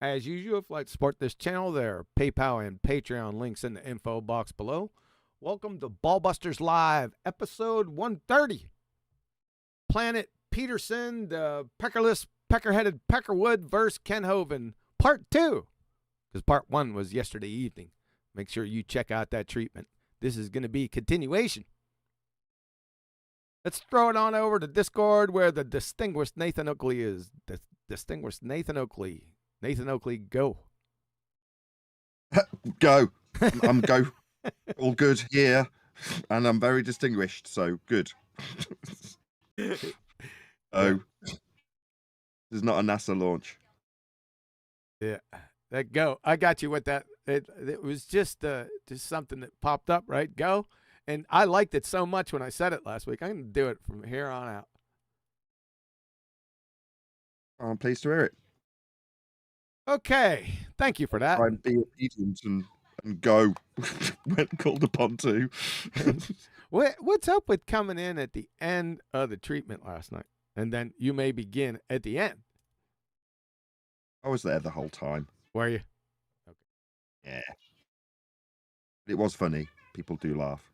As usual, if you'd like to support this channel, there are PayPal and Patreon links in the info box below. Welcome to BALLBUSTERS Live, episode 130. Planet Peterson, the peckerless, peckerheaded Peckerwood versus Ken Hovind, part 2. Because part 1 was yesterday evening. Make sure you check out that treatment. This is going to be a continuation. Let's throw it on over to Discord where the distinguished Nathan Oakley is. Distinguished Nathan Oakley. Nathan Oakley, go. Go. I'm go. All good here. And I'm very distinguished, so good. Oh. This is not a NASA launch. Yeah. That go. I got you with that. It was just something that popped up, right? Go. And I liked it so much when I said it last week. I'm going to do it from here on out. I'm pleased to hear it. Okay. Thank you for that. Try and be obedient and go when called upon to. What's up with coming in at the end of the treatment last night? And then you may begin at the end. I was there the whole time. Were you? Okay. Yeah. It was funny. People do laugh.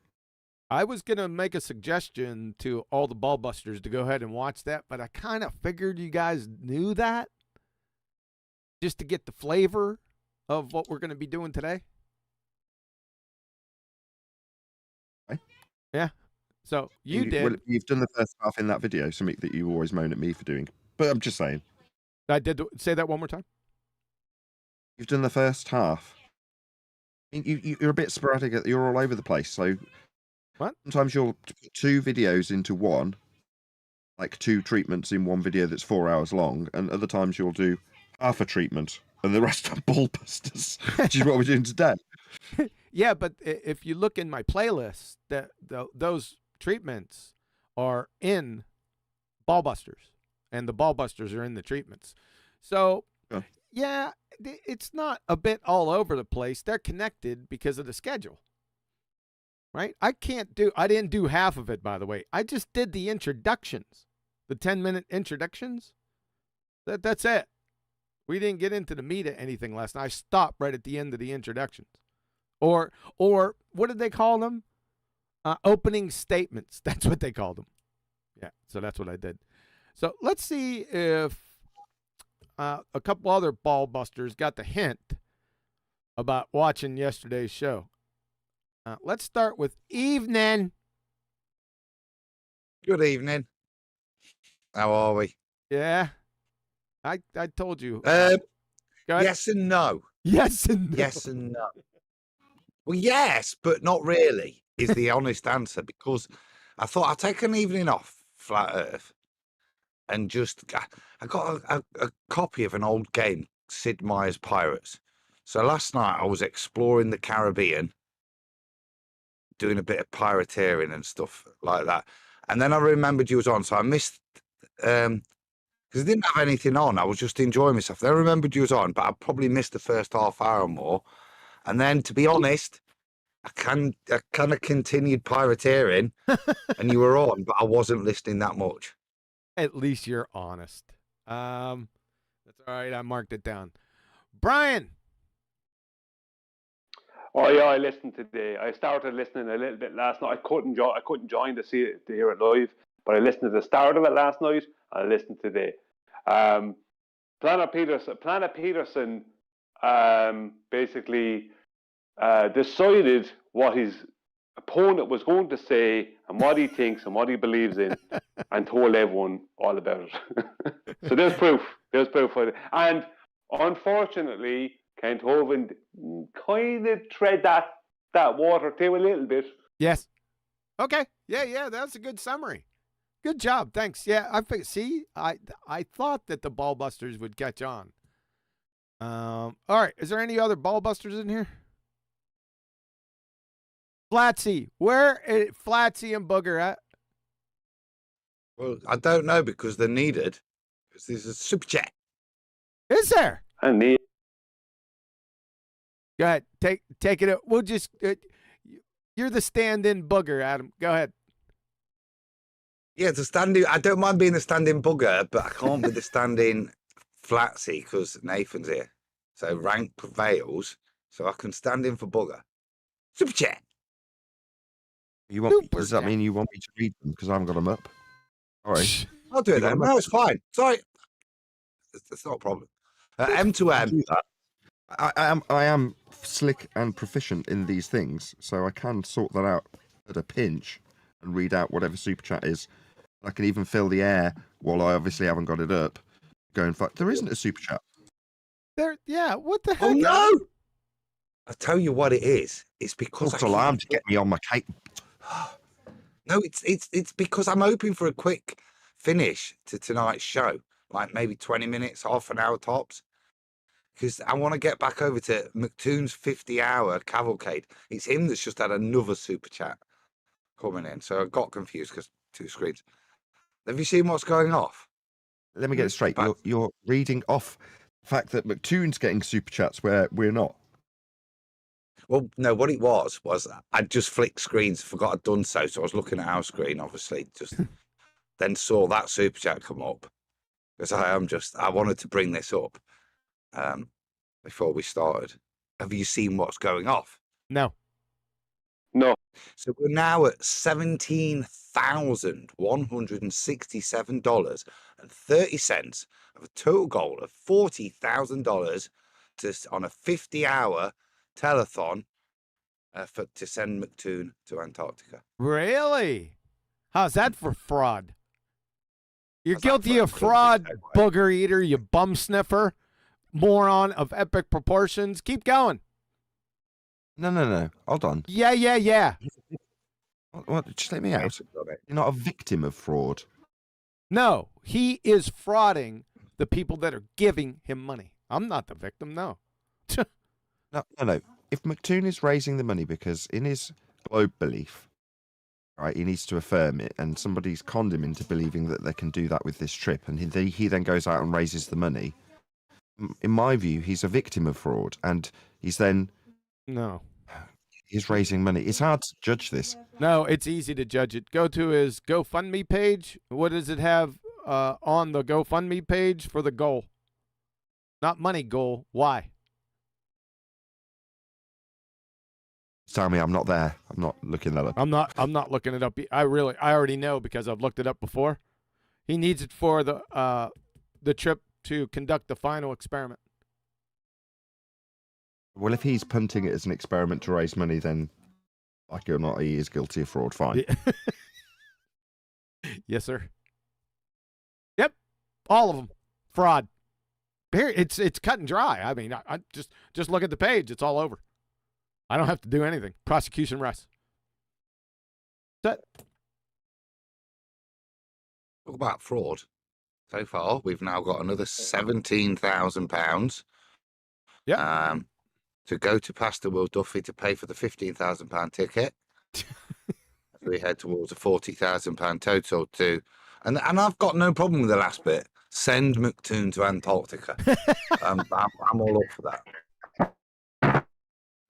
I was going to make a suggestion to all the ballbusters to go ahead and watch that, but I kind of figured you guys knew that just to get the flavor of what we're going to be doing today. Okay. Yeah. So you did. Well, you've done the first half in that video, something that you always moan at me for doing. But I'm just saying. I did. Say that one more time. You've done the first half. You're a bit sporadic. You're all over the place. So what? Sometimes you'll put 2 videos into one, like 2 treatments in one video that's 4 hours long, and other times you'll do half a treatment and the rest are ballbusters, which is what we're doing today. Yeah, but if you look in my playlist, those treatments are in ballbusters, and the ballbusters are in the treatments. So, yeah, it's not a bit all over the place. They're connected because of the schedule, right? I didn't do half of it, by the way. I just did the introductions, the 10-minute introductions. That's it. We didn't get into the meat of anything last night. I stopped right at the end of the introductions. Or what did they call them? Opening statements. That's what they called them. Yeah, so that's what I did. So let's see if a couple other ballbusters got the hint about watching yesterday's show. Let's start with evening. Good evening. How are we? Yeah. I told you. Yes and no. Yes and no. Yes and no. Well, yes, but not really is the honest answer, because I thought I'd take an evening off, Flat Earth, and I got a copy of an old game, Sid Meier's Pirates. So last night I was exploring the Caribbean, doing a bit of pirateering and stuff like that. And then I remembered you was on, so I missed, because I didn't have anything on. I was just enjoying myself. Then I remembered you was on, but I probably missed the first half hour or more. And then, to be honest, I kind of continued pirateering, and you were on, but I wasn't listening that much. At least you're honest. That's all right. I marked it down. Brian. Oh yeah, I listened today. I started listening a little bit last night. I couldn't join to hear it live, but I listened to the start of it last night. I listened today. Planet Peterson basically decided what his opponent was going to say and what he thinks and what he believes in, and told everyone all about it. So there's proof. There's proof for it. And unfortunately, Kent Hovind kind of tread that water too a little bit. Yes. Okay. Yeah. That's a good summary. Good job. Thanks. Yeah. I thought that the ballbusters would catch on. All right. Is there any other ballbusters in here? Flatsy. Where is Flatsy and Booger at? Well, I don't know, because they're needed. Because there's a super chat. Is there? I need. Go ahead. Take it. We'll just. You're the stand-in Booger, Adam. Go ahead. Yeah, the stand-in. I don't mind being the stand-in Booger, but I can't be the stand-in Flatsy because Nathan's here. So rank prevails. So I can stand in for Bugger. Super chat. Does that mean you want me to read them because I haven't got them up? All right. I'll do it You got then. 'em up? No, it's fine. Sorry. It's not a problem. M to I M. do that. I am slick and proficient in these things, so I can sort that out at a pinch and read out whatever super chat is. I can even fill the air while I obviously haven't got it up. Going for there isn't a super chat. Yeah, what the heck? Oh no! I'll tell you what it is. It's because False alarm to get me on my cake. No, it's because I'm hoping for a quick finish to tonight's show, like maybe 20 minutes, half an hour tops. Because I want to get back over to McToon's 50-hour cavalcade. It's him that's just had another super chat coming in. So I got confused because 2 screens. Have you seen what's going off? Let me get it straight. You're reading off the fact that McToon's getting super chats where we're not. Well, no, what it was I just flicked screens, forgot I'd done so. So I was looking at our screen, obviously, just then saw that super chat come up. Because I wanted to bring this up before we started. Have you seen what's going off? No. No. So we're now at $17,167.30 of a total goal of $40,000 on a 50-hour telethon to send McToon to Antarctica. Really? How's that for fraud? You're How's that guilty for of a fraud, country segue? booger eater, you bum sniffer, moron of epic proportions. Keep going. No. Hold on. Yeah. What? Just let me out. You're not a victim of fraud. No, he is frauding the people that are giving him money. I'm not the victim, no. No. If McToon is raising the money because in his globe belief, right, he needs to affirm it, and somebody's conned him into believing that they can do that with this trip, and he then goes out and raises the money. In my view, he's a victim of fraud, and he's raising money. It's hard to judge this. No, it's easy to judge it. Go to his GoFundMe page. What does it have on the GoFundMe page for the goal? Not money goal. Why? Tell me I'm not there. I'm not looking that up. I'm not looking it up. I already know because I've looked it up before. He needs it for the trip to conduct the final experiment. Well, if he's punting it as an experiment to raise money, then like it or not, he is guilty of fraud. Fine. Yeah. Yes, sir. Yep, all of them fraud. Here, it's cut and dry. I mean, I just look at the page. It's all over. I don't have to do anything. Prosecution rests. That. Talk about fraud. So far, we've now got another £17,000. Yeah. To go to Pastor Will Duffy to pay for the £15,000 ticket. We head towards a £40,000 total too. And I've got no problem with the last bit. Send McToon to Antarctica. I'm all up for that.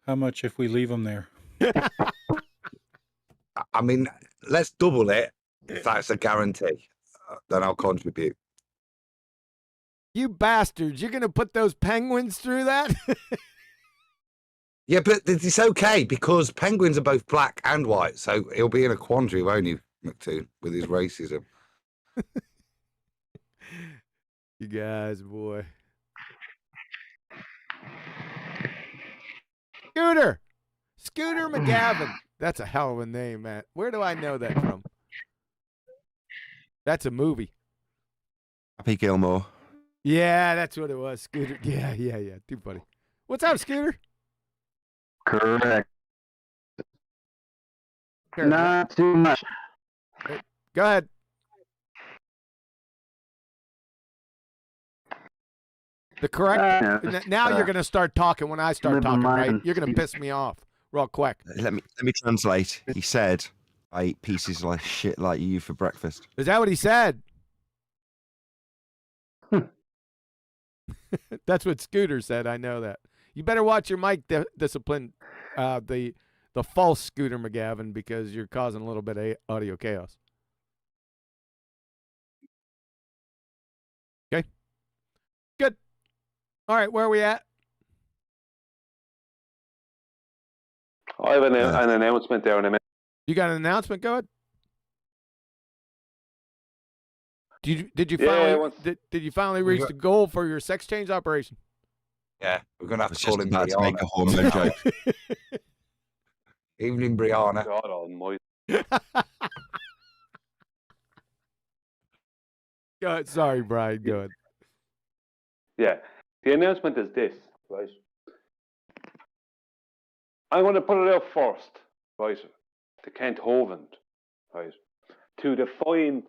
How much if we leave him there? I mean, let's double it. If that's a guarantee, then I'll contribute. You bastards, you're going to put those penguins through that? Yeah, but it's okay because penguins are both black and white, so he'll be in a quandary, won't he, McToon, with his racism? You guys, boy. Scooter McGavin. That's a hell of a name, man. Where do I know that from? That's a movie. Happy Gilmore. Yeah, that's what it was. Scooter. Yeah. Too funny. What's up, Scooter? Correct. Not too much. Go ahead. The correct. Now you're going to start talking when I start talking, right? You're going to piss me off real quick. Let me translate. He said, "I eat pieces like shit like you for breakfast." Is that what he said? That's what Scooter said. I know that. You better watch your mic discipline, the false Scooter McGavin, because you're causing a little bit of audio chaos. Okay. Good. All right, where are we at? I have an announcement there in a minute. You got an announcement? Go ahead. Did you Yeah, finally once- did you finally We reach got- the goal for your sex change operation? Yeah, we're going to have was to call just him about to make Brianna. a hormone joke. Evening, Brianna. God almighty. Go ahead. Sorry, Brian. Go ahead. Yeah. The announcement is this, right? I'm going to put it out first, right, to Kent Hovind, right, to define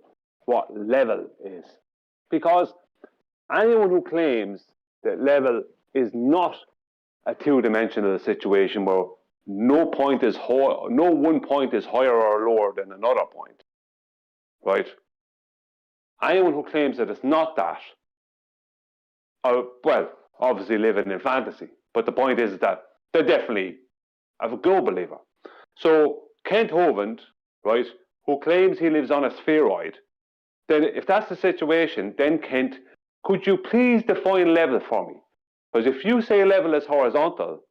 what level is. Because anyone who claims that level is not a two-dimensional situation where no one point is higher or lower than another point, right? Anyone who claims that it's not that, well, obviously living in fantasy. But the point is that they're definitely a global believer. So Kent Hovind, right, who claims he lives on a spheroid, then if that's the situation, then Kent, could you please define level for me? Because if you say level is horizontal,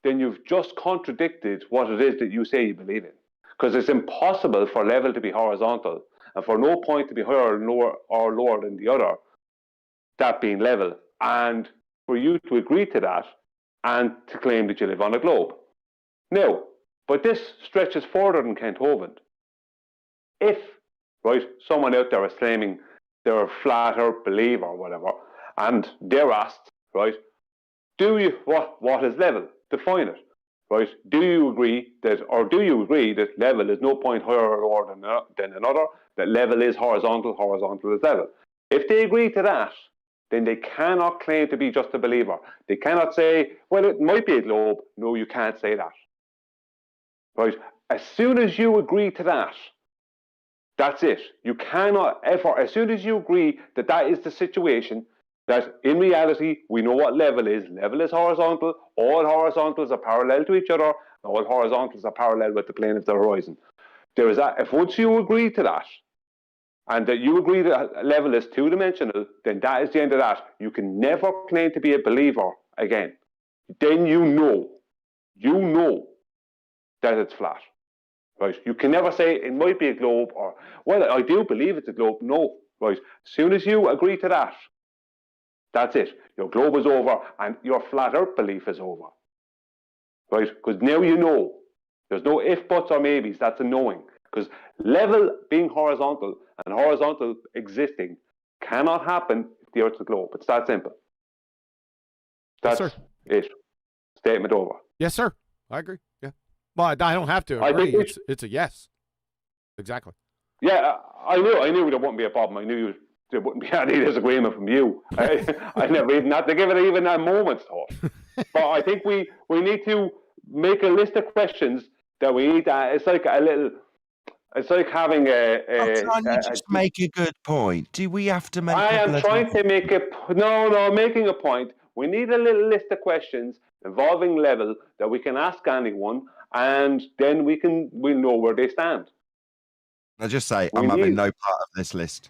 then you've just contradicted what it is that you say you believe in. Because it's impossible for level to be horizontal and for no point to be higher or lower than the other, that being level, and for you to agree to that and to claim that you live on a globe. Now, but this stretches further than Kent Hovind. If, right, someone out there is claiming they're a flat earth believer or whatever, and they're asked, right, what is level? Define it, right? Do you agree that level is no point higher or lower than another, that level is horizontal is level? If they agree to that, then they cannot claim to be just a believer. They cannot say, well, it might be a globe. No, you can't say that. Right? As soon as you agree to that, that's it. You cannot ever, as soon as you agree that that is the situation, that in reality, we know what level is. Level is horizontal. All horizontals are parallel to each other. All horizontals are parallel with the plane of the horizon. There is that. If once you agree to that, and that you agree that level is two-dimensional, then that is the end of that. You can never claim to be a believer again. Then you know that it's flat. Right? You can never say it might be a globe or, well, I do believe it's a globe. No, right? As soon as you agree to that, that's it. Your globe is over and your flat earth belief is over. Right? Because now you know. There's no if, buts, or maybes. That's a knowing. Because level being horizontal and horizontal existing cannot happen if the Earth's a globe. It's that simple. That's it. Statement over. Yes, sir. I agree. Yeah. Well, I don't have to I agree. think It's a yes. Exactly. Yeah, I knew there wouldn't be a problem. I knew there wouldn't be any disagreement from you. I never even had to give it even a moment's thought. But I think we need to make a list of questions that we need. It's like a little. It's like having Can't you just make a good point? Do we have to make? I am trying to make a I'm making a point. We need a little list of questions involving level that we can ask anyone, and then we'll know where they stand. I just say I'm having no part of this list.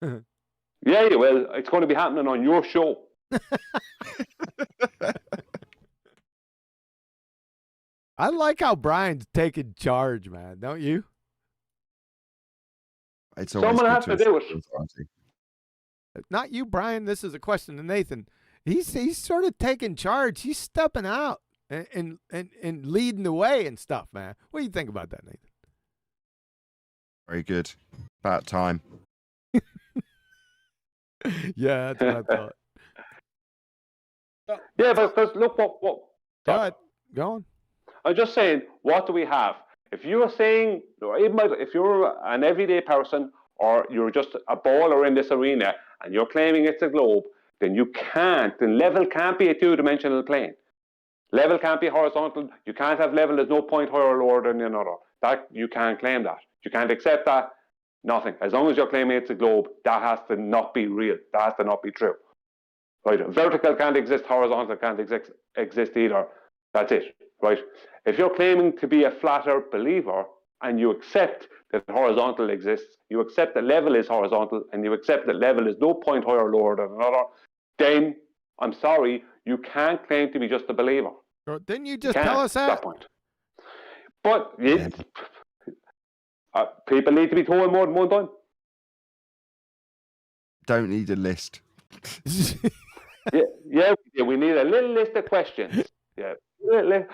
Yeah, you will. It's going to be happening on your show. I like how Brian's taking charge, man. Don't you? It's always Someone good has to do it. authority. Not you, Brian. This is a question to Nathan. He's sort of taking charge. He's stepping out and leading the way and stuff, man. What do you think about that, Nathan? Very good. About time. Yeah, that's what I thought. Yeah, because look what. Go ahead. Go on. I'm just saying, what do we have? If you're saying, if you're an everyday person or you're just a baller in this arena and you're claiming it's a globe, then level can't be a two-dimensional plane. Level can't be horizontal. You can't have level as no point higher or lower than another. That you can't claim that. You can't accept that. Nothing. As long as you're claiming it's a globe, that has to not be real. That has to not be true. Right? Vertical can't exist. Horizontal can't exist either. That's it. Right? If you're claiming to be a flat earth believer and you accept that horizontal exists, you accept that level is horizontal, and you accept that level is no point higher or lower than another, then I'm sorry, you can't claim to be just a believer. Didn't you just tell us that? Point. But people need to be told more than one time. Don't need a list. Yeah, we need a little list of questions. Yeah,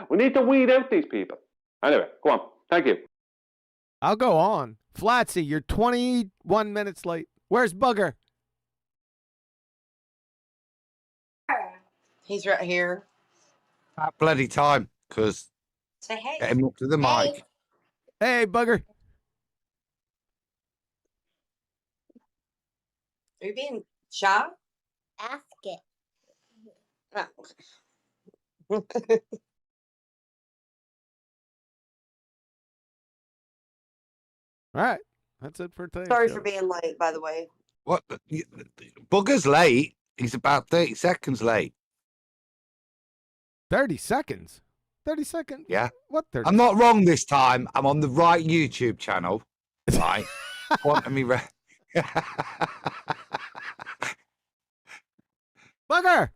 we need to weed out these people. Anyway, go on. Thank you. I'll go on. Flatsy, you're 21 minutes late. Where's Bugger? He's right here. That bloody time, because Say hey. get him up to the Hey. mic. Hey, Bugger. Are you being shy? Ask it. Oh. All right. That's it for today. Sorry for being late, by the way. What? Bugger's late. He's about 30 seconds late. 30 seconds? 30 seconds? Yeah. What 30 I'm not wrong this time. I'm on the right YouTube channel. Right. Quantum Bugger!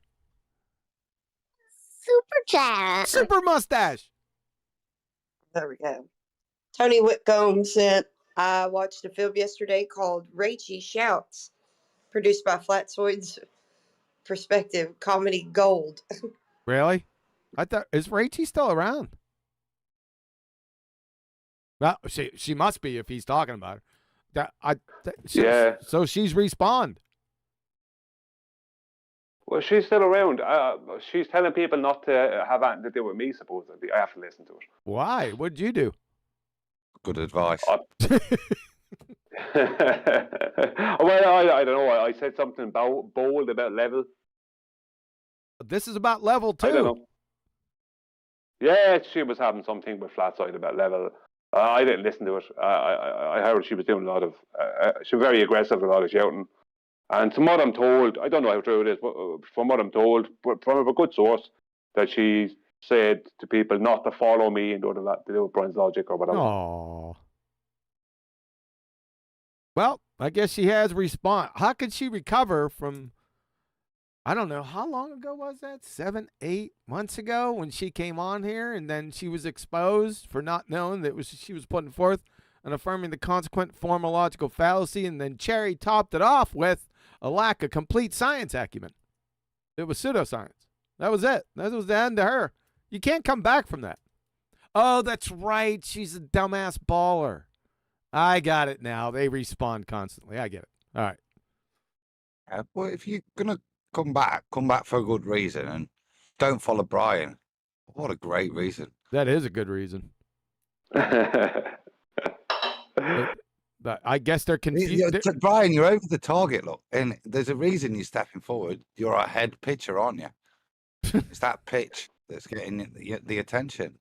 Super chat. Super mustache! There we go. Tony Whitcomb sent, I watched a film yesterday called Rachie Shouts, produced by Flatzoid's Perspective Comedy Gold. Really? I thought, is Rachie still around? Well, she must be if he's talking about her. Yeah. So she's respawned. Well, she's still around. She's telling people not to have anything to do with me, supposedly. I have to listen to it. Why? What'd you do? Good advice. Well, I don't know. I said something bold about level. This is about level 2. I don't know. Yeah, she was having something with Flatside about level. I didn't listen to it. I heard she was doing a lot of. She was very aggressive, a lot of shouting. And from what I'm told, I don't know how true it is, but from what I'm told, from a good source, that she said to people not to follow me and do with Brian's Logic or whatever. Oh. Well, I guess she has respawned. How could she recover from, I don't know, how long ago was that? 7, 8 months ago when she came on here and then she was exposed for not knowing that she was putting forth and affirming the consequent formological fallacy, and then Cherry topped it off with a lack of complete science acumen. It was pseudoscience. That was it. That was the end to her. You can't come back from that. Oh, that's right. She's a dumbass baller. I got it now. They respawn constantly. I get it. All right. Well, if you're going to come back for a good reason and don't follow Brian. What a great reason. That is a good reason. But I guess they're confused. Brian, you're over the target, look. And there's a reason you're stepping forward. You're a head pitcher, aren't you? It's that pitch that's getting the attention.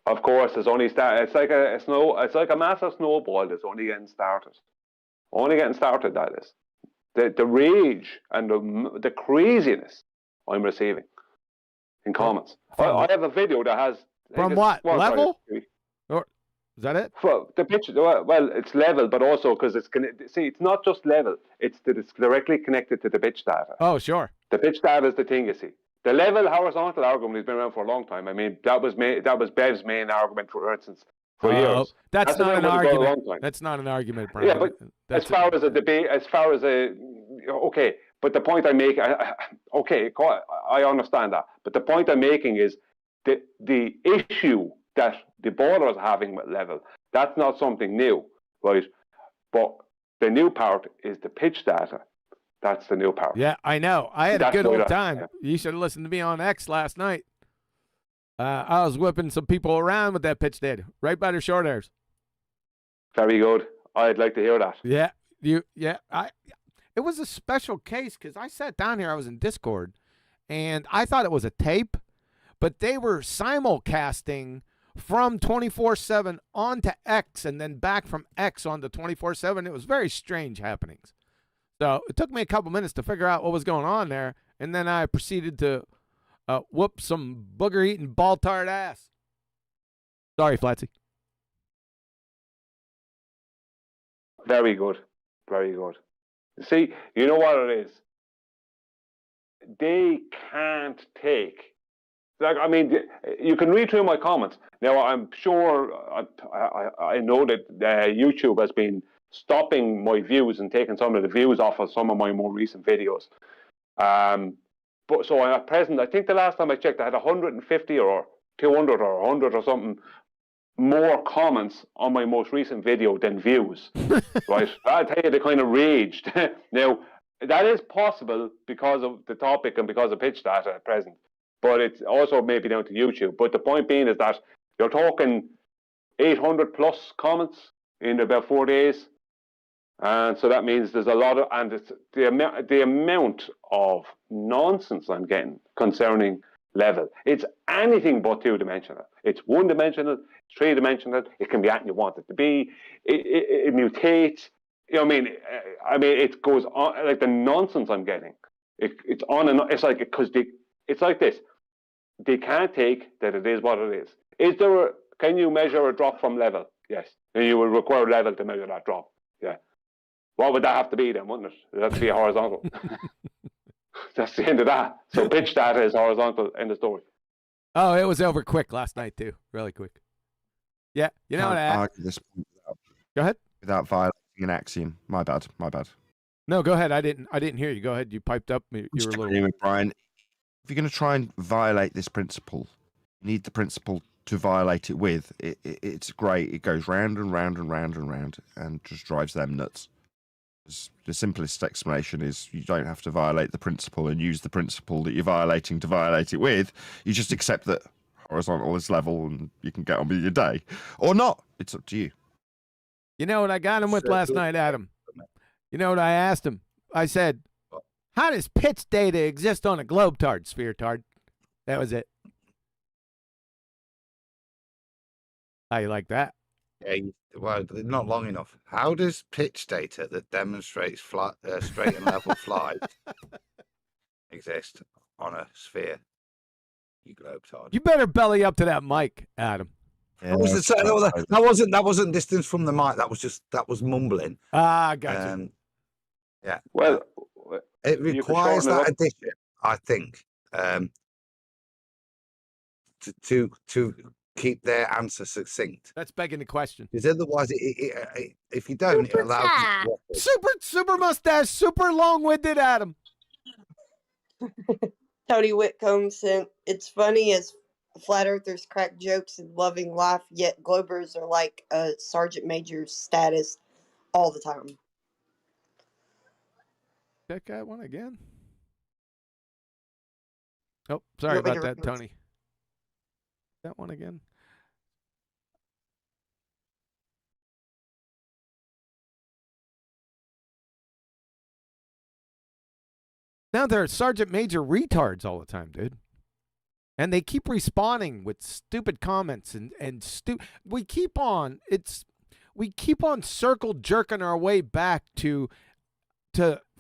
Of course, it's only started. It's like a massive snowball that's only getting started. Only getting started, that is. The rage and the craziness I'm receiving in comments. I have a video that has... From what? Level? Or is that it? For the pitch, well, it's level, but also because it's not just level. It's directly connected to the pitch data. Oh, sure. The pitch data is the thing you see. The level horizontal argument has been around for a long time. I mean, that was Bev's main argument, for instance, for years. That's not an argument. That's not an argument, Brian. Yeah, but as far as a debate, okay. But the point I make, okay, I understand that. But the point I'm making is the issue that the border is having with level, that's not something new, right? But the new part is the pitch data. That's the new part. Yeah, I know. I had a good old time. Yeah. You should have listened to me on X last night. I was whipping some people around with that pitch data, right by their short hairs. Very good. I'd like to hear that. Yeah, it was a special case because I sat down here. I was in Discord, and I thought it was a tape, but they were simulcasting from 24/7 onto X and then back from X onto 24/7. It was very strange happenings. So it took me a couple minutes to figure out what was going on there, and then I proceeded to whoop some booger-eating ball-tart ass. Sorry, Flatsy. Very good. Very good. See, you know what it is? They can't take... like, I mean, you can read through my comments. Now, I'm sure I know that YouTube has been stopping my views and taking some of the views off of some of my more recent videos. But so at present, I think the last time I checked, I had 150 or 200 or 100 or something more comments on my most recent video than views. Right? I'll tell you, they kind of raged. Now, that is possible because of the topic and because of pitch data at present. But it's also maybe down to YouTube. But the point being is that you're talking 800 plus comments in about 4 days. And so that means there's a lot of, and it's the amount of nonsense I'm getting concerning level. It's anything but two-dimensional. It's one-dimensional, three-dimensional. It can be anything you want it to be. It mutates. You know what I mean, it goes on, like the nonsense I'm getting. It's on and on. It's like, because it's like this. They can't take that it is what it is. Can you measure a drop from level? Yes. And you will require level to measure that drop. Yeah. What would that have to be then, wouldn't it? It has to be horizontal. That's the end of that. So pitch data is horizontal, end of story. Oh, it was over quick last night too. Really quick. Yeah. You know what? Argue this point Go ahead. without violating an axiom. My bad. No, go ahead. I didn't hear you. Go ahead. You piped up. You were a little. Brian, if you're going to try and violate this principle, you need the principle to violate it with. It's great. It goes round and round and round and round and just drives them nuts. The simplest explanation is you don't have to violate the principle and use the principle that you're violating to violate it with. You just accept that horizontal is level and you can get on with your day. Or not. It's up to you. You know what I got him with last night, Adam? You know what I asked him? I said, how does pitch data exist on a globe-tard, sphere-tard? That was it. How you like that? Yeah, well, not long enough. How does pitch data that demonstrates straight and level flight exist on a sphere? You globetard. You better belly up to that mic, Adam. Yeah, that wasn't distance from the mic. That was mumbling. Ah, gotcha. Yeah. Well, it requires that addition, I think, to keep their answer succinct. That's begging the question. Because otherwise, if you don't, it allows you to super mustache, super long-winded Adam. Tony Whitcomb sent, it's funny as flat earthers crack jokes and loving life, yet globers are like a sergeant major status all the time. Check that one again. Oh, sorry about that, Tony. That one again. Now they're sergeant major retards all the time, dude. And they keep responding with stupid comments and we keep on circle jerking our way back to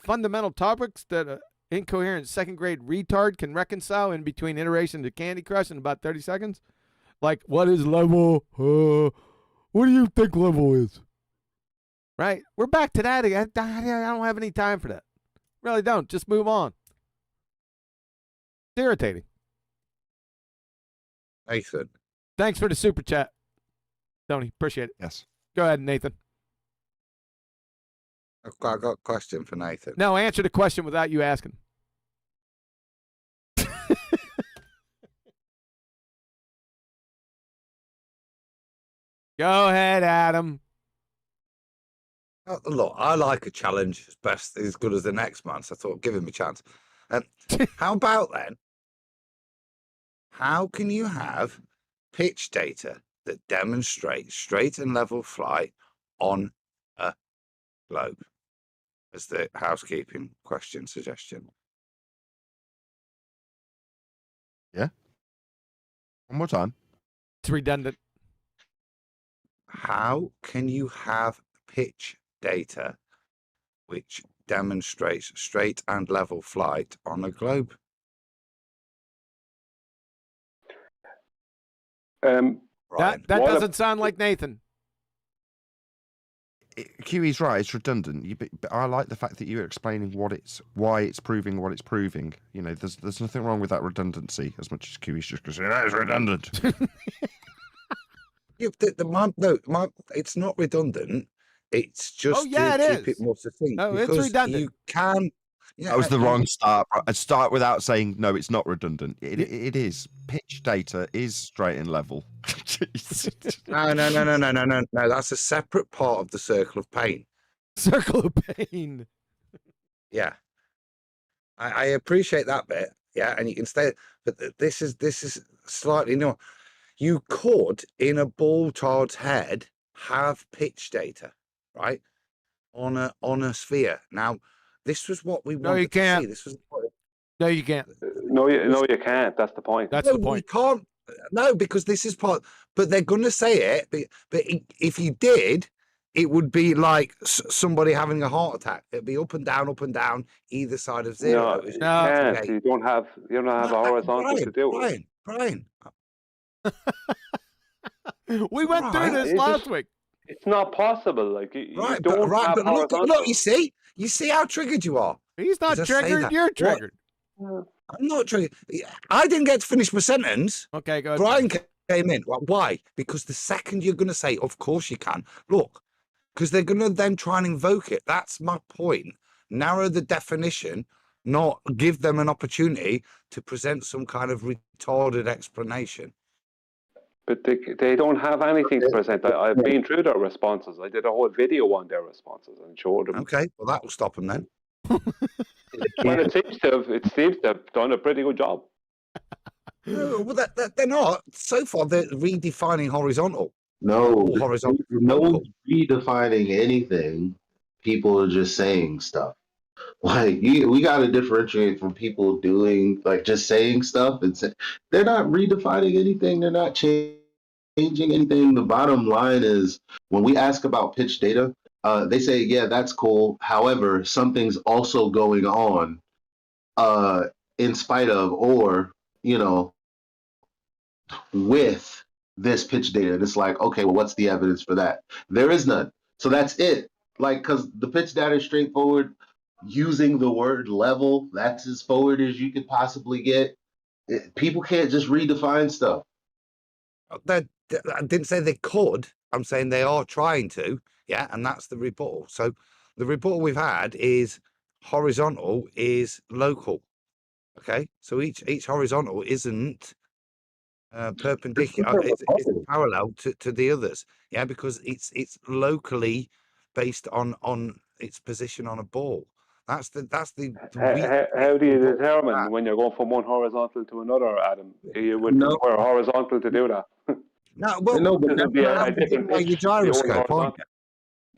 fundamental topics that an incoherent second grade retard can reconcile in between iteration to Candy Crush in about 30 seconds. Like, what is level? What do you think level is? Right? We're back to that again. I don't have any time for that. Really don't. Just move on. It's irritating. Nathan. Thanks for the super chat, Tony. Appreciate it. Yes. Go ahead, Nathan. I've got a question for Nathan. No, answer the question without you asking. Go ahead, Adam. Look, I like a challenge as good as the next man, so I thought give him a chance. How about then? How can you have pitch data that demonstrates straight and level flight on a globe? As the housekeeping question suggestion. Yeah. One more time. It's redundant. How can you have pitch data which demonstrates straight and level flight on a globe? That doesn't sound like Nathan. QE's right. It's redundant. But I like the fact that you're explaining why it's proving what it's proving. You know, there's nothing wrong with that redundancy. As much as QE's just going to say that is redundant. It's not redundant. It's just yeah, to it keep is. it more succinct. No, it's because redundant. You can. Yeah, That was the wrong start. I'd start without saying no. It's not redundant. It is. Pitch data is straight and level. No. That's a separate part of the circle of pain. Circle of pain. Yeah, I appreciate that bit. Yeah, and you can stay, but this is slightly new. You could, in a ball child's head, have pitch data, right, on a sphere. Now, this was what we wanted you can't. to see. This was No, you can't. No, you can't. That's the point. That's the point. We can't. No, because this is part. But they're going to say it. But if you did, it would be like somebody having a heart attack. It'd be up and down, either side of zero. No, you can't. You don't have a horizontal to do it. Brian. We went through this last week. It's not possible. Like you Right, don't have but look, you see how triggered you are. He's not Just say triggered. that. You're triggered. I'm not triggered. I didn't get to finish my sentence. Okay, go ahead. Brian came in. Well, why? Because the second you're going to say, of course you can. Look, because they're going to then try and invoke it. That's my point. Narrow the definition, not give them an opportunity to present some kind of retarded explanation. But they don't have anything to present. I've been through their responses. I did a whole video on their responses and showed them. Okay, well that will stop them then. Well, it seems to have done a pretty good job. No, well, they're not. So far, they're redefining horizontal. No, Horizontal. no redefining anything. People are just saying stuff. Like we got to differentiate from people doing like just saying stuff and say they're not redefining anything. They're not changing anything. The bottom line is when we ask about pitch data, they say, yeah, that's cool. However, something's also going on in spite of or, with this pitch data. And it's like, okay, well, what's the evidence for that? There is none. So that's it. Like, because the pitch data is straightforward. Using the word level, that's as forward as you could possibly get. People can't just redefine stuff. I didn't say they could. I'm saying they are trying to. Yeah, and that's the rebuttal. So the rebuttal we've had is horizontal is local. Okay, so each horizontal isn't perpendicular. It's parallel to the others. Yeah, because it's locally based on its position on a ball. That's the How do you determine when you're going from one horizontal to another, Adam? You would require horizontal to do that. No, well, but there'd be a different pitch, your gyroscope, aren't you?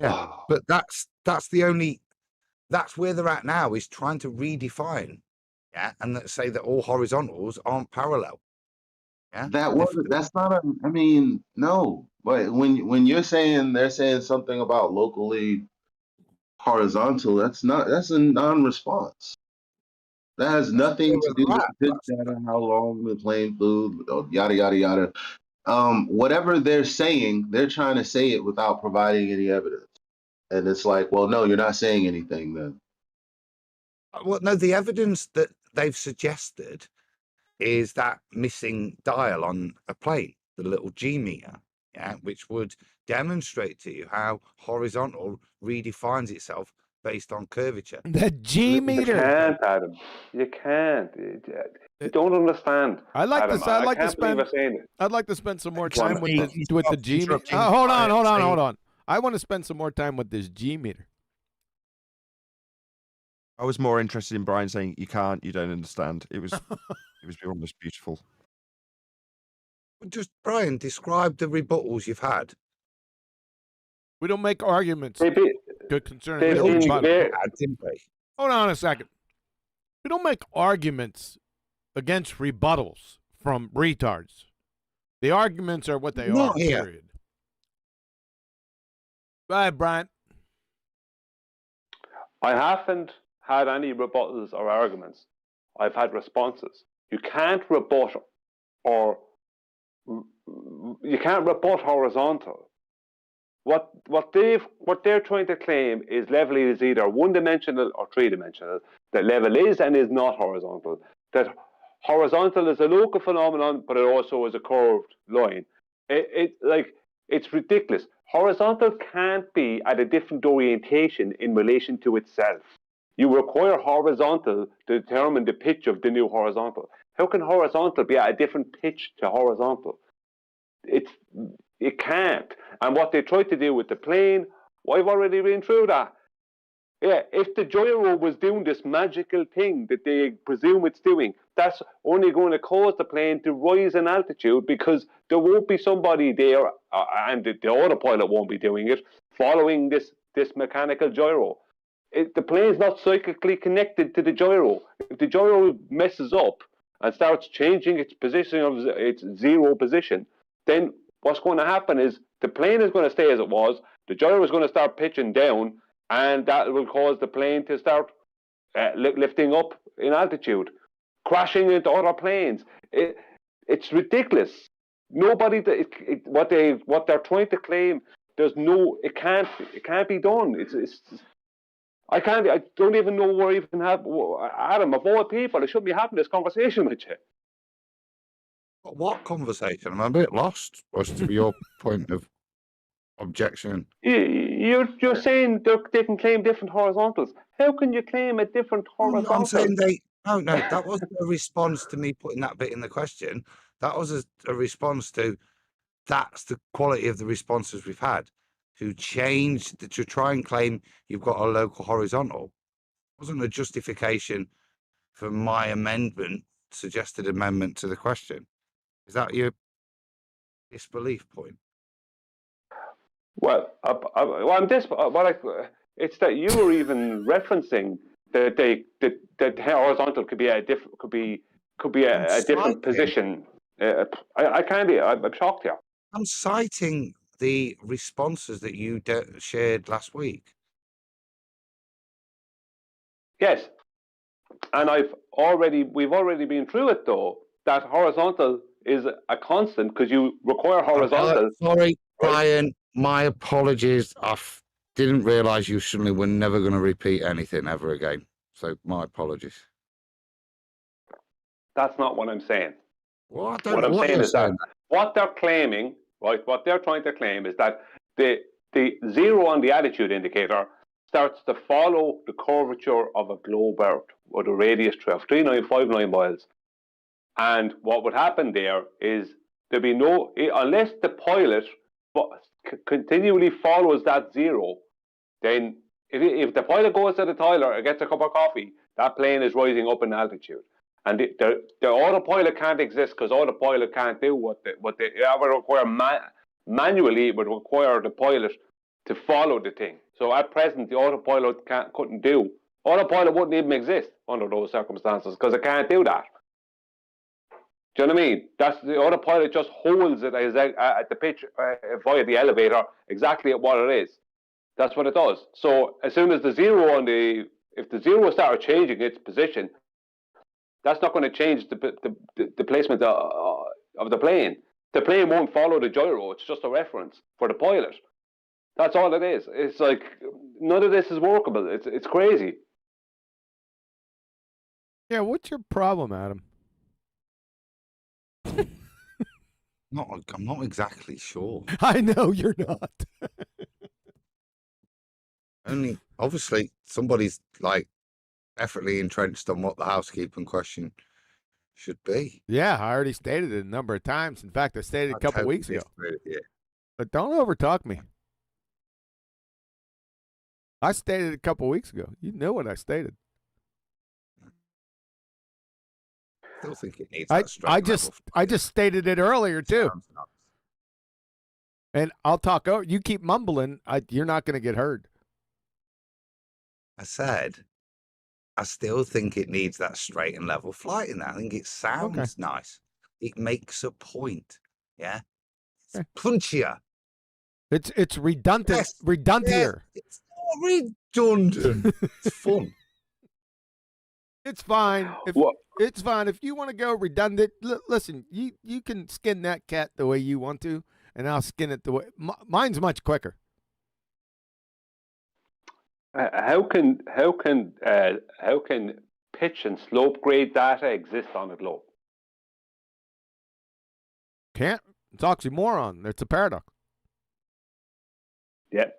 Yeah, Oh. but that's where they're at now, is trying to redefine, yeah, and say that all horizontals aren't parallel. Yeah, That's not no. But when you're saying they're saying something about locally horizontal, that's a non-response. That has nothing to do with the pitch data, how long the plane flew, yada yada yada. Whatever they're saying, they're trying to say it without providing any evidence. And it's like, well, no, you're not saying anything then. Well, no, the evidence that they've suggested is that missing dial on a plane, the little G meter, yeah, which would demonstrate to you how horizontal redefines itself based on curvature. The G meter. You can't, Adam. You can't. You don't understand. I'd like Adam. to spend some more time with the G meter. Hold on. I want to spend some more time with this G meter. I was more interested in Brian saying you can't, you don't understand. It was almost beautiful. Just Brian, describe the rebuttals you've had. We don't make arguments concerning they've been Hold on a second. We don't make arguments against rebuttals from retards. The arguments are what they are, period. Go ahead, Brian. I haven't had any rebuttals or arguments. I've had responses. You can't rebut horizontal what they're trying to claim is level is either one-dimensional or three-dimensional. That level is and is not horizontal. That horizontal is a local phenomenon, but it also is a curved line. It's ridiculous. Horizontal can't be at a different orientation in relation to itself. You require horizontal to determine the pitch of the new horizontal. How can horizontal be at a different pitch to horizontal? It can't. And what they tried to do with the plane, I've already been through that. Yeah, if the gyro was doing this magical thing that they presume it's doing, that's only going to cause the plane to rise in altitude because there won't be somebody there, and the autopilot won't be doing it, following this mechanical gyro. The plane's not cyclically connected to the gyro. If the gyro messes up and starts changing its position of its zero position, then what's going to happen is the plane is going to stay as it was, the gyro is going to start pitching down, and that will cause the plane to start lifting up in altitude, crashing into other planes. It's ridiculous. Nobody, what they're trying to claim, it can't be done. I don't even know where I even have Adam, of all people, I shouldn't be having this conversation with you. What conversation? I'm a bit lost as to your point of objection. You're saying they can claim different horizontals. How can you claim a different horizontal? I'm saying no, that wasn't a response to me putting that bit in the question. That was a response to, that's the quality of the responses we've had. To try and claim you've got a local horizontal. It wasn't a justification for my suggested amendment to the question. Is that your disbelief point? Well, it's that you were even referencing that horizontal could be a different position. I can't be. I'm shocked here. I'm citing the responses that you shared last week. Yes, and we've already been through it though. That horizontal is a constant because you require horizontal. Sorry, Brian. My apologies. I didn't realise you suddenly were never going to repeat anything ever again. So my apologies. That's not what I'm saying. Well, what I'm saying is that what they're claiming, right? What they're trying to claim is that the zero on the attitude indicator starts to follow the curvature of a globe Earth, or the radius of 3959 miles. And what would happen there is there'd be unless the pilot continually follows that zero, then if the pilot goes to the toilet or gets a cup of coffee, that plane is rising up in altitude. And the autopilot can't exist because autopilot can't do what they would require manually. It would require the pilot to follow the thing. So at present, the autopilot couldn't do. Autopilot wouldn't even exist under those circumstances because it can't do that. Do you know what I mean? That's the autopilot just holds it at the pitch via the elevator exactly at what it is. That's what it does. So as soon as if the zero started changing its position, that's not going to change the placement of the plane. The plane won't follow the gyro. It's just a reference for the pilot. That's all it is. It's like none of this is workable. It's crazy. Yeah, what's your problem, Adam? I'm not exactly sure. I know you're not. Only obviously somebody's like definitely entrenched on what the housekeeping question should be. Yeah, I already stated it a number of times. In fact, I stated it a couple weeks ago. Yeah. But don't overtalk me. I stated it a couple weeks ago. You know what I stated. I still think it needs that straight level. I just stated it earlier too. And I'll talk over. You keep mumbling, you're not going to get heard. I said, I still think it needs that straight and level flight in there. I think it sounds nice. It makes a point. Yeah. It's punchier. It's redundant. Yes, redundier. Yes, it's not redundant. It's fun. It's fine. It's fine. If you want to go redundant, listen, you can skin that cat the way you want to, and I'll skin it the way. Mine's much quicker. How can pitch and slope grade data exist on a globe? Can't. It's oxymoron. It's a paradox. Yeah.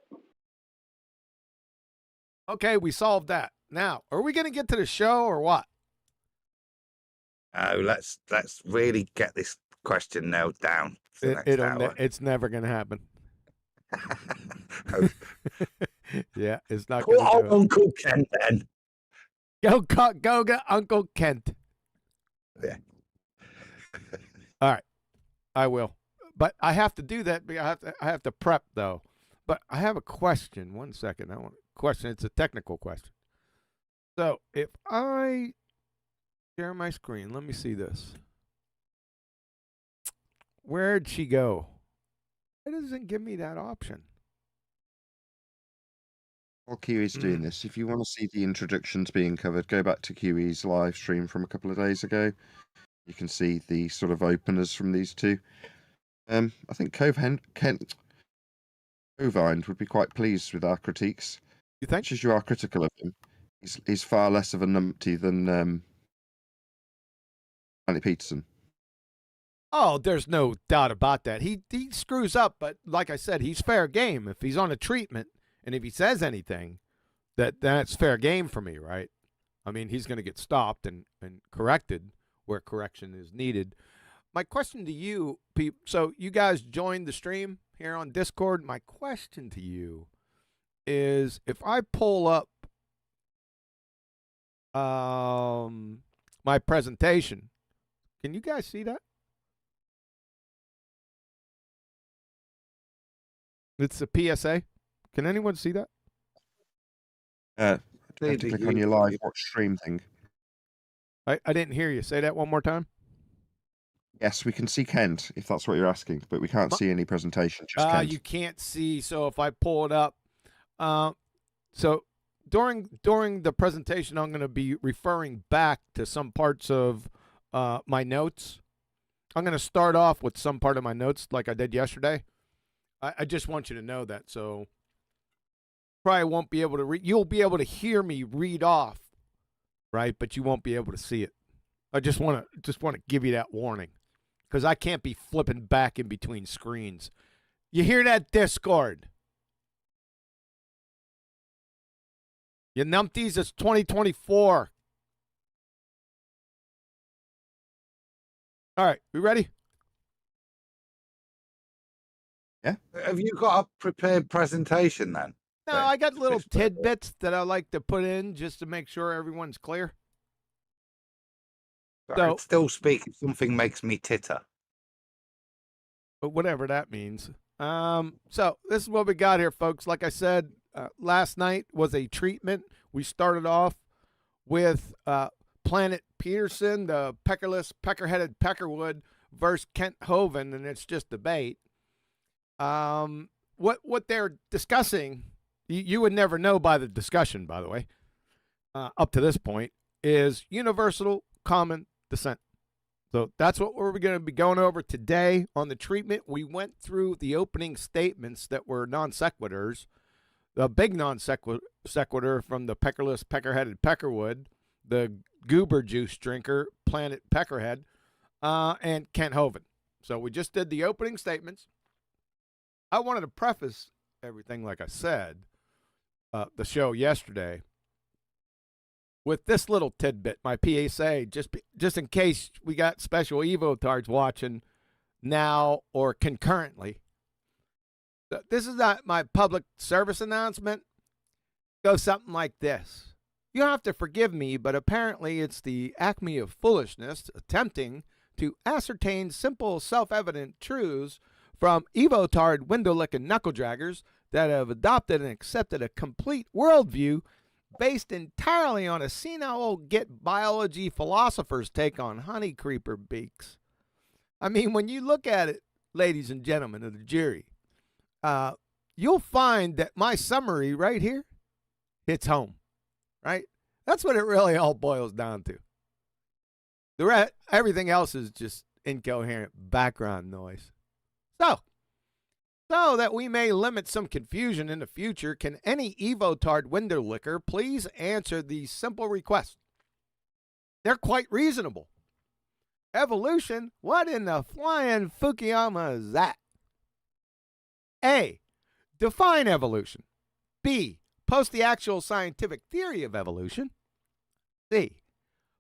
Okay, we solved that. Now, are we going to get to the show or what? Oh, let's really get this question nailed down for the next hour. It's never going to happen. Yeah, it's not Call going to do it. Uncle Ken then. Go get Uncle Kent. Yeah. All right, I will. But I have to do that. I have to prep though. But I have a question. 1 second. I want a question. It's a technical question. So if I share my screen, let me see this. Where'd she go? It doesn't give me that option. While QE's doing this, if you want to see the introductions being covered, go back to QE's live stream from a couple of days ago. You can see the sort of openers from these two. I think Hovind would be quite pleased with our critiques. You think? Much as you are critical of him, he's far less of a numpty than Peterson. Oh, there's no doubt about that. He screws up, but like I said, he's fair game. If he's on a treatment and if he says anything, that's fair game for me, right? I mean, he's going to get stopped and corrected where correction is needed. My question to you, people, so you guys joined the stream here on Discord. My question to you is, if I pull up my presentation, can you guys see that? It's a PSA. Can anyone see that? You have to click on your live watch stream thing. I didn't hear you. Say that one more time. Yes, we can see Kent, if that's what you're asking, but we can't see any presentation, just Kent. You can't see, so if I pull it up. So during the presentation, I'm going to be referring back to some parts of my notes. I'm going to start off with some part of my notes like I did yesterday. I just want you to know that, so probably won't be able to read. You'll be able to hear me read off, right? But you won't be able to see it. I just want to give you that warning, because I can't be flipping back in between screens. You hear that, Discord? You numpties, it's 2024. All right, we ready? Yeah. Have you got a prepared presentation then? No, I got little tidbits that I like to put in just to make sure everyone's clear. I can still speak if something makes me titter. But whatever that means. So this is what we got here, folks. Like I said, last night was a treatment. We started off with Planet Peterson, the pecker-headed peckerwood versus Kent Hovind, and it's just debate. What they're discussing, you would never know by the discussion, by the way, up to this point, is universal common descent. So that's what we're going to be going over today on the treatment. We went through the opening statements that were non sequiturs, the big non sequitur from the pecker-headed peckerwood, the goober juice drinker, Planet Peckerhead, and Kent Hovind. So we just did the opening statements. I wanted to preface everything, like I said, the show yesterday, with this little tidbit, my PSA, just in case we got special Evotards watching now or concurrently. This is not my public service announcement. It goes something like this. You have to forgive me, but apparently it's the acme of foolishness attempting to ascertain simple, self-evident truths from Evotard window-licking knuckle-draggers that have adopted and accepted a complete worldview based entirely on a senile old git biology philosopher's take on honey creeper beaks. I mean, when you look at it, ladies and gentlemen of the jury, you'll find that my summary right here hits home, right? That's what it really all boils down to. Everything else is just incoherent background noise. So, So that we may limit some confusion in the future, can any Evotard window licker please answer these simple requests? They're quite reasonable. Evolution? What in the flying Fukuyama is that? A. Define evolution. B. Post the actual scientific theory of evolution. C.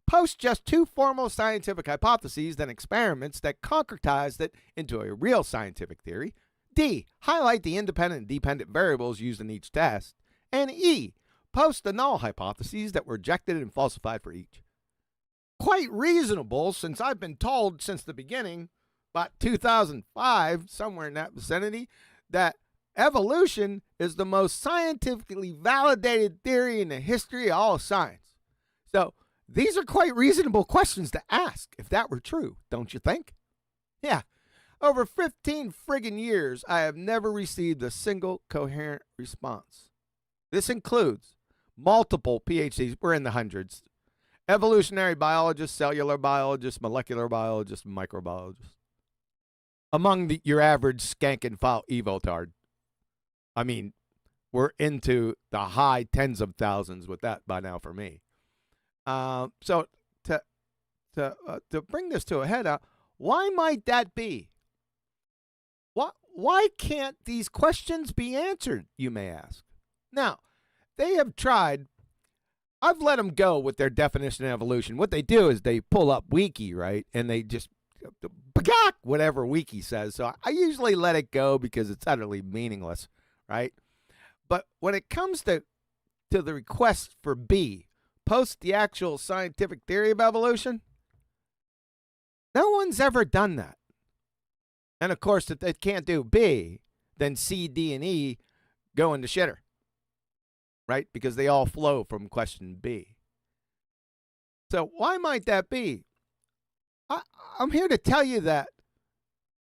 Post just 2 formal scientific hypotheses, then experiments that concretize it into a real scientific theory. D. Highlight the independent and dependent variables used in each test. And E. Post the null hypotheses that were rejected and falsified for each. Quite reasonable, since I've been told since the beginning, about 2005, somewhere in that vicinity, that evolution is the most scientifically validated theory in the history of all science. So these are quite reasonable questions to ask if that were true, don't you think? Yeah. Over 15 friggin' years, I have never received a single coherent response. This includes multiple PhDs, we're in the hundreds, evolutionary biologists, cellular biologists, molecular biologists, microbiologists. Among your average skank and file Evotard. I mean, we're into the high tens of thousands with that by now for me. So to bring this to a head, why might that be? Why can't these questions be answered, you may ask? Now, they have tried. I've let them go with their definition of evolution. What they do is they pull up Wiki, right? And they just, whatever Wiki says. So I usually let it go because it's utterly meaningless, right? But when it comes to the request for B, post the actual scientific theory of evolution, no one's ever done that. And of course, if they can't do B, then C, D, and E go into shitter, right? Because they all flow from question B. So why might that be? I'm here to tell you that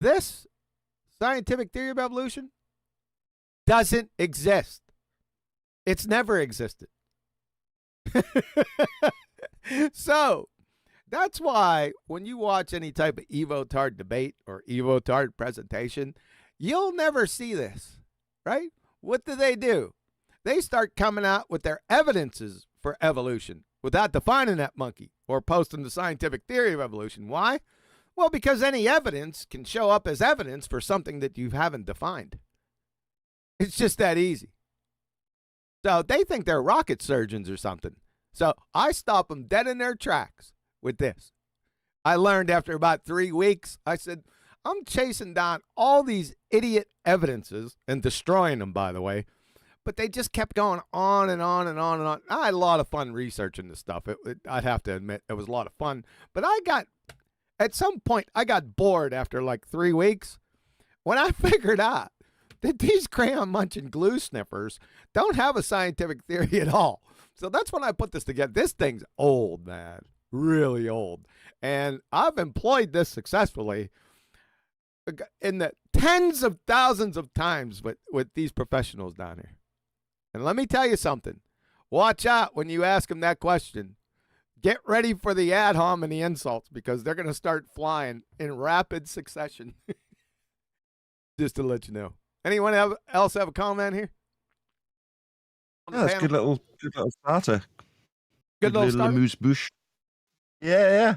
this scientific theory of evolution doesn't exist. It's never existed. So that's why when you watch any type of Evotard debate or Evotard presentation, you'll never see this, right? What do? They start coming out with their evidences for evolution without defining that monkey or posting the scientific theory of evolution. Why? Well, because any evidence can show up as evidence for something that you haven't defined. It's just that easy. So they think they're rocket surgeons or something. So I stop them dead in their tracks with this. I learned after about 3 weeks, I said, I'm chasing down all these idiot evidences and destroying them, by the way. But they just kept going on and on and on and on. I had a lot of fun researching this stuff. I'd have to admit, it was a lot of fun. But at some point, I got bored after like 3 weeks when I figured out that these crayon munching glue sniffers don't have a scientific theory at all. So that's when I put this together. This thing's old, man. Really old. And I've employed this successfully in the tens of thousands of times with these professionals down here. And let me tell you something. Watch out when you ask them that question. Get ready for the ad hom and the insults because they're going to start flying in rapid succession. Just to let you know. Anyone else have a comment here? Yeah, it's a good little starter. Good little starter? Moose bush. Yeah.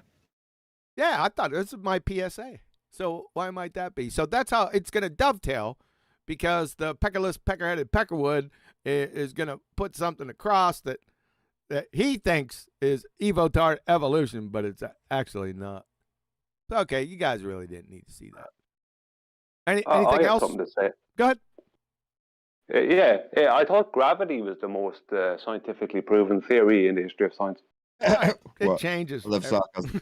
Yeah, I thought this was my PSA. So why might that be? So that's how it's going to dovetail because the peckerless, pecker-headed peckerwood is going to put something across that he thinks is Evotard evolution, but it's actually not. So, okay, you guys really didn't need to see that. Anything I have else? something to say. Go ahead. Yeah, I thought gravity was the most scientifically proven theory in the history of science. It changes. I love sarcasm.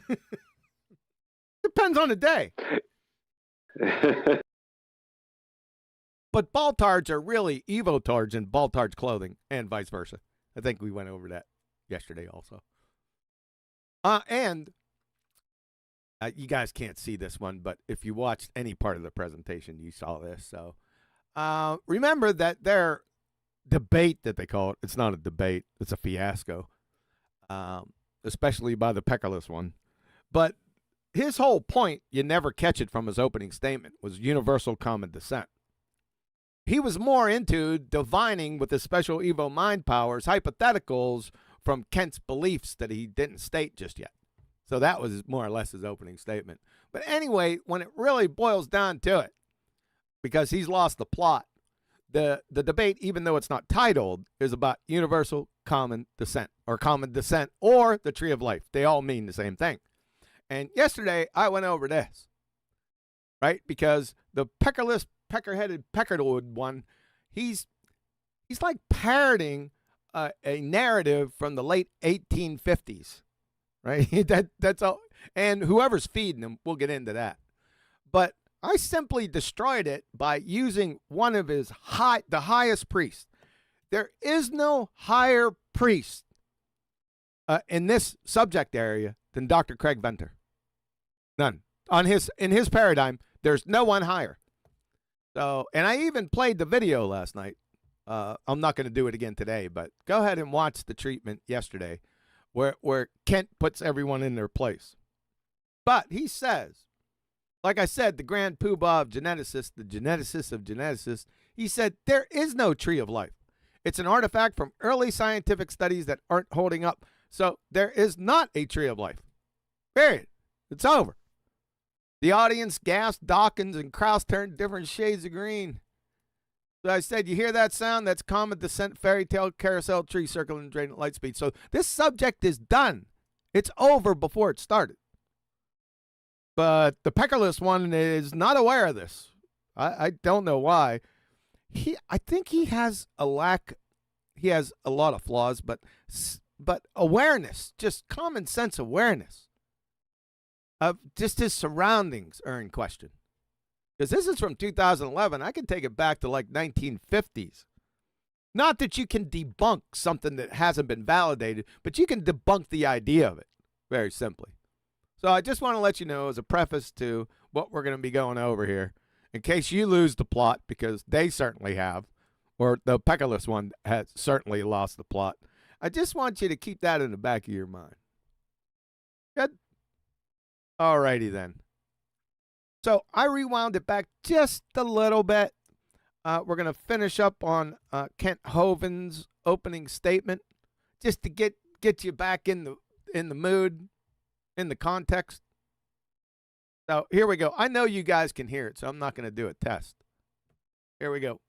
Depends on the day. But Baltards are really Evotards in Baltards clothing and vice versa. I think we went over that yesterday also. And you guys can't see this one, but if you watched any part of the presentation, you saw this. So remember that their debate that they call it, it's not a debate, it's a fiasco, especially by the peckerless one. But his whole point, you never catch it from his opening statement, was universal common descent. he was more into divining with his special Evo mind powers, hypotheticals from Kent's beliefs that he didn't state just yet. So that was more or less his opening statement. But anyway, when it really boils down to it, because he's lost the plot, the debate, even though it's not titled, is about universal common descent or the tree of life. They all mean the same thing. And yesterday I went over this, right? Because the peckerless, pecker-headed, peckerwood one, he's like parroting a narrative from the late 1850s, right? That's all. And whoever's feeding him, we'll get into that. But I simply destroyed it by using one of the highest priests. There is no higher priest in this subject area than Dr. Craig Venter. None. In his paradigm, there's no one higher. So, and I even played the video last night. I'm not going to do it again today, but go ahead and watch the treatment yesterday where Kent puts everyone in their place. But he says, like I said, the grand poobah of geneticists, the geneticist of geneticists, he said, there is no tree of life. It's an artifact from early scientific studies that aren't holding up. So there is not a tree of life. Period. It's over. The audience gasped, Dawkins and Krauss turned different shades of green. So I said, you hear that sound? That's common descent, fairy tale, carousel, tree, circling, drain at light speed. So this subject is done. It's over before it started. But the peckerless one is not aware of this. I don't know why. I think he has a lot of flaws, but awareness, just common sense awareness of just his surroundings are in question. Because this is from 2011. I can take it back to like 1950s. Not that you can debunk something that hasn't been validated, but you can debunk the idea of it, very simply. So I just want to let you know as a preface to what we're going to be going over here, in case you lose the plot, because they certainly have, or the peckerless one has certainly lost the plot. I just want you to keep that in the back of your mind. Good? All righty then. So I rewound it back just a little bit. We're going to finish up on Kent Hovind's opening statement, just to get you back in the mood, in the context. So here we go. I know you guys can hear it, so I'm not going to do a test. Here we go.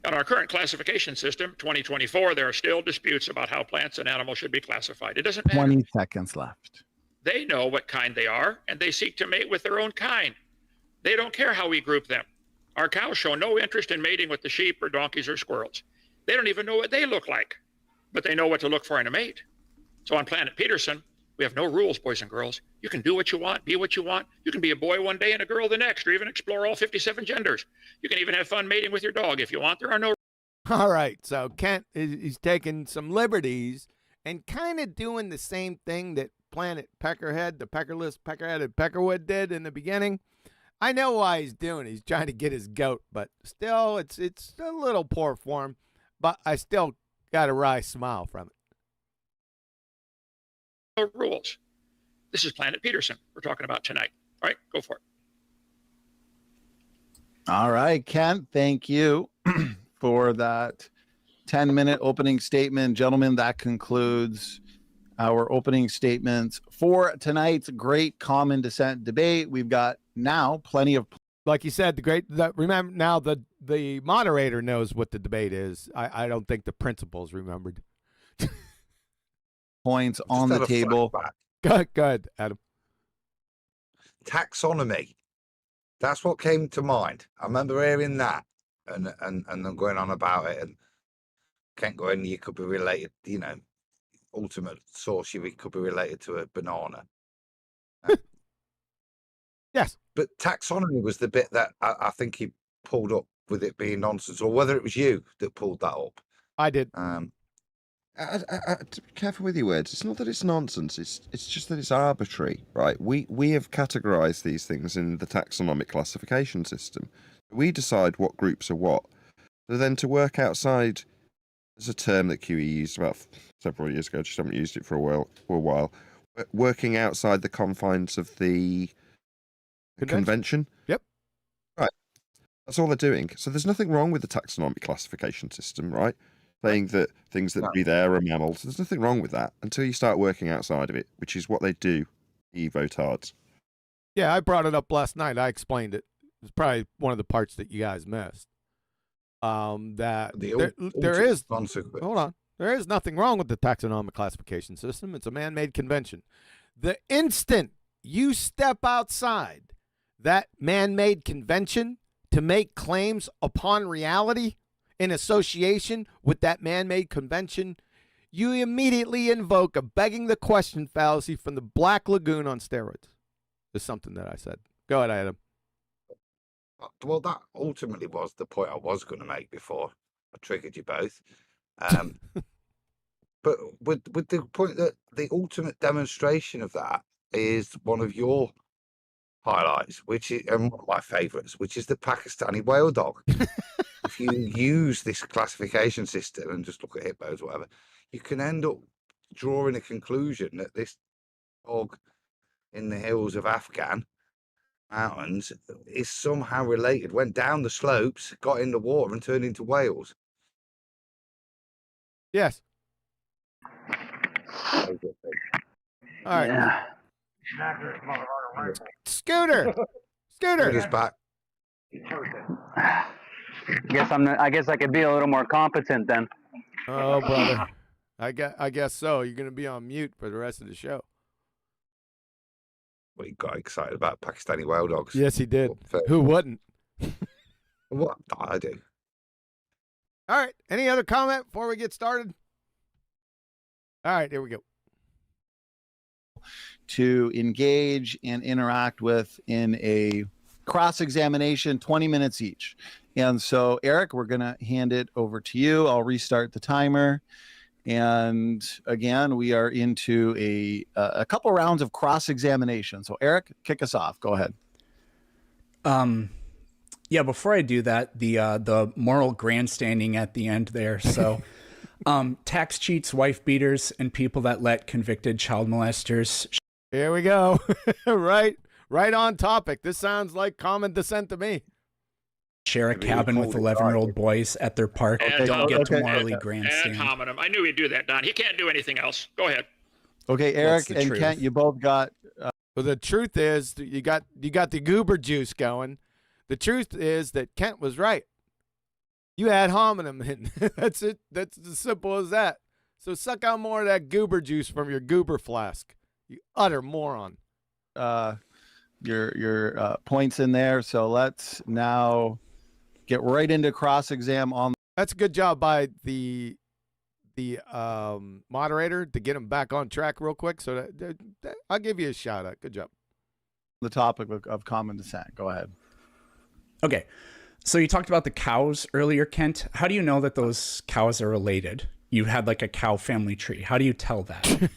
On our current classification system, 2024, there are still disputes about how plants and animals should be classified. It doesn't matter. 20 seconds left. They know what kind they are, and they seek to mate with their own kind. They don't care how we group them. Our cows show no interest in mating with the sheep or donkeys or squirrels. They don't even know what they look like, but they know what to look for in a mate. So on planet Peterson, we have no rules, boys and girls. You can do what you want, be what you want. You can be a boy one day and a girl the next, or even explore all 57 genders. You can even have fun mating with your dog if you want. There are no... All right, so Kent is taking some liberties and kind of doing the same thing that Planet Peckerhead, the peckerless, peckerheaded Peckerwood did in the beginning. I know why he's doing it. He's trying to get his goat, but still, it's a little poor form, but I still got a wry smile from it. No rules. This is Planet Peterson we're talking about tonight. All right, go for it. All right, Kent, thank you for that 10-minute opening statement. Gentlemen, that concludes our opening statements for tonight's great common descent debate. We've got now plenty of... Like you said, remember now the moderator knows what the debate is. I don't think the principals remembered. Points on the table. Go ahead, Adam. Taxonomy. That's what came to mind. I remember hearing that and them going on about it, and Kent going, you could be related, ultimate source, you could be related to a banana. Yes. But taxonomy was the bit that I think he pulled up with it being nonsense, or whether it was you that pulled that up. I did. To be careful with your words. It's not that it's nonsense. It's just that it's arbitrary, right? We have categorized these things in the taxonomic classification system. We decide what groups are what. So then to work outside, there's a term that QE used about several years ago. Just haven't used it for a while. Working outside the confines of the convention. Yep. Right. That's all they're doing. So there's nothing wrong with the taxonomic classification system, right? Saying that things that breathe air are mammals. There's nothing wrong with that until you start working outside of it, which is what they do, evotards. Yeah, I brought it up last night. I explained it. It's probably one of the parts that you guys missed. That there is hold on. There is nothing wrong with the taxonomic classification system. It's a man-made convention. The instant you step outside that man-made convention to make claims upon reality in association with that man-made convention, you immediately invoke a begging the question fallacy from the Black Lagoon on steroids. Is something that I said. Go ahead, Adam. Well, that ultimately was the point I was going to make before I triggered you both. But with the point that the ultimate demonstration of that is one of your highlights, which is and one of my favourites, which is the Pakistani whale dog. If you use this classification system and just look at hippos, whatever, you can end up drawing a conclusion that this dog in the hills of Afghan mountains is somehow related, went down the slopes, got in the water and turned into whales. Yes. All right. Yeah. Scooter. Scooter's back. I guess I could be a little more competent then. Oh, brother. I guess so. You're going to be on mute for the rest of the show. Well, he got excited about Pakistani whale dogs. Yes, he did. Who wouldn't? What? I do. All right. Any other comment before we get started? All right, here we go. To engage and interact with in a cross-examination, 20 minutes each. And so, Eric, we're going to hand it over to you. I'll restart the timer. And again, we are into a couple rounds of cross-examination. So, Eric, kick us off. Go ahead. Yeah, before I do that, the moral grandstanding at the end there. So, tax cheats, wife beaters, and people that let convicted child molesters. Here we go. right on topic. This sounds like common descent to me. Share a cabin with 11-year-old boys at their park. Don't get to morally grandstand. Ad hominem. I knew he'd do that, Don. He can't do anything else. Go ahead. Okay, Eric and Kent, you both got. Well, the truth is, you got the goober juice going. The truth is that Kent was right. You ad hominem in. That's it. That's as simple as that. So suck out more of that goober juice from your goober flask. You utter moron. Your points in there. So let's now get right into cross-exam on. That's a good job by the moderator to get him back on track real quick. So that I'll give you a shout out. Good job. The topic of common descent. Go ahead. Okay. So you talked about the cows earlier, Kent. How do you know that those cows are related? You had like a cow family tree. How do you tell that?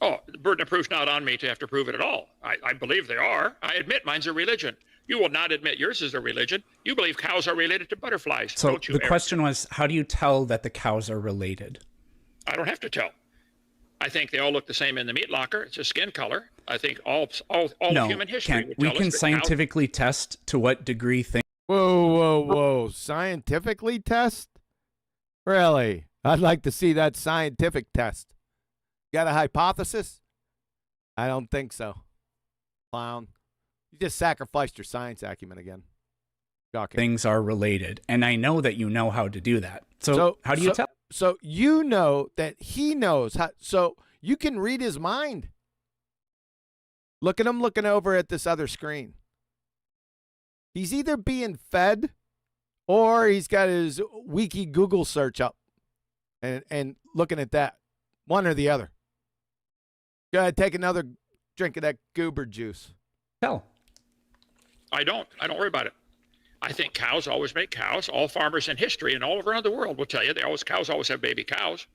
Oh, the burden of proof's not on me to have to prove it at all. I believe they are. I admit mine's a religion. You will not admit yours is a religion. You believe cows are related to butterflies, so don't you? The question was, how do you tell that the cows are related? I don't have to tell. I think they all look the same in the meat locker. It's a skin color. I think all no, human history Kent, would we tell can us that scientifically test to what degree things. Whoa. Scientifically test? Really? I'd like to see that scientific test. Got a hypothesis? I don't think so. Clown. You just sacrificed your science acumen again. Shocking. Things are related. And I know that you know how to do that. So how do you tell? So you know that he knows how. So you can read his mind. Look at him looking over at this other screen. He's either being fed or he's got his wiki Google search up and looking at that. One or the other. Go ahead, take another drink of that goober juice. Tell. I don't worry about it. I think cows always make cows. All farmers in history and all around the world will tell you cows always have baby cows.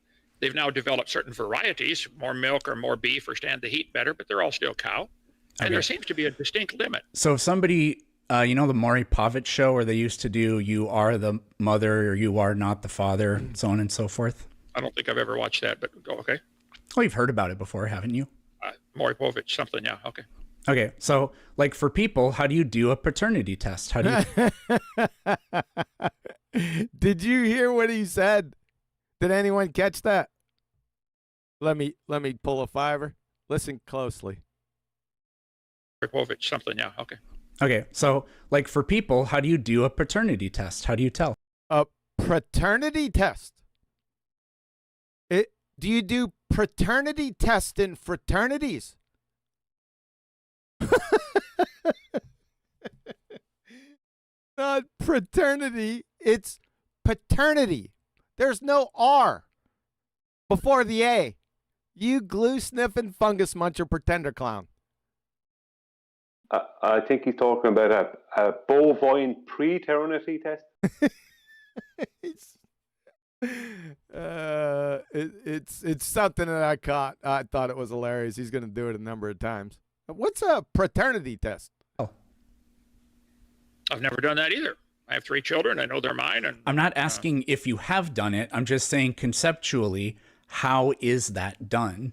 They've now developed certain varieties, more milk or more beef or stand the heat better, but they're all still cow. And there seems to be a distinct limit. So if somebody, you know the Maury Povich show where they used to do you are the mother or you are not the father, so on and so forth? I don't think I've ever watched that, but okay. Oh, you've heard about it before, haven't you? Maury Povich, something, yeah, okay. Okay, so like for people, how do you do a paternity test? How do you? Did you hear what he said? Did anyone catch that? Let me pull a fiver. Listen closely. Something, yeah. Okay. Okay, so like for people, how do you do a paternity test? How do you tell? A paternity test. Do you do paternity tests in fraternities? Not fraternity, it's paternity. There's no R before the A. You glue sniffing fungus muncher pretender clown. I think he's talking about a bovine paternity test. It's something that I caught. I thought it was hilarious. He's going to do it a number of times. What's a paternity test? Oh, I've never done that either. I have 3 children. I know they're mine. And I'm not asking if you have done it. I'm just saying conceptually, how is that done?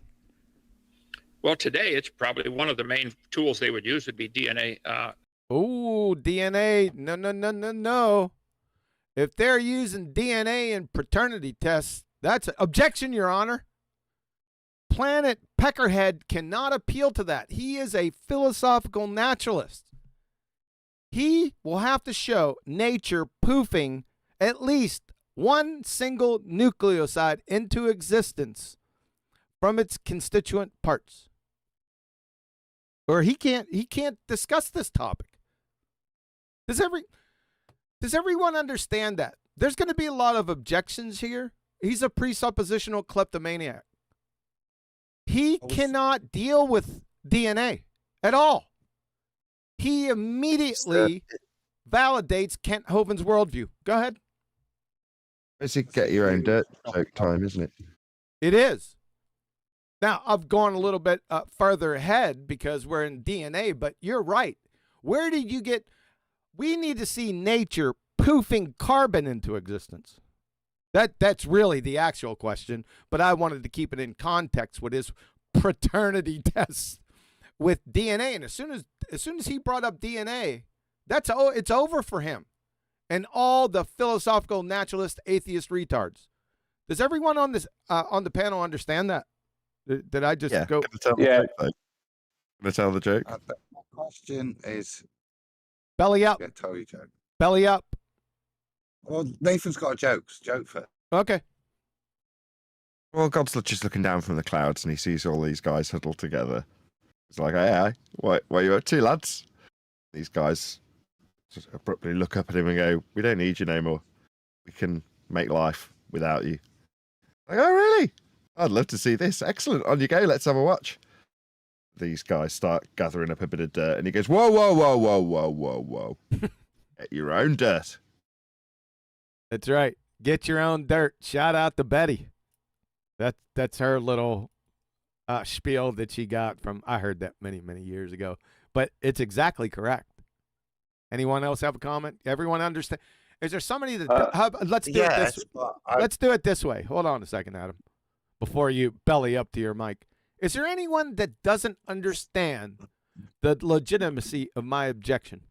Well, today it's probably one of the main tools they would use would be DNA. Oh, DNA. No. If they're using DNA in paternity tests, that's objection, Your Honor. Planet Peckerhead cannot appeal to that. He is a philosophical naturalist. He will have to show nature poofing at least one single nucleoside into existence from its constituent parts. Or he can't discuss this topic. Does everyone understand that? There's going to be a lot of objections here. He's a presuppositional kleptomaniac. He cannot deal with DNA at all. He immediately validates Kent Hovind's worldview. Go ahead. It's a get your own dirt joke time, isn't it? It is. Now, I've gone a little bit further ahead because we're in DNA, but you're right. Where did you get... We need to see nature poofing carbon into existence. That's really the actual question, but I wanted to keep it in context with his paternity tests with DNA. And as soon as he brought up DNA, it's over for him and all the philosophical naturalist atheist retards. Does everyone on this on the panel understand that? Did I just go? Yeah. Can I tell the joke? The question is, belly up. Yeah, tell you joke. Belly up. Well, Nathan's got a joke for. Okay. Well, God's just looking down from the clouds and he sees all these guys huddled together. He's like, hey, what are you up to, lads? These guys just abruptly look up at him and go, we don't need you no more. We can make life without you. Like, oh, really? I'd love to see this. Excellent. On you go. Let's have a watch. These guys start gathering up a bit of dirt and he goes, whoa, whoa, whoa, whoa, whoa, whoa, whoa. Get your own dirt. That's right. Get your own dirt. Shout out to Betty. That's her little spiel that she got from, I heard that many, many years ago. But it's exactly correct. Anyone else have a comment? Everyone understand? Is there somebody that... let's do it this way. Let's do it this way. Hold on a second, Adam. Before you belly up to your mic. Is there anyone that doesn't understand the legitimacy of my objection?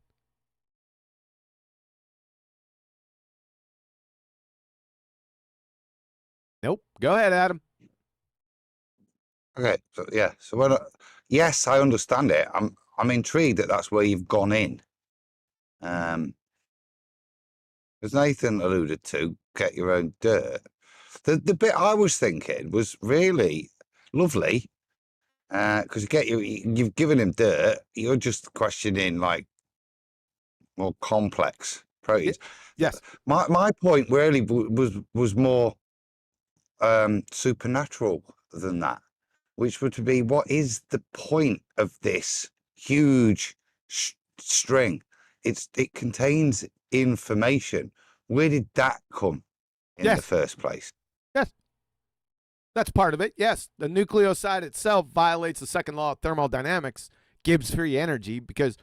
Nope. Go ahead, Adam. Okay. So yeah. So when yes, I understand it. I'm intrigued that that's where you've gone in. As Nathan alluded to, get your own dirt. The bit I was thinking was really lovely. Because you've given him dirt, you're just questioning like more complex proteins. Yes. My point really was more supernatural than that, which would be what is the point of this huge string? It contains information. Where did that come in the first place? Yes. That's part of it. Yes. The nucleoside itself violates the second law of thermodynamics, gives free energy because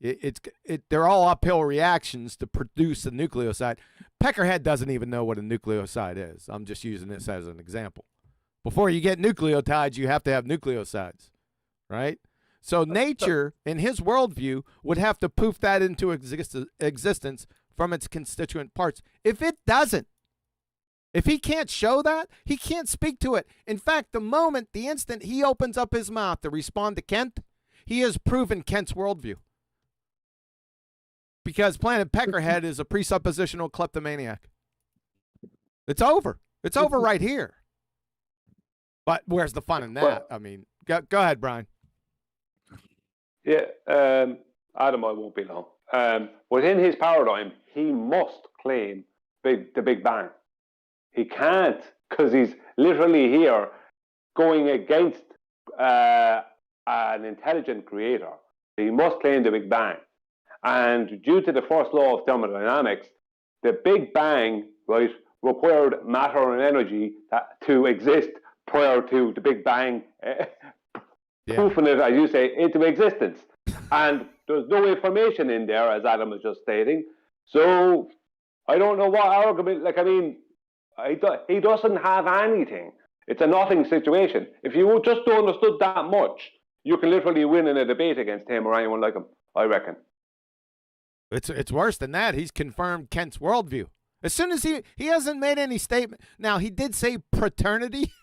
they're all uphill reactions to produce a nucleoside. Peckerhead doesn't even know what a nucleoside is. I'm just using this as an example. Before you get nucleotides, you have to have nucleosides, right? So nature, in his worldview, would have to poof that into existence from its constituent parts. If it doesn't, if he can't show that, he can't speak to it. In fact, the instant he opens up his mouth to respond to Kent, he has proven Kent's worldview. Because Planet Peckerhead is a presuppositional kleptomaniac. It's over. It's over right here. But where's the fun in that? Well, I mean, go ahead, Brian. Yeah, Adam, I won't be long. Within his paradigm, he must claim the Big Bang. He can't, because he's literally here going against an intelligent creator. He must claim the Big Bang. And due to the first law of thermodynamics, the Big Bang, right, required matter and energy to exist prior to the Big Bang proofing it, as you say, into existence. And there's no information in there, as Adam was just stating. So I don't know what argument, like, I mean, he doesn't have anything. It's a nothing situation. If you just understood that much, you can literally win in a debate against him or anyone like him, I reckon. It's worse than that. He's confirmed Kent's worldview. As soon as he hasn't made any statement. Now, he did say paternity,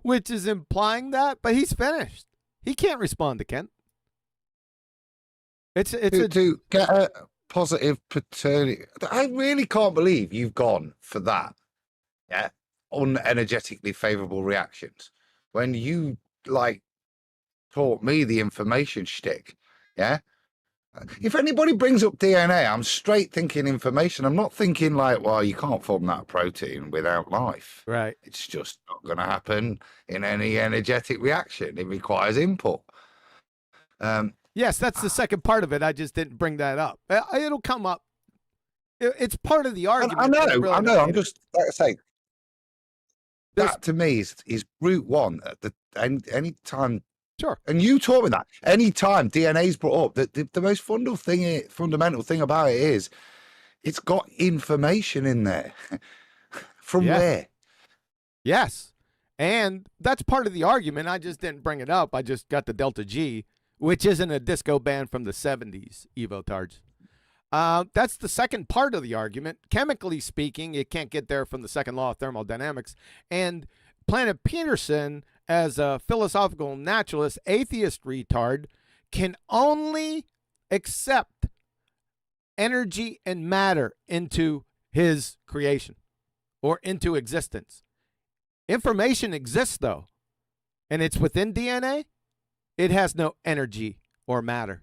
which is implying that, but he's finished. He can't respond to Kent. To get a positive paternity. I really can't believe you've gone for that. Yeah, unenergetically favorable reactions when you like taught me the information shtick. Yeah. If anybody brings up DNA, I'm straight thinking information. I'm not thinking like, well, you can't form that protein without life. Right. It's just not going to happen in any energetic reaction. It requires input. Yes, that's the second part of it. I just didn't bring that up. It'll come up. It's part of the argument. I know. I'm just, like I say, that to me is route one. Any time. Sure. And you taught me that. Any time DNA's brought up, the most fundamental thing about it is it's got information in there. From where? Yes. And that's part of the argument. I just didn't bring it up. I just got the delta G, which isn't a disco band from the 70s, Evo-tards. That's the second part of the argument. Chemically speaking, it can't get there from the second law of thermodynamics. And Planet Peterson, as a philosophical naturalist, atheist retard, can only accept energy and matter into his creation or into existence. Information exists, though, and it's within DNA. It has no energy or matter.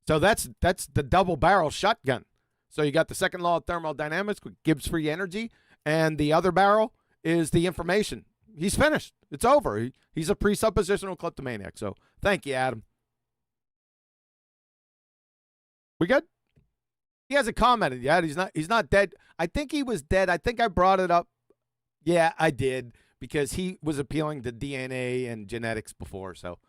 So that's the double barrel shotgun. So you got the second law of thermodynamics, which gives free energy, and the other barrel is the information. He's finished. It's over. He's a presuppositional kleptomaniac. So thank you, Adam. We good? He hasn't commented yet. He's not dead. I think he was dead. I think I brought it up. Yeah, I did, because he was appealing to DNA and genetics before. So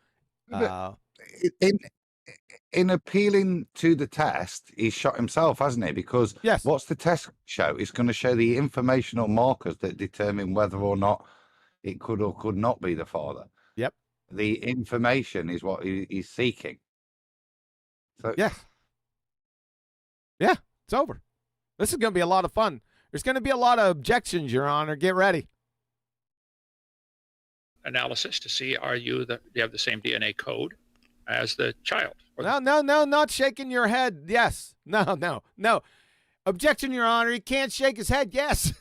in appealing to the test, he shot himself, hasn't he? Because what's the test show? It's going to show the informational markers that determine whether or not it could or could not be the father. Yep. The information is what he's seeking. So yeah, it's over. This is going to be a lot of fun. There's going to be a lot of objections, Your Honor. Get ready. Analysis to see, do you have the same DNA code as the child? No, not shaking your head. Yes. No. Objection, Your Honor. He can't shake his head. Yes.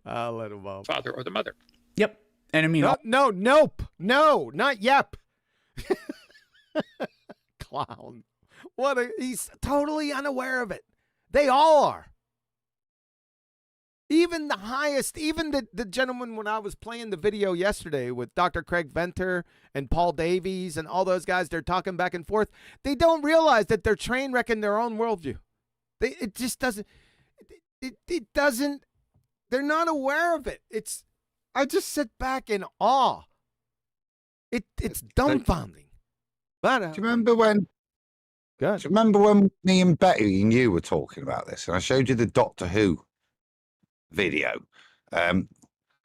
I'll let him off. Father or the mother. Yep. And I mean, nope. No, not yep. Clown. He's totally unaware of it. They all are. Even the highest, even the gentleman when I was playing the video yesterday with Dr. Craig Venter and Paul Davies and all those guys, they're talking back and forth. They don't realize that they're train wrecking their own worldview. It just doesn't, it doesn't, they're not aware of it. I just sit back in awe. It's dumbfounding. But, do you remember when? Good. Do you remember when me and Betty and you were talking about this, and I showed you the Doctor Who video?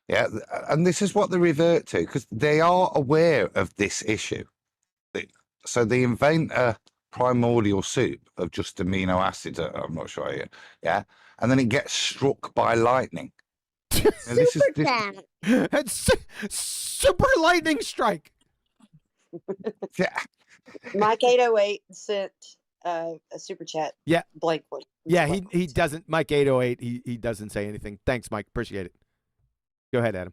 Yeah, and this is what they revert to because they are aware of this issue. So they invent a primordial soup of just amino acids. I'm not sure. Yeah, and then it gets struck by lightning. Now, this is It's super lightning strike. yeah. Mike 808 sent a super chat. Yeah. Blank one. Yeah, Blank he doesn't. Mike 808. He doesn't say anything. Thanks, Mike. Appreciate it. Go ahead, Adam.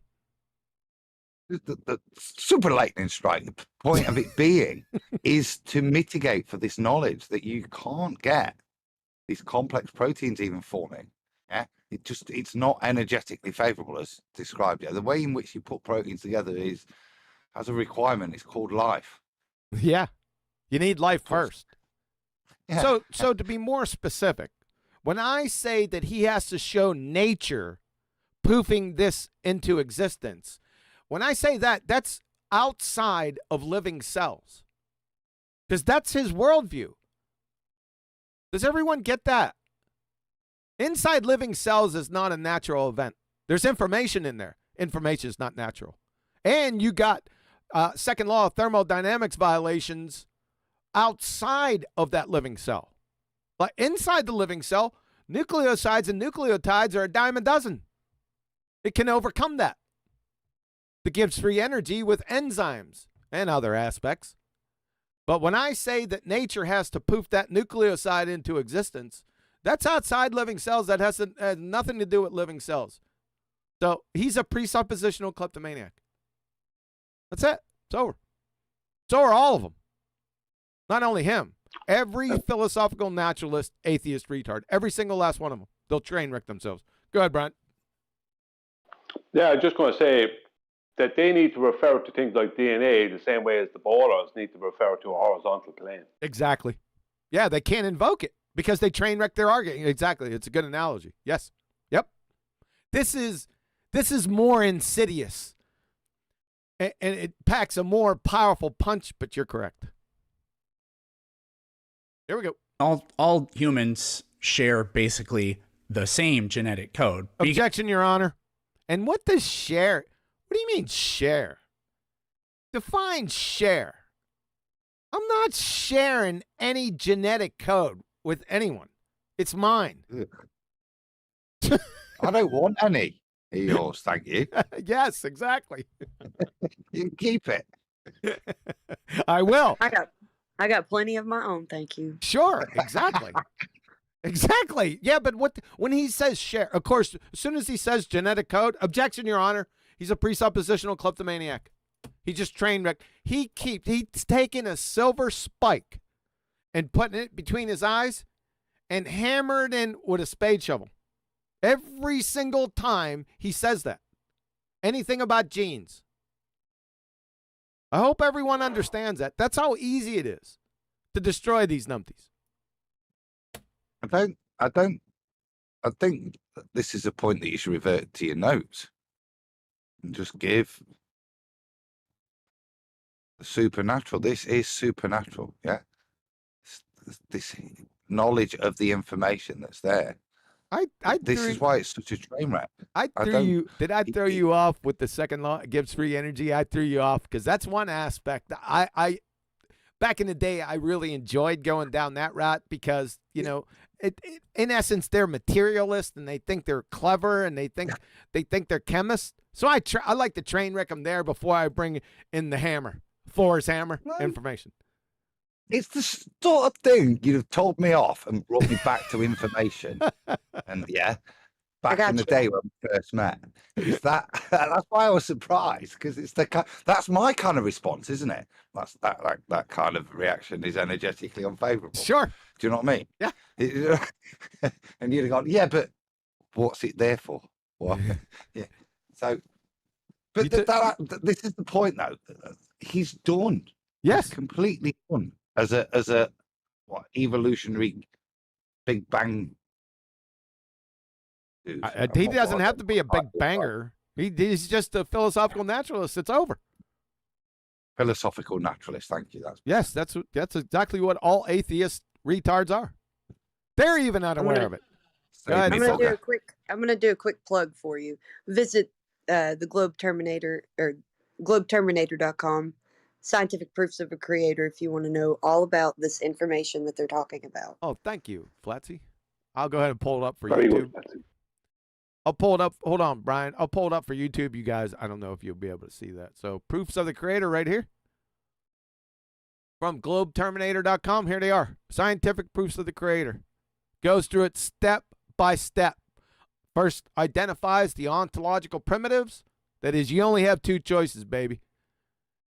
The super lightning strike, the point of it being is to mitigate for this knowledge that you can't get these complex proteins even forming. Yeah, it's not energetically favorable as described. Yeah, the way in which you put proteins together has a requirement. It's called life. Yeah, you need life first. Yeah. So to be more specific, when I say that he has to show nature poofing this into existence, when I say that, that's outside of living cells. Because that's his worldview. Does everyone get that? Inside living cells is not a natural event. There's information in there. Information is not natural. And you got second law of thermodynamics violations outside of that living cell. But inside the living cell, nucleosides and nucleotides are a dime a dozen. It can overcome that. It gives free energy with enzymes and other aspects. But when I say that nature has to poof that nucleoside into existence, that's outside living cells. That has nothing to do with living cells. So he's a presuppositional kleptomaniac. That's it. It's over. So are all of them. Not only him. Every philosophical naturalist, atheist, retard. Every single last one of them. They'll train wreck themselves. Go ahead, Brian. Yeah, I was just going to say that they need to refer to things like DNA the same way as the ballers need to refer to a horizontal plane. Exactly. Yeah, they can't invoke it because they train wreck their argument. Exactly. It's a good analogy. Yes. Yep. This is more insidious. And it packs a more powerful punch, but you're correct. Here we go. All humans share basically the same genetic code. Objection, Your Honor. And what does share? What do you mean share? Define share. I'm not sharing any genetic code with anyone. It's mine. I don't want any. Yours, thank you. Yes, exactly. You can keep it. I will. I got plenty of my own, thank you. Sure, exactly. Exactly. Yeah, but when he says share, of course, as soon as he says genetic code, objection, Your Honor, he's a presuppositional kleptomaniac. He just trained wrecked. He's taking a silver spike and putting it between his eyes and hammered in with a spade shovel. Every single time he says that. Anything about genes. I hope everyone understands that. That's how easy it is to destroy these numpties. I think that this is a point that you should revert to your notes and just give the supernatural. This is supernatural, yeah. This knowledge of the information that's there. This is why it's such a train wreck. Did I throw you off with the second law? It gives free energy. I threw you off because that's one aspect. I back in the day, I really enjoyed going down that route because, you know, in essence, they're materialists and they think they're clever and they think they're chemists. So I like to train wreck them there before I bring in the hammer, Thor's hammer information. It's the sort of thing you'd have told me off and brought me back to information. And yeah, back in the day when we first met. It's that's why I was surprised, because it's that's my kind of response, isn't it? That kind of reaction is energetically unfavorable. Sure. Do you know what I mean? Yeah. And you'd have gone, yeah, but what's it there for? What? Yeah. So, but this is the point, though. He's done. Yes. He's completely done as a evolutionary Big Bang. He doesn't have to be a big banger. He's just a philosophical naturalist. It's over. Philosophical naturalist. Thank you. That's exactly what all atheist retards are. They're even unaware of it. I'm gonna do a quick plug for you. Visit the Globe Terminator or globeterminator.com, scientific proofs of a creator, if you want to know all about this information that they're talking about. Oh, thank you, Flatsy. I'll go ahead and pull it up for Very YouTube. good. I'll pull it up. Hold on, Brian. I'll pull it up for YouTube. You guys, I don't know if you'll be able to see that. So, proofs of the creator right here from globeterminator.com. Here they are. Scientific proofs of the creator. Goes through it step by step. First, identifies the ontological primitives. That is, you only have two choices, baby.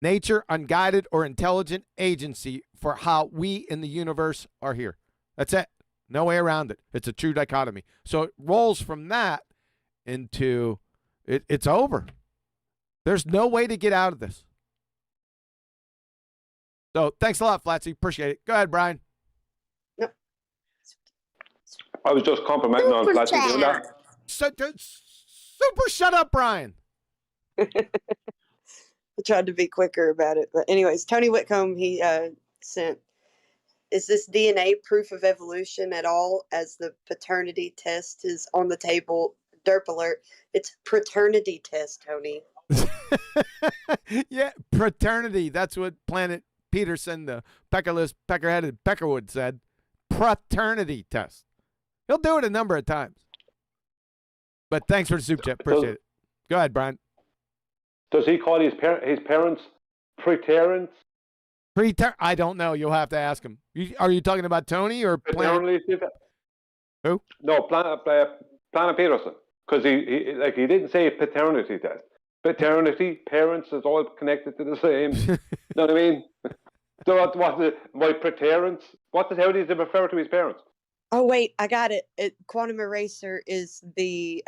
Nature, unguided, or intelligent agency for how we in the universe are here. That's it. No way around it. It's a true dichotomy. So it rolls from that into it's over. There's no way to get out of this. So thanks a lot, Flatsy. Appreciate it. Go ahead, Brian. I was just complimenting on Flatsy doing that. Super shut up, Brian. I tried to be quicker about it. But anyways, Tony Whitcomb, he sent, is this DNA proof of evolution at all, as the paternity test is on the table? Derp alert. It's paternity test, Tony. Yeah, paternity. That's what Planet Peterson, the peckerless, peckerheaded peckerwood said. Paternity test. He'll do it a number of times. But thanks for the super chat. Appreciate it. Go ahead, Brian. Does he call his parents preterents? I don't know. You'll have to ask him. Are you talking about Tony or Planet? Who? No, Planet Peterson. Because he didn't say paternity test. Paternity, parents is all connected to the same. You know what I mean? So my preterents? How does he refer to his parents? Oh wait, I got it. Quantum Eraser is the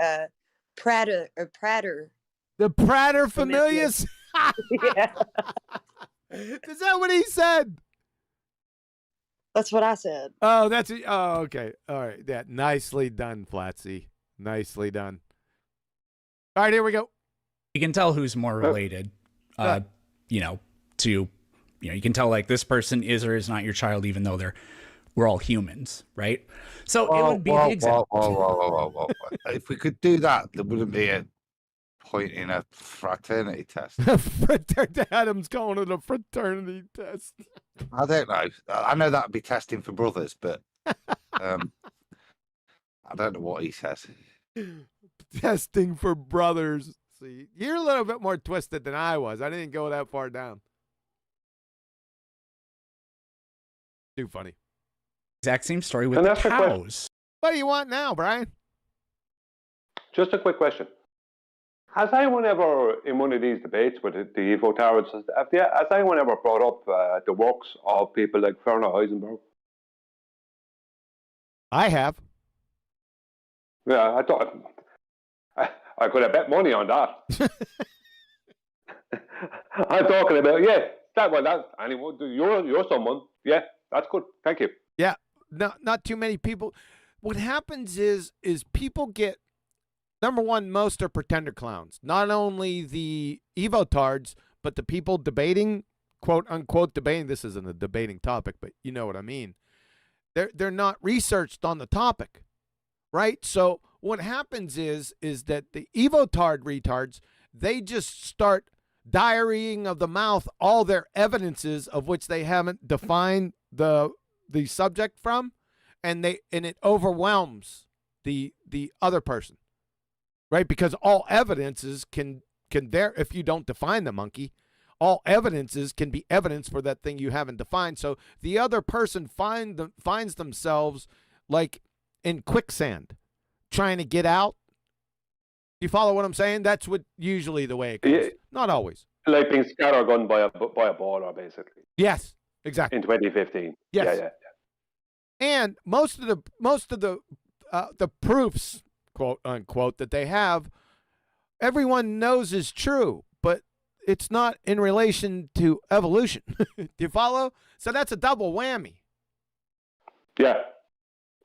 Prater. The Prater familius? Yeah. Is that what he said? That's what I said. Oh, that's it. Oh, okay. All right. Yeah, nicely done, Flatsy. Nicely done. All right, here we go. You can tell who's more related, you can tell like this person is or is not your child, even though we're all humans, right? So it would be the example. Whoa. If we could do that, there wouldn't be a point in a fraternity test. Adam's calling it a fraternity test. I don't know. I know that'd be testing for brothers, but I don't know what he says. Testing for brothers. See, you're a little bit more twisted than I was. I didn't go that far down. Too funny. Exact same story with the cows. What do you want now, Brian? Just a quick question. Has anyone ever, in one of these debates with the evotards, has anyone ever brought up the works of people like Werner Heisenberg? I have. Yeah, I thought I could have bet money on that. I'm talking about anyone. You're someone. Yeah, that's good. Thank you. Yeah, not too many people. What happens is people get, number one, most are pretender clowns. Not only the evotards, but the people debating, quote unquote debating. This isn't a debating topic, but you know what I mean. They're not researched on the topic, right? So what happens is that the evotard retards, they just start diarying of the mouth all their evidences of which they haven't defined the subject from, and it overwhelms the other person, right? Because all evidences can if you don't define the monkey, all evidences can be evidence for that thing you haven't defined. So the other person finds themselves like in quicksand, trying to get out. You follow what I'm saying? That's what usually the way it goes. Yeah. Not always. Like being scattergunned by a baller, basically. Yes, exactly. In 2015. Yes. Yeah. And most of the proofs, quote unquote, that they have, everyone knows is true, but it's not in relation to evolution. Do you follow? So that's a double whammy. Yeah.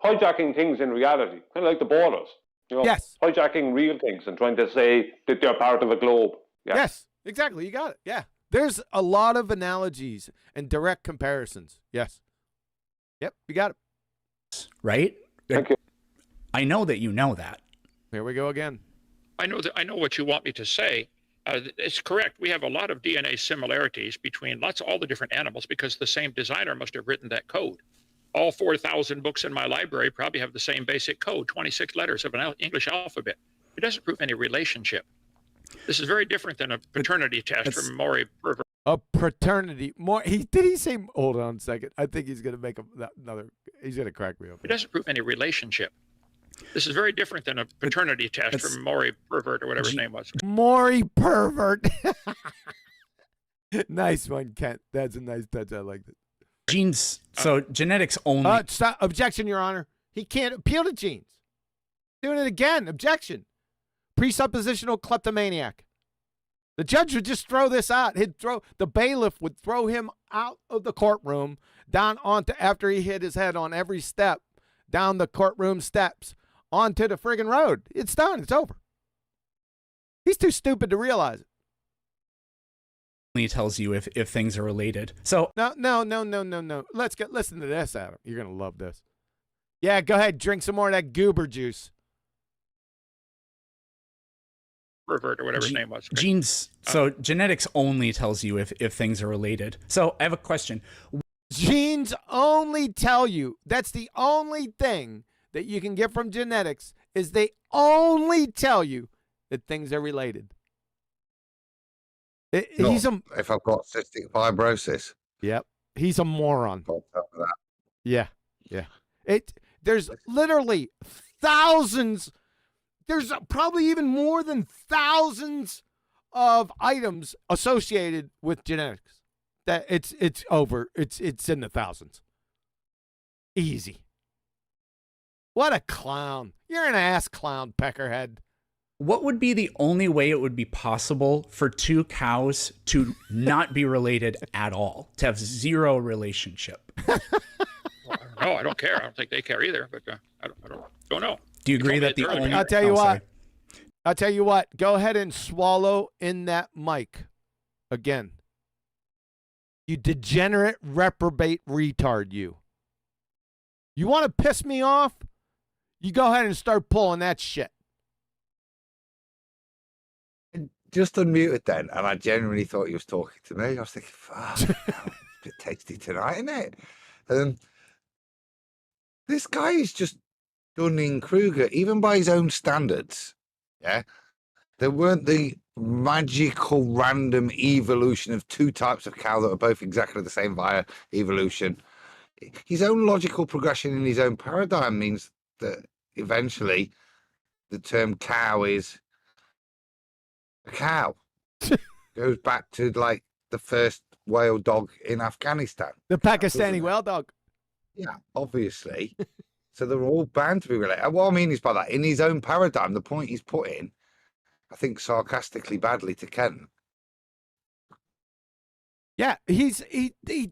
Hijacking things in reality, kind of like the borders. You know, yes. Hijacking real things and trying to say that they're part of a globe. Yeah. Yes, exactly. You got it. Yeah. There's a lot of analogies and direct comparisons. Yes. Yep, you got it. Right? Thank you. I know that you know that. Here we go again. I know what you want me to say. It's correct. We have a lot of DNA similarities between all the different animals because the same designer must have written that code. All 4,000 books in my library probably have the same basic code, 26 letters of an English alphabet. It doesn't prove any relationship. This is very different than a paternity test from Maury Pervert. A paternity. Did he say? Hold on a second. I think he's gonna make another. He's gonna crack me up. It doesn't prove any relationship. This is very different than a paternity test from Maury Pervert or whatever his name was. Maury Pervert. Nice one, Kent. That's a nice touch. I liked it. Genes. So genetics only. Stop. Objection, Your Honor. He can't appeal to genes. Doing it again. Objection. Presuppositional kleptomaniac. The judge would just throw this out. The bailiff would throw him out of the courtroom down onto, after he hit his head on every step, down the courtroom steps, onto the friggin' road. It's done. It's over. He's too stupid to realize it. Only tells you if things are related. So No. Listen to this, Adam. You're gonna love this. Yeah, go ahead. Drink some more of that goober juice. Pervert or whatever his name was. Genes. So genetics only tells you if things are related. So I have a question. Genes only tell you. That's the only thing that you can get from genetics, is they only tell you that things are related. If I've got cystic fibrosis. Yep. He's a moron. Can't tell me that. Yeah. There's literally thousands. There's probably even more than thousands of items associated with genetics. That it's over. It's in the thousands. Easy. What a clown. You're an ass clown, peckerhead. What would be the only way it would be possible for two cows to not be related at all, to have zero relationship? No, I don't care. I don't think they care either, but I don't know. Do you agree that the only... I'll tell you what. Go ahead and swallow in that mic again. You degenerate, reprobate retard, you. You want to piss me off? You go ahead and start pulling that shit. Just unmuted then, and I genuinely thought he was talking to me. I was thinking, fuck, it's a bit tasty tonight, isn't it? This guy is just Dunning-Kruger, even by his own standards. Yeah, there weren't the magical random evolution of two types of cow that are both exactly the same via evolution. His own logical progression in his own paradigm means that eventually the term cow is a cow. Goes back to like the first whale dog in Afghanistan. The Pakistani whale dog. Yeah, obviously. So they're all bound to be related. What I mean is by that, in his own paradigm, the point he's put in, I think sarcastically badly to Kent. Yeah, he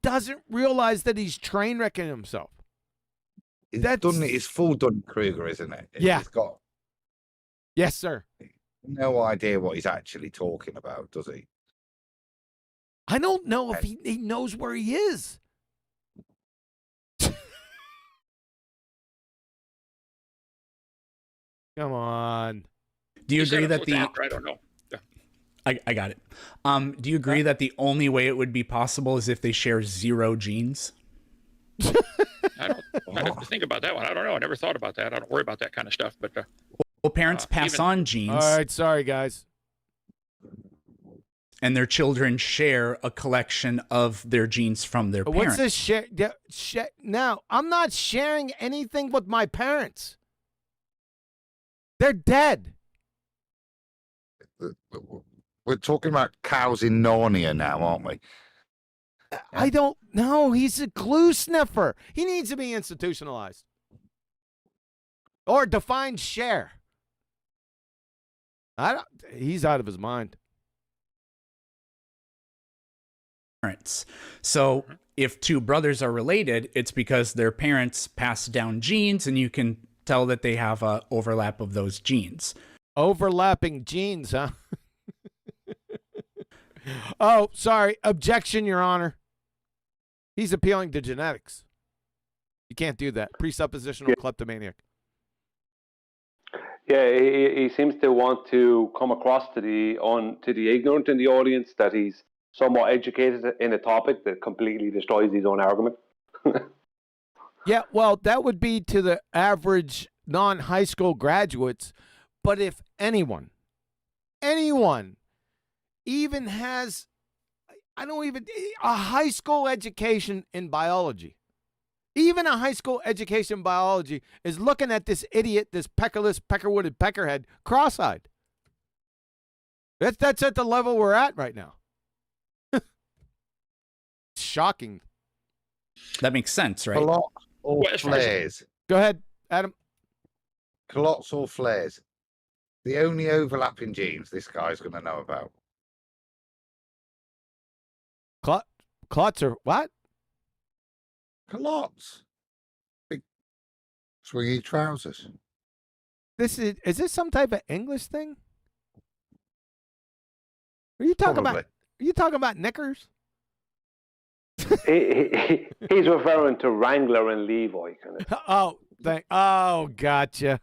doesn't realize that he's train wrecking himself. It's full Dunning-Kruger, isn't it? Yeah. He's got yes, sir. no idea what he's actually talking about, does he? I don't know if he knows where he is. Come on. Do you agree that the... I don't know. Yeah. I got it. Do you agree that the only way it would be possible is if they share zero genes? I'd have to think about that one. I don't know. I never thought about that. I don't worry about that kind of stuff. But well, parents pass on genes. All right, sorry, guys. And their children share a collection of their genes from their parents. What's this share? Now, I'm not sharing anything with my parents. They're dead. We're talking about cows in Narnia now, aren't we? I don't know. He's a glue sniffer. He needs to be institutionalized. Or defined share. He's out of his mind. Parents. So if two brothers are related, it's because their parents passed down genes, and you can tell that they have a overlap of those genes. Overlapping genes, huh? Oh, sorry. Objection, Your Honor. He's appealing to genetics. You can't do that. Presuppositional kleptomaniac. Yeah, he seems to want to come across to the ignorant in the audience that he's somewhat educated in a topic that completely destroys his own argument. Yeah, well, that would be to the average non-high school graduates. But if anyone even has, a high school education in biology, even a high school education in biology is looking at this idiot, this peckerless, peckerwooded peckerhead, cross-eyed. That's at the level we're at right now. Shocking. That makes sense, right? Colossal Well, as far as- flares. Go ahead, Adam. Colossal flares. The only overlapping genes this guy's going to know about. Clots are what? Culottes. Big swingy trousers. Is this some type of English thing? Are you talking about? Probably. Are you talking about knickers? He's referring to Wrangler and Levi. Kind of. Oh, gotcha.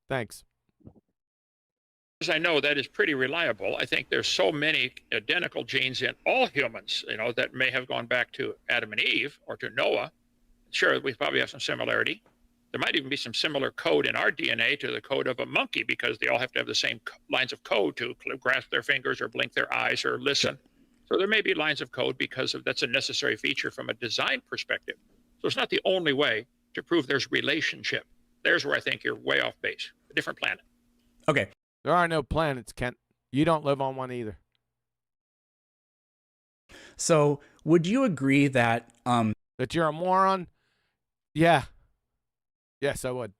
Thanks. As I know, that is pretty reliable. I think there's so many identical genes in all humans, that may have gone back to Adam and Eve or to Noah. Sure, we probably have some similarity. There might even be some similar code in our DNA to the code of a monkey, because they all have to have the same lines of code to grasp their fingers or blink their eyes or listen. So there may be lines of code because that's a necessary feature from a design perspective. So it's not the only way to prove there's relationship. There's where I think you're way off base. A different planet. Okay. There are no planets, Kent. You don't live on one either. So would you agree that That you're a moron? Yeah. Yes, I would.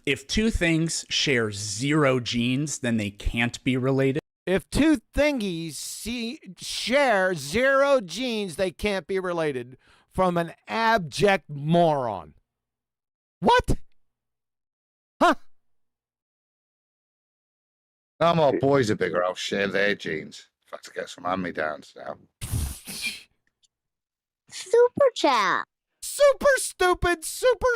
if two things share 0 genes, then they can't be related? If two thingies share 0 genes, they can't be related from an abject moron. What? Huh? No more boys are bigger. I'll share their genes. In fact, I get some hand-me-downs now. Super chat. Super stupid, super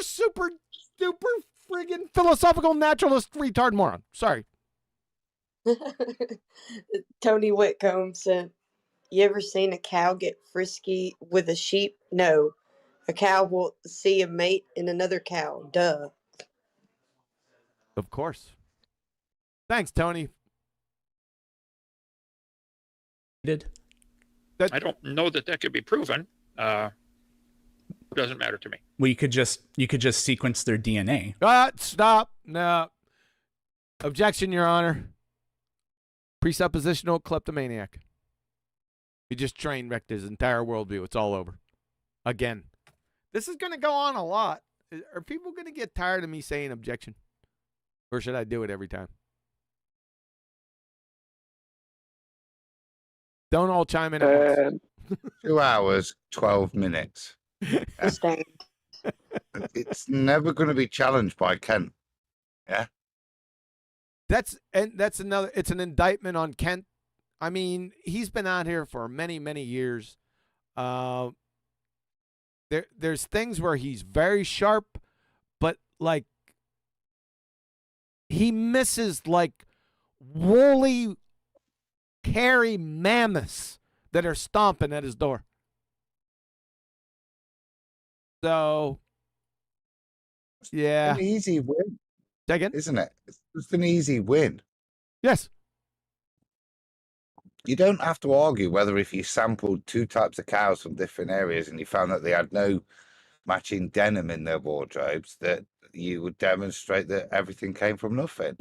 friggin' philosophical naturalist retard moron. Sorry. Tony Whitcomb said, "You ever seen a cow get frisky with a sheep? No. A cow will see a mate in another cow. Duh." Of course. Thanks, Tony. I don't know that could be proven. Doesn't matter to me. Well, you could just sequence their DNA. Stop. No. Objection, Your Honor. Presuppositional kleptomaniac. He just train wrecked his entire worldview. It's all over. Again. This is going to go on a lot. Are people going to get tired of me saying objection? Or should I do it every time? Don't all chime in at once. 2 hours, 12 minutes. Stand. It's never going to be challenged by Kent. Yeah. It's an indictment on Kent. I mean, he's been out here for many, many years. There's things where he's very sharp, but like he misses like woolly, hairy mammoths that are stomping at his door. So, yeah. It's an easy win. Second? Isn't it? It's just an easy win. Yes. You don't have to argue whether if you sampled 2 types of cows from different areas and you found that they had no matching denim in their wardrobes, that you would demonstrate that everything came from nothing.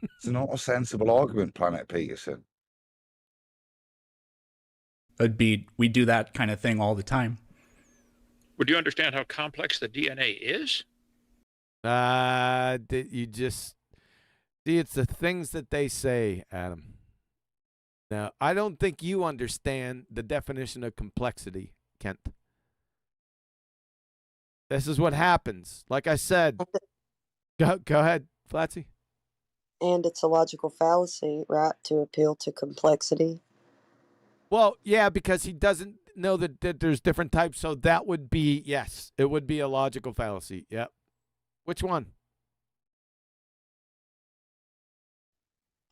It's not a sensible argument, Planet Peterson. We do that kind of thing all the time. Would you understand how complex the DNA is? You just see, it's the things that they say, Adam. Now, I don't think you understand the definition of complexity, Kent. This is what happens. Like I said, go ahead, Flatsy. And it's a logical fallacy, right, to appeal to complexity. Well, yeah, because he doesn't know that there's different types, so that would be, yes, it would be a logical fallacy. Yep. Which one?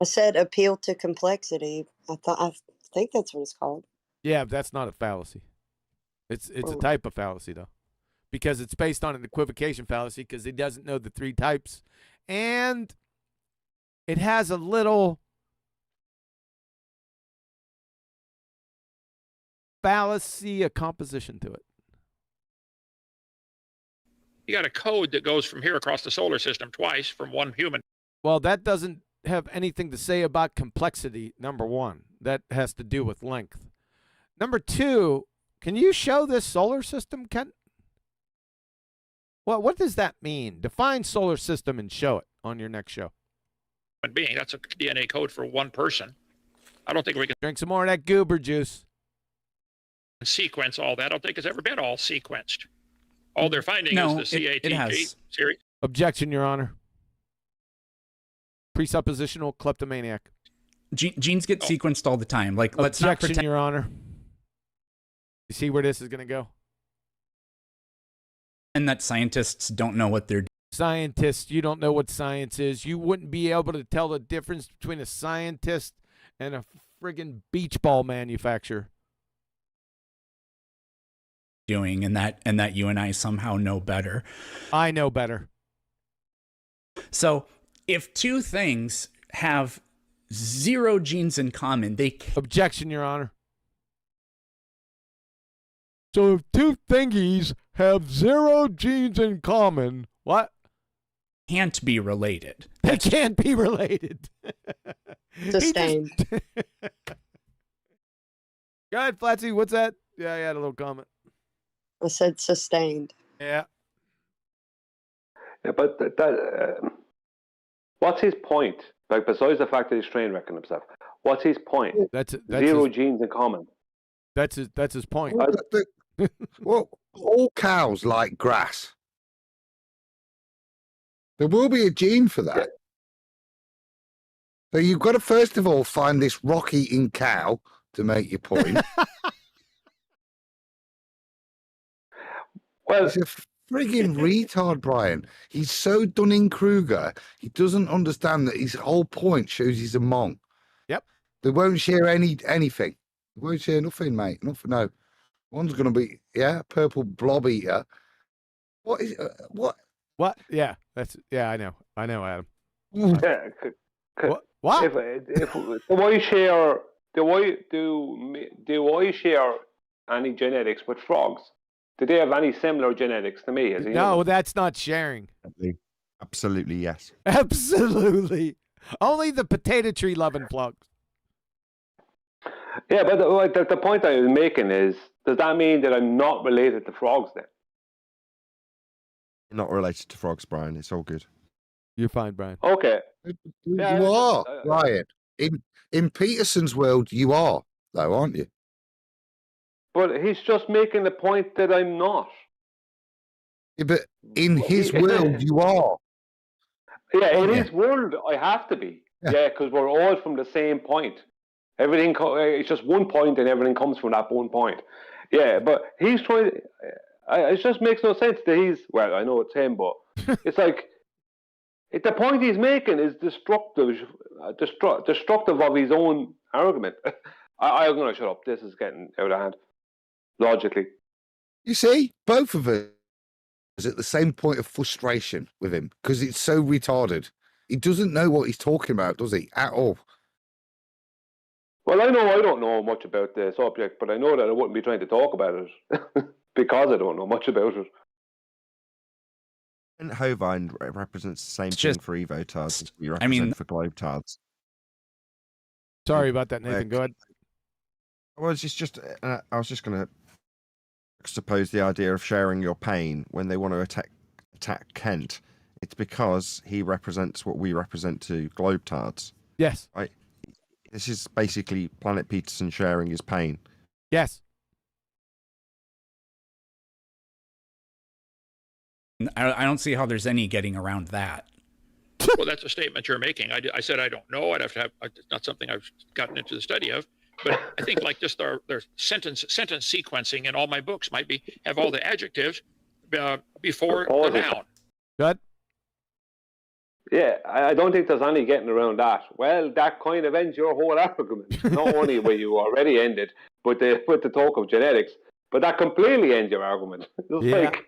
I said appeal to complexity. I think that's what it's called. Yeah, that's not a fallacy. It's a type of fallacy though, because it's based on an equivocation fallacy because he doesn't know the three types, and it has a little fallacy, a composition to it. You got a code that goes from here across the solar system twice from one human. Well, that doesn't have anything to say about complexity, number one. That has to do with length. Number two, can you show this solar system, Kent? Well, what does that mean? Define solar system and show it on your next show. Being that's a DNA code for one person. I don't think we can Drink some more of that goober juice. sequence all that. I don't think it's ever been all sequenced. All they're finding No, is the it has. CATG series. Objection, Your Honor. Presuppositional kleptomaniac. Genes get sequenced all the time. Like, let's not Objection, pretend. Your Honor. You see where this is going to go? And that scientists don't know what they're doing. Scientists, you don't know what science is. You wouldn't be able to tell the difference between a scientist and a friggin' beach ball manufacturer. And that you and I somehow know better. I know better. So if two things have 0 genes in common, they Objection, Your Honor. So if two thingies have 0 genes in common, what? can't be related. They can't be related. Sustained. Go ahead, Flatsy. What's that? Yeah, I had a little comment. I said sustained. Yeah. Yeah, but what's his point? Like, besides the fact that he's train wrecking himself, what's his point? That's 0 his, genes in common. That's his point. Well, all cows like grass. There will be a gene for that. So you've got to first of all find this rock-eating cow to make your point. Well, he's a frigging retard, Brian. He's so Dunning-Kruger. He doesn't understand that his whole point shows he's a monk. Yep. They won't share anything. They won't share nothing, mate. Nothing. No. One's going to be purple blob eater. What is what? What? Yeah, I know, Adam. yeah. What? If do I share? Do I share any genetics with frogs? Do they have any similar genetics to me? As a No, human? that's not sharing. Absolutely, yes. Absolutely. Only the potato tree loving frogs. Yeah, but the point I was making is, does that mean that I'm not related to frogs then? You're not related to frogs, Brian. It's all good. You're fine, Brian. Okay. You Yeah, are, Brian. In Peterson's world, you are, though, aren't you? But he's just making the point that I'm not. Yeah, but in his world, you are. Yeah, in Yeah. his world, I have to be. Yeah, because we're all from the same point. Everything, it's just one point, and everything comes from that one point. Yeah, but he's trying. It just makes no sense that he's. Well, I know it's him, but it's like the point he's making is destructive of his own argument. I'm going to shut up. This is getting out of hand. Logically, You see, both of us is at the same point of frustration with him because it's so retarded. He doesn't know what he's talking about, does he? At all. well, I know I don't know much about the subject, but I know that I wouldn't be trying to talk about it because I don't know much about it. And Hovind represents the same It's thing just- for evotards as we I represent mean- for globetards. Sorry about that, Nathan. Go ahead. Well, it's just I was just going to suppose the idea of sharing your pain when they want to attack Kent. It's because he represents what we represent to globetards. Yes. Right? This is basically Planet Peterson sharing his pain. Yes. I don't see how there's any getting around that. Well, that's a statement you're making. I said I don't know. I'd have to have. It's not something I've gotten into the study of. But I think like just their sentence sequencing in all my books might have all the adjectives before the noun. Good. Yeah, I don't think there's any getting around that. Well, that kind of ends your whole argument. Not only where you already ended, but with the talk of genetics, but that completely ends your argument. It's like,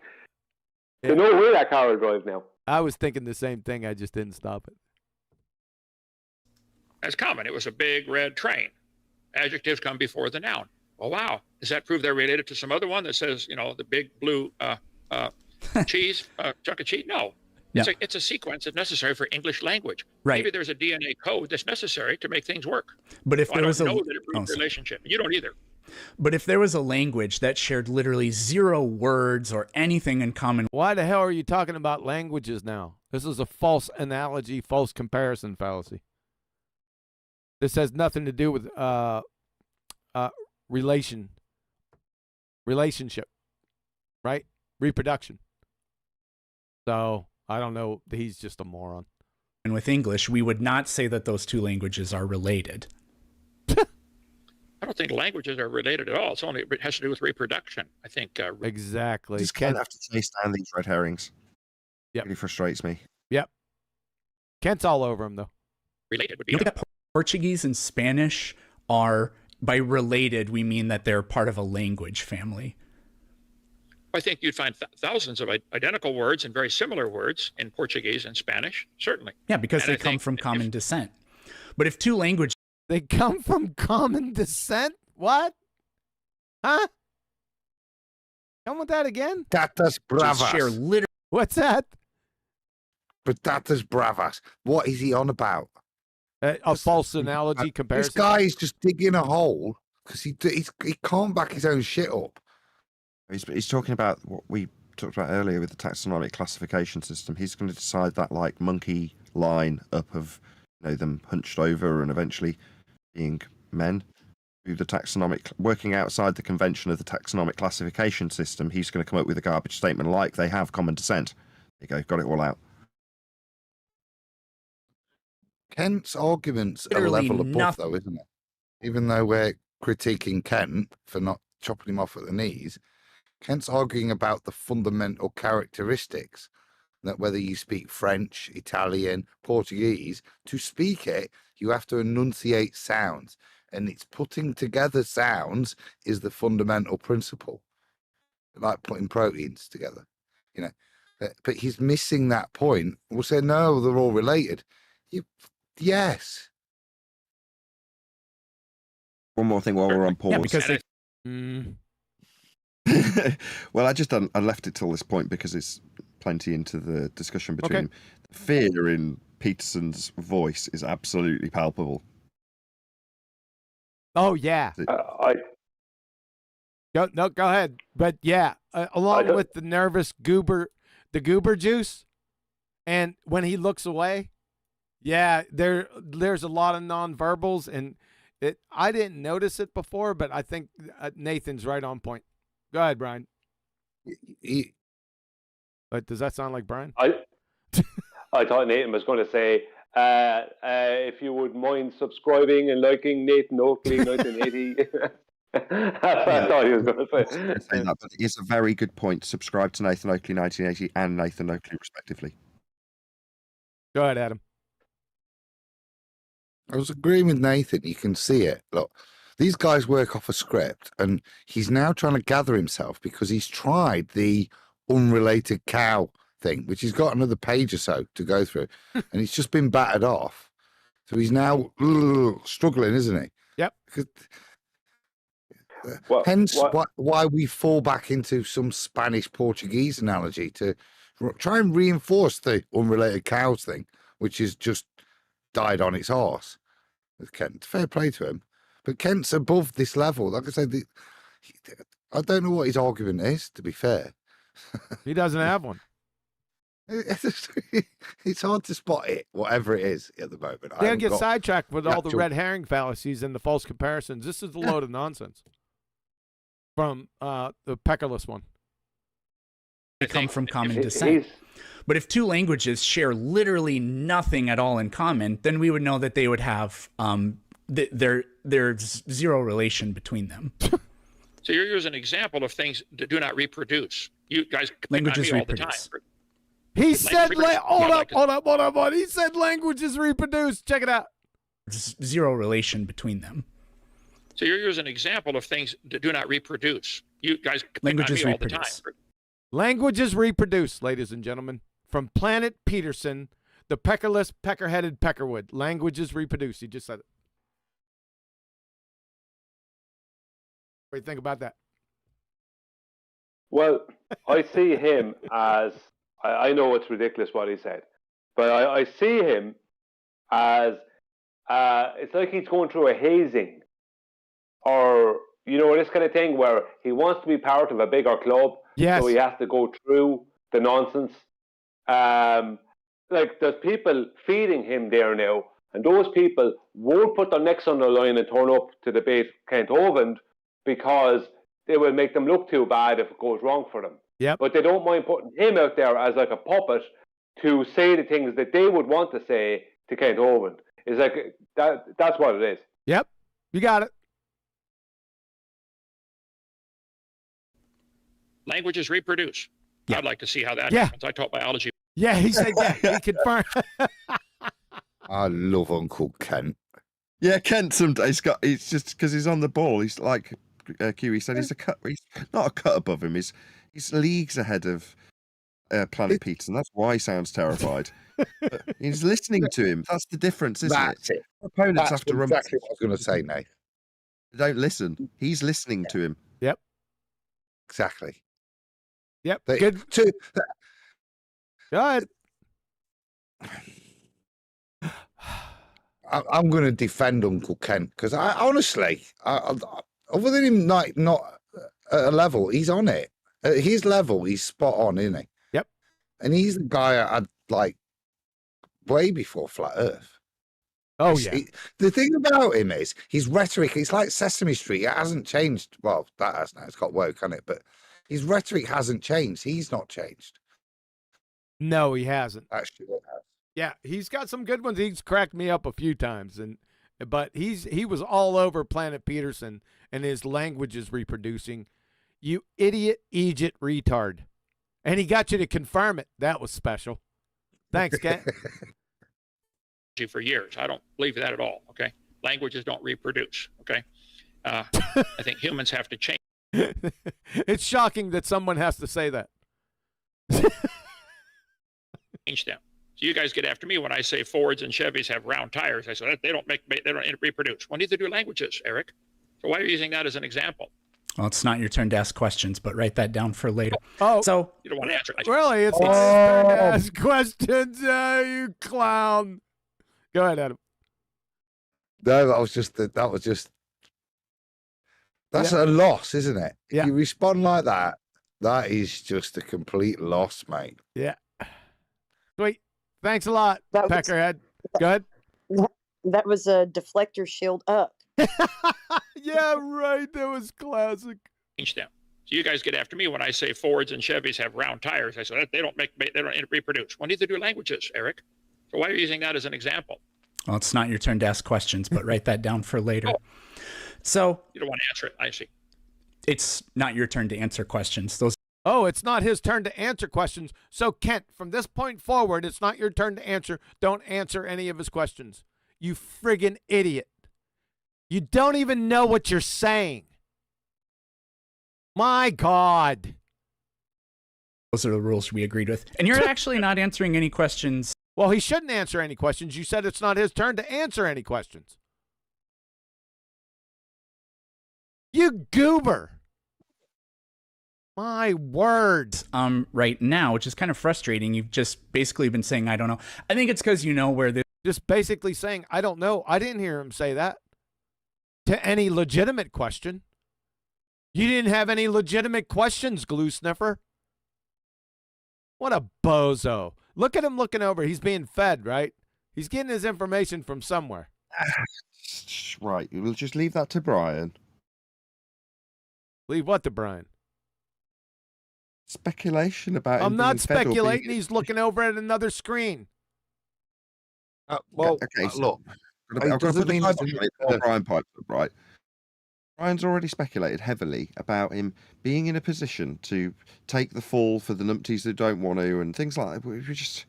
there's no way that car will drive now. I was thinking the same thing. I just didn't stop it. That's common. It was a big red train. Adjectives come before the noun. Oh, wow. Does that prove they're related to some other one that says, you know, the big blue cheese, chunk of cheese? No. It's a sequence that's necessary for English language. Right. Maybe there's a DNA code that's necessary to make things work. But if there was I don't know that it proves relationship. You don't either. But if there was a language that shared literally 0 words or anything in common, why the hell are you talking about languages now? This is a false analogy, false comparison fallacy. This has nothing to do with relationship, right? Reproduction. So I don't know. He's just a moron. And with English, we would not say that those two languages are related. I don't think languages are related at all. It has to do with reproduction. I think. Exactly. Just can't have to chase down these red herrings. Yep. It really frustrates me. Yep. Kent's all over him, though. Related would be. You know that Portuguese and Spanish are, by related, we mean that they're part of a language family. I think you'd find thousands of identical words and very similar words in Portuguese and Spanish, certainly. Yeah, because they come from common descent. But if two languages... They come from common descent? What? Huh? Come with that again? Patatas bravas. Share literally... What's that? Patatas bravas. What is he on about? A false analogy comparison? This guy is just digging a hole because he can't back his own shit up. He's talking about what we talked about earlier with the taxonomic classification system. He's going to decide that like monkey line up of, you know, them hunched over and eventually being men. Through the taxonomic, working outside the convention of the taxonomic classification system, he's going to come up with a garbage statement like they have common descent. There you go, got it all out. Kent's argument's a level above, though, isn't it? Even though we're critiquing Kent for not chopping him off at the knees, Kent's arguing about the fundamental characteristics that whether you speak French, Italian, Portuguese, to speak it, you have to enunciate sounds. And it's putting together sounds is the fundamental principle, like putting proteins together, you know. But he's missing that point. We'll say, no, they're all related. Yes. One more thing while we're on pause. Yeah, because well, I left it till this point because it's plenty into the discussion between them. The fear in Peterson's voice is absolutely palpable. Oh, yeah. Go ahead. But yeah, along with the nervous goober juice, and when he looks away, yeah, there's a lot of nonverbals, and I didn't notice it before, but I think Nathan's right on point. Go ahead, Brian. But does that sound like Brian? I thought Nathan was going to say, if you would mind subscribing and liking Nathan Oakley 1980. That's what I thought he was going to say. But it is a very good point. Subscribe to Nathan Oakley 1980 and Nathan Oakley, respectively. Go ahead, Adam. I was agreeing with Nathan. You can see it. Look, these guys work off a script, and he's now trying to gather himself because he's tried the unrelated cow thing, which he's got another page or so to go through, and he's just been battered off. So he's now struggling, isn't he? Yep. Hence why we fall back into some Spanish Portuguese analogy to try and reinforce the unrelated cows thing, which is just died on its horse with Kent. Fair play to him, but Kent's above this level. Like I said, I don't know what his argument is, to be fair. He doesn't have one. It's hard to spot it, whatever it is at the moment. Don't get sidetracked with all the red herring fallacies and the false comparisons. This is a load of nonsense from the Peckerless one. They come from common descent. But if two languages share literally nothing at all in common, then we would know that they would have there's zero relation between them. So you're using an example of things that do not reproduce. You guys languages all the reproduce. time. He said, hold like up. He said language is reproduced. Check it out. There's zero relation between them. So you're using an example of things that do not reproduce. You guys pick on Languages me all the time. reproduce. Languages reproduce, ladies and gentlemen. From Planet Peterson, the peckerless, pecker-headed peckerwood. Languages reproduce. He just said it. What do you think about that? Well, I see him as, I know it's ridiculous what he said, but I see him as, it's like he's going through a hazing, or, you know, this kind of thing where he wants to be part of a bigger club, Yes. so he has to go through the nonsense. Like, there's people feeding him there now, and those people won't put their necks on the line and turn up to debate Kent Hovind because they will make them look too bad if it goes wrong for them. Yep. But they don't mind putting him out there as like a puppet to say the things that they would want to say to Kent Hovind. It's like, that's what it is. Yep. You got it. Languages reproduce. Yeah. I'd like to see how that Yeah. happens. I taught biology. Yeah, he said, yeah, he confirmed. I love Uncle Kent. Yeah, Kent. It's just because he's on the ball. He's like Kiwi said. He's not a cut above him. He's leagues ahead of Planet Peterson. That's why he sounds terrified. But he's listening to him. That's the difference, isn't That's it? it. Opponents That's have to run. exactly what I was going to say, Nate. They don't listen. He's listening to him. Yep. Exactly. Yep. They- Good. Go ahead. I'm going to defend Uncle Kent because I honestly, other than him not at a level, he's on it. At his level, he's spot on, isn't he? Yep. And he's the guy I'd like way before Flat Earth. Oh, yeah. The thing about him is his rhetoric. It's like Sesame Street. It hasn't changed. Well, that has now. It's got woke, hasn't it? But his rhetoric hasn't changed. He's not changed. No, he hasn't. Actually, it has. Yeah, he's got some good ones. He's cracked me up a few times, but he was all over Planet Peterson and his language is reproducing. You idiot, Egypt retard, and he got you to confirm it. That was special. Thanks, Kat. For years. I don't believe that at all. Okay. Languages don't reproduce. Okay. I think humans have to change. It's shocking that someone has to say that. Change them. So you guys get after me when I say Fords and Chevys have round tires. I say they don't reproduce. Well, neither do languages, Eric. So why are you using that as an example? Well, it's not your turn to ask questions, but write that down for later. Oh, so you don't want to answer it. Really? It's my turn to ask questions, you clown. Go ahead, Adam. No, that's a loss, isn't it? If Yeah. you respond like that, that is just a complete loss, mate. Yeah. Sweet. Thanks a lot, That was- Peckerhead. Go ahead. That was a deflector shield up. Yeah, right. That was classic. Change them. So you guys get after me when I say Fords and Chevys have round tires. I say they don't reproduce. Well, neither do languages, Eric. So why are you using that as an example? Well, it's not your turn to ask questions, but write that down for later. So you don't want to answer it. I see. It's not your turn to answer questions. Oh, it's not his turn to answer questions. So, Kent, from this point forward, it's not your turn to answer. Don't answer any of his questions. You friggin' idiot. You don't even know what you're saying. My God. Those are the rules we agreed with. And you're actually not answering any questions. Well, he shouldn't answer any questions. You said it's not his turn to answer any questions. You goober. My word. Right now, which is kind of frustrating. You've just basically been saying, I don't know. I think it's because you know where this. Just basically saying, I don't know. I didn't hear him say that to any legitimate question. You didn't have any legitimate questions, glue sniffer. What a bozo. Look at him looking over. He's being fed, right? He's getting his information from somewhere. Right. We'll just leave that to Brian. Leave what to Brian? Speculation about him I'm not being fed or being- speculating. He's looking over at another screen. Well, okay, so look, I've got to put the mean time it's on it before Brian pipes up, right? Brian's already speculated heavily about him being in a position to take the fall for the numpties who don't want to, and things like that. We just,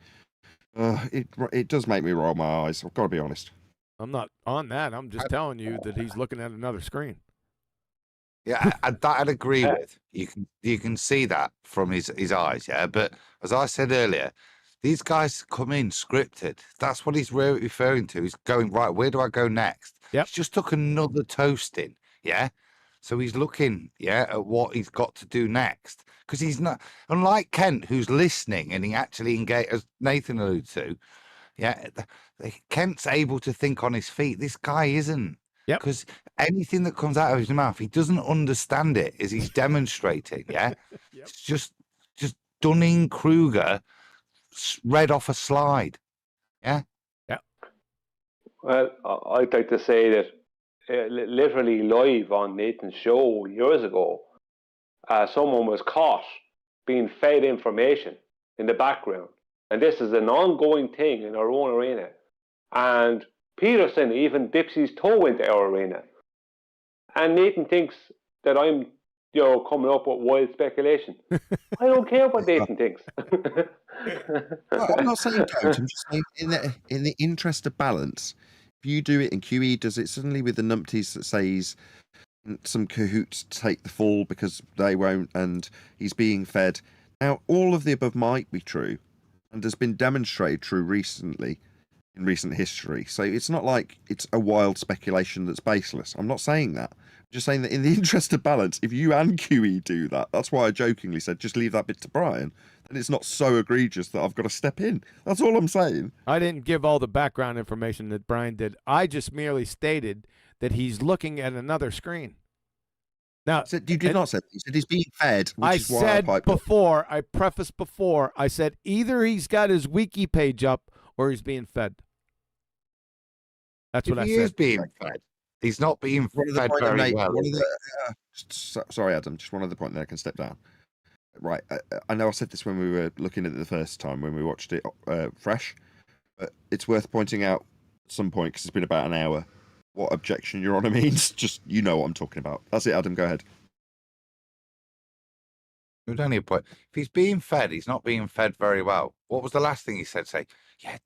it does make me roll my eyes. I've got to be honest. I'm not on that. I'm just telling you that he's looking at another screen. Yeah, I'd agree with. You can see that from his eyes, yeah. But as I said earlier, these guys come in scripted. That's what he's referring to. He's going, right, where do I go next? Yep. He's just took another toasting, yeah. So he's looking, yeah, at what he's got to do next. Because he's not, unlike Kent, who's listening and he actually engaged, as Nathan alluded to, yeah, Kent's able to think on his feet. This guy isn't. Yep. Because anything that comes out of his mouth, he doesn't understand it as he's demonstrating. Yeah. Yep. It's just Dunning-Kruger read off a slide. Yeah. Yeah. Well, I'd like to say that literally live on Nathan's show years ago, someone was caught being fed information in the background. And this is an ongoing thing in our own arena. And Peterson even dips his toe into our arena. And Nathan thinks that I'm, coming up with wild speculation. I don't care what Nathan thinks. Well, I'm not saying don't. I'm just saying in the interest of balance, if you do it and QE does it suddenly with the numpties that says some cahoots take the fall because they won't, and he's being fed. Now, all of the above might be true and has been demonstrated true recently in recent history. So it's not like it's a wild speculation that's baseless. I'm not saying that. I'm just saying that in the interest of balance, if you and QE do that, that's why I jokingly said just leave that bit to Brian, then it's not so egregious that I've got to step in. That's all I'm saying. I didn't give all the background information that Brian did. I just merely stated that he's looking at another screen. Now, So you did not say that. You said he's being fed, which I is why said piped up. before, I prefaced before, I said either he's got his wiki page up or he's being fed. That's what I He said. is being fed. He's not being One of the fed point very Nate, well. one of the, sorry, Adam, just one other point, then I can step down. Right, I know I said this when we were looking at it the first time when we watched it fresh, but it's worth pointing out at some point, because it's been about an hour, what objection your honour means. Just, you know what I'm talking about. That's it, Adam, go ahead. It was only a point. If he's being fed, he's not being fed very well. What was the last thing he said? Say, yeah,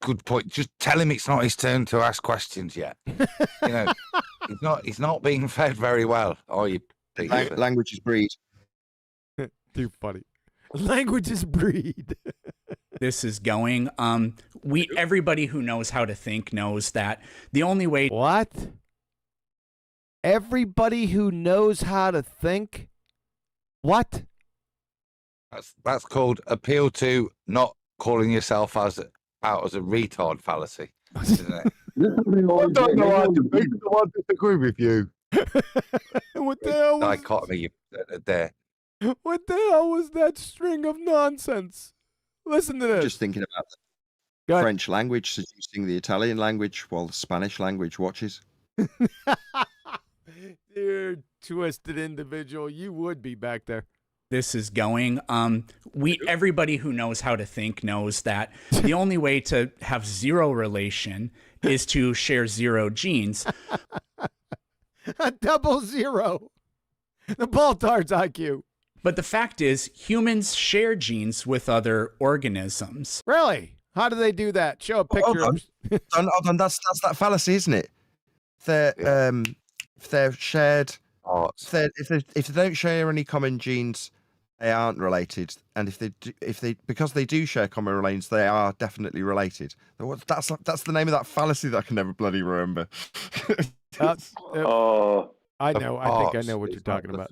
good point. Just tell him it's not his turn to ask questions yet. He's not being fed very well. Are you? Language is breed. Too funny. Language is breed. This is going. Everybody who knows how to think knows that the only way. What? Everybody who knows how to think? What? That's called appeal to not calling yourself out as a retard fallacy, isn't it? I don't know how to think. I disagree with you. What the hell was, Dichotomy there. what the hell was that string of nonsense? Listen to this. Just thinking about Go the ahead. French language seducing the Italian language while the Spanish language watches. Dear twisted individual, you would be back there. This is going. Everybody who knows how to think knows that the only way to have zero relation is to share zero genes. A 00. The Baltard's IQ. But the fact is, humans share genes with other organisms. Really? How do they do that? Show a picture. Hold on, hold on. That's that fallacy, isn't it? If they're shared, if they don't share any common genes, they aren't related. And if they because they do share common relations, they are definitely related. That's the name of that fallacy that I can never bloody remember. I know. I think I know what you're talking about.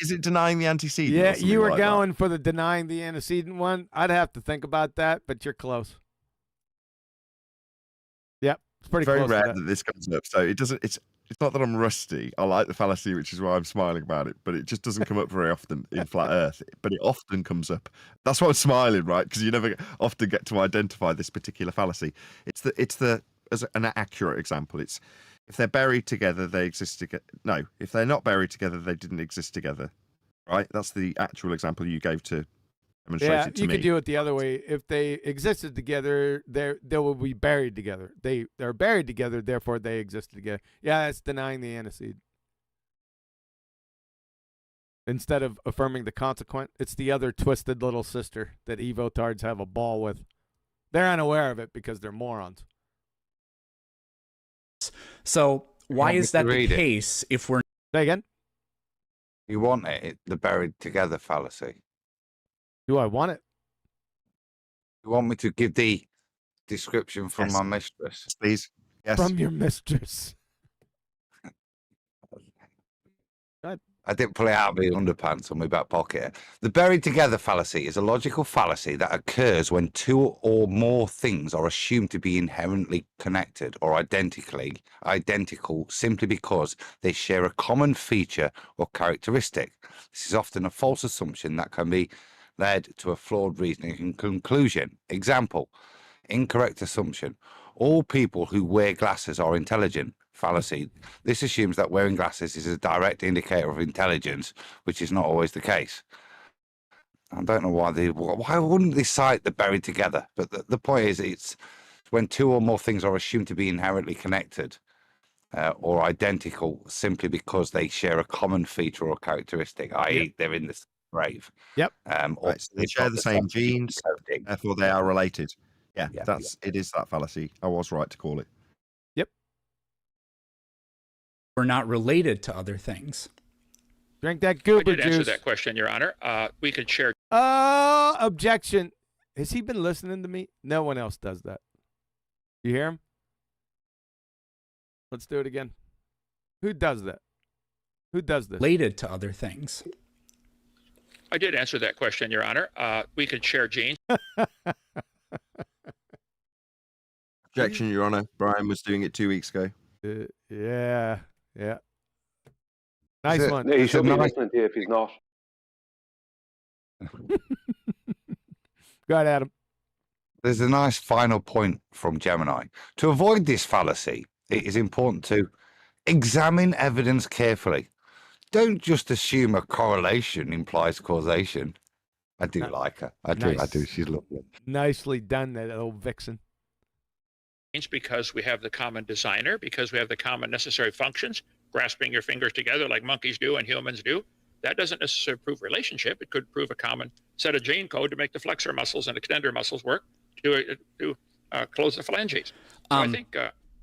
Is it denying the antecedent? Yeah, you were going for the denying the antecedent one. I'd have to think about that, but you're close. Yep, it's pretty very close. rare to that this comes up. So it doesn't. It's not that I'm rusty. I like the fallacy, which is why I'm smiling about it. But it just doesn't come up very often in flat Earth. But it often comes up. That's why I'm smiling, right? Because you never often get to identify this particular fallacy. It's as an accurate example. It's if they're buried together, they exist together. No, if they're not buried together, they didn't exist together. Right? That's the actual example you gave to demonstrated to you me. could do it the other way. If they existed together, they will be buried together. They're buried together, therefore they existed together. Yeah, that's denying the antecedent. Instead of affirming the consequent, it's the other twisted little sister that evotards have a ball with. They're unaware of it because they're morons. So why is that the read it? case if we're Say again? You want it, the buried together fallacy. Do I want it? You want me to give the description from Yes. my mistress? Please. Yes. From your mistress. I didn't pull it out of my underpants or my back pocket. The buried together fallacy is a logical fallacy that occurs when two or more things are assumed to be inherently connected or identical simply because they share a common feature or characteristic. This is often a false assumption that can be led to a flawed reasoning conclusion. Example, incorrect assumption. All people who wear glasses are intelligent. Fallacy. This assumes that wearing glasses is a direct indicator of intelligence, which is not always the case. I don't know why wouldn't they cite the buried together? But the point is, it's when two or more things are assumed to be inherently connected or identical simply because they share a common feature or characteristic, i.e., they're in the grave. Yep. Right, so they share the same genes, coding. therefore they are related. Yeah, Yeah, it is that fallacy. I was right to call it. we're not related to other things? Drink that I goober did answer juice. that question, Your Honor. We could share. Objection. Has he been listening to me? No one else does that. You hear him? Let's do it again. Who does that? Who does this? Related to other things? I did answer that question, Your Honor. We could share genes. Objection, Your Honor. Brian was doing it 2 weeks ago. Yeah. Nice one. Yeah, he It's should a be nice- listening to you if he's not. Go ahead, Adam. There's a nice final point from Gemini. To avoid this fallacy, it is important to examine evidence carefully. Don't just assume a correlation implies causation. I do like her. I do. Nice. She's lovely. Nicely done, that old vixen. Because we have the common designer, because we have the common necessary functions, grasping your fingers together like monkeys do and humans do. That doesn't necessarily prove relationship. It could prove a common set of gene code to make the flexor muscles and extender muscles work to close the phalanges. So I think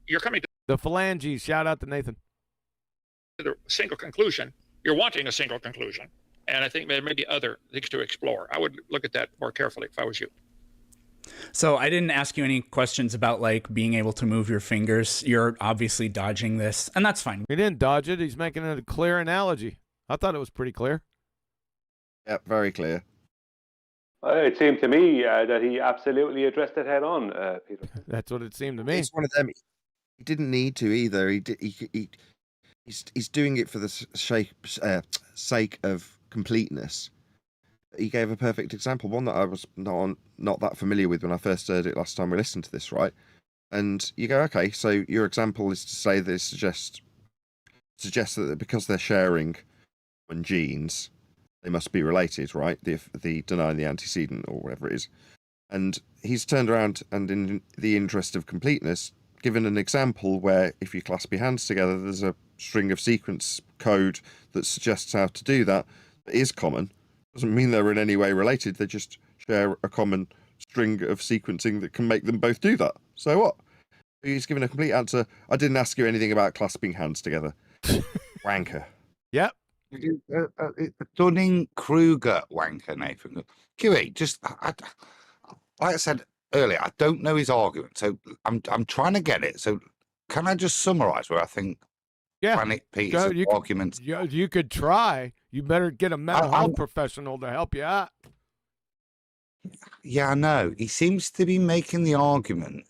you're coming to The phalanges. Shout out to Nathan. the single conclusion. You're wanting a single conclusion. And I think there may be other things to explore. I would look at that more carefully if I was you. So I didn't ask you any questions about like being able to move your fingers. You're obviously dodging this, and that's fine. He didn't dodge it. He's making it a clear analogy. I thought it was pretty clear. Yep, very clear. It seemed to me that he absolutely addressed it head on, Peter. That's what it seemed to me. It's one of them. He didn't need to either. He's doing it for the sake of completeness. He gave a perfect example, one that I was not that familiar with when I first heard it last time we listened to this, right? And you go, okay, so your example is to say this suggests that because they're sharing common genes, they must be related, right? The denying the antecedent or whatever it is. And he's turned around and, in the interest of completeness, given an example where if you clasp your hands together, there's a string of sequence code that suggests how to do that. That is common. Doesn't mean they're in any way related. They just share a common string of sequencing that can make them both do that. So what? He's given a complete answer. I didn't ask you anything about clasping hands together. Wanker. Yep. Dunning-Kruger wanker, Nathan. QE, just like I said earlier, I don't know his argument, so I'm trying to get it. So can I just summarise where I think Planet Peterson's arguments? You could try. You better get a mental health professional to help you out. Yeah, I know. He seems to be making the argument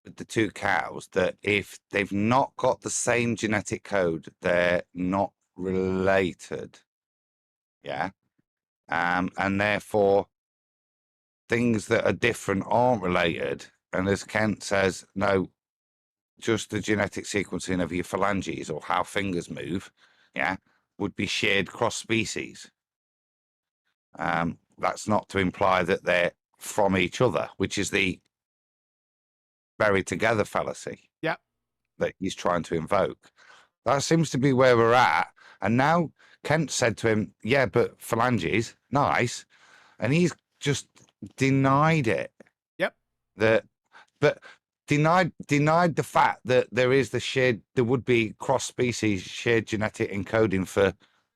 with the two cows that if they've not got the same genetic code, they're not related. Yeah. And therefore, things that are different aren't related. And as Kent says, no, just the genetic sequencing of your phalanges or how fingers move, yeah, would be shared cross species. that's not to imply that they're from each other, which is the buried together fallacy. Yep. That he's trying to invoke. That seems to be where we're at. And now Kent said to him, yeah, but phalanges, nice. And he's just denied it. Yep. But denied the fact that there would be cross-species shared genetic encoding for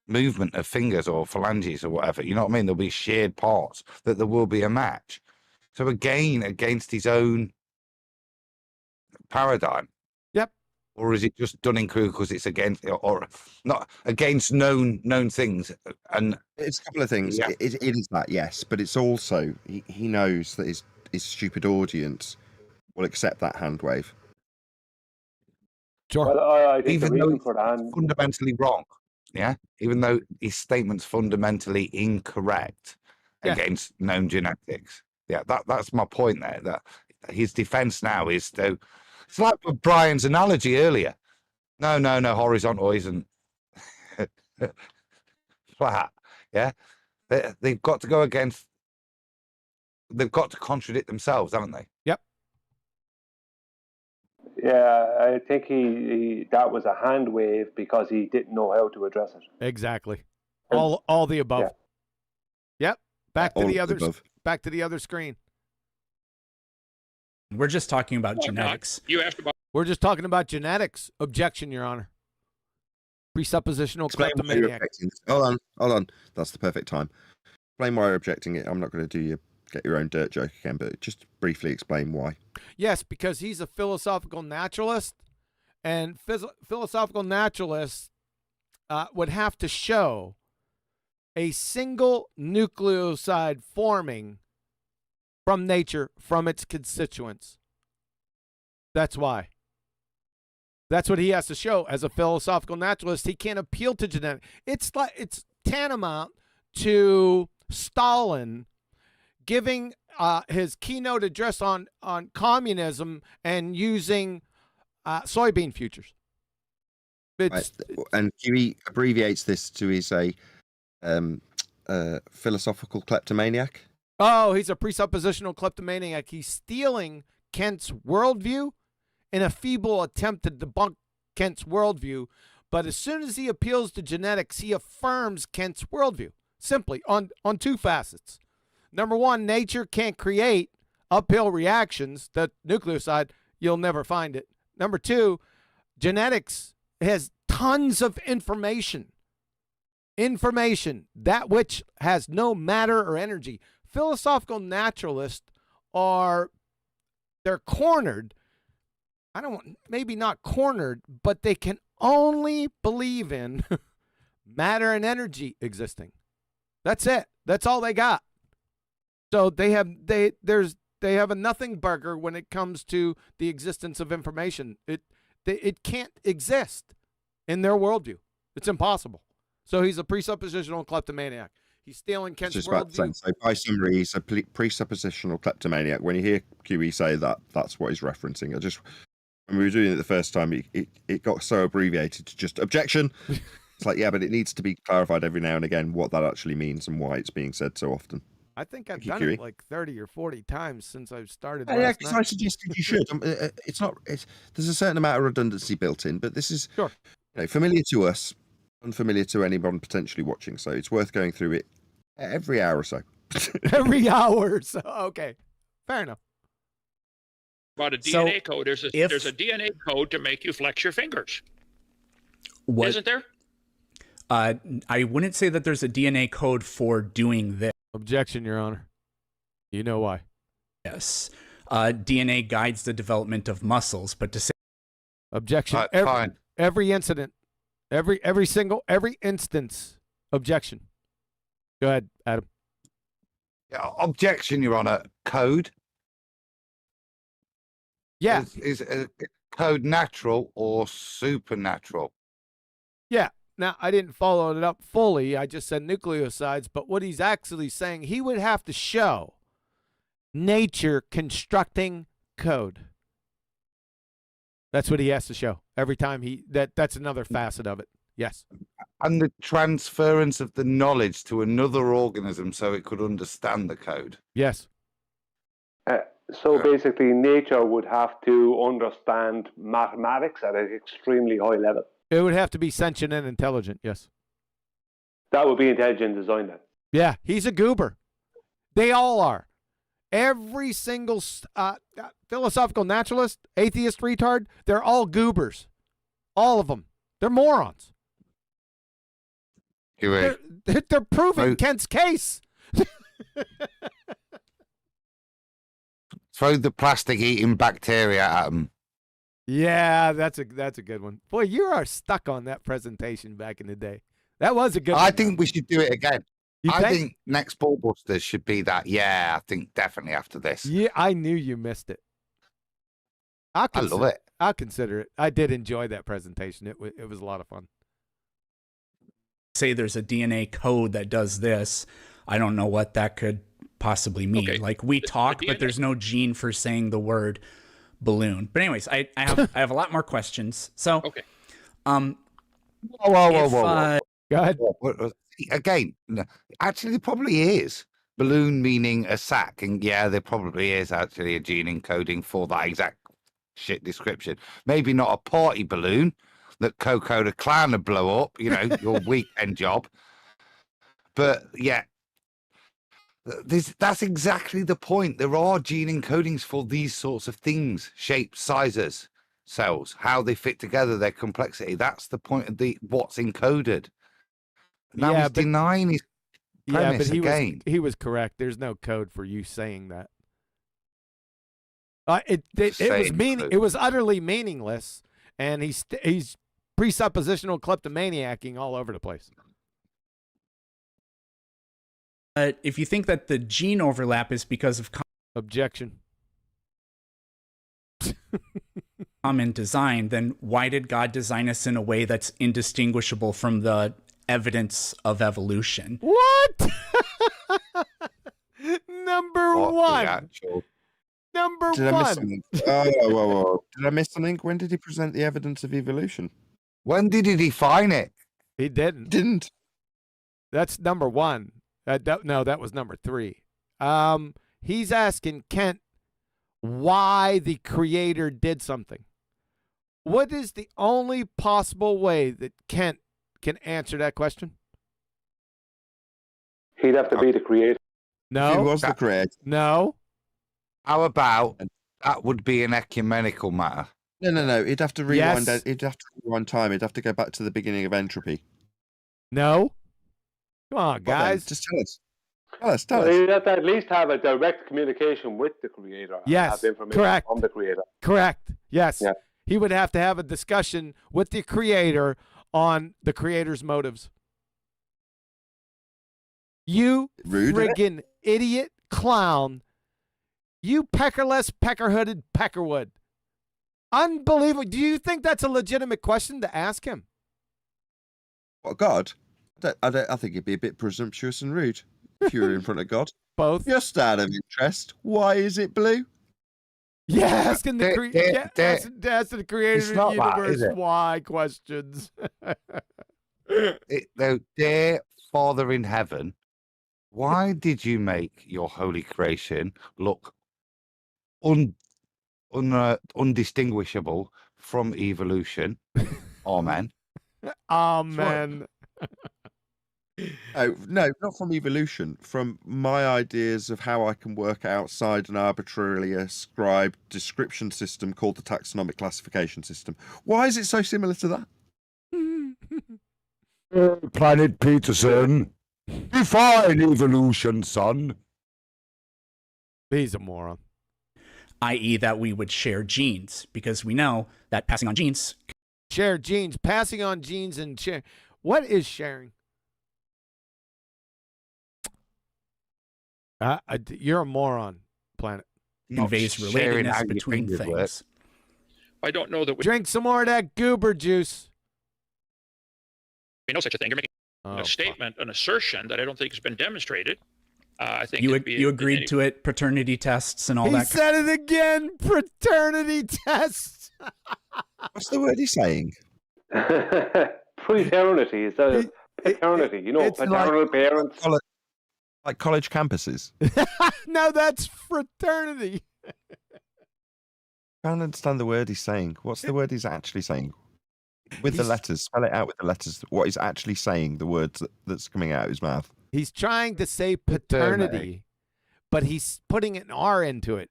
movement of fingers or phalanges or whatever. You know what I mean? There'll be shared parts, that there will be a match. So again, against his own paradigm. Yep. Or is it just Dunning-Kruger because it's against, or not against known things? And it's a couple of things. Yeah. It is that, yes, but it's also he knows that his stupid audience will accept that hand wave. Sure. Well, I think even the though reason it's for that, fundamentally wrong, yeah, even though his statement's fundamentally incorrect against known genetics, yeah, that's my point there. That his defense now is to, it's like with Brian's analogy earlier. No, horizontal isn't flat. Yeah, they've got to go against. They've got to contradict themselves, haven't they? Yep. yeah, I think he that was a hand wave because he didn't know how to address it. Exactly. All the above. Yeah. Yep. Back to All the of other above. back to the other screen. We're just talking about genetics. You asked about. We're just talking about genetics. Objection, Your Honor. Presuppositional Explain why you're kleptomaniac. objecting. Hold on. That's the perfect time. Explain why you're objecting it. I'm not going to get your own dirt joke again, but just briefly explain why. Yes, because he's a philosophical naturalist, and philosophical naturalists would have to show a single nucleoside forming from nature, from its constituents. That's why. That's what he has to show as a philosophical naturalist. He can't appeal to genetics. It's tantamount to Stalin giving his keynote address on communism and using soybean futures. Right. And Huey abbreviates this to he's a philosophical kleptomaniac. Oh, he's a presuppositional kleptomaniac. He's stealing Kent's worldview in a feeble attempt to debunk Kent's worldview. But as soon as he appeals to genetics, he affirms Kent's worldview, simply on two facets. Number one, nature can't create uphill reactions. The nucleoside, you'll never find it. Number two, genetics has tons of information. That which has no matter or energy. Philosophical naturalists they're cornered. Maybe not cornered, but they can only believe in matter and energy existing. That's it. That's all they got. So they have a nothing burger when it comes to the existence of information. It can't exist in their worldview. It's impossible. So he's a presuppositional kleptomaniac. He's stealing Kent's worldview. So by summary, he's a presuppositional kleptomaniac. When you hear QE say that, that's what he's referencing. When we were doing it the first time, it got so abbreviated to just objection. It's like, yeah, but it needs to be clarified every now and again what that actually means and why it's being said so often. I think I've done it like 30 or 40 times since I've started. Yeah, because I suggested you should. There's a certain amount of redundancy built in, but this is sure. Familiar to us, unfamiliar to anyone potentially watching. So it's worth going through it every hour or so. Every hour or so. Okay, fair enough. About a DNA code. There's a DNA code to make you flex your fingers. What? Isn't there? I wouldn't say that there's a DNA code for doing this. Objection, Your Honor. You know why? Yes. DNA guides the development of muscles, but to say objection. Fine. Every incident, every instance. Objection. Go ahead, Adam. Yeah, objection, Your Honor. Code. Yeah. Is code natural or supernatural? Yeah. Now, I didn't follow it up fully. I just said nucleosides, but what he's actually saying, he would have to show nature constructing code. That's what he has to show every time that's another facet of it. Yes. And the transference of the knowledge to another organism so it could understand the code. Yes. So basically, nature would have to understand mathematics at an extremely high level. It would have to be sentient and intelligent. Yes. That would be intelligent design then. Yeah, he's a goober. They all are. Every single philosophical naturalist, atheist retard, they're all goobers. All of them. They're morons. They're proving Kent's case. Throw the plastic eating bacteria at them. Yeah, that's a good one. Boy, you are stuck on that presentation back in the day. That was a good one. I think we should do it again. You I think next Ballbusters should be that. Yeah, I think definitely after this. Yeah, I knew you missed it. I love it. I'll consider it. I did enjoy that presentation. It was a lot of fun. Say there's a DNA code that does this. I don't know what that could possibly mean. Okay. Like we talk, but there's no gene for saying the word balloon. But anyways, I have a lot more questions. So, Okay. Whoa. Go ahead. Again, no, actually, there probably is. Balloon meaning a sack. And yeah, there probably is actually a gene encoding for that exact shit description. Maybe not a party balloon that Coco the Clown would blow up, you know, your weekend job. But yeah, that's exactly the point. There are gene encodings for these sorts of things, shapes, sizes, cells, how they fit together, their complexity. That's the point of what's encoded. Now he's denying his premise again. He was correct. There's no code for you saying that. It was utterly meaningless, and he's presuppositional kleptomaniacking all over the place. If you think that the gene overlap is because of objection, common design, then why did God design us in a way that's indistinguishable from the evidence of evolution? What? Number one. Number Did I miss one. something? Whoa. Did I miss something? When did he present the evidence of evolution? When did he define it? He didn't. Didn't. That's number one. No, that was number three. He's asking Kent why the creator did something. What is the only possible way that Kent can answer that question? He'd have to be the creator. No. He was the creator. No. How about that would be an ecumenical matter? No. He'd have to rewind. Yes. He'd have to rewind time. He'd have to go back to the beginning of entropy. No. Come on, guys. Just tell us. Tell us. He'd have to at least have a direct communication with the creator. Yes. Have information Correct. from the creator. Correct. Yes. Yeah. He would have to have a discussion with the creator on the creator's motives. You friggin' idiot clown. You peckerless, pecker-hooded peckerwood. Unbelievable. Do you think that's a legitimate question to ask him? What, God? I think it'd be a bit presumptuous and rude if you were in front of God. Both. Just out of interest, why is it blue? Yeah, asking the creator of the universe why questions. Dear Father in heaven, why did you make your holy creation look undistinguishable from evolution? Amen. Amen. Oh, no, not from evolution. From my ideas of how I can work outside an arbitrarily ascribed description system called the taxonomic classification system. Why is it so similar to that? Planet Peterson, define evolution, son. He's a moron. I.e. that we would share genes, because we know that passing on genes. Share genes, passing on genes and share. What is sharing? You're a moron, Planet. Conveys relatedness between things. I don't know that we Drink some more of that goober juice. know such a thing. You're making a statement, an assertion that I don't think has been demonstrated. I think you agreed to it, paternity tests and all that. He said it again, paternity tests. What's the word he's saying? Fraternity, is that a paternity? You know, it's paternal parents. Like college campuses. No, that's fraternity. I can't understand the word he's saying. What's the word he's actually saying? With the letters, spell it out with the letters. What he's actually saying, the words that's coming out of his mouth. He's trying to say paternity, but he's putting an R into it.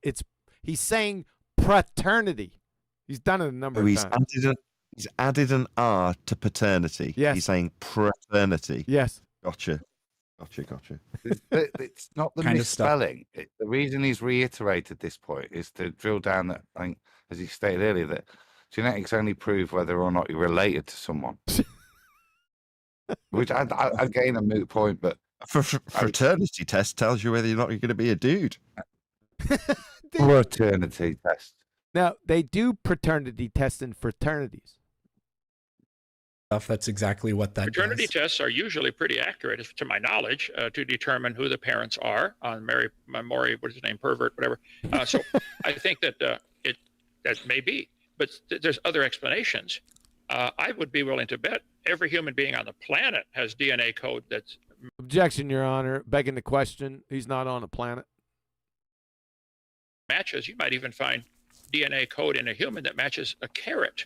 He's saying fraternity. He's done it a number of times. He's added an R to paternity. Yes. He's saying fraternity. Yes. Gotcha. It's not the Kind of stuff. misspelling. The reason he's reiterated this point is to drill down that, I think, as he stated earlier, that genetics only prove whether or not you're related to someone. Which, again, a moot point, but... Fraternity test tells you whether or not you're going to be a dude. Fraternity test. Now, they do paternity tests in fraternities. That's exactly what that Paternity does. tests are usually pretty accurate, to my knowledge, to determine who the parents are on Maury, what is his name, pervert, whatever. So I think that that may be, but there's other explanations. I would be willing to bet every human being on the planet has DNA code that's... Objection, Your Honor. Begging the question. He's not on a planet. matches. You might even find DNA code in a human that matches a carrot.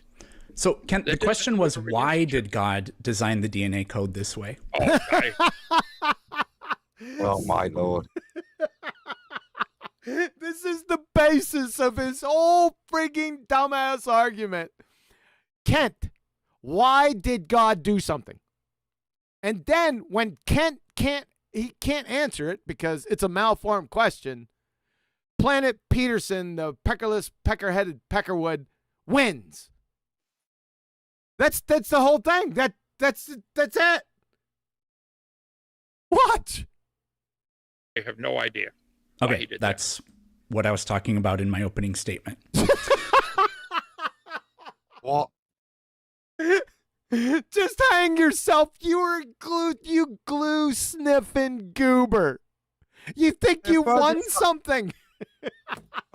So, Kent, the question was, why did God design the DNA code this way? Oh, my Lord. This is the basis of his whole frigging dumbass argument. Kent, why did God do something? And then when Kent can't answer it because it's a malformed question, Planet Peterson, the peckerless, pecker-headed peckerwood, wins. That's the whole thing. That's it. What? I have no idea. Okay, that's what I was talking about in my opening statement. What? Just hang yourself, you glue sniffing goober. You think you won something?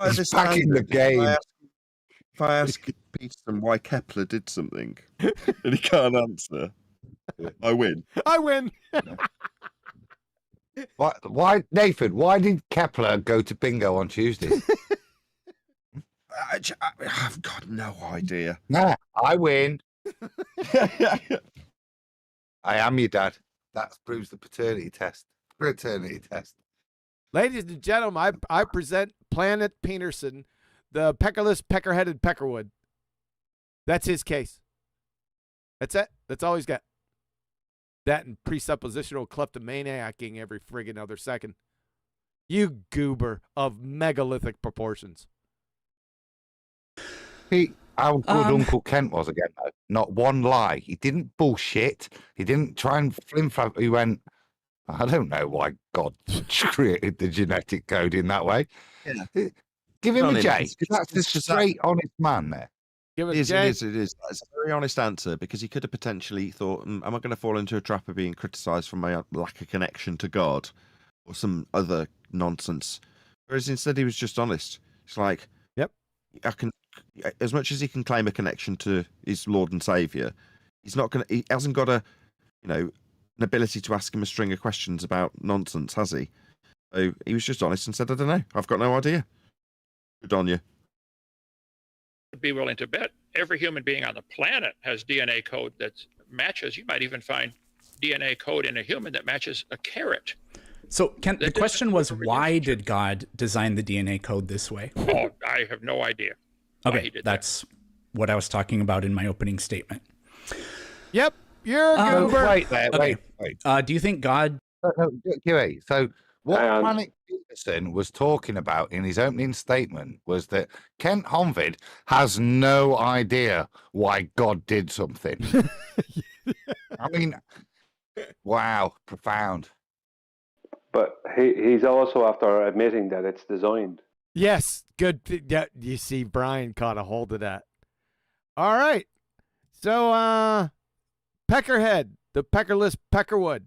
He's back in the game. If I ask Peterson why Kepler did something and he can't answer, I win. I win. Why, Nathan? Why did Kepler go to bingo on Tuesday? I've got no idea. Nah, I win. I am your dad. That proves the paternity test. Paternity test. Ladies and gentlemen, I present Planet Peterson, the peckerless, pecker-headed peckerwood. That's his case. That's it. That's all he's got. That and presuppositional kleptomaniacing every friggin' other second. You goober of megalithic proportions. How good Uncle Kent was again, though. Not one lie. He didn't bullshit. He didn't try and flim-flam. He went, I don't know why God created the genetic code in that way. Yeah. Give him a J. That's a straight, honest man there. Give It is. That's a very honest answer, because he could have potentially thought, am I going to fall into a trap of being criticised for my lack of connection to God or some other nonsense? Whereas instead he was just honest. It's like, yep, I can, as much as he can claim a connection to his Lord and Saviour, he hasn't got an ability to ask him a string of questions about nonsense, has he? So he was just honest and said, I don't know. I've got no idea. Good on you. I'd be willing to bet every human being on the planet has DNA code that matches. You might even find DNA code in a human that matches a carrot. So, Kent, the question was, why did God design the DNA code this way? Oh, I have no idea. Okay, that's what I was talking about in my opening statement. Yep, you're a goober. Wait. Do you think God... Wait. So what Planet Peterson was talking about in his opening statement was that Kent Hovind has no idea why God did something. I mean, wow, profound. But he's also after admitting that it's designed. Yes, good. Yeah, you see, Brian caught a hold of that. All right. So, Peckerhead, the peckerless peckerwood.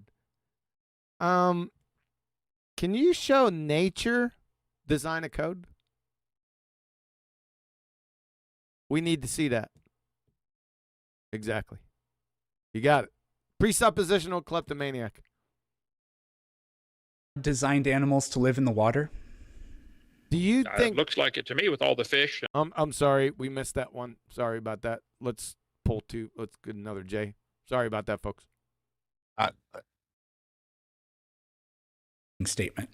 Can you show nature design a code? We need to see that. Exactly. You got it. Presuppositional kleptomaniac. Designed animals to live in the water. Do you think? It looks like it to me with all the fish. I'm sorry, we missed that one. Sorry about that. Let's pull two. Let's get another J. Sorry about that, folks. Statement.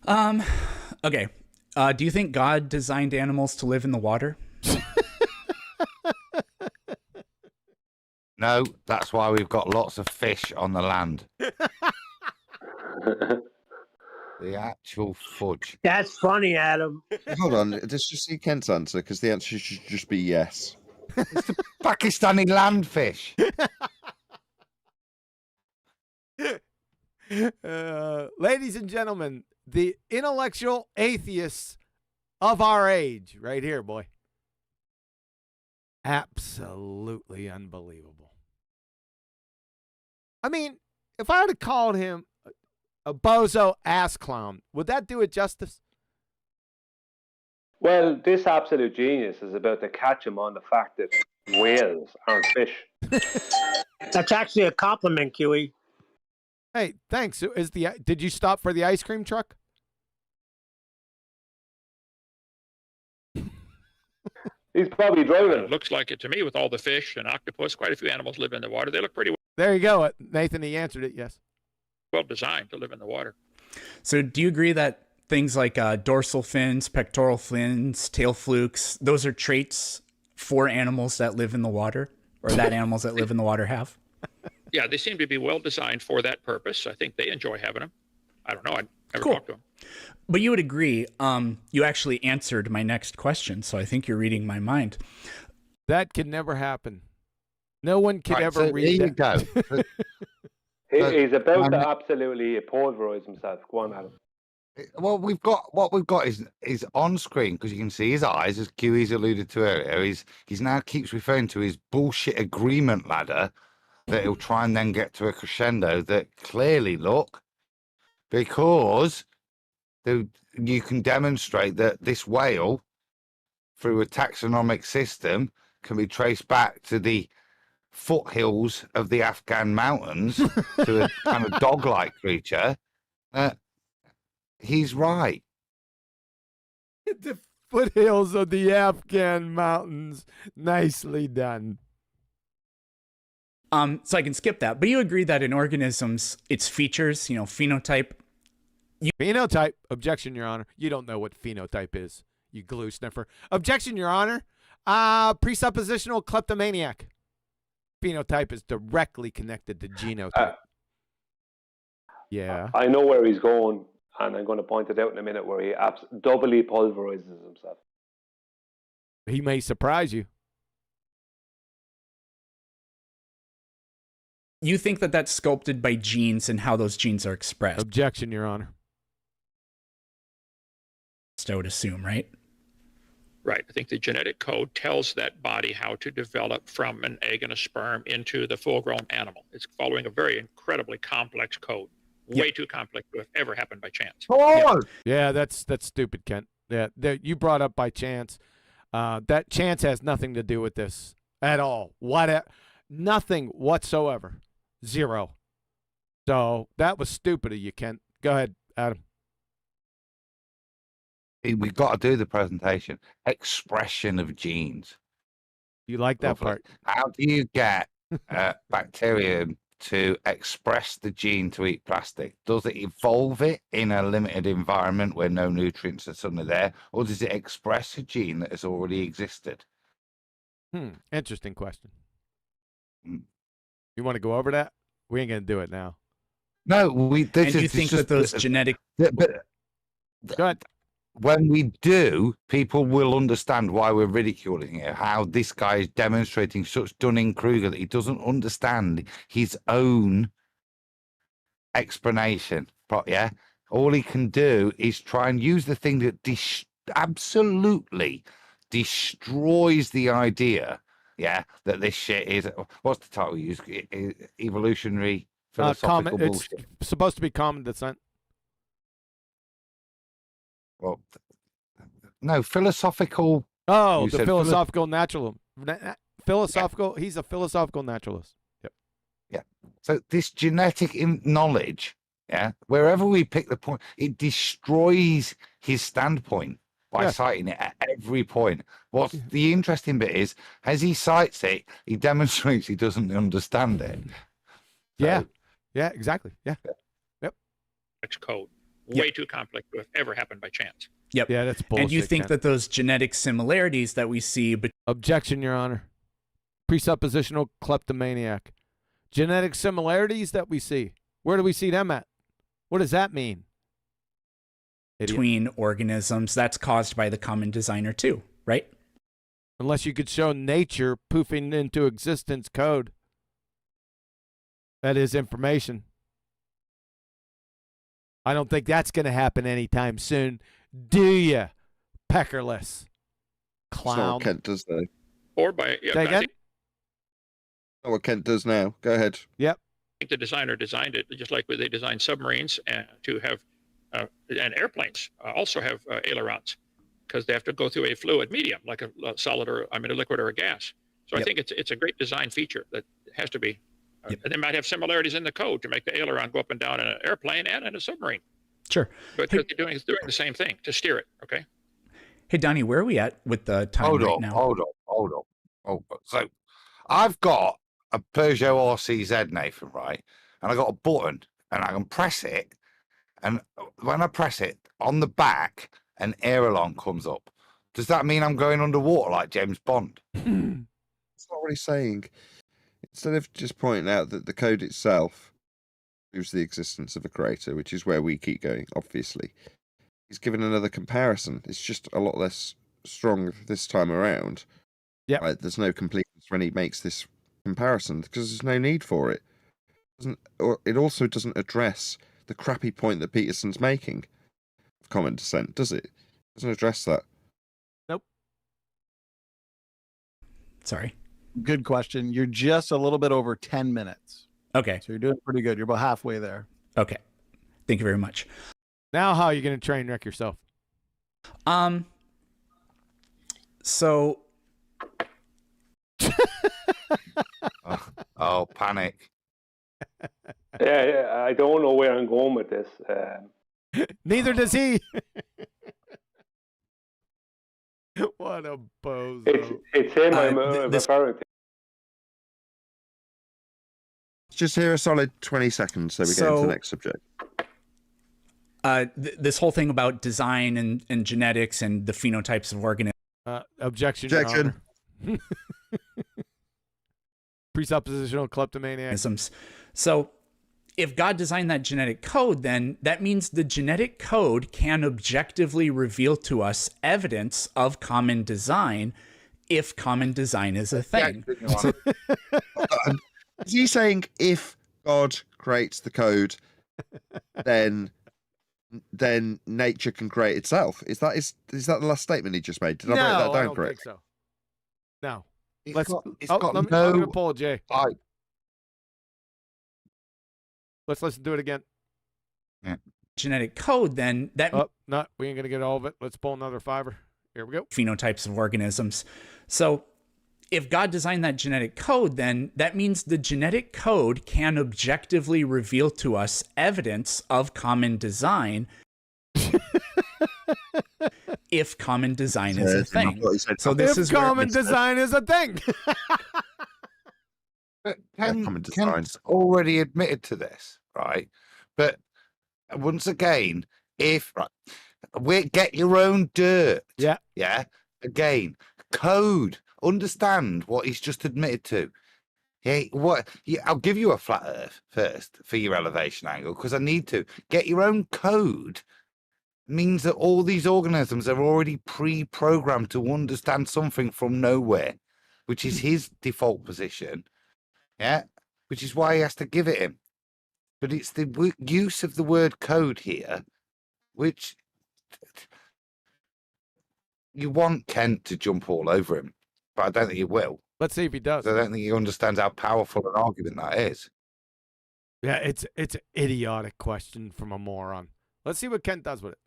Okay. Do you think God designed animals to live in the water? No, that's why we've got lots of fish on the land. The actual fudge. That's funny, Adam. Hold on, let's just see Kent's answer, because the answer should just be yes. It's the Pakistani landfish. Ladies and gentlemen, the intellectual atheists of our age, right here, boy. Absolutely unbelievable. I mean, if I had called him a bozo ass clown, would that do it justice? Well, this absolute genius is about to catch him on the fact that whales aren't fish. That's actually a compliment, Kiwi. Hey, thanks. Did you stop for the ice cream truck? He's probably driving. It looks like it to me with all the fish and octopus. Quite a few animals live in the water. They look pretty There you go. Nathan, he answered it, yes. well designed to live in the water. So do you agree that things like dorsal fins, pectoral fins, tail flukes, those are traits for animals that live in the water, or that animals that live in the water have? Yeah, they seem to be well designed for that purpose. I think they enjoy having them. I don't know. I'd never Cool. talked to them. But you would agree, you actually answered my next question, so I think you're reading my mind. That could never happen. No one could Right, ever so read there that. you go. He's about to absolutely pulverize himself. Go on, Adam. Well, what we've got is on screen, because you can see his eyes, as QE's alluded to earlier. He's now keeps referring to his bullshit agreement ladder that he'll try and then get to a crescendo that clearly, look, because you can demonstrate that this whale, through a taxonomic system, can be traced back to the foothills of the Afghan mountains to a kind of dog-like creature. He's right. The foothills of the Afghan mountains. Nicely done. So I can skip that. But you agree that in organisms, its features, phenotype. Phenotype. Objection, Your Honor. You don't know what phenotype is, you glue sniffer. Objection, Your Honor. Presuppositional kleptomaniac. Phenotype is directly connected to genotype. Yeah. I know where he's going, and I'm going to point it out in a minute, where he doubly pulverizes himself. He may surprise you. You think that that's sculpted by genes and how those genes are expressed? Objection, Your Honor. I would assume, right? Right. I think the genetic code tells that body how to develop from an egg and a sperm into the full-grown animal. It's following a very incredibly complex code. Way too complex to have ever happened by chance. Yeah, that's stupid, Kent. Yeah, you brought up by chance. That chance has nothing to do with this at all. Nothing whatsoever. Zero. So that was stupid of you, Kent. Go ahead, Adam. We've got to do the presentation. Expression of genes. You like that part? How do you get bacteria to express the gene to eat plastic? Does it evolve it in a limited environment where no nutrients are suddenly there, or does it express a gene that has already existed? Interesting question. You want to go over that? We ain't gonna do it now. No, And you think that those genetic? But Go ahead. when we do, people will understand why we're ridiculing it. How this guy is demonstrating such Dunning-Kruger that he doesn't understand his own explanation. Yeah, all he can do is try and use the thing that absolutely destroys the idea. Yeah, that this shit is, what's the title we use? Evolutionary philosophical bullshit. It's supposed to be common descent. Well, no, philosophical. Oh, You the said philosophical naturalism. philosophical. He's a philosophical naturalist. Yep. Yeah. So this genetic knowledge, yeah, wherever we pick the point, it destroys his standpoint by citing it at every point. What's the interesting bit is, as he cites it, he demonstrates he doesn't understand it. So, yeah, exactly. Yeah. Yep. Code. Way too complex to have ever happened by chance. Yep. Yeah, that's bullshit. And you think that those genetic similarities that we see... Objection, Your Honor. Presuppositional kleptomaniac. Genetic similarities that we see. Where do we see them at? What does that mean? Between organisms, that's caused by the common designer too, right? Unless you could show nature poofing into existence code. That is information. I don't think that's going to happen anytime soon. Do you, peckerless clown? That's not what Kent does, though. Or by... Say again? Not what Kent does now. Go ahead. Yep. I think the designer designed it just like they designed submarines to have, and airplanes also have ailerons, because they have to go through a fluid medium, like a solid or, a liquid or a gas. So I think it's a great design feature that has to be. And they might have similarities in the code to make the aileron go up and down in an airplane and in a submarine. Sure. But they're doing the same thing to steer it, okay? Hey, Donnie, where are we at with the time now? Hold on. So I've got a Peugeot RCZ, Nathan, right? And I got a button, and I can press it, and when I press it, on the back, an aileron comes up. Does that mean I'm going underwater like James Bond? That's not what he's saying. Instead of just pointing out that the code itself proves the existence of a creator, which is where we keep going, obviously, he's given another comparison. It's just a lot less strong this time around. Yeah. Right? There's no completeness when he makes this comparison because there's no need for it. It also doesn't address the crappy point that Peterson's making of common descent, does it? It doesn't address that. Nope. Sorry. Good question. You're just a little bit over 10 minutes. Okay. So you're doing pretty good. You're about halfway there. Okay. Thank you very much. Now how are you going to train wreck yourself? So... oh, panic. Yeah, I don't know where I'm going with this. Neither does he. What a bozo. It's him I'm referring to. Just hear a solid 20 seconds so we get into the next subject. This whole thing about design and genetics and the phenotypes of organisms. Objection. Presuppositional kleptomaniac. So if God designed that genetic code, then that means the genetic code can objectively reveal to us evidence of common design if common design is a thing. Is he saying if God creates the code, then nature can create itself? Is that the last statement he just made? Did I break that down correctly? Think so. No. Let I'm going to pull Jay. Let's listen to it again. Yeah. Genetic code, then that... Oh, no, we ain't going to get all of it. Let's pull another fiver. Here we go. Phenotypes of organisms. So if God designed that genetic code, then that means the genetic code can objectively reveal to us evidence of common design if common design is a thing. So this is common design is a thing. But Kent's already admitted to this, right? But once again, get your own dirt. Yeah. Again, code. Understand what he's just admitted to. I'll give you a flat Earth first for your elevation angle because I need to. Get your own code means that all these organisms are already pre-programmed to understand something from nowhere, which is his default position. Yeah, which is why he has to give it him. But it's the use of the word code here, which you want Kent to jump all over him, but I don't think he will. Let's see if he does. I don't think he understands how powerful an argument that is. Yeah, it's an idiotic question from a moron. Let's see what Kent does with it.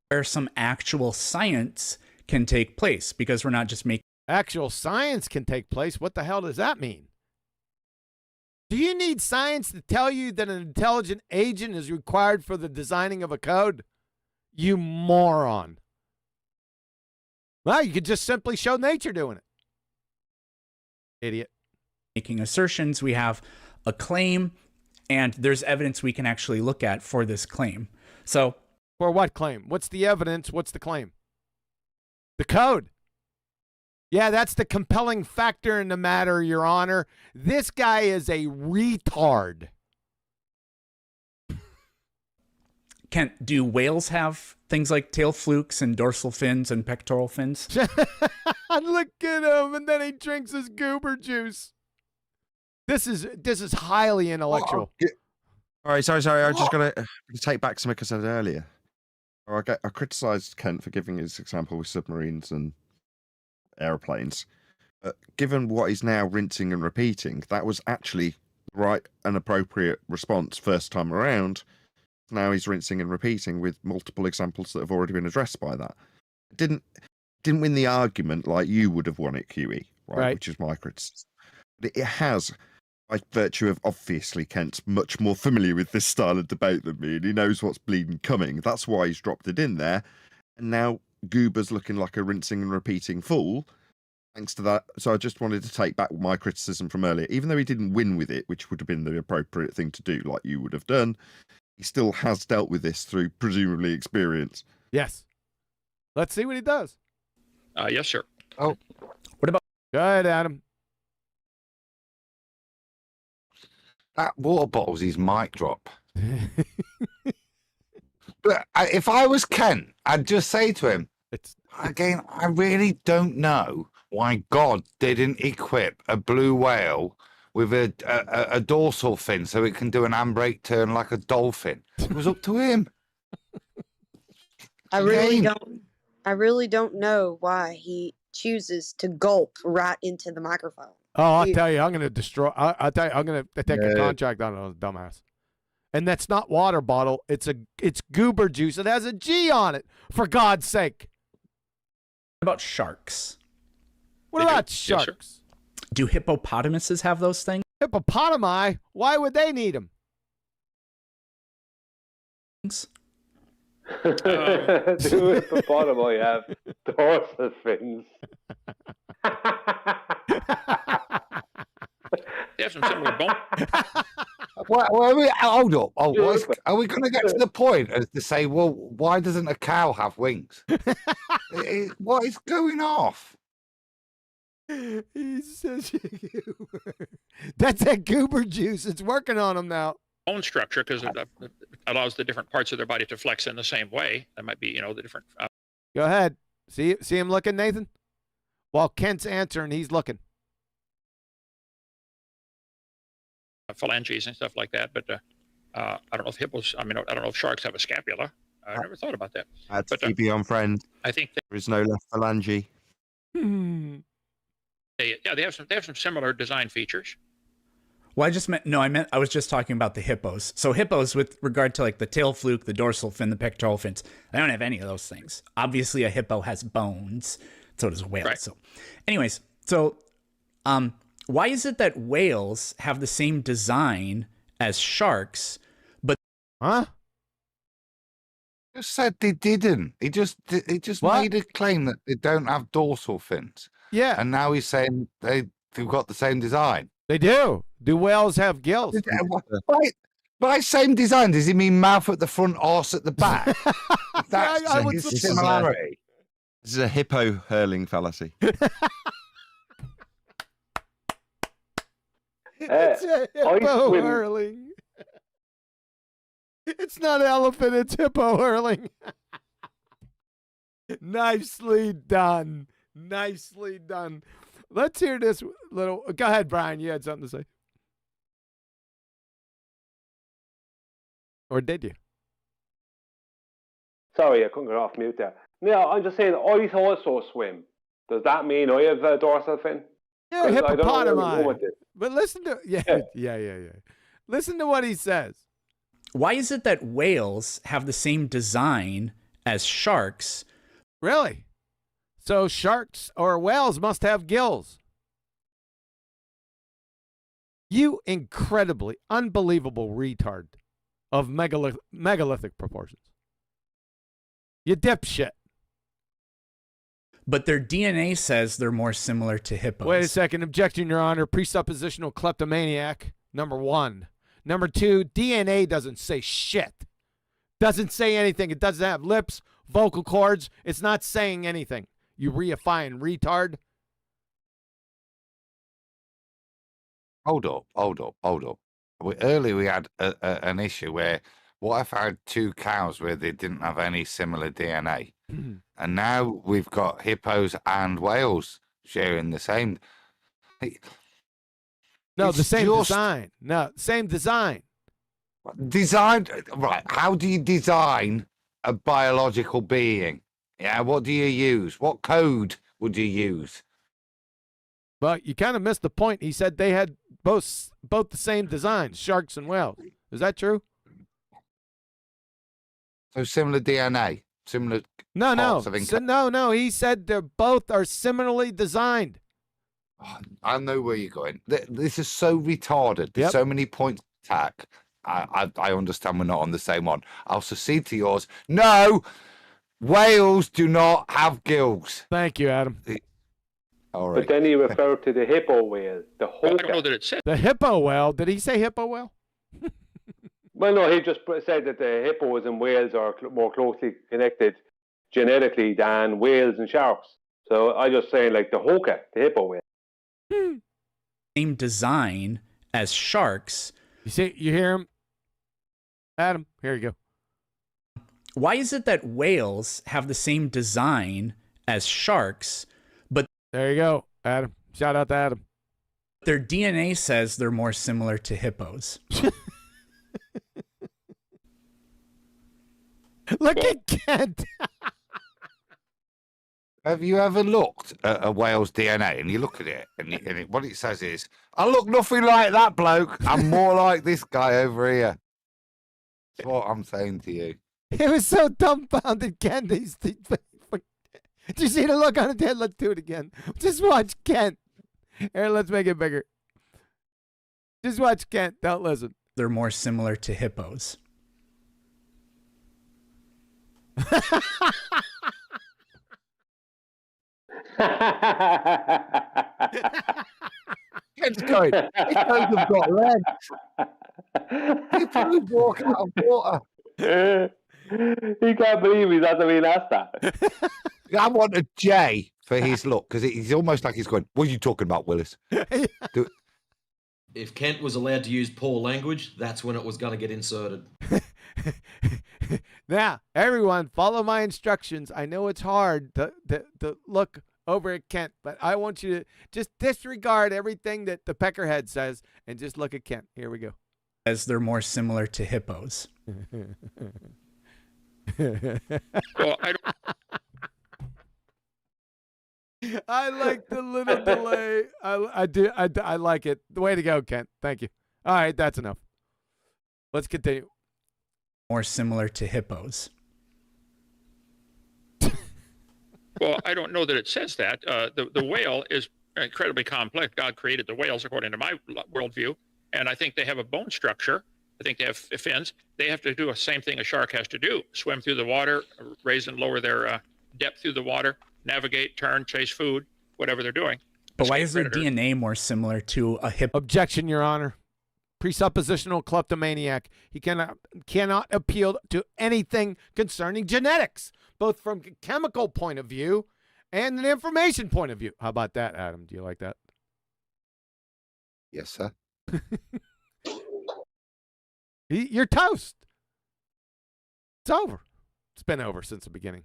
Where some actual science can take place, because we're not just making... Actual science can take place. What the hell does that mean? Do you need science to tell you that an intelligent agent is required for the designing of a code? You moron. Well, you could just simply show nature doing it. Idiot. Making assertions, we have a claim, and there's evidence we can actually look at for this claim. So, for what claim? What's the evidence? What's the claim? The code. Yeah, that's the compelling factor in the matter, Your Honor. This guy is a retard. Kent, do whales have things like tail flukes and dorsal fins and pectoral fins? Look at him, and then he drinks his goober juice. This is highly intellectual. All right, sorry. I'm just going to take back something I said earlier. I criticised Kent for giving his example with submarines and aeroplanes. But given what he's now rinsing and repeating, that was actually right and appropriate response first time around. Now he's rinsing and repeating with multiple examples that have already been addressed by that. Didn't win the argument like you would have won it, QE, right? Which is my criticism. But it has, by virtue of obviously Kent's much more familiar with this style of debate than me, and he knows what's bleeding coming. That's why he's dropped it in there. And now Goober's looking like a rinsing and repeating fool, thanks to that. So I just wanted to take back my criticism from earlier. Even though he didn't win with it, which would have been the appropriate thing to do, like you would have done, he still has dealt with this through presumably experience. Yes. Let's see what he does. Yes, sir. Oh, what about? Go ahead, Adam. That water bottle's his mic drop. But if I was Ken, I'd just say to him, again, I really don't know why God didn't equip a blue whale with a dorsal fin so it can do an handbrake turn like a dolphin. It was up to him. I really don't know why he chooses to gulp right into the microphone. Oh, I'll tell you, I'm going to destroy. I'll tell you, I'm going to take a contract on those dumbass. And that's not water bottle. It's goober juice. It has a G on it. For God's sake. What about sharks? What about sharks? Do hippopotamuses have those things? Hippopotami? Why would they need them? Do hippopotami have dorsal fins? They have some similar bone. Hold up. Are we going to get to the point as to say, well, why doesn't a cow have wings? What is going off? He's such a goober. That's that goober juice. It's working on him now. Bone structure, because it allows the different parts of their body to flex in the same way. That might be, the different. Go ahead. See him looking, Nathan? While Kent's answering, he's looking. Phalanges and stuff like that, but I don't know if hippos. I don't know if sharks have a scapula. I never thought about that. That's keep on friend. I think there is no left phalange. They have some similar design features. Well, I was just talking about the hippos. So hippos, with regard to like the tail fluke, the dorsal fin, the pectoral fins, they don't have any of those things. Obviously, a hippo has bones. So does a whale. Right. So, anyways, why is it that whales have the same design as sharks, but He just said they didn't. He just made a claim that they don't have dorsal fins. Yeah. And now he's saying they've got the same design. They do. Do whales have gills? By same design, does he mean mouth at the front, arse at the back? That's a similarity. This is a hippo hurling fallacy. It's a hippo hurling. It's not elephant, it's hippo hurling. Nicely done. Nicely done. Let's hear this little. Go ahead, Brian. You had something to say. Or did you? Sorry, I couldn't get off mute there. No, I'm just saying, I also swim. Does that mean I have a dorsal fin? Yeah, hippopotami. But listen to yeah. Listen to what he says. Why is it that whales have the same design as sharks? Really? So sharks or whales must have gills. You incredibly, unbelievable retard of megalithic proportions. You dipshit. But their DNA says they're more similar to hippos. Wait a second. Objection, Your Honor. Presuppositional kleptomaniac, number 1. Number 2, DNA doesn't say shit. Doesn't say anything. It doesn't have lips, vocal cords. It's not saying anything. You reifying retard. Hold up. Earlier we had an issue where, what if I had 2 cows where they didn't have any similar DNA? And now we've got hippos and whales sharing the same. No, It's the same just- design. No, same design. Designed, right. How do you design a biological being? Yeah, what do you use? What code would you use? Well, you kind of missed the point. He said they had both the same designs, sharks and whales. Is that true? So similar DNA, similar. No. parts of No. He said they're both are similarly designed. I know where you're going. This is so retarded. There's Yep. so many points to attack. I understand we're not on the same one. I'll secede to yours. No, whales do not have gills. Thank you, Adam. All But right. then he referred to the hippo whale, the Well, I don't know hoka. that it said. The hippo whale. Did he say hippo whale? Well, no, he just said that the hippos and whales are more closely connected genetically than whales and sharks. So I just saying like the hoka, the hippo whale. Same design as sharks. You see, you hear him? Adam, here you go. Why is it that whales have the same design as sharks, but There you go, Adam. Shout out to Adam. their DNA says they're more similar to hippos? Look at Kent. Have you ever looked at a whale's DNA and you look at it and what it says is, I look nothing like that bloke. I'm more like this guy over here. That's what I'm saying to you. It was so dumbfounded, Kent. Did you see the look on his head? Let's do it again. Just watch Kent. Here, let's make it bigger. Just watch Kent. Don't listen. They're more similar to hippos. It's going. It's going to have got legs. He probably walk out of water. He can't believe he's had to be asked that. I want a J for his look because he's almost like he's going, what are you talking about, Willis? If Kent was allowed to use poor language, that's when it was going to get inserted. Now, everyone, follow my instructions. I know it's hard to look over at Kent, but I want you to just disregard everything that the peckerhead says and just look at Kent. Here we go. As they're more similar to hippos. Well, I don't. I like the little delay. I do. I like it. Way to go, Kent. Thank you. All right, that's enough. Let's continue. More similar to hippos. Well, I don't know that it says that. The whale is incredibly complex. God created the whales according to my worldview, and I think they have a bone structure. I think they have fins. They have to do the same thing a shark has to do: swim through the water, raise and lower their depth through the water, navigate, turn, chase food, whatever they're doing. But why Escape is their predators. DNA more similar to a hippo? Objection, Your Honor. Presuppositional kleptomaniac. He cannot appeal to anything concerning genetics, both from a chemical point of view and an information point of view. How about that, Adam? Do you like that? Yes, sir. You're toast. It's over. It's been over since the beginning.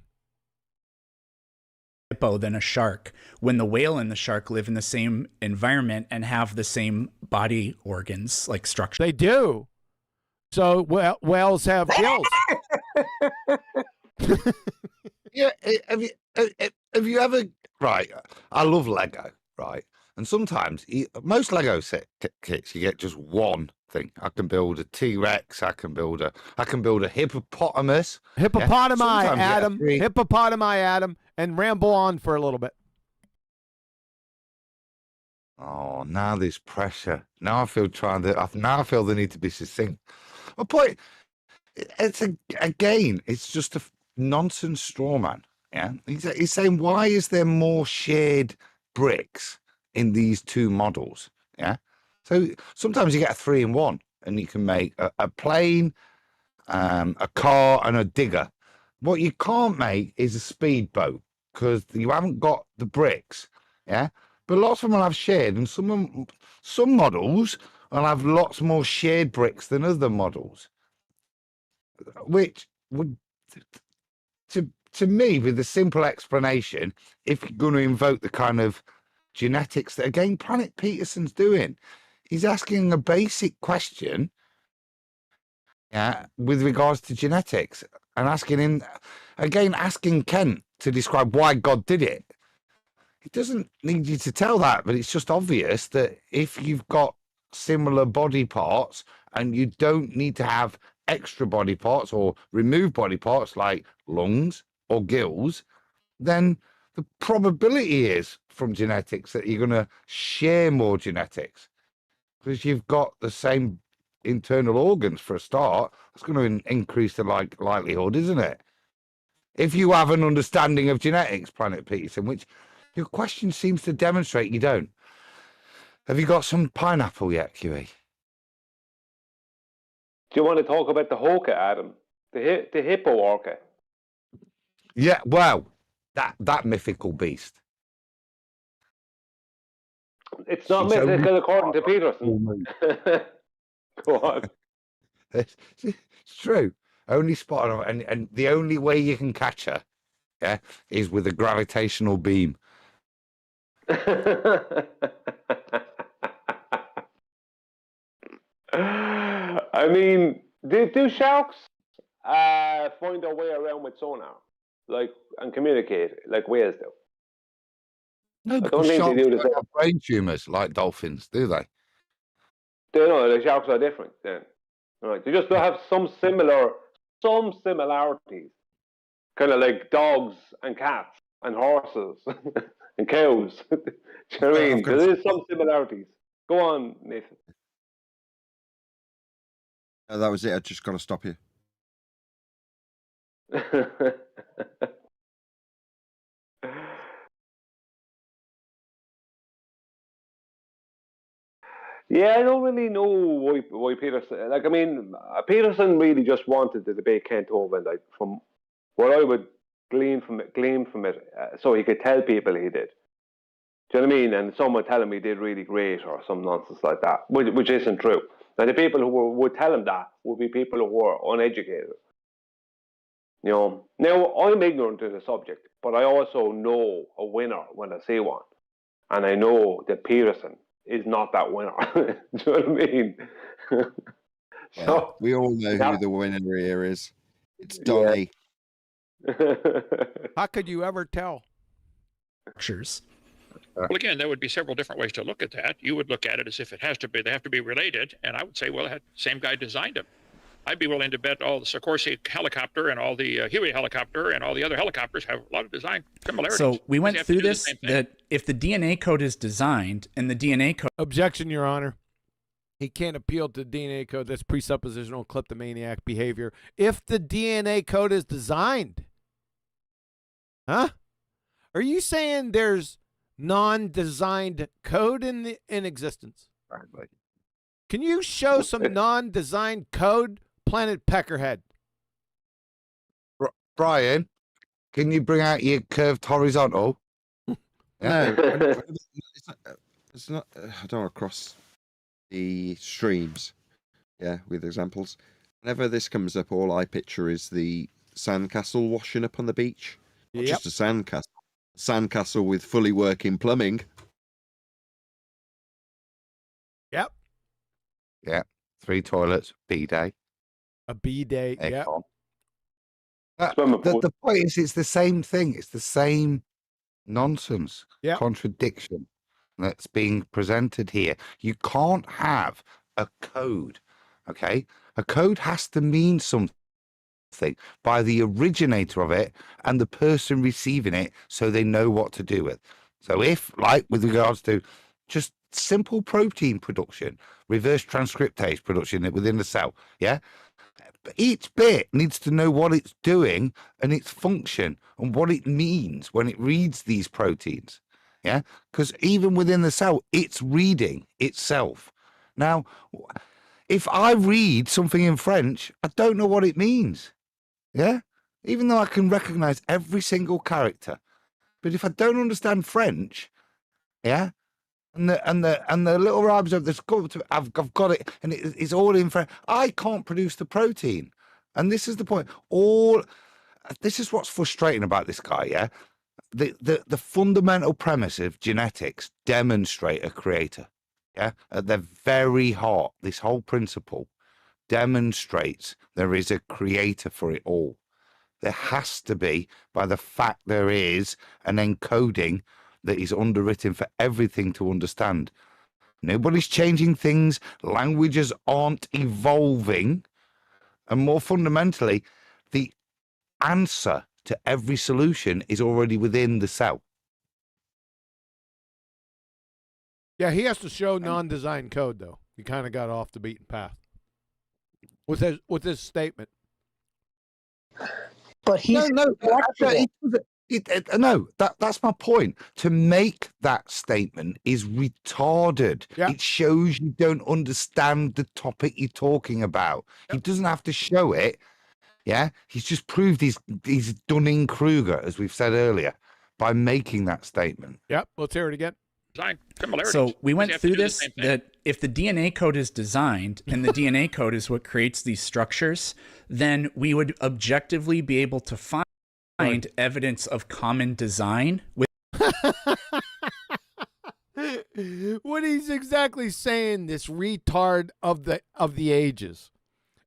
Hippo than a shark, when the whale and the shark live in the same environment and have the same body organs, like structure. They do. So whales have gills. Yeah, have you ever, right, I love Lego, right? And sometimes, most Lego kits, you get just one thing. I can build a T-Rex, I can build a hippopotamus. Hippopotami, Sometimes you get Adam. three. Hippopotami, Adam. and ramble on for a little bit. Oh, now there's pressure. Now I feel now I feel the need to be succinct. My point, it's just a nonsense straw man. Yeah, he's saying, why is there more shared bricks in these two models? Yeah, so sometimes you get a 3-in-1, and you can make a plane, a car, and a digger. What you can't make is a speedboat because you haven't got the bricks. Yeah, but lots of them will have shared, and some models will have lots more shared bricks than other models, which would, to me, with a simple explanation, if you're going to invoke the kind of genetics that, again, Planet Peterson's doing, he's asking a basic question, with regards to genetics, and asking Kent to describe why God did it. It doesn't need you to tell that, but it's just obvious that if you've got similar body parts and you don't need to have extra body parts or remove body parts like lungs or gills, then the probability is from genetics that you're going to share more genetics because you've got the same internal organs for a start. That's going to increase the likelihood, isn't it? If you have an understanding of genetics, Planet Peterson, which your question seems to demonstrate you don't. Have you got some pineapple yet, QE? Do you want to talk about the Hoka, Adam? The hippo orca? Yeah, well, that mythical beast. It's not mythical according to Peterson. Go on. It's true. Only spotted on, and the only way you can catch her, is with a gravitational beam. I mean, do sharks find their way around with sonar, and communicate like whales do? No, I because don't think sharks they do the don't same. have brain tumors like dolphins, do they? The sharks are different. Then, right? They just have some similarities, kind of like dogs and cats and horses and cows. Do you know what I mean? There is some similarities. Go on, Nathan. That was it. I just got to stop you. Yeah, I don't really know why Peterson. Peterson really just wanted to debate Kent Hovind, from what I would glean from it, so he could tell people he did. Do you know what I mean? And someone tell him he did really great or some nonsense like that, which isn't true. Now, the people who would tell him that would be people who were uneducated. You know, now I'm ignorant to the subject, but I also know a winner when I see one, and I know that Peterson is not that winner. Do you know what I mean? So we all know who the winner here is. It's Donny. Yeah. How could you ever tell? Pictures. Well, again, there would be several different ways to look at that. You would look at it as if they have to be related, and I would say, well, the same guy designed them. I'd be willing to bet all the Sikorsky helicopter and all the Huey helicopter and all the other helicopters have a lot of design similarities. So we went through this, that if the DNA code is designed and the DNA code... Objection, Your Honor. He can't appeal to DNA code. That's presuppositional kleptomaniac behavior. If the DNA code is designed. Huh? Are you saying there's non-designed code in existence? Right. Can you show some non-designed code, Planet Peckerhead? Brian, can you bring out your curved horizontal? No, it's not. I don't want to cross the streams. Yeah, with examples. Whenever this comes up, all I picture is the sandcastle washing up on the beach. Not just a sandcastle. Sandcastle with fully working plumbing. Yep. Yeah. 3 toilets, bidet. A bidet, yeah. The point is, it's the same thing. It's the same nonsense, contradiction that's being presented here. You can't have a code, okay? A code has to mean something. thing by the originator of it and the person receiving it, so they know what to do with. So if, like with regards to just simple protein production, reverse transcriptase production within the cell, yeah, each bit needs to know what it's doing and its function and what it means when it reads these proteins, yeah, because even within the cell, it's reading itself. Now, if I read something in French, I don't know what it means, yeah, even though I can recognize every single character. But if I don't understand French, yeah, and the little ribosome I've got it, and it's all in French. I can't produce the protein, and this is the point. This is what's frustrating about this guy, yeah. The fundamental premise of genetics demonstrate a creator, yeah. At their very heart, this whole principle demonstrates there is a creator for it all. There has to be, by the fact there is an encoding that is underwritten for everything to understand. Nobody's changing things. Languages aren't evolving. And more fundamentally, the answer to every solution is already within the cell. Yeah, he has to show non-design code, though. He kind of got off the beaten path with his statement. But he's no, that's my point. To make that statement is retarded. Yeah. It shows you don't understand the topic you're talking about. He doesn't have to show it. Yeah, he's just proved he's Dunning-Kruger, as we've said earlier, by making that statement. Yep, let's hear it again. So we went through this, that if the DNA code is designed and the DNA code is what creates these structures, then we would objectively be able to find evidence of common design with What he's exactly saying, this retard of the ages,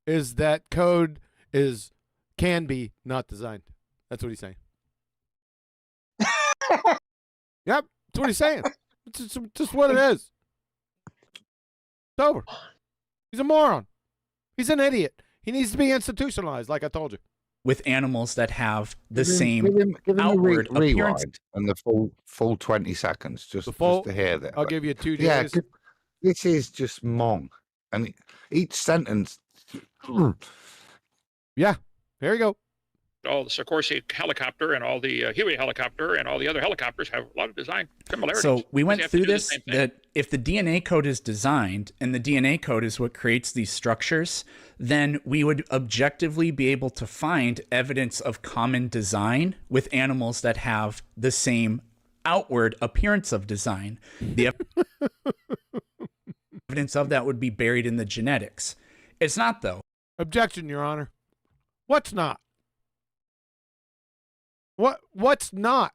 is that code can be not designed. That's what he's saying. Yep, that's what he's saying. It's just what it is. It's over. He's a moron. He's an idiot. He needs to be institutionalized, like I told you. with animals that have the same give him outward a appearance. rewind and the full 20 seconds just to hear that. I'll give you 2 days. Yeah, this is just mong. And each sentence. Yeah, there you go. All the Sikorsky helicopter and all the Huey helicopter and all the other helicopters have a lot of design similarities. So we went They have to through do the this, same thing. that if the DNA code is designed and the DNA code is what creates these structures, then we would objectively be able to find evidence of common design with animals that have the same outward appearance of design. The evidence of that would be buried in the genetics. It's not, though. Objection, Your Honor. What's not? What's not?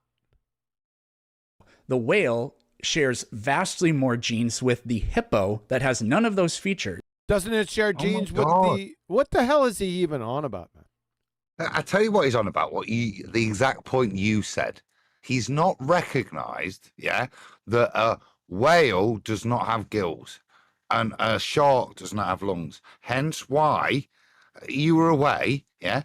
The whale shares vastly more genes with the hippo that has none of those features. Doesn't it share genes with the... What the hell is he even on about, man? I tell you what he's on about, the exact point you said. He's not recognized, yeah, that a whale does not have gills and a shark does not have lungs. Hence why you were away, yeah,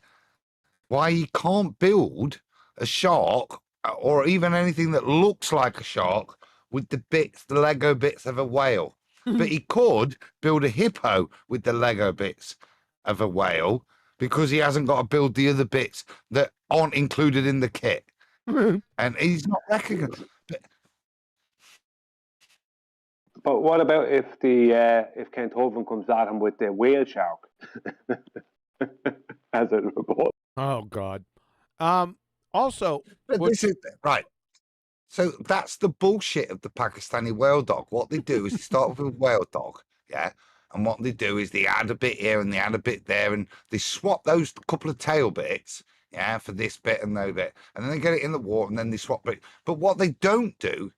why you can't build a shark or even anything that looks like a shark with the Lego bits of a whale. But he could build a hippo with the Lego bits of a whale because he hasn't got to build the other bits that aren't included in the kit. And he's not recognized. But what about if if Kent Hovind comes at him with the whale shark as a report? Oh God. Also, this is right. So that's the bullshit of the Pakistani whale dog. What they do is they start with a whale dog, yeah, and what they do is they add a bit here and they add a bit there, and they swap those couple of tail bits, yeah, for this bit and that bit, and then they get it in the water and then they swap it. But what they don't do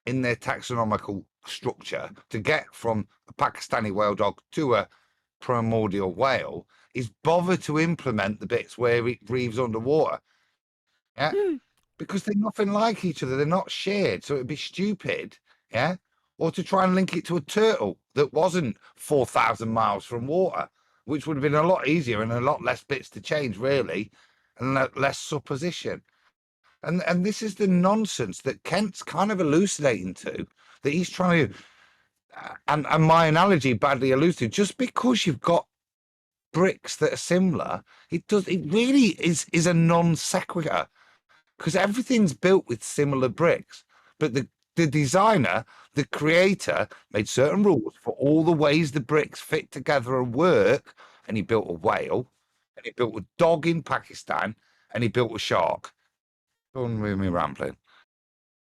in their taxonomical structure to get from a Pakistani whale dog to a primordial whale is bother to implement the bits where it breathes underwater. Yeah, because they're nothing like each other. They're not shared. So it'd be stupid, yeah, or to try and link it to a turtle that wasn't 4,000 miles from water. which would have been a lot easier and a lot less bits to change, really, and less supposition. And this is the nonsense that Kent's kind of elucidating to, that he's trying to, and my analogy badly alludes to, just because you've got bricks that are similar, it really is a non sequitur, because everything's built with similar bricks. But the designer, the creator, made certain rules for all the ways the bricks fit together and work, and he built a whale, and he built a dog in Pakistan, and he built a shark. Don't move me rambling.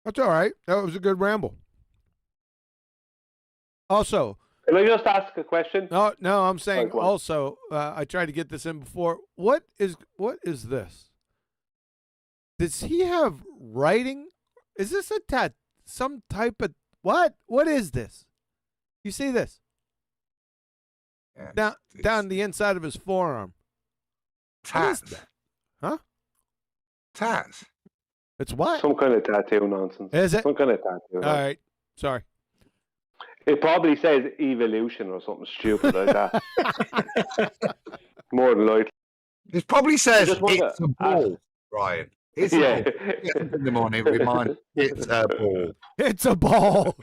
That's all right. That was a good ramble. Also, can I just ask a question? No, I'm saying Go on. also, I tried to get this in before. What is this? Does he have writing? Is this some type of what? What is this? You see this? Yeah, down the inside of his forearm. Tats. What is that? Huh? Tats. It's what? Some kind of tattoo nonsense. Is it? Some kind of tattoo. All right. Sorry. It probably says evolution or something stupid like that. More than likely. It probably says just wonder- it's a ball, Brian. It's Yeah. a ball. Get up in the morning, remind it's a ball. It's a ball.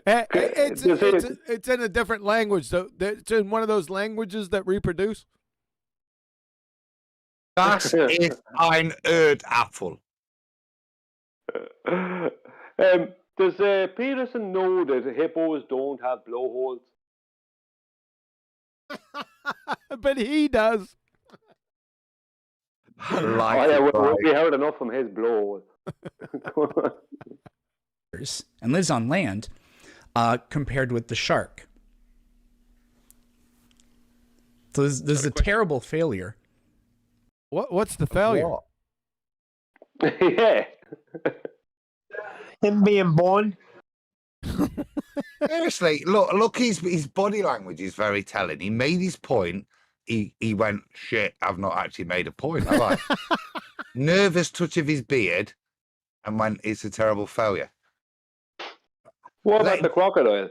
It's in a different language. So it's in one of those languages that reproduce. Das ist ein Erdapfel. Does Peterson know that hippos don't have blowholes? But he does. We heard enough from his blowhole. And lives on land, compared with the shark. So this is a terrible failure. What's the failure? Yeah. Him being born. Seriously, look, his body language is very telling. He made his point. He went, shit, I've not actually made a point, have I? Nervous touch of his beard, and went, it's a terrible failure. What about the crocodile?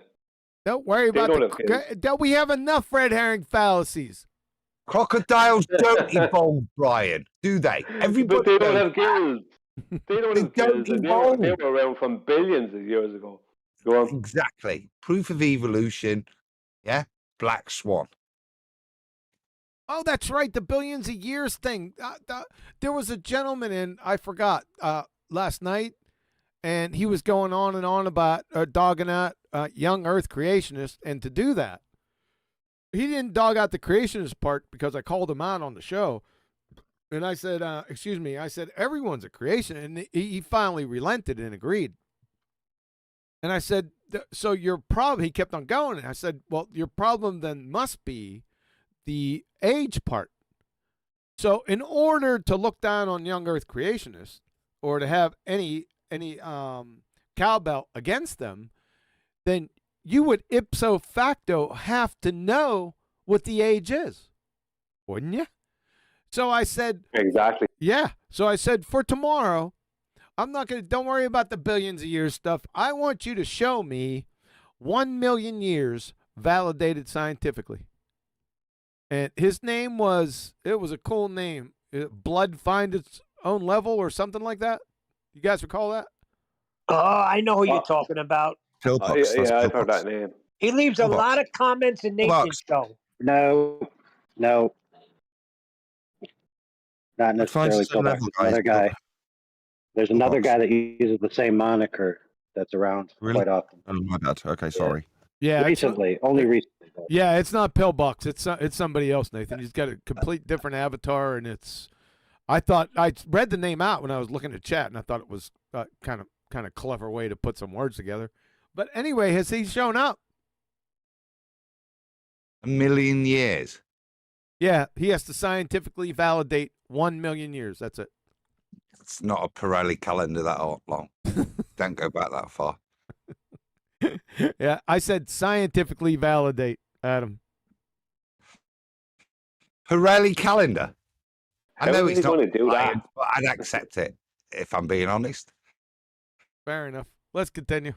Don't worry about don't we have enough red herring fallacies? Crocodiles don't evolve, Brian, do they? Everybody But they don't have gills. They don't have don't gills. evolve. They were around from billions of years ago. Go on. Exactly. Proof of evolution. Yeah. Black swan. Oh, that's right. The billions of years thing. There was a gentleman in, I forgot, last night, and he was going on and on about dogging out young Earth creationists. And to do that, he didn't dog out the creationist part because I called him out on the show. And I said, excuse me, I said, everyone's a creation. And he finally relented and agreed. And I said, so your problem, he kept on going. And I said, well, your problem then must be the age part. So in order to look down on young Earth creationists or to have any cowbell against them, then you would ipso facto have to know what the age is, wouldn't you? So I said, exactly. Yeah. So I said, for tomorrow, don't worry about the billions of years stuff. I want you to show me 1 million years validated scientifically. And his name it was a cool name. Blood Find Its Own Level or something like that. You guys recall that? Oh, I know who you're talking about. Pillbox. Yeah, I've heard that name. He leaves a lot of comments in Nathan's show. No. Not necessarily Pillbox. Another guy. There's another guy that uses the same moniker that's around quite often. Oh, my bad. Okay, sorry. Yeah, only recently. Yeah, it's not Pillbox. It's somebody else, Nathan. He's got a complete different avatar, and I thought I read the name out when I was looking at chat, and I thought it was kind of clever way to put some words together. But anyway, has he shown up? 1 million years. Yeah, he has to scientifically validate 1 million years. That's it. It's not a Pirelli calendar that long. Don't go back that far. Yeah, I said scientifically validate, Adam. Pirelli calendar. I know it's not going to do that, but I'd accept it if I'm being honest. Fair enough. Let's continue.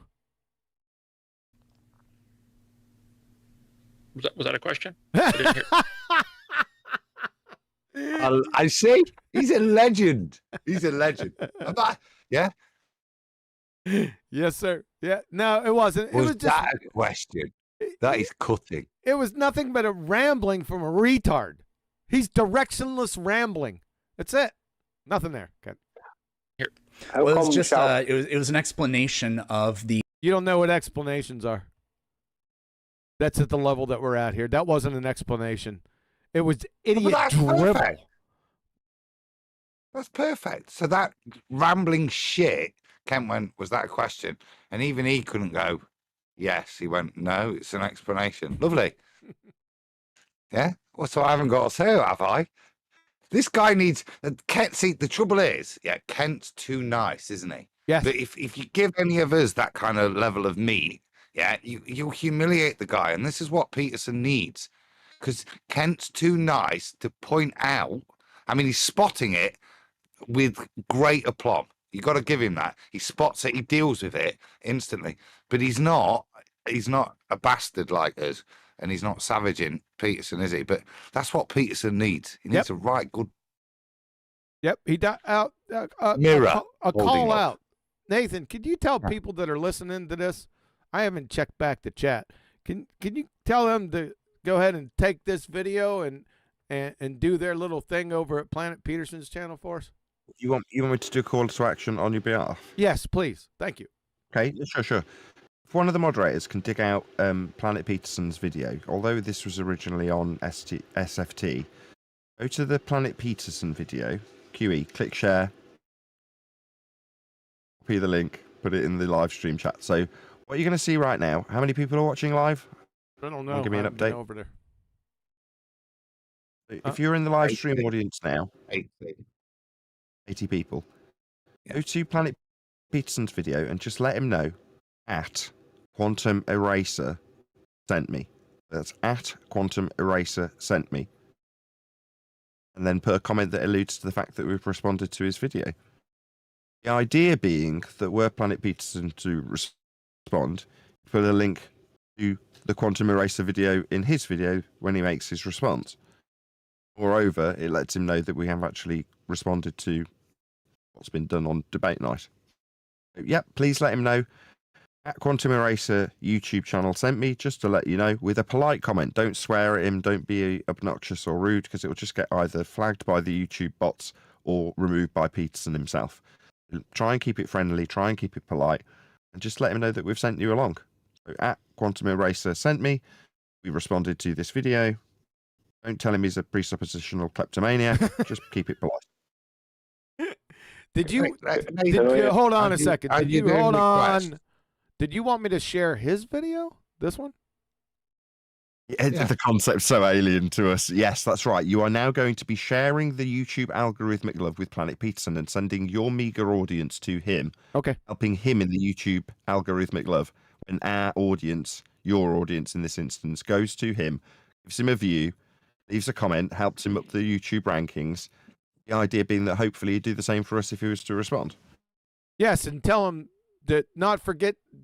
Was that a question? I didn't hear. I see. He's a legend. He's a legend. Yeah. Yes, sir. Yeah. No, it wasn't. It was just that a question? That is cutting. It was nothing but a rambling from a retard. He's directionless rambling. That's it. Nothing there. Okay. Here. Well, it was just it was an explanation of the. You don't know what explanations are. That's at the level that we're at here. That wasn't an explanation. It was idiot drivel. Perfect. That's perfect. So that rambling shit, Kent went, was that a question? And even he couldn't go, yes. He went, no, it's an explanation. Lovely. Yeah. Well, so I haven't got to say it, have I? This guy needs Kent. See, the trouble is, yeah, Kent's too nice, isn't he? Yes. But if you give any of us that kind of level of meat, yeah, you humiliate the guy, and this is what Peterson needs, because Kent's too nice to point out. I mean, he's spotting it with great aplomb. You got to give him that. He spots it. He deals with it instantly. But he's not a bastard like us, and he's not savaging Peterson, is he? But that's what Peterson needs. He needs a right good. Yep, he got out mirror. A call out. Nathan, could you tell people that are listening to this? I haven't checked back the chat. Can you tell them to go ahead and take this video and do their little thing over at Planet Peterson's channel for us? You want me to do a call to action on your behalf? Yes, please. Thank you. Okay, sure. If one of the moderators can dig out Planet Peterson's video, although this was originally on SFT, go to the Planet Peterson video, QE, click share, copy the link, put it in the live stream chat. So what you're going to see right now, how many people are watching live? I don't know. Give me an update. Over there. If you're in the live stream audience now, 80 people, go to Planet Peterson's video and just let him know at Quantum Eraser sent me. That's at Quantum Eraser sent me. And then put a comment that alludes to the fact that we've responded to his video. The idea being that were Planet Peterson to respond, put a link to the Quantum Eraser video in his video when he makes his response. Moreover, it lets him know that we have actually responded to what's been done on debate night. Yep, please let him know. At Quantum Eraser YouTube channel sent me, just to let you know, with a polite comment. Don't swear at him, don't be obnoxious or rude, because it will just get either flagged by the YouTube bots or removed by Peterson himself. Try and keep it friendly, try and keep it polite, and just let him know that we've sent you along. So at Quantum Eraser sent me, we responded to this video. Don't tell him he's a presuppositional kleptomaniac, just keep it polite. Did you hold on a second? Did you hold on? Did you want me to share his video? This one? Yeah. The concept's so alien to us. Yes, that's right. You are now going to be sharing the YouTube algorithmic love with Planet Peterson and sending your meager audience to him. Okay. Helping him in the YouTube algorithmic love. When our audience, your audience in this instance, goes to him, gives him a view, leaves a comment, helps him up the YouTube rankings. The idea being that hopefully he'd do the same for us if he was to respond. Yes, and tell him that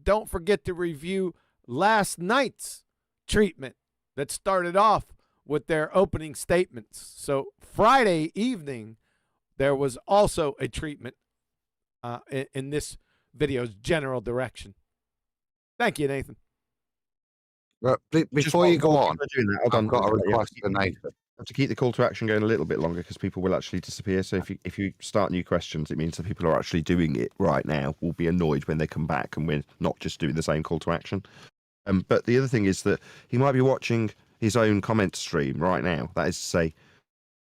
don't forget to review last night's treatment that started off with their opening statements. So Friday evening, there was also a treatment in this video's general direction. Thank you, Nathan. Well, before you go on, I've got a request for Nathan. I have to keep the call to action going a little bit longer because people will actually disappear. So if you start new questions, it means that people are actually doing it right now will be annoyed when they come back and we're not just doing the same call to action. But the other thing is that he might be watching his own comment stream right now. That is to say,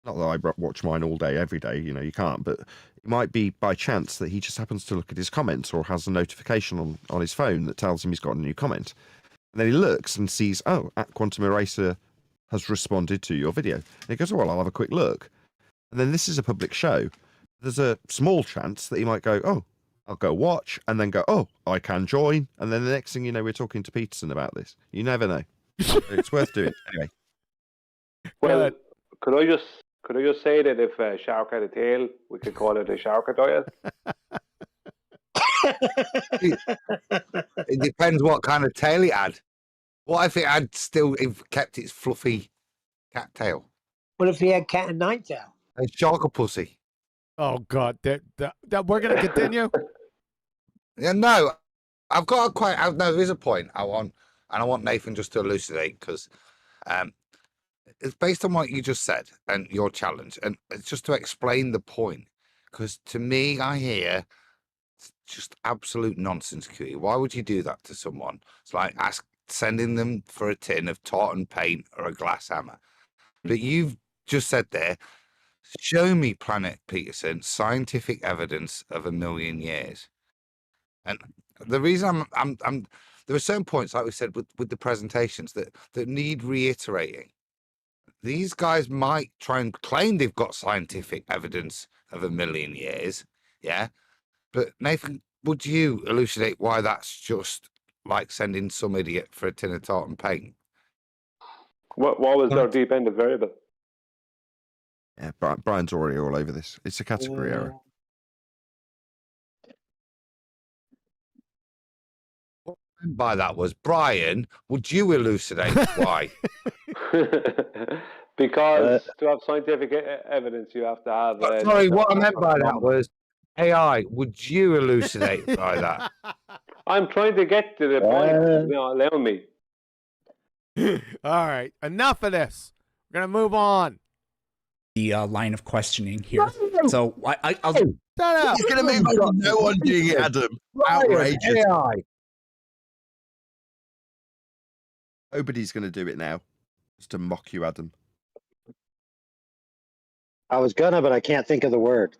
not that I watch mine all day, every day, you can't, but it might be by chance that he just happens to look at his comments or has a notification on his phone that tells him he's got a new comment. And then he looks and sees, oh, at Quantum Eraser has responded to your video. And he goes, oh, well, I'll have a quick look. And then this is a public show. There's a small chance that he might go, oh, I'll go watch, and then go, oh, I can join. And then the next thing you know, we're talking to Peterson about this. You never know. It's worth doing. Anyway. Well, could I just say that if a shark had a tail, we could call it a sharkadias? It depends what kind of tail it had. What if it had still kept its fluffy cat tail? What if he had cat and nine tail? A shark or pussy? Oh God, that we're gonna continue. Yeah, no, I've got a quite. No, there is a point I want, and I want Nathan just to elucidate because it's based on what you just said and your challenge, and it's just to explain the point. Because to me, I hear just absolute nonsense, QE. Why would you do that to someone? It's like sending them for a tin of tartan paint or a glass hammer. But you've just said there, show me, Planet Peterson, scientific evidence of 1,000,000 years. And the reason I'm there are certain points, like we said, with the presentations that need reiterating. These guys might try and claim they've got scientific evidence of 1,000,000 years, yeah. But Nathan, would you elucidate why that's just like sending some idiot for a tin of tartan paint? What was their deep end of variable? Yeah, Brian's already all over this. It's a category error. What I meant by that was, Brian, would you elucidate why? Because to have scientific evidence, you have to have. Sorry, what I meant by that was, AI, would you elucidate by that? I'm trying to get to the point. Allow me. All right, enough of this. We're gonna move on. The line of questioning here. So I'll shut up. You're gonna move on. No one doing it, Adam. Outrageous. AI. Nobody's gonna do it now. Just to mock you, Adam. I was gonna, but I can't think of the word.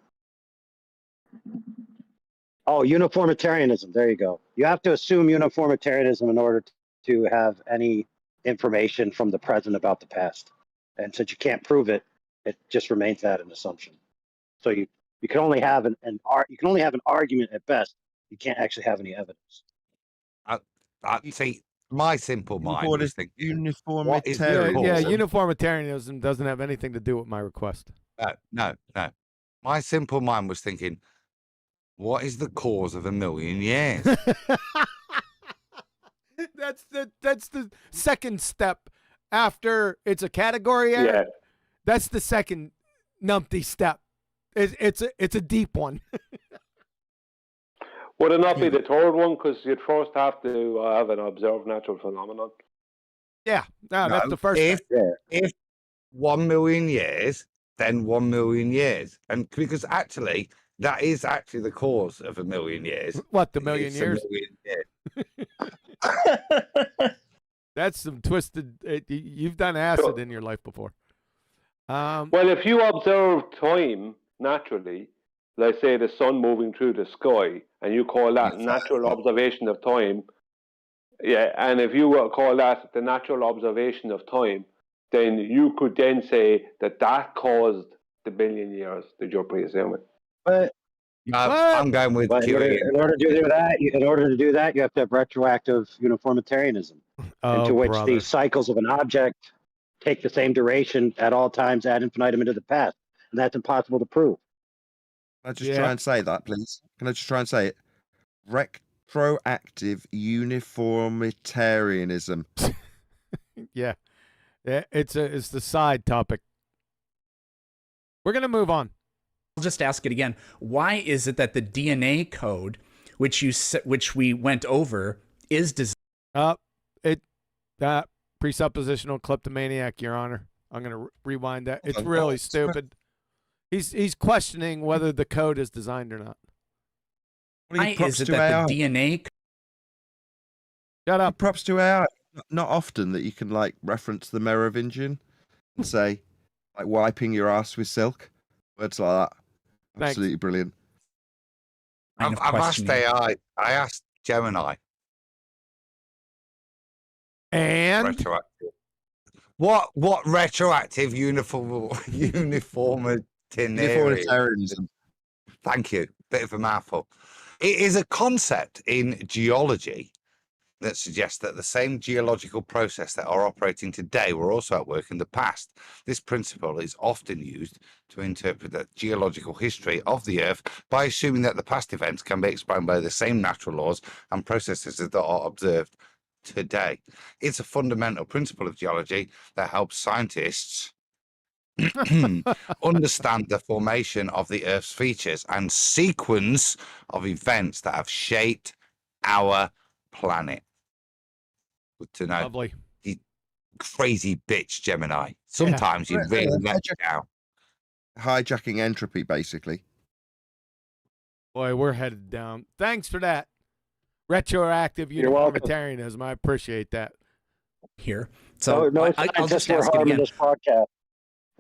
Oh, uniformitarianism. There you go. You have to assume uniformitarianism in order to have any information from the present about the past. And since you can't prove it, it just remains that an assumption. So you can only have an argument at best. You can't actually have any evidence. I see. My simple mind was thinking, uniformitarianism. Yeah, uniformitarianism doesn't have anything to do with my request. No. My simple mind was thinking, what is the cause of 1,000,000 years? That's the second step after it's a category error. Yeah. That's the second numpty step. It's a deep one. Would it not be the third one? Because you'd first have to have an observed natural phenomenon. Yeah, no, that's the first. If 1,000,000 years, then 1,000,000 years, and because actually that is actually the cause of 1,000,000 years. What, the million It's years? 1,000,000 years. That's some twisted. You've done acid in your life before. Well, if you observe time naturally, let's say the sun moving through the sky, and you call that natural observation of time, yeah, and if you call that the natural observation of time, then you could then say that caused the 1,000,000 years that you're presuming. But I'm going with QE. in order to do that, you have to have retroactive uniformitarianism, into which the cycles of an object take the same duration at all times ad infinitum into the past, and that's impossible to prove. Can I just try and say that, please? Can I just try and say it? Retroactive uniformitarianism. Yeah, it's the side topic. We're gonna move on. I'll just ask it again. Why is it that the DNA code, which we went over, is designed? That presuppositional kleptomaniac, Your Honor. I'm gonna rewind that. It's really stupid. He's questioning whether the code is designed or not. Why is it that the DNA? Shut up. Props to AI. Not often that you can like reference the Merovingian and say like wiping your ass with silk. Words like that. Absolutely brilliant. I've asked AI. I asked Gemini. And retroactive. What retroactive uniformitarianism? Thank you. Bit of a mouthful. It is a concept in geology that suggests that the same geological process that are operating today were also at work in the past. This principle is often used to interpret the geological history of the Earth by assuming that the past events can be explained by the same natural laws and processes that are observed today. It's a fundamental principle of geology that helps scientists understand the formation of the Earth's features and sequence of events that have shaped our planet. Good to know. Lovely. You crazy bitch, Gemini. Sometimes you really let you down. Hijacking entropy, basically. Boy, we're headed down. Thanks for that. Retroactive You're welcome. uniformitarianism. I appreciate that. Here. So no I'll just scientists were ask it harming again. this podcast.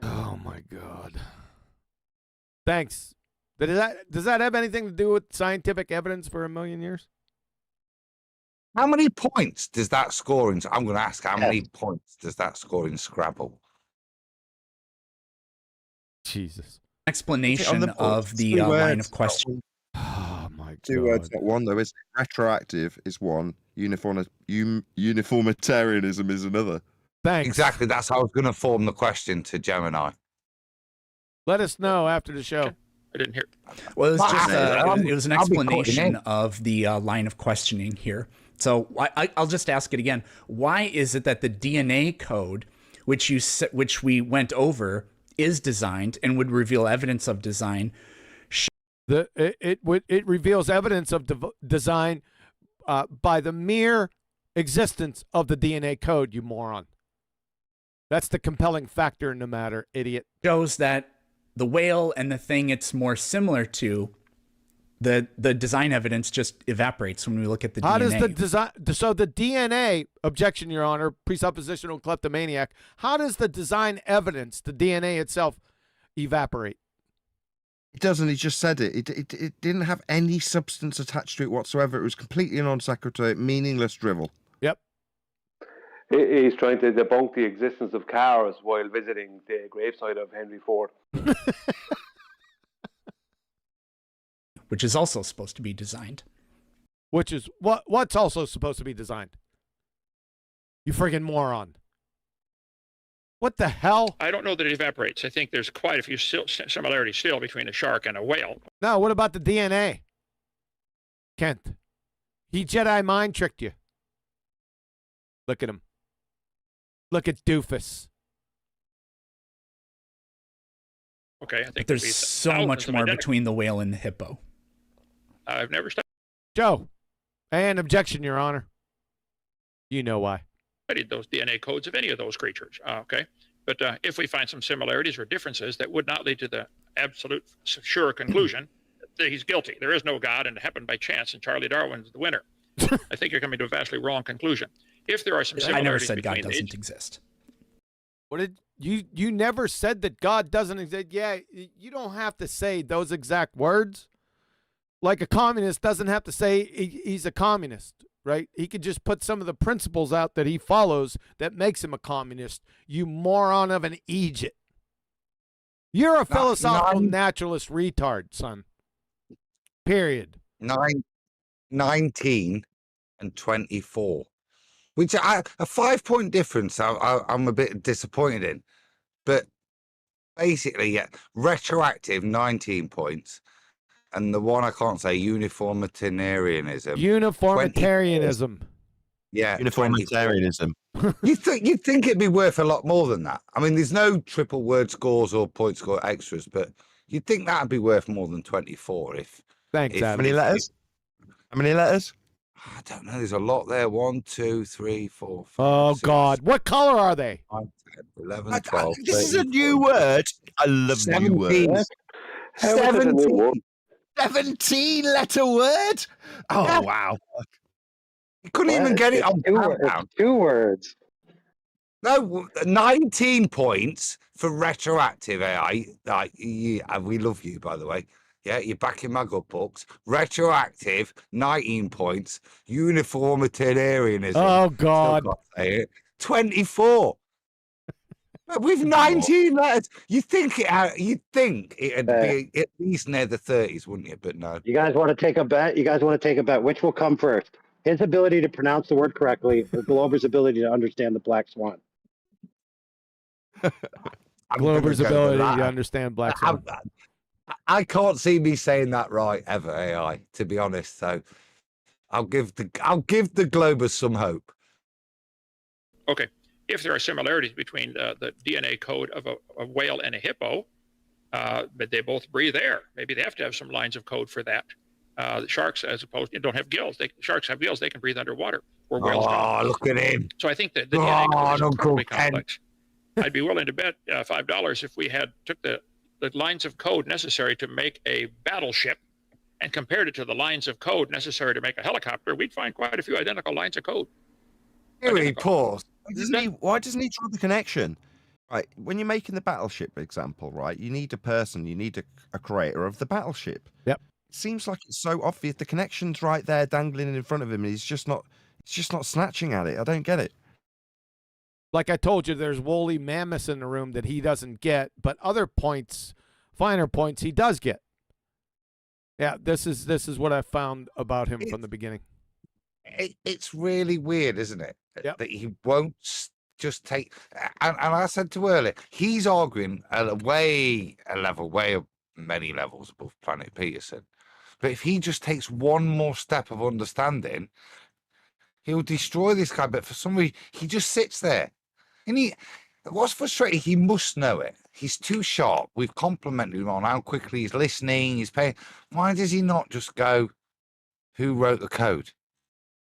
Oh my God. Thanks. Does that have anything to do with scientific evidence for a million years? How many points does that score in? I'm going to ask, how many points does that score in Scrabble? Jesus. Explanation of the line of question. Oh my God. 2 words, not one though. Is it? Retroactive is one. Uniformitarianism is another. Thanks. Exactly. That's how I was going to form the question to Gemini. Let us know after the show. I didn't hear. Well, it was just it was an I'll be explanation of the line of questioning here. So I'll just ask it again. Why is it that the DNA code, which we went over, is designed and would reveal evidence of design? It reveals evidence of design by the mere existence of the DNA code, you moron. That's the compelling factor in the matter, idiot. Shows that the whale and the thing it's more similar to, the design evidence just evaporates when we look at the DNA. How does the design? So the DNA, objection, Your Honor, presuppositional kleptomaniac. How does the design evidence, the DNA itself, evaporate? It doesn't. He just said it. It didn't have any substance attached to it whatsoever. It was completely non sequitur, meaningless drivel. Yep. He's trying to debunk the existence of cars while visiting the gravesite of Henry Ford. Which is also supposed to be designed. Which is what's also supposed to be designed? You friggin' moron. What the hell? I don't know that it evaporates. I think there's quite a few similarities still between a shark and a whale. No, what about the DNA? Kent. He Jedi mind tricked you. Look at him. Look at Doofus. Okay, I think there's so much more between the whale and the hippo. I've never Joe. And objection, Your Honor. You know why. studied those DNA codes of any of those creatures. Okay, but if we find some similarities or differences that would not lead to the absolute sure conclusion that he's guilty, there is no God and it happened by chance and Charlie Darwin's the winner, I think you're coming to a vastly wrong conclusion. If there are some similarities, I never said God between doesn't exist. What did you never said that God doesn't exist? Yeah, you don't have to say those exact words. Like a communist doesn't have to say he's a communist, right? He could just put some of the principles out that he follows that makes him a communist. You moron of an Egypt. You're a philosophical naturalist retard, son. Period. 19 and 24. Which a 5-point difference I'm a bit disappointed in. But basically, yeah, retroactive 19 points. And the one I can't say, uniformitarianism. Uniformitarianism. Yeah. Uniformitarianism. You'd think it'd be worth a lot more than that. I mean, there's no triple word scores or point score extras, but you'd think that'd be worth more than 24 if. Thanks, How many letters? How many letters? I don't know. There's a lot there. 1, 2, 3, 4, 5. Oh, 6, God. What color are they? 9, 10, 11, 12. This is a new word. I love new words. 17 letter word. Oh, Yeah. wow. You couldn't even get it on Countdown. 2 words. No, 19 points for retroactive AI. We love you, by the way. Yeah, you're back in my good books. Retroactive, 19 points. Uniformitarianism. Oh, God. 24. With 19 letters, you'd think it'd be at least near the 30s, wouldn't you? But no. You guys want to take a bet? Which will come first? His ability to pronounce the word correctly, or Glover's ability to understand the black swan? Glover's ability to understand black swan. I can't see me saying that right ever, AI, to be honest. So I'll give the Globers some hope. Okay, if there are similarities between the DNA code of a whale and a hippo, but they both breathe air, maybe they have to have some lines of code for that. The sharks, as opposed to, don't have gills. Sharks have gills; they can breathe underwater, where whales don't. Oh, look at him! So I think that the DNA code is Uncle incredibly Ken. complex. I'd be willing to bet $5 if we took the lines of code necessary to make a battleship and compared it to the lines of code necessary to make a helicopter, we'd find quite a few identical lines of code. Here he paused. Why doesn't he draw the connection? Right, when you're making the battleship example, right, you need a person, you need a creator of the battleship. Yep. It seems like it's so obvious. The connection's right there, dangling in front of him, and he's just not snatching at it. I don't get it. Like I told you, there's woolly mammoths in the room that he doesn't get, but other points, finer points, he does get. Yeah, this is what I found about him from the beginning. It's really weird, isn't it? Yep. That he won't just take. And I said to earlier, he's arguing way many levels above Planet Peterson. But if he just takes one more step of understanding, he'll destroy this guy. But for some reason, he just sits there. And what's frustrating, he must know it. He's too sharp. We've complimented him on how quickly he's listening, he's paying. Why does he not just go, who wrote the code?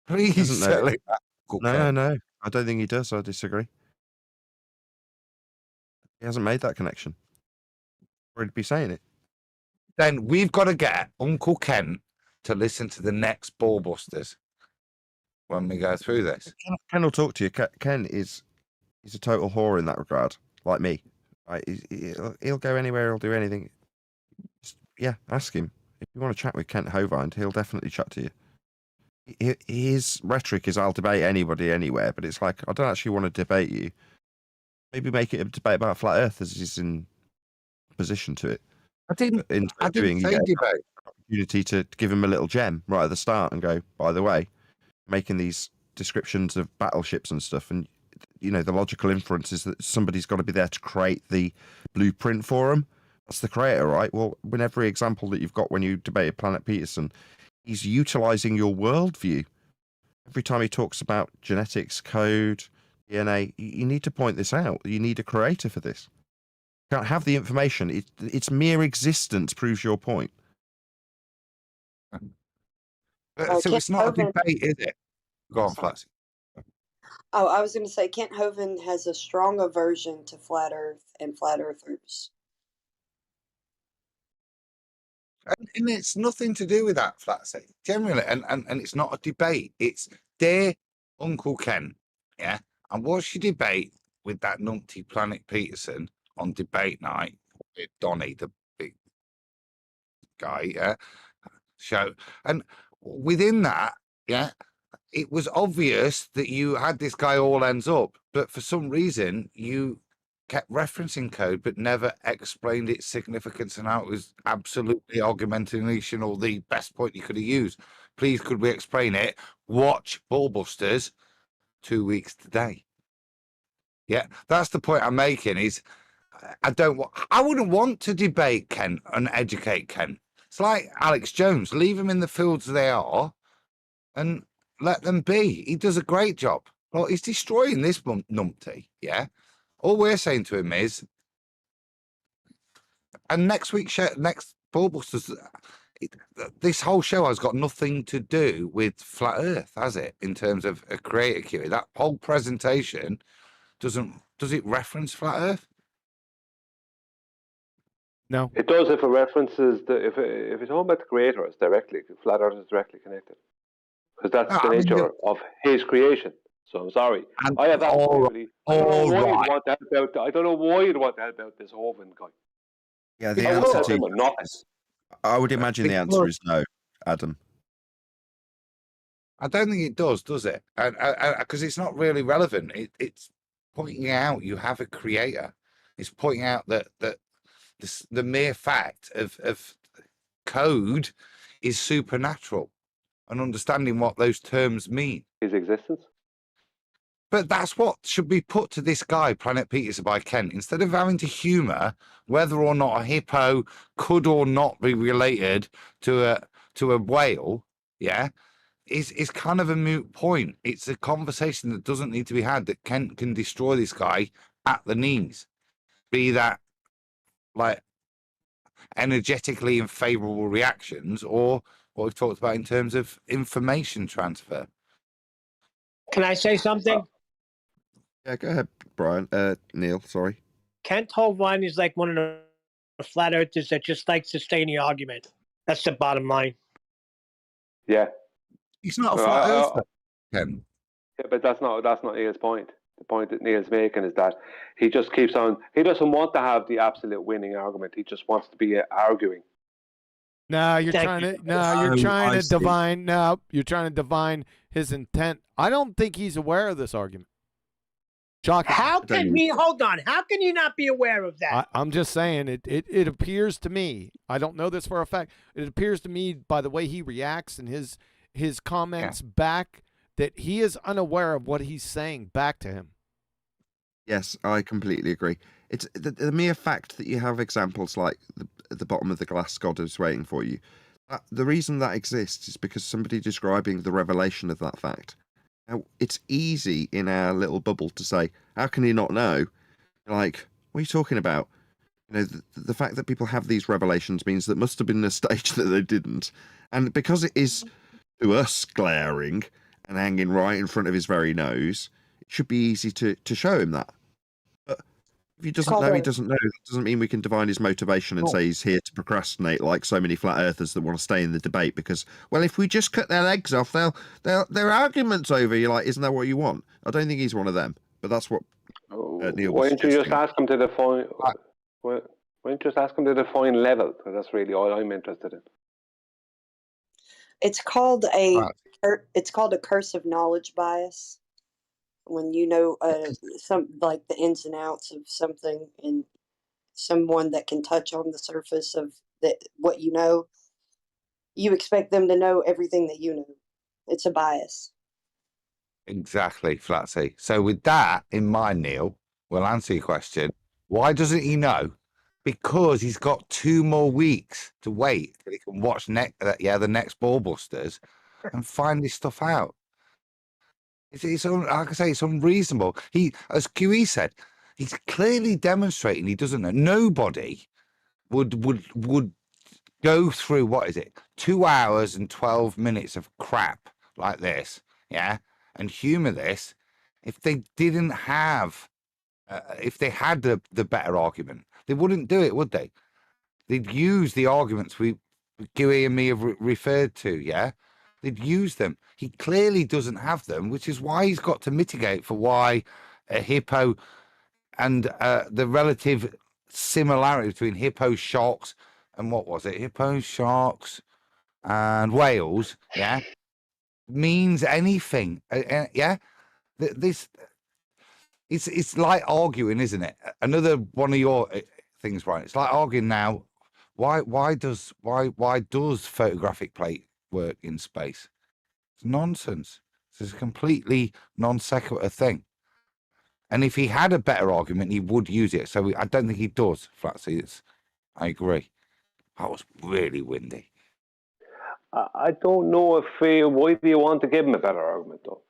Please tell him that. No. I don't think he does. I disagree. He hasn't made that connection. Or he'd be saying it. Then we've got to get Uncle Ken to listen to the next Ballbusters when we go through this. Ken will talk to you. Ken he's a total whore in that regard, like me. Right? He'll go anywhere. He'll do anything. Just, ask him. If you want to chat with Kent Hovind, he'll definitely chat to you. His rhetoric is, I'll debate anybody anywhere, but it's like, I don't actually want to debate you. Maybe make it a debate about flat Earth as he's in position to it. I didn't say debate. Opportunity to give him a little gem right at the start and go, by the way, making these descriptions of battleships and stuff, and the logical inference is that somebody's got to be there to create the blueprint for them. That's the creator, right? Well, in every example that you've got when you debated Planet Peterson, he's utilizing your worldview. Every time he talks about genetics, code, DNA, you need to point this out. You need a creator for this. You can't have the information. Its mere existence proves your point. So it's not a debate, is it? Go on, Flats. Oh, I was going to say, Kent Hovind has a strong aversion to flat Earth and flat Earthers. And it's nothing to do with that, Flatsy. Generally, and it's not a debate. It's dear Uncle Ken, yeah? And what's your debate with that numpty Planet Peterson on debate night with Donny, the big guy, yeah? Show. And within that, yeah, it was obvious that you had this guy all ends up, but for some reason you kept referencing code but never explained its significance and how it was absolutely argumentation or the best point you could have used. Please, could we explain it? Watch Ballbusters 2 weeks today. Yeah, that's the point I'm making. Is I wouldn't want to debate Ken and educate Ken. It's like Alex Jones. Leave them in the fields they are and let them be. He does a great job. Well, he's destroying this numpty, yeah? All we're saying to him is, and next Ballbusters, this whole show has got nothing to do with flat Earth, has it? In terms of a creator queue, that whole presentation does it reference flat Earth? No, it does if it references if you're talking about the creator, it's directly flat Earth is directly connected because that's the nature of his creation. So I'm sorry, I have absolutely. I don't know why you'd want to help out this Hovind guy. Yeah, the answer to I would imagine the answer is no, Adam. I don't think it does it? Because it's not really relevant. It's pointing out you have a creator. It's pointing out that the mere fact of code is supernatural and understanding what those terms mean. His existence. But that's what should be put to this guy, Planet Peterson by Kent, instead of having to humour whether or not a hippo could or not be related to a whale. Yeah, is kind of a moot point. It's a conversation that doesn't need to be had, that can destroy this guy at the knees, be that like energetically and favorable reactions, or what we've talked about in terms of information transfer. Can I say something? Yeah, go ahead, Brian. Neil, sorry. Kent Hovind is like one of the flat earthers that just likes to stay in the argument. That's the bottom line. Yeah. He's not a flat earther, Ken. Yeah, but that's not Neil's point. The point that Neil's making is that he just keeps on. He doesn't want to have the absolute winning argument. He just wants to be arguing. No, you're trying to divine. No, you're trying to divine his intent. I don't think he's aware of this argument. Shocking. How can he? Hold on. How can you not be aware of that? I'm just saying it appears to me. I don't know this for a fact. It appears to me by the way he reacts and his comments back that he is unaware of what he's saying back to him. Yes, I completely agree. It's the mere fact that you have examples like at the bottom of the glass God is waiting for you. The reason that exists is because somebody describing the revelation of that fact. Now, it's easy in our little bubble to say, how can he not know? Like, what are you talking about? You know, the fact that people have these revelations means that must have been a stage that they didn't. And because it is, to us, glaring and hanging right in front of his very nose, it should be easy to show him that. But if he doesn't know, he doesn't know. That doesn't mean we can divine his motivation and say he's here to procrastinate like so many flat earthers that want to stay in the debate because, well, if we just cut their legs off, their argument's over. You're like, isn't that what you want? I don't think he's one of them, but that's what Neil was Why don't you just suggesting. ask him to define? Why don't you just ask him to define level? Because that's really all I'm interested in. It's called a curse of knowledge bias. When you know some like the ins and outs of something, and someone that can touch on the surface of what you know, you expect them to know everything that you know. It's a bias. Exactly, Flatsy. So with that in mind, Neil, we'll answer your question. Why doesn't he know? Because he's got 2 more weeks to wait till he can watch the next Ballbusters and find this stuff out. Like I say, it's unreasonable. He, as QE said, he's clearly demonstrating he doesn't know. Nobody would go through, what is it, 2 hours and 12 minutes of crap like this, yeah, and humor this if they didn't have, if they had the better argument. They wouldn't do it, would they? They'd use the arguments QE and me have referred to, yeah? They'd use them. He clearly doesn't have them, which is why he's got to mitigate for why a hippo and the relative similarity between hippo, sharks, and what was it? Hippos, sharks, and whales, yeah, means anything. Yeah, this it's like arguing, isn't it? Another one of your things, right? It's like arguing now. Why does photographic plate work in space? It's nonsense. It's a completely non sequitur thing. And if he had a better argument, he would use it. So I don't think he does, Flatsy. I agree. That was really windy. I don't know why do you want to give him a better argument, though?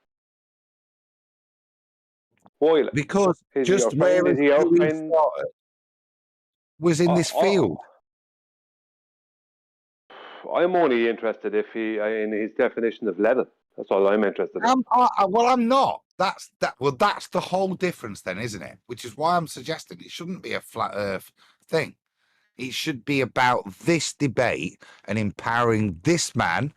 Why? Because is just he your friend? Is he your friend? Was in this field. I'm only interested in his definition of level. That's all I'm interested in. Well, I'm not. That's the whole difference then, isn't it? Which is why I'm suggesting it shouldn't be a flat earth thing. It should be about this debate and empowering this man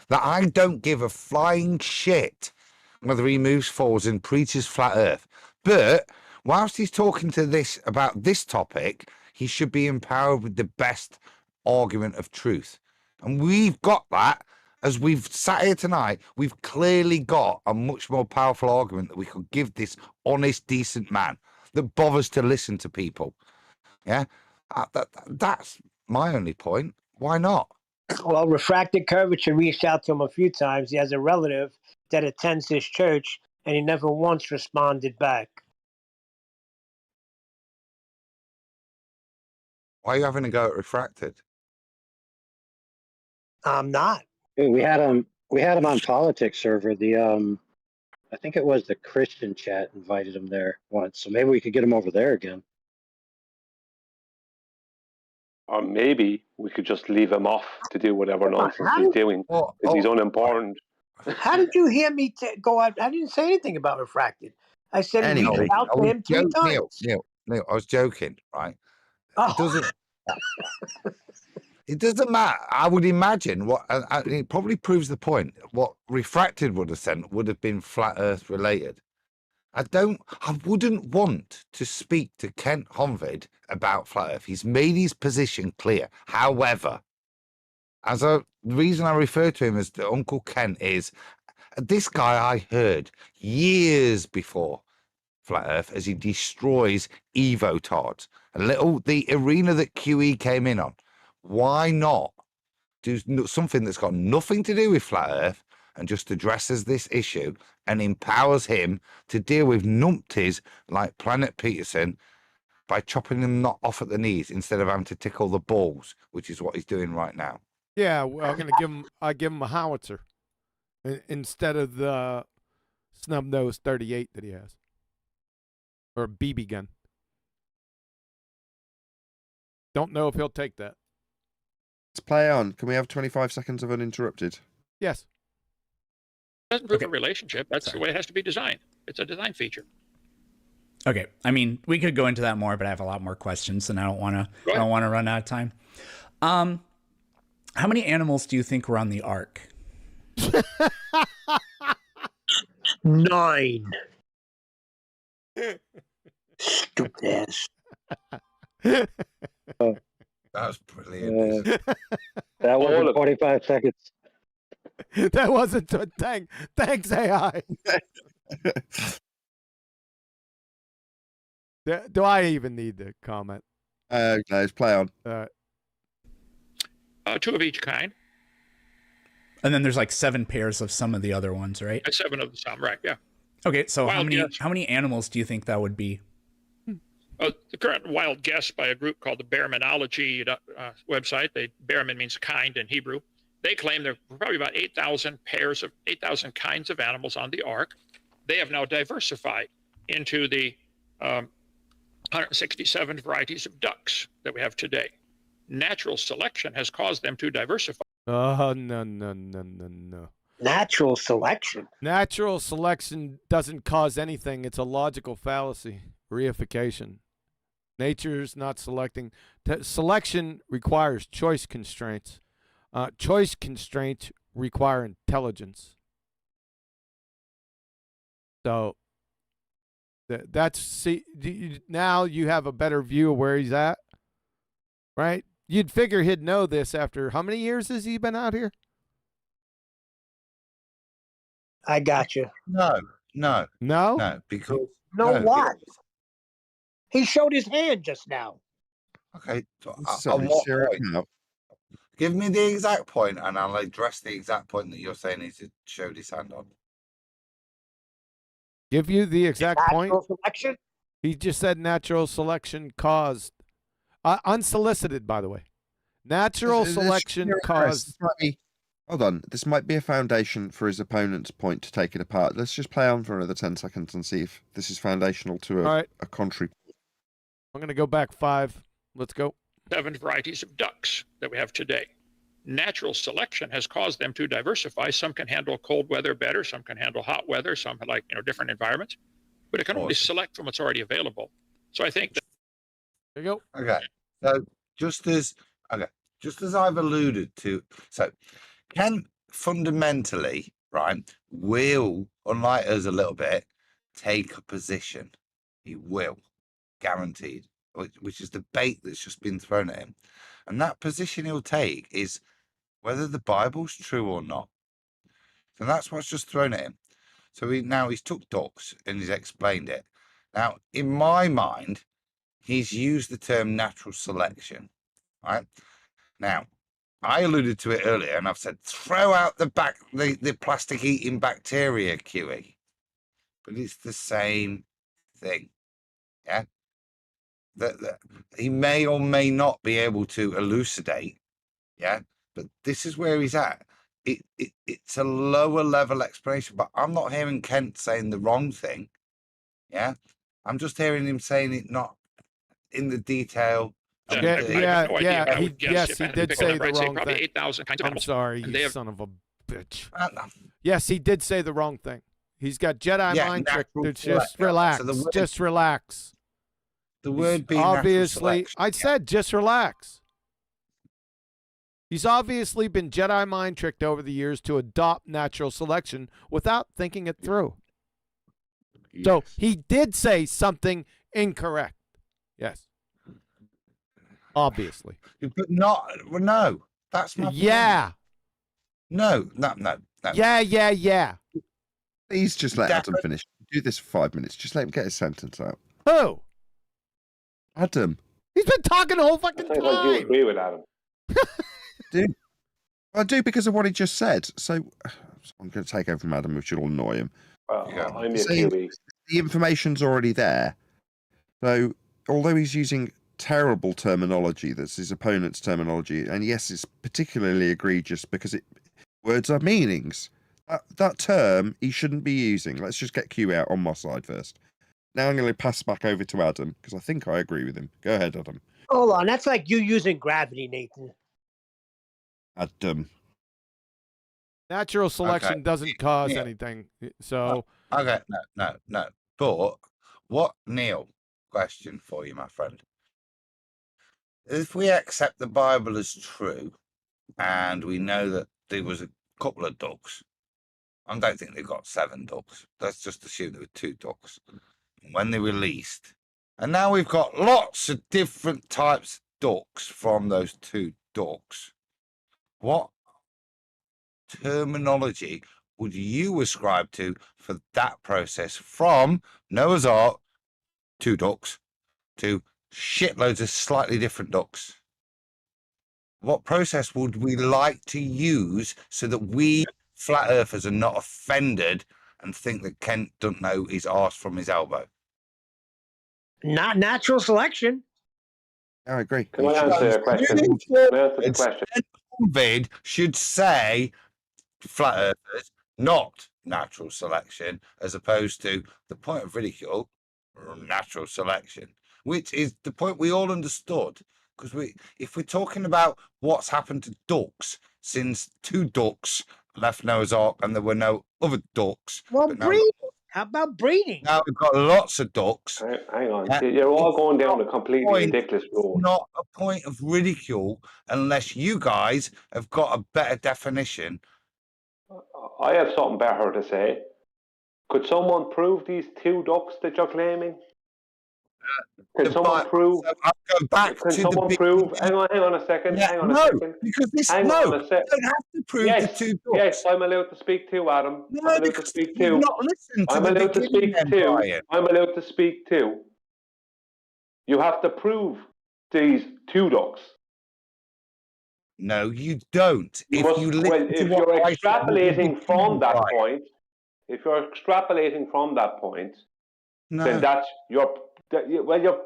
that I don't give a flying shit whether he moves forwards and preaches flat earth. But whilst he's talking to this about this topic, he should be empowered with the best argument of truth. And we've got that. As we've sat here tonight, we've clearly got a much more powerful argument that we could give this honest, decent man that bothers to listen to people. Yeah, that's my only point. Why not? Well, refracted curvature reached out to him a few times. He has a relative that attends his church, and he never once responded back. Why are you having a go at refracted? I'm not. We had him We had him on politics server. I think it was the Christian chat invited him there once, so maybe we could get him over there again. Or maybe we could just leave him off to do whatever nonsense he's doing because he's unimportant. How did you hear me go out? I didn't say anything about refracted. I said Anyway, reach out to him 3 times. Neil, I was joking, right? Oh. It doesn't matter. I would imagine it probably proves the point. What refracted would have sent would have been flat Earth related. I wouldn't want to speak to Kent Hovind about flat Earth. He's made his position clear. However, the reason I refer to him as the Uncle Kent is this guy I heard years before flat Earth as he destroys evotards. The arena that QE came in on. Why not do something that's got nothing to do with flat Earth and just addresses this issue and empowers him to deal with numpties like Planet Peterson by chopping them not off at the knees instead of having to tickle the balls, which is what he's doing right now. Yeah, well, I give him a howitzer instead of the snub nose 38 that he has, or a BB gun. Don't know if he'll take that. Let's play on. Can we have 25 seconds of uninterrupted? Yes. It doesn't prove a relationship. That's the way it has to be designed. It's a design feature. Okay. I mean, we could go into that more, but I have a lot more questions, and I don't want to run out of time. How many animals do you think were on the Ark? 9. Stupid ass. That was brilliant. That was 45 seconds. That wasn't a thanks AI. Do I even need to comment? Let's play on. 2 of each kind. And then there's like 7 pairs of some of the other ones, right? 7 of the some, right? Yeah. Okay, so Wild how many animals do you think that would be? The current wild guess by a group called the Bearmanology website. Bearman means kind in Hebrew. They claim there were probably about 8,000 kinds of animals on the Ark. They have now diversified into the 167 varieties of ducks that we have today. Natural selection has caused them to diversify. Oh, no. Natural selection? Natural selection doesn't cause anything. It's a logical fallacy. Reification. Nature's not selecting. Selection requires choice constraints. Choice constraints require intelligence. So now you have a better view of where he's at, right? You'd figure he'd know this after how many years has he been out here? I got you. No, because what? He showed his hand just now. Okay, give me the exact point, and I'll address the exact point that you're saying he showed his hand on. Give you the exact point. Natural selection? He just said natural selection caused, unsolicited, by the way. Natural selection caused. Hold on, this might be a foundation for his opponent's point to take it apart. Let's just play on for another 10 seconds and see if this is foundational to a contrary. I'm going to go back 5. Let's go. 7 varieties of ducks that we have today. Natural selection has caused them to diversify. Some can handle cold weather better. Some can handle hot weather. Some like different environments. But it can only select from what's already available. So I think that. There you go. Okay. So just as I've alluded to, so Ken fundamentally, right, will, unlike us a little bit, take a position. He will, guaranteed, which is the bait that's just been thrown at him. And that position he'll take is whether the Bible's true or not. So that's what's just thrown at him. So he's took ducks and he's explained it. Now, in my mind, he's used the term natural selection, right? Now, I alluded to it earlier, and I've said, throw out the plastic-eating bacteria, QE. But it's the same thing, yeah? That he may or may not be able to elucidate, yeah? But this is where he's at. it's a lower level explanation, but I'm not hearing Kent saying the wrong thing. Yeah, I'm just hearing him saying it not in the detail. I have no idea, but I would guess yes, if he I had to did pick a say number, the I'd say wrong probably thing. 8,000 kinds of I'm animals. sorry, And you they have son of a bitch. Yes, he did say the wrong thing. He's got Jedi mind trick. Just relax. So the word- just relax. The word being obviously, I said just relax. He's obviously been Jedi mind tricked over the years to adopt natural selection without thinking it through. Yes. So he did say something incorrect. Yes. Obviously. But not, no, that's my point. No. Yeah. Please just let Adam finish. Do this for 5 minutes. Just let him get his sentence out. Who? Adam. He's been talking the whole fucking time. I do agree with Adam. Dude, I do because of what he just said. So I'm going to take over from Adam, which will annoy him. I'm your QE. The information's already there. So although he's using terrible terminology, that's his opponent's terminology, and yes, it's particularly egregious because words are meanings. That term he shouldn't be using. Let's just get Q out on my side first. Now I'm going to pass back over to Adam because I think I agree with him. Go ahead, Adam. Hold on, that's like you using gravity, Nathan. Adam. Natural selection doesn't cause anything. So okay, no. But what, Neil? Question for you, my friend. If we accept the Bible as true, and we know that there was a couple of ducks, I don't think they got 7 ducks. Let's just assume there were 2 ducks. When they released, and now we've got lots of different types of ducks from those 2 ducks. What terminology would you ascribe to for that process from Noah's Ark, 2 ducks, to shitloads of slightly different ducks? What process would we like to use so that we flat earthers are not offended and think that Kent doesn't know his arse from his elbow? Not natural selection. I agree. Can I answer your question? Can I answer the question? Hovind should say flat earthers, not natural selection, as opposed to the point of ridicule, natural selection, which is the point we all understood. Because if we're talking about what's happened to ducks since 2 ducks left Noah's Ark and there were no other ducks. Well, breeding. How about breeding? Now we've got lots of ducks. Hang on. You're all going down a completely ridiculous road. It's not a point of ridicule unless you guys have got a better definition. I have something better to say. Could someone prove these 2 ducks that you're claiming? Can someone prove? I'll go back can to someone the prove? Hang on a second. Yeah, hang on a second. Because this hang no, on a sec. you don't have to prove yes, the 2 ducks. Yes, I'm allowed to speak too, Adam. No, I'm allowed to because speak you've too. not listened to I'm the allowed to beginning speak then, too. Brian. I'm allowed to speak too. You have to prove these 2 ducks. No, you don't. If you're extrapolating from that point, then that's you're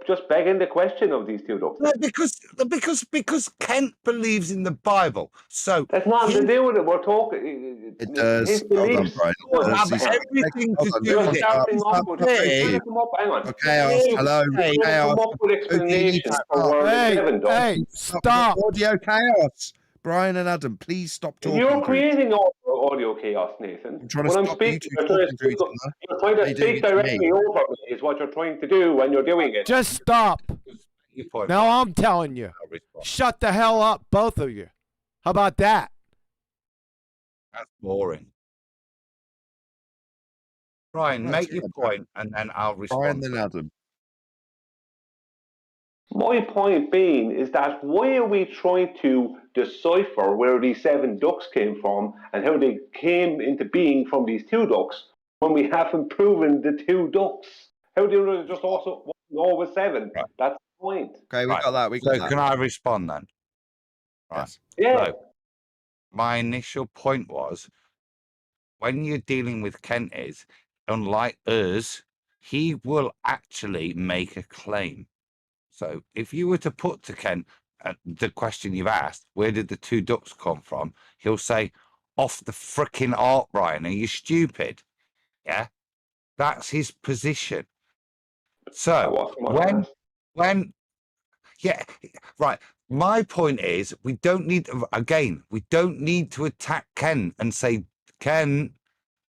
just begging the question of these 2 ducks. No, because Kent believes in the Bible. So that's nothing to do with it. We're talking. It does. His beliefs have everything to do with it. Hang on. Chaos. Hello. Chaos. Come up with explanations for where 7 ducks. Hey, stop. Audio chaos. Brian and Adam, please stop talking. You're creating audio chaos, Nathan. I'm trying to stop you two talking to each other. You're trying to speak directly over me, is what you're trying to do when you're doing it. Just stop. Now I'm telling you. Shut the hell up, both of you. How about that? That's boring. Brian, make your point, and then I'll respond. Brian, then Adam. My point being is that why are we trying to decipher where these 7 ducks came from and how they came into being from these 2 ducks when we haven't proven the 2 ducks? How do you just also know with 7? Right. That's the point. Okay, we got that. We got that. Can I respond then? Right. Yeah. So, my initial point was, when you're dealing with Kent, is unlike us, he will actually make a claim. So if you were to put to Kent the question you've asked, where did the 2 ducks come from? He'll say, off the frickin' ark, Brian. Are you stupid? Yeah, that's his position. So when, yeah, right. My point is, we don't need to attack Ken and say, Ken,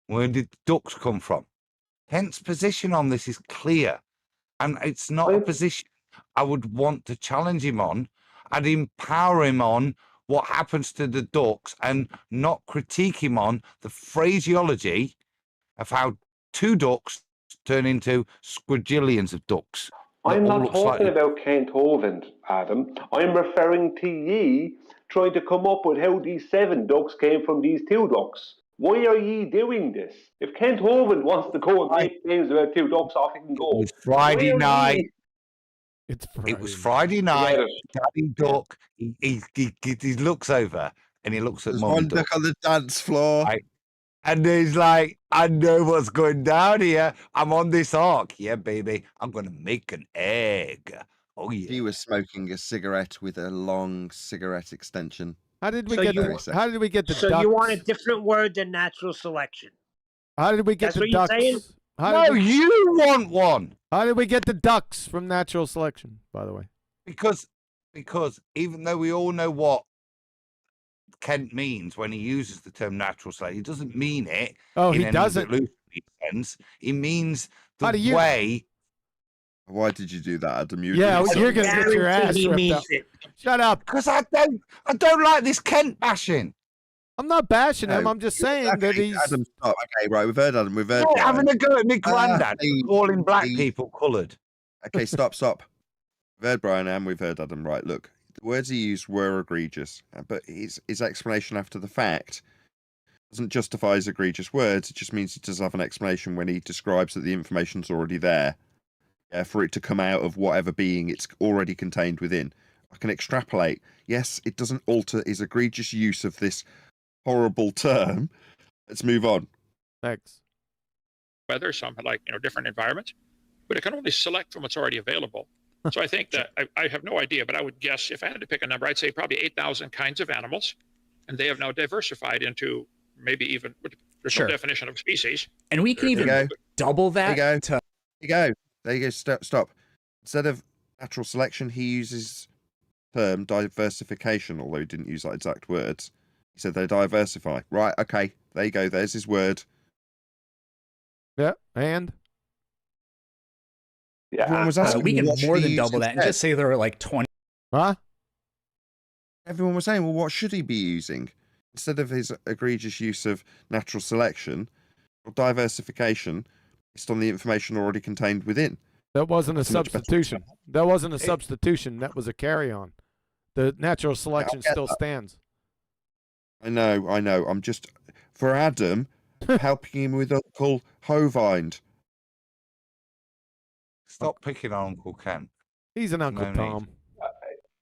where did ducks come from? Kent's position on this is clear, and it's not a position I would want to challenge him on. I'd empower him on what happens to the ducks and not critique him on the phraseology of how 2 ducks turn into squadrillions of ducks. I'm not talking about Kent Hovind, Adam. I'm referring to ye trying to come up with how these 7 ducks came from these 2 ducks. Why are ye doing this? If Kent Hovind wants to go and make claims about 2 ducks, off he can go. It was Friday night. It was Friday night. Daddy Duck, he looks over and he looks at There's Mum one Duck duck on the dance floor. right? And he's like, I know what's going down here. I'm on this ark. Yeah, baby. I'm going to make an egg. Oh, yeah. He was smoking a cigarette with a long cigarette extension. How did we So get? you- How did we get the So ducks? you want a different word than natural selection? How did we get That's the what you're ducks? saying? How did we- you want one. How did we get the ducks from natural selection? By the way, Because even though we all know what Kent means when he uses the term natural selection, he doesn't mean it. Oh, in he any doesn't. evolutionary sense. He means How do the you- way. Why did you do that, Adam? You Yeah, really you're gonna said- get your ass He ripped means out. it. Shut up! Because I don't like this Kent bashing. I'm not bashing him. No, I'm just saying that okay, he's. Adam, stop. Okay, right. We've heard Adam. We've heard. You're having a go at my granddad, please, calling black please. people coloured. Okay, stop. We've heard Brian and we've heard Adam. Right, look, the words he used were egregious, but his explanation after the fact doesn't justify his egregious words. It just means he does have an explanation when he describes that the information's already there, for it to come out of whatever being it's already contained within. I can extrapolate. Yes, it doesn't alter his egregious use of this horrible term. Let's move on. Thanks. Weather, some like different environments, but it can only select from what's already available. So I think that I have no idea, but I would guess if I had to pick a number, I'd say probably 8,000 kinds of animals, and they have now diversified into maybe even there's no definition of species. And we can even double that. There you go. To... There you go. Stop. Instead of natural selection, he uses the term diversification, although he didn't use that exact words. He said they diversify. Right, okay. There you go. There's his word. Yeah, and? Yeah. Everyone was asking we can what more should than he double use that and just say there are like 20. Huh? Everyone was saying, well, what should he be using? Instead of his egregious use of natural selection or diversification based on the information already contained within. That wasn't a That's much better. substitution. That wasn't a substitution. That was a carry-on. The natural selection still stands. I know. I'm just, for Adam, helping him with Uncle Hovind. Stop picking on Uncle Ken. He's an Uncle Tom.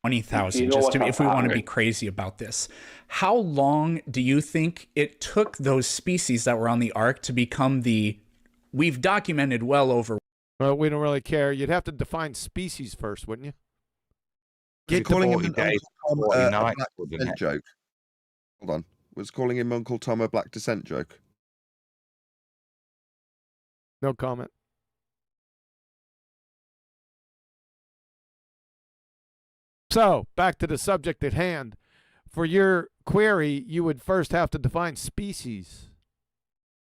20,000 You know just what's to, if we want to be happening? crazy about this. How long do you think it took those species that were on the ark to become we've documented well over? Well, we don't really care. You'd have to define species first, wouldn't you? You're calling him an 40 days, Uncle Tom 40 a nights, black wouldn't descent it? joke. Hold on. Was calling him Uncle Tom a black descent joke? No comment. So, back to the subject at hand. For your query, you would first have to define species.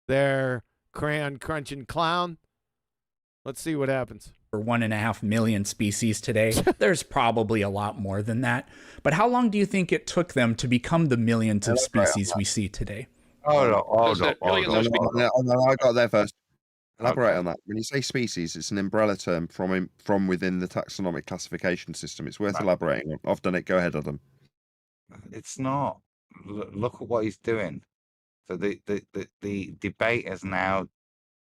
There, crayon crunching clown. Let's see what happens. For 1.5 million species today. There's probably a lot more than that. But how long do you think it took them to become the millions of species we see today? Hold on. Oh, I got there first. Elaborate on that. When you say species, it's an umbrella term from within the taxonomic classification system. It's worth elaborating on. I've done it. Go ahead, Adam. It's not. Look at what he's doing. So the debate has now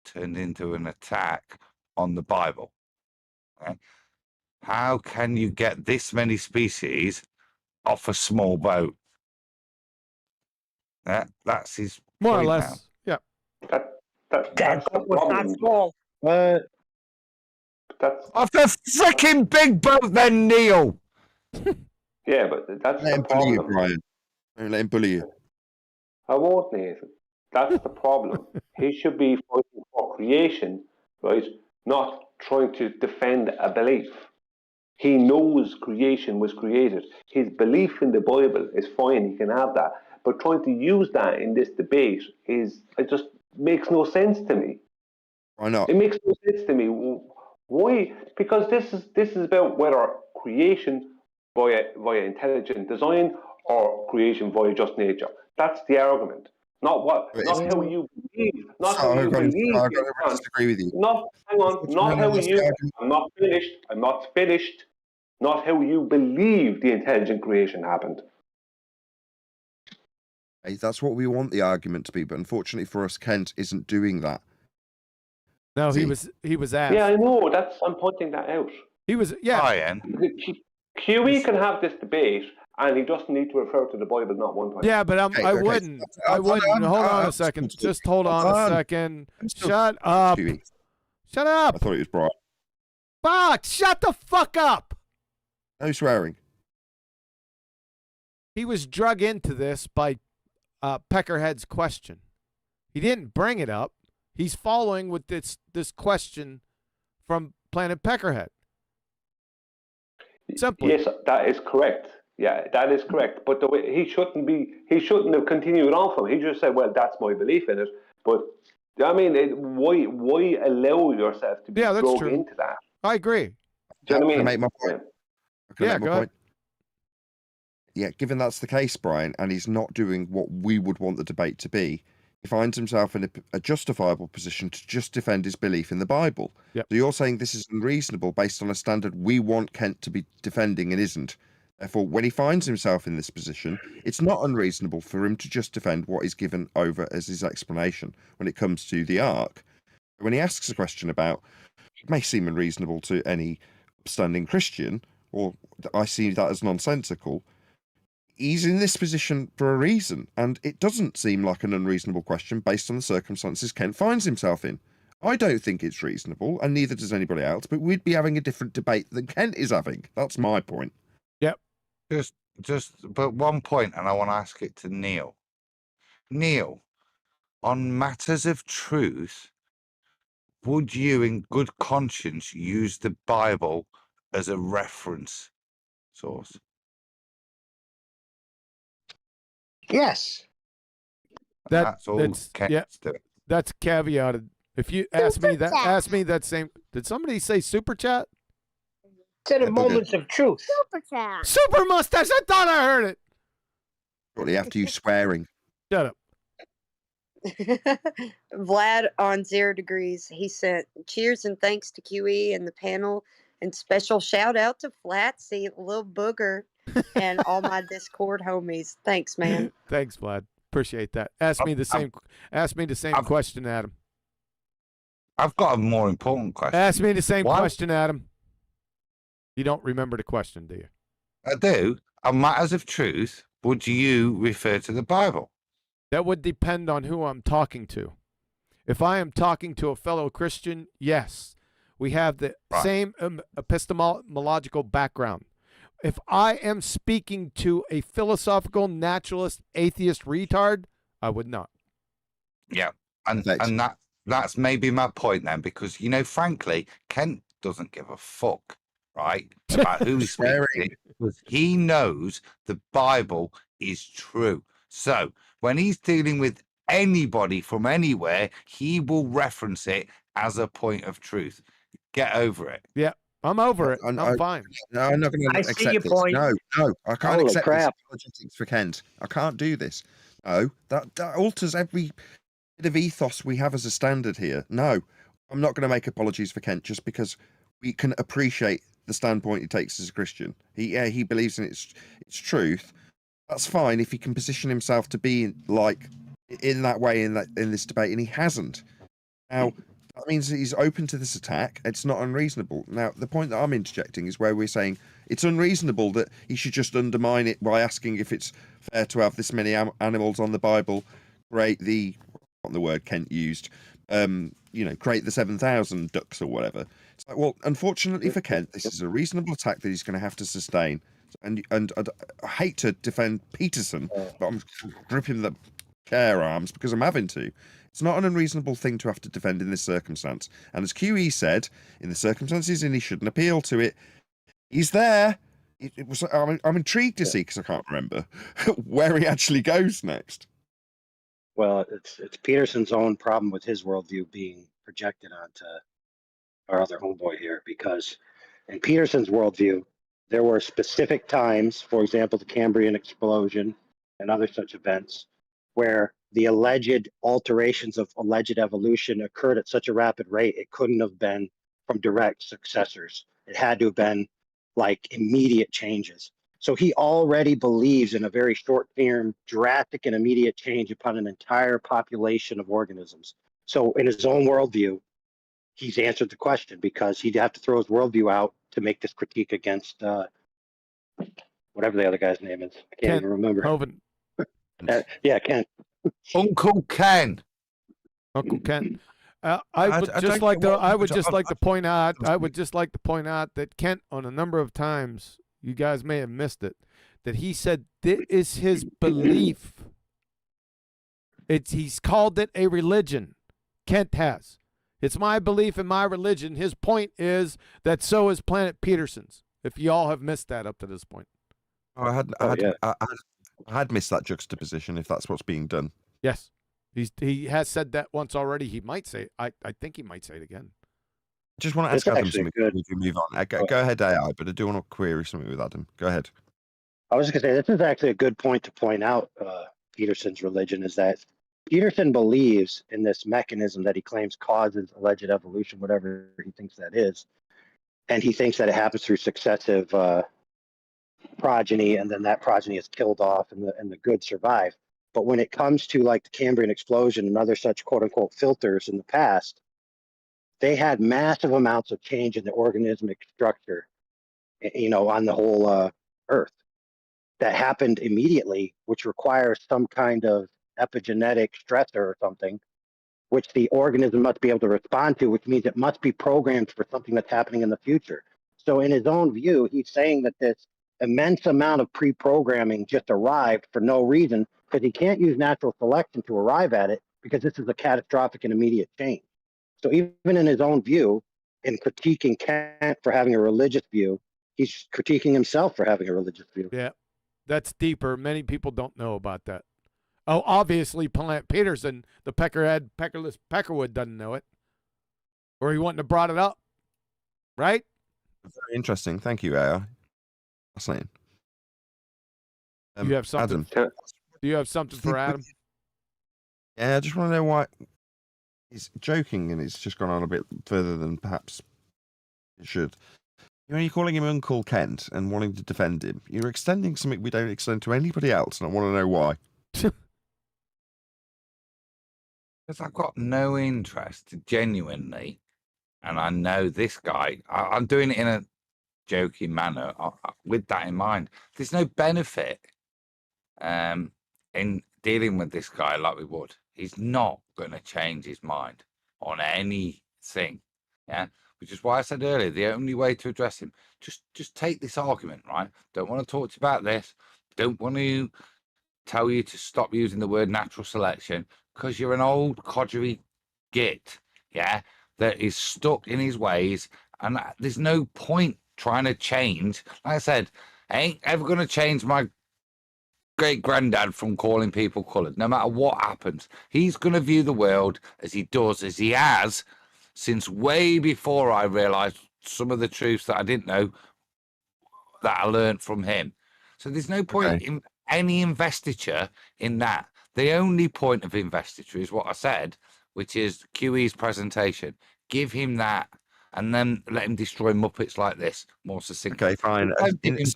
turned into an attack on the Bible. Okay? How can you get this many species off a small boat? That's his More or point less. now. Yeah. That's the was not problem. small. That's Off a freaking big boat, then, Neil. yeah, but that's Let the him bully you, problem. Brian. Don't let him bully you. I won't, Nathan. That's the problem. He should be fighting for creation, right? Not trying to defend a belief. He knows creation was created. His belief in the Bible is fine. He can have that. But trying to use that in this debate it just makes no sense to me. Why not? It makes no sense to me. Why? Because this is about whether creation via intelligent design or creation via just nature. That's the argument. Not how you believe. Not how you believe. I've got to disagree with you. Hang on. Not how you. I'm not finished. Not how you believe the intelligent creation happened. Hey, that's what we want the argument to be, but unfortunately for us, Kent isn't doing that. No, he was asked. Yeah, I know. I'm pointing that out. He was, yeah. Brian. QE can have this debate, and he doesn't need to refer to the Bible not one time. Yeah, but I wouldn't. Hold on a second. Just hold on a second. Shut up. Shut up. I thought it was Brian. Fuck! Shut the fuck up. No swearing. He was drug into this by Peckerhead's question. He didn't bring it up. He's following with this question from Planet Peckerhead. Simply. Yes, that is correct. Yeah, that is correct. But the way he shouldn't have continued on from. He just said, "Well, that's my belief in it." But I mean, why allow yourself to be dragged into that? I agree. Do you know what I mean? Can I make my point? Yeah, go ahead. Yeah, given that's the case, Brian, and he's not doing what we would want the debate to be, he finds himself in a justifiable position to just defend his belief in the Bible. Yep. So you're saying this is unreasonable based on a standard we want Kent to be defending and isn't. Therefore, when he finds himself in this position, it's not unreasonable for him to just defend what is given over as his explanation when it comes to the Ark. When he asks a question about, it may seem unreasonable to any upstanding Christian, or I see that as nonsensical, he's in this position for a reason, and it doesn't seem like an unreasonable question based on the circumstances Kent finds himself in. I don't think it's reasonable, and neither does anybody else, but we'd be having a different debate than Kent is having. That's my point. Yep. But one point, and I want to ask it to Neil. Neil, on matters of truth, would you in good conscience use the Bible as a reference source? Yes. That's all Kent's doing. That's caveated. If you ask me that same, did somebody say super chat? To the moments of truth. Superchat. Super mustache. I thought I heard it. Shortly after you swearing. Shut up. Vlad on 0 Degrees, he sent cheers and thanks to QE and the panel, and special shout out to Flatsy, Lil Booger, and all my Discord homies. Thanks, man. Thanks, Vlad. Appreciate that. Ask me the same question, Adam. I've got a more important question. Ask me the same question, Adam. You don't remember the question, do you? I do. On matters of truth, would you refer to the Bible? That would depend on who I'm talking to. If I am talking to a fellow Christian, yes. We have the same epistemological background. If I am speaking to a philosophical, naturalist, atheist retard, I would not. Yeah, and that's maybe my point then, because, frankly, Kent doesn't give a fuck, right, about who he's speaking to, because he knows the Bible is true. So when he's dealing with anybody from anywhere, he will reference it as a point of truth. Get over it. Yeah, I'm over it. I'm fine. No, I'm not going to accept see your this. point. No, I can't Holy accept crap. this apologetics for Kent. I can't do this. No, that alters every bit of ethos we have as a standard here. No, I'm not going to make apologies for Kent just because we can appreciate the standpoint he takes as a Christian. He believes in its truth. That's fine if he can position himself to be like in that way in this debate, and he hasn't. Now, that means that he's open to this attack. It's not unreasonable. Now, the point that I'm interjecting is where we're saying it's unreasonable that he should just undermine it by asking if it's fair to have this many animals on the Bible, create the word Kent used, create the 7,000 ducks or whatever. It's like, well, unfortunately for Kent, this is a reasonable attack that he's going to have to sustain. And I hate to defend Peterson, but I'm gripping the care arms because I'm having to. It's not an unreasonable thing to have to defend in this circumstance. And as QE said, in the circumstances, and he shouldn't appeal to it, he's there. It was. I'm intrigued to see, because I can't remember, where he actually goes next. Well, it's Peterson's own problem with his worldview being projected onto our other homeboy here, because in Peterson's worldview, there were specific times, for example, the Cambrian explosion and other such events, where the alleged alterations of alleged evolution occurred at such a rapid rate, it couldn't have been from direct successors. It had to have been like immediate changes. So he already believes in a very short term, drastic and immediate change upon an entire population of organisms. So in his own worldview, he's answered the question, because he'd have to throw his worldview out to make this critique against whatever the other guy's name is. I can't even remember. Hovind. Yeah, Ken. Uncle Ken. Uncle Ken. I would just like to point out that Kent, on a number of times, you guys may have missed it, that he said this is his belief. He's called it a religion. Kent has. It's my belief and my religion. His point is that so is Planet Peterson's. If y'all have missed that up to this point. I had missed that juxtaposition, if that's what's being done. Yes. He has said that once already. He might say it. I think he might say it again. Just want to ask Adam something before we move on. Go ahead, AI, but I do want to query something with Adam. Go ahead. I was just going to say, this is actually a good point to point out. Peterson's religion is that Peterson believes in this mechanism that he claims causes alleged evolution, whatever he thinks that is. And he thinks that it happens through successive progeny, and then that progeny is killed off and the good survive. But when it comes to like the Cambrian explosion and other such quote unquote filters in the past, they had massive amounts of change in the organismic structure, on the whole Earth that happened immediately, which requires some kind of epigenetic stressor or something, which the organism must be able to respond to, which means it must be programmed for something that's happening in the future. So in his own view, he's saying that this immense amount of pre-programming just arrived for no reason, because he can't use natural selection to arrive at it, because this is a catastrophic and immediate change. So even in his own view, in critiquing Kant for having a religious view, he's critiquing himself for having a religious view. Yeah, that's deeper. Many people don't know about that. Oh, obviously, Planet Peterson, the peckerhead, peckerless Peckerwood, doesn't know it, or he wouldn't have brought it up, right? Very interesting. Thank you, AI. Fascinating. You have something? Adam. Do you have something for Adam? Yeah, I just want to know why he's joking and it's just gone on a bit further than perhaps it should. You're calling him Uncle Kent and wanting to defend him. You're extending something we don't extend to anybody else, and I want to know why. Because I've got no interest, genuinely, and I know this guy. I'm doing it in a joking manner with that in mind. There's no benefit in dealing with this guy like we would. He's not going to change his mind on anything. Yeah, which is why I said earlier, the only way to address him, just take this argument, right? Don't want to talk to you about this. Don't want to tell you to stop using the word natural selection, because you're an old codgery git, yeah, that is stuck in his ways, and there's no point trying to change. Like I said, I ain't ever going to change my great granddad from calling people coloured, no matter what happens. He's going to view the world as he does, as he has since way before I realised some of the truths that I didn't know that I learned from him. So there's no point in any investiture in that. The only point of investiture is what I said, which is QE's presentation. Give him that, and then let him destroy Muppets like this more succinctly. Okay, fine. So you're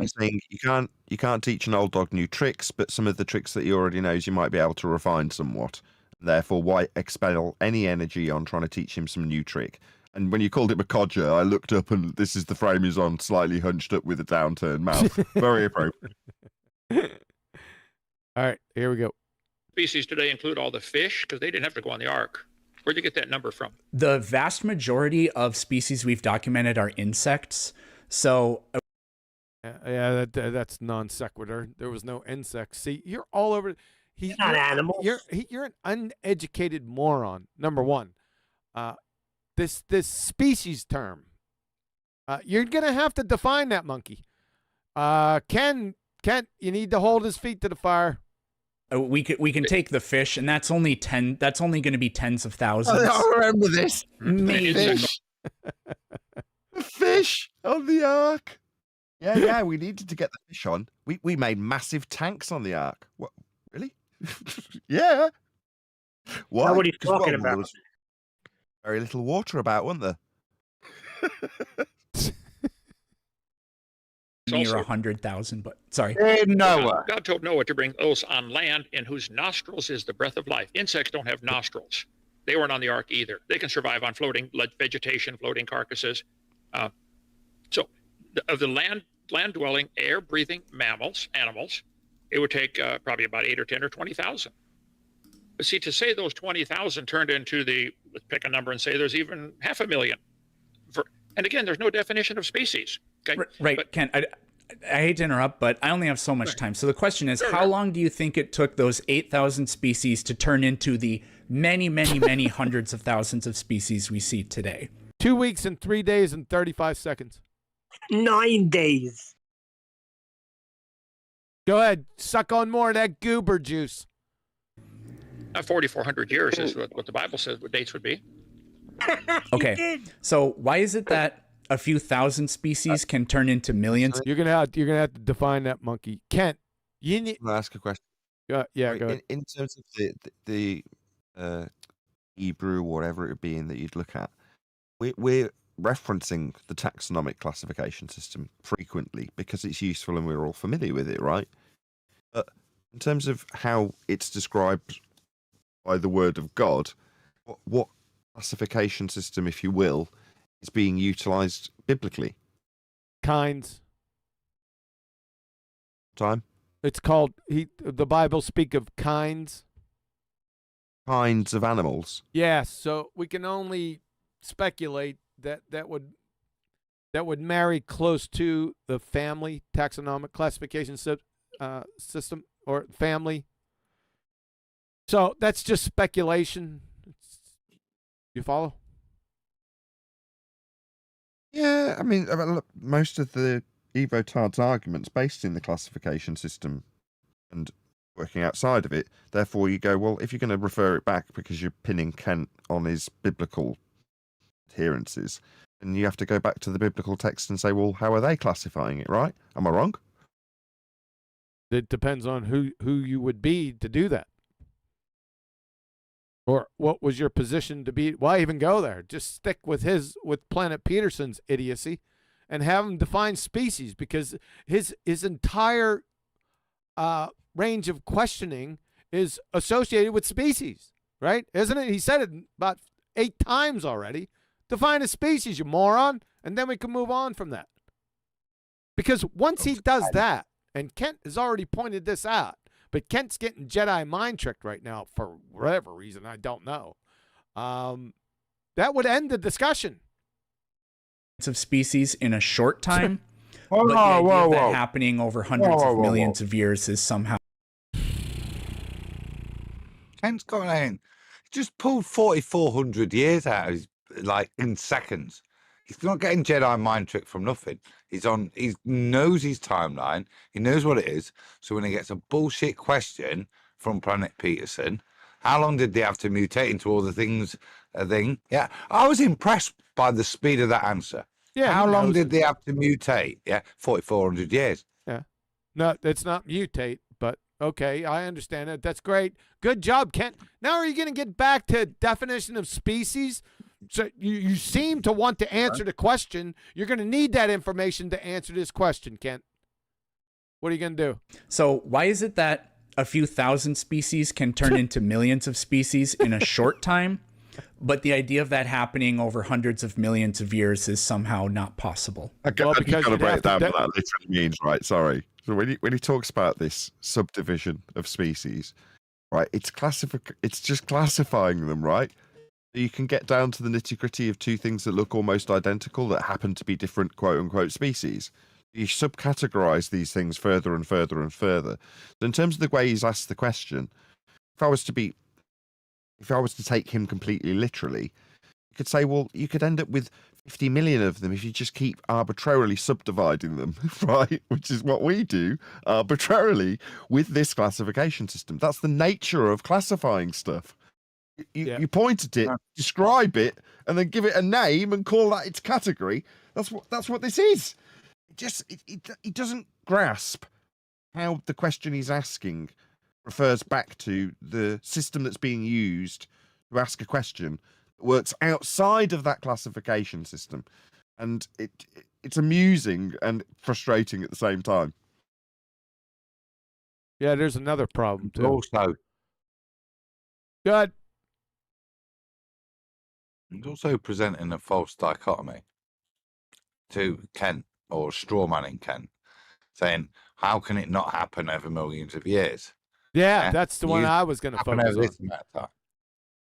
saying you can't teach an old dog new tricks, but some of the tricks that he already knows you might be able to refine somewhat. Therefore, why expel any energy on trying to teach him some new trick? And when you called him a codger, I looked up and this is the frame he's on, slightly hunched up with a downturned mouth. Very appropriate. All right, here we go. Species today include all the fish, because they didn't have to go on the ark. Where'd you get that number from? The vast majority of species we've documented are insects. So yeah, that's non sequitur. There was no insects. See, you're all over. not animals. You're an uneducated moron. Number one, this species term. You're gonna have to define that monkey. Kent, you need to hold his feet to the fire. We can take the fish, and that's only going to be tens of thousands. I remember this. Maybe. Fish. The fish on the ark. Yeah, we needed to get the fish on. We made massive tanks on the ark. What? Really? Yeah. Why? What are you 'Cause, well, talking there about? was very little water about, wasn't there? Near 100,000, but sorry. Noah. God told Noah to bring those on land in whose nostrils is the breath of life. Insects don't have nostrils. They weren't on the ark either. They can survive on floating vegetation, floating carcasses. So of the land-dwelling, air-breathing animals, it would take probably about 8 or 10 or 20,000. But see, to say those 20,000 turned into let's pick a number and say there's even 500,000. And again, there's no definition of species. Okay? Right, but Ken, I hate to interrupt, but I only have so much time. So the question is, how long do you think it took those 8,000 species to turn into the many, many, many hundreds of thousands of species we see today? 2 weeks and 3 days and 35 seconds. 9 days. Go ahead, suck on more of that goober juice. 4,400 years is what the Bible says what dates would be. Okay, so why is it that a few thousand species can turn into millions? You're gonna have to define that monkey. Kent, you need. Can I ask a question? Yeah, go ahead. In terms of the Hebrew or whatever it would be in that you'd look at, we're referencing the taxonomic classification system frequently because it's useful and we're all familiar with it, right? But in terms of how it's described by the word of God, what classification system, if you will, is being utilized biblically? Kinds. Time? It's called, the Bible speak of kinds. Kinds of animals. Yes, so we can only speculate that would marry close to the family taxonomic classification system or family. So that's just speculation. You follow? Yeah, I mean, look, most of the Evo Tard's arguments based in the classification system and working outside of it. Therefore, you go, well, if you're going to refer it back because you're pinning Kent on his biblical adherences, then you have to go back to the biblical text and say, well, how are they classifying it, right? Am I wrong? It depends on who you would be to do that. Or what was your position to be? Why even go there? Just stick with Planet Peterson's idiocy and have him define species, because his entire range of questioning is associated with species, right? Isn't it? He said it about 8 times already. Define a species, you moron, and then we can move on from that. Because once he does that, and Kent has already pointed this out, but Kent's getting Jedi mind tricked right now for whatever reason, I don't know. That would end the discussion. Of species in a short time, but the idea of that happening over hundreds of millions of years is somehow. Kent's gone in. Just pulled 4,400 years out of his, like, in seconds. He's not getting Jedi mind trick from nothing. He knows his timeline. He knows what it is. So when he gets a bullshit question from Planet Peterson, how long did they have to mutate into all the things? Yeah, I was impressed by the speed of that answer. Yeah. How long did they have to mutate? Yeah, 4,400 years. Yeah. No, it's not mutate, but okay, I understand it. That's great. Good job, Kent. Now are you going to get back to definition of species? So you seem to want to answer the question. You're going to need that information to answer this question, Kent. What are you going to do? So why is it that a few thousand species can turn into millions of species in a short time, but the idea of that happening over hundreds of millions of years is somehow not possible? Okay, Well, I've because got to you'd break have down to what that literally means, right? Sorry. So when he talks about this subdivision of species, right, it's just classifying them, right? You can get down to the nitty-gritty of two things that look almost identical that happen to be different quote-unquote species. you subcategorize these things further and further and further. So in terms of the way he's asked the question, if I was to take him completely literally, you could say, well, you could end up with 50 million of them if you just keep arbitrarily subdividing them, right? Which is what we do arbitrarily with this classification system. That's the nature of classifying stuff. You point at it, describe it, and then give it a name and call that its category. That's what this is. It doesn't grasp how the question he's asking refers back to the system that's being used to ask a question that works outside of that classification system, and it's amusing and frustrating at the same time. Yeah, there's another problem too. Also, good. It's also presenting a false dichotomy to Kent, or straw manning Kent, saying, how can it not happen over millions of years? Yeah, that's the one I was going to focus on.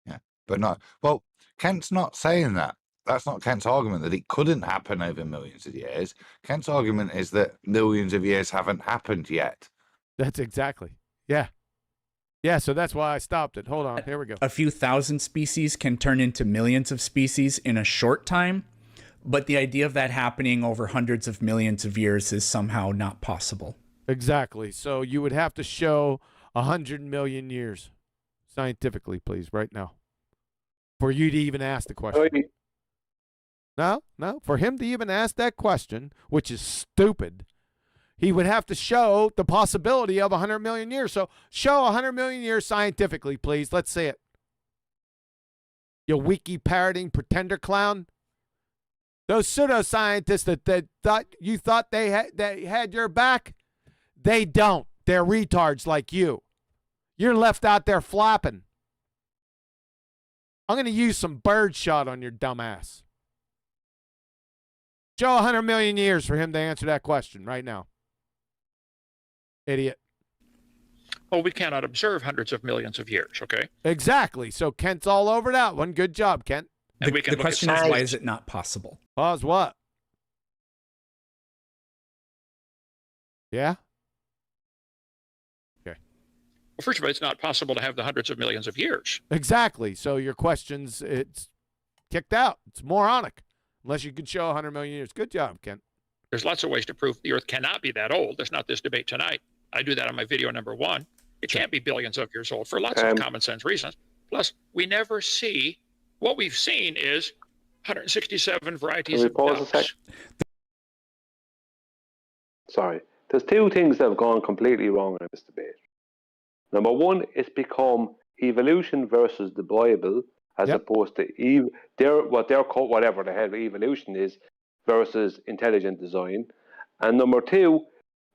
Yeah, but not. Well, Kent's not saying that. That's not Kent's argument, that it couldn't happen over millions of years. Kent's argument is that millions of years haven't happened yet. That's exactly. Yeah. Yeah, so that's why I stopped it. Hold on, here we go. A few thousand species can turn into millions of species in a short time, but the idea of that happening over hundreds of millions of years is somehow not possible. Exactly. So you would have to show 100 million years scientifically, please, right now, for you to even ask the question. No, for him to even ask that question, which is stupid, he would have to show the possibility of 100 million years. So show 100 million years scientifically, please. Let's see it. You wiki parroting pretender clown. Those pseudoscientists that thought they had your back, they don't. They're retards like you. You're left out there flapping. I'm going to use some bird shot on your dumb ass. Show 100 million years for him to answer that question right now. Idiot. Well, we cannot observe hundreds of millions of years, okay? Exactly. So Kent's all over that one. Good job, Kent. And we can The question is, why is it not possible? Pause what? Yeah? Okay. Well, first of all, it's not possible to have the hundreds of millions of years. Exactly. So your question's, it's kicked out. It's moronic. Unless you could show 100 million years. Good job, Kent. There's lots of ways to prove the Earth cannot be that old. There's not this debate tonight. I do that on my video number 1. It can't be billions of years old for lots of common sense reasons. Plus, we never see, what we've seen is 167 varieties of ducks. Sorry. There's two things that have gone completely wrong in this debate. Number one, it's become evolution versus the Bible, as opposed to whatever the hell evolution is, versus intelligent design. And number two,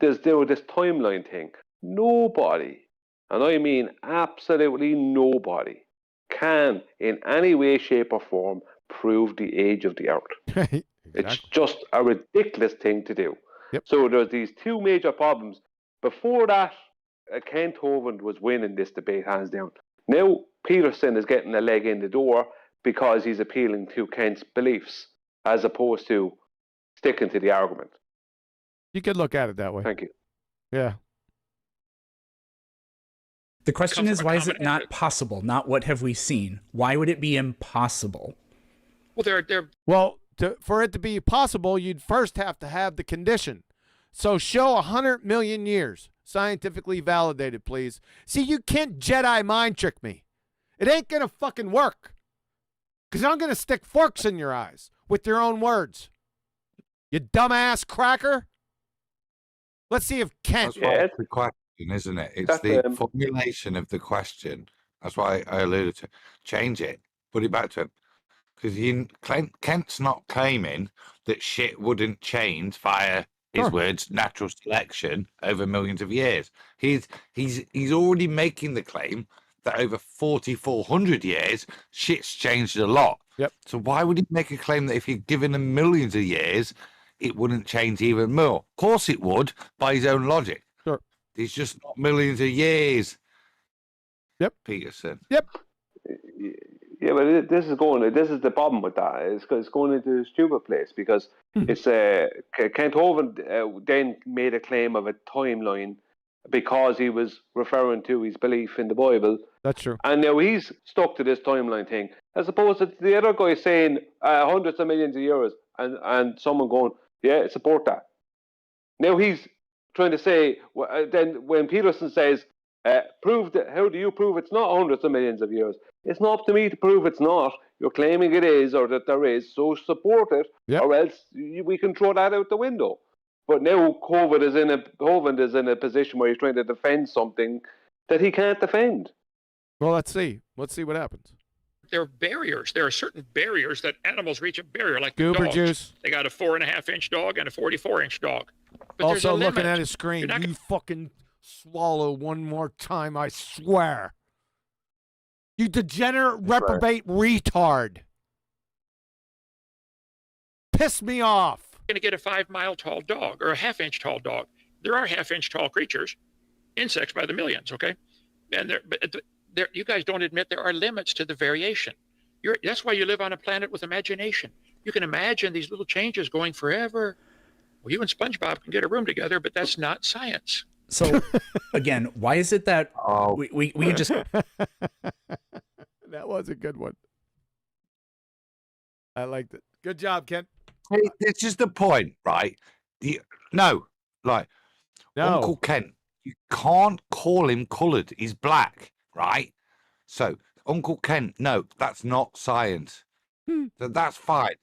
there's this timeline thing. Nobody, and I mean absolutely nobody, can in any way, shape or form prove the age of the Earth. Exactly. It's just a ridiculous thing to do. Yep. So there's these two major problems. Before that, Kent Hovind was winning this debate hands down. Now Peterson is getting a leg in the door because he's appealing to Kent's beliefs as opposed to sticking to the argument. You could look at it that way. Thank you. Yeah. The question is, why is it not possible? Not what have we seen? Why would it be impossible? Well, for it to be possible, you'd first have to have the condition. So show 100 million years. Scientifically validated, please. See, you can't Jedi mind trick me. It ain't going to fucking work. Because I'm going to stick forks in your eyes with your own words. You dumbass cracker. Let's see if Kent... That's why it's the question, isn't it? It's the formulation of the question. That's why I alluded to. Change it. Put it back to him. Because Kent's not claiming that shit wouldn't change via his words, natural selection over millions of years. He's already making the claim that over 4,400 years, shit's changed a lot. Yep. So why would he make a claim that if you're given him millions of years, it wouldn't change even more? Of course it would, by his own logic. Sure. It's just not millions of years. Yep. Peterson. Yep. Yeah, but this is the problem with that. It's going into a stupid place because it's Kent Hovind then made a claim of a timeline because he was referring to his belief in the Bible. That's true. And now he's stuck to this timeline thing, as opposed to the other guy saying hundreds of millions of years, and someone going, yeah, support that. Now he's trying to say, then when Peterson says, prove that, how do you prove it's not hundreds of millions of years? It's not up to me to prove it's not. You're claiming it is, or that there is, so support it, or else we can throw that out the window. But now Hovind is in a position where he's trying to defend something that he can't defend. Well, let's see. Let's see what happens. There are barriers. There are certain barriers that animals reach a barrier, like Goober dogs. juice. They got a 4.5-inch dog and a 44-inch dog. But Also there's a looking limit. at his screen, you fucking swallow one more time, I swear. You degenerate, reprobate retard. Piss me off. You're going to get a 5-mile tall dog or a 1/2-inch tall dog. There are 1/2-inch tall creatures, insects by the millions, okay? And you guys don't admit there are limits to the variation. That's why you live on a planet with imagination. You can imagine these little changes going forever. Well, you and SpongeBob can get a room together, but that's not science. So, again, why is it that we just... That was a good one. I liked it. Good job, Kent. This is the point, right? No. Uncle Kent, you can't call him coloured. He's black, right? So, Uncle Kent, no, that's not science. So that's fine.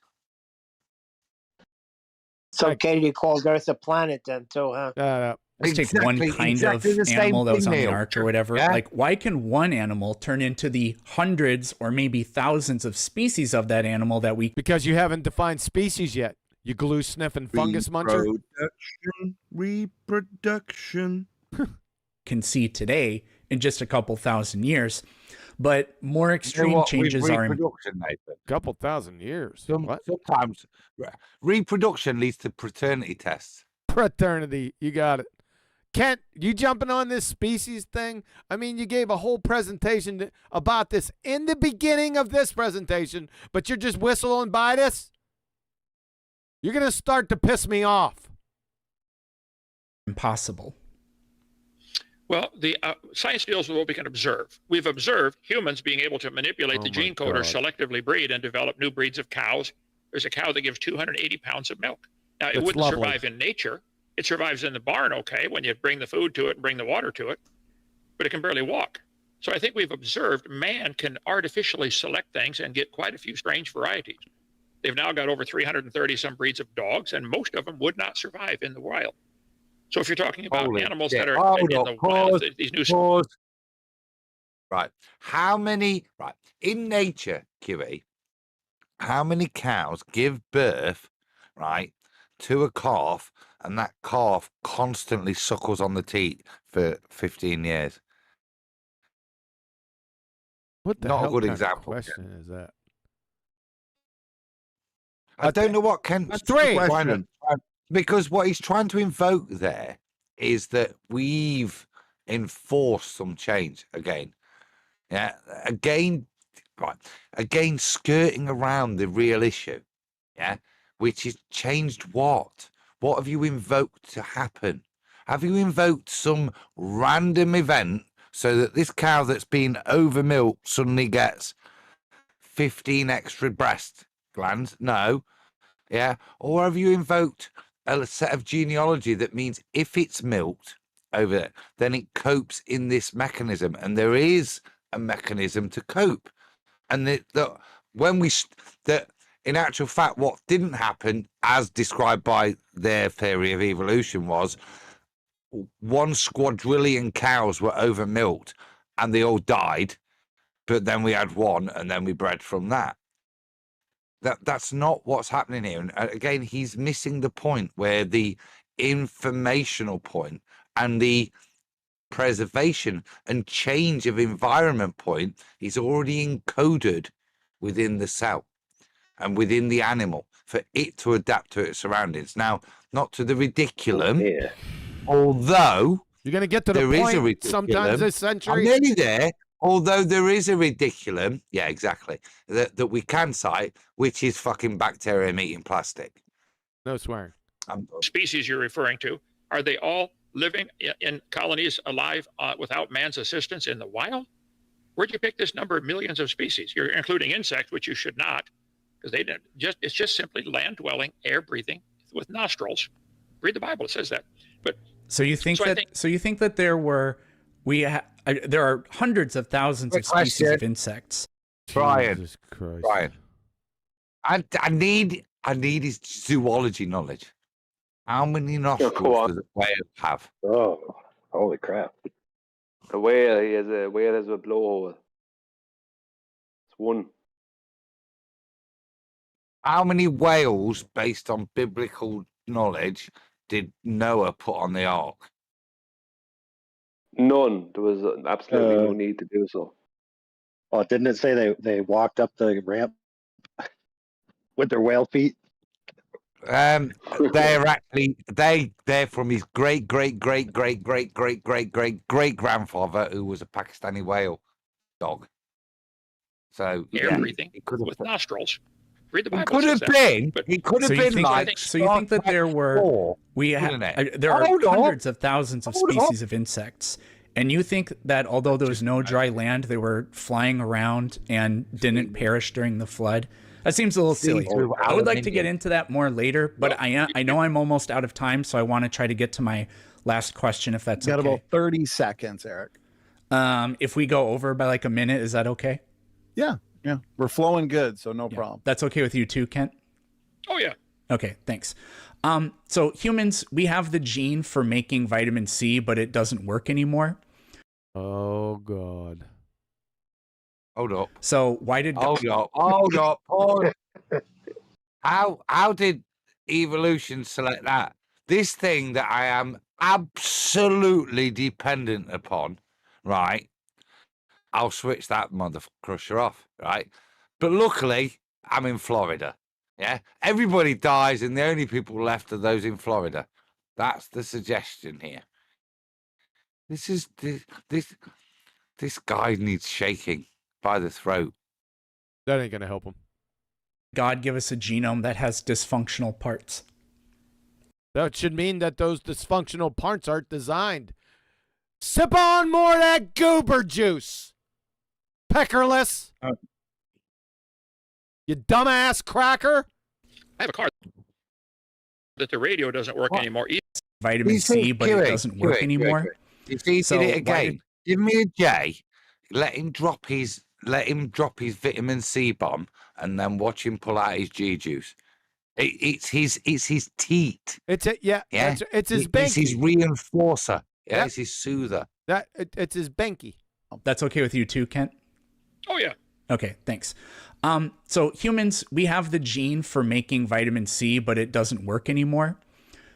It's okay to call Earth a planet then, too, huh? Let's take one kind of animal that was on the ark or whatever. Yeah. Like, why can one animal turn into the hundreds or maybe thousands of species of that animal that we... Because you haven't defined species yet. You glue-sniffing fungus muncher. Reproduction. can see today in just a couple thousand years. But more extreme changes are... Reproduction, Nathan. Couple thousand years. Sometimes reproduction leads to paternity tests. Paternity. You got it. Kent, you jumping on this species thing? I mean, you gave a whole presentation about this in the beginning of this presentation, but you're just whistling by this? You're going to start to piss me off. Impossible. Well, the science deals with what we can observe. We've observed humans being able to manipulate the gene code or selectively breed and develop new breeds of cows. There's a cow that gives 280 pounds of milk. Now, it wouldn't survive in nature. It survives in the barn, okay, when you bring the food to it and bring the water to it, but it can barely walk. So I think we've observed man can artificially select things and get quite a few strange varieties. They've now got over 330 some breeds of dogs, and most of them would not survive in the wild. So if you're talking about animals that are in the wild, these new... Right. How many, in nature, QE, how many cows give birth, to a calf, and that calf constantly suckles on the teat for 15 years? What the Not hell a good kind example. of question is that? I don't know what Kent's question. Because what he's trying to invoke there is that we've enforced some change again. Yeah, again, skirting around the real issue. Yeah, which is changed what? What have you invoked to happen? Have you invoked some random event so that this cow that's been over milked suddenly gets 15 extra breast glands? No. Yeah. Or have you invoked a set of genealogy that means if it's milked over there, then it copes in this mechanism, and there is a mechanism to cope. And in actual fact, what didn't happen, as described by their theory of evolution, was 1 squadrillion cows were over milked and they all died, but then we had one and then we bred from that. That's not what's happening here. And again, he's missing the point where the informational point and the preservation and change of environment point is already encoded within the cell and within the animal for it to adapt to its surroundings. Now, not to the ridiculum, although you're going to get to the point sometimes this century. I'm nearly there. Although there is a ridiculum, yeah, exactly, that we can cite, which is fucking bacterium eating plastic. No swearing. Species you're referring to, are they all living in colonies alive without man's assistance in the wild? Where'd you pick this number of millions of species? You're including insects, which you should not, because they didn't. It's just simply land-dwelling, air-breathing with nostrils. Read the Bible; it says that. But so you think that there were there are hundreds of thousands of species of insects. Brian, I need his zoology knowledge. How many nostrils does a whale have? Oh, holy crap! The whale, whale has a blowhole. It's one. How many whales, based on biblical knowledge, did Noah put on the ark? None. There was absolutely no need to do so. Oh, didn't it say they walked up the ramp with their whale feet? They're actually they're from his great grandfather, who was a Pakistani whale dog. So air breathing with nostrils. Read the Bible. He could have been like. So you think that there were there are hundreds of thousands of species of insects, and you think that although there was no dry land, they were flying around and didn't perish during the flood? That seems a little silly. I would like to get into that more later, but I know I'm almost out of time, so I want to try to get to my last question, if that's okay. Got about 30 seconds, Eric. If we go over by like a minute, is that okay? Yeah. We're flowing good, so no problem. That's okay with you too, Kent? Oh, yeah. Okay, thanks. So humans, we have the gene for making vitamin C, but it doesn't work anymore. Oh, God. Hold up. So why did... Hold up. How did evolution select that? This thing that I am absolutely dependent upon, right? I'll switch that mother crusher off, right? But luckily, I'm in Florida. Yeah, everybody dies, and the only people left are those in Florida. That's the suggestion here. This guy needs shaking by the throat. That ain't gonna help him. God give us a genome that has dysfunctional parts. That should mean that those dysfunctional parts aren't designed. Sip on more of that goober juice. Peckerless. You dumbass cracker. I have a car that the radio doesn't work anymore. Vitamin C, but it doesn't work anymore. You see, he did it again. Give me a J. Let him drop his vitamin C bomb, and then watch him pull out his G juice. It's his teat. It's his banky. It's his reinforcer. Yeah, it's his soother. It's his banky. That's okay with you too, Kent? Oh, yeah. Okay, thanks. So humans, we have the gene for making vitamin C, but it doesn't work anymore.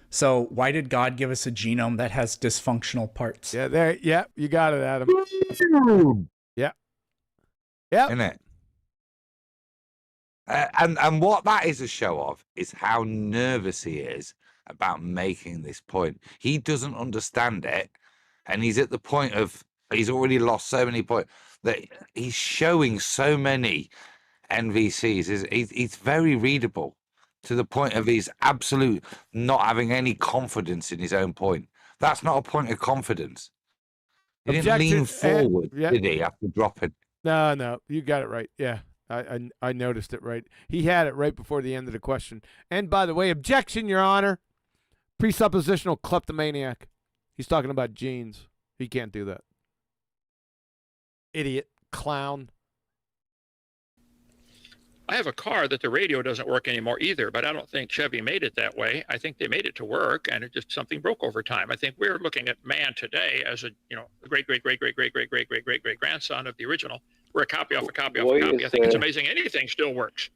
So why did God give us a genome that has dysfunctional parts? Yeah, you got it, Adam. Yeah. Isn't it? And what that is a show of is how nervous he is about making this point. He doesn't understand it, and he's at the point of he's already lost so many points that he's showing so many NVCs. He's very readable to the point of he's absolute not having any confidence in his own point. That's not a point of confidence. He didn't lean forward, did he, after dropping? No, you got it right. Yeah, I noticed it right. He had it right before the end of the question. And by the way, objection, Your Honor. Presuppositional kleptomaniac. He's talking about genes. He can't do that. Idiot. Clown. I have a car that the radio doesn't work anymore either, but I don't think Chevy made it that way. I think they made it to work, and it just something broke over time. I think we're looking at man today as a great grandson of the original. We're a copy off a copy off a copy. I think it's amazing anything still works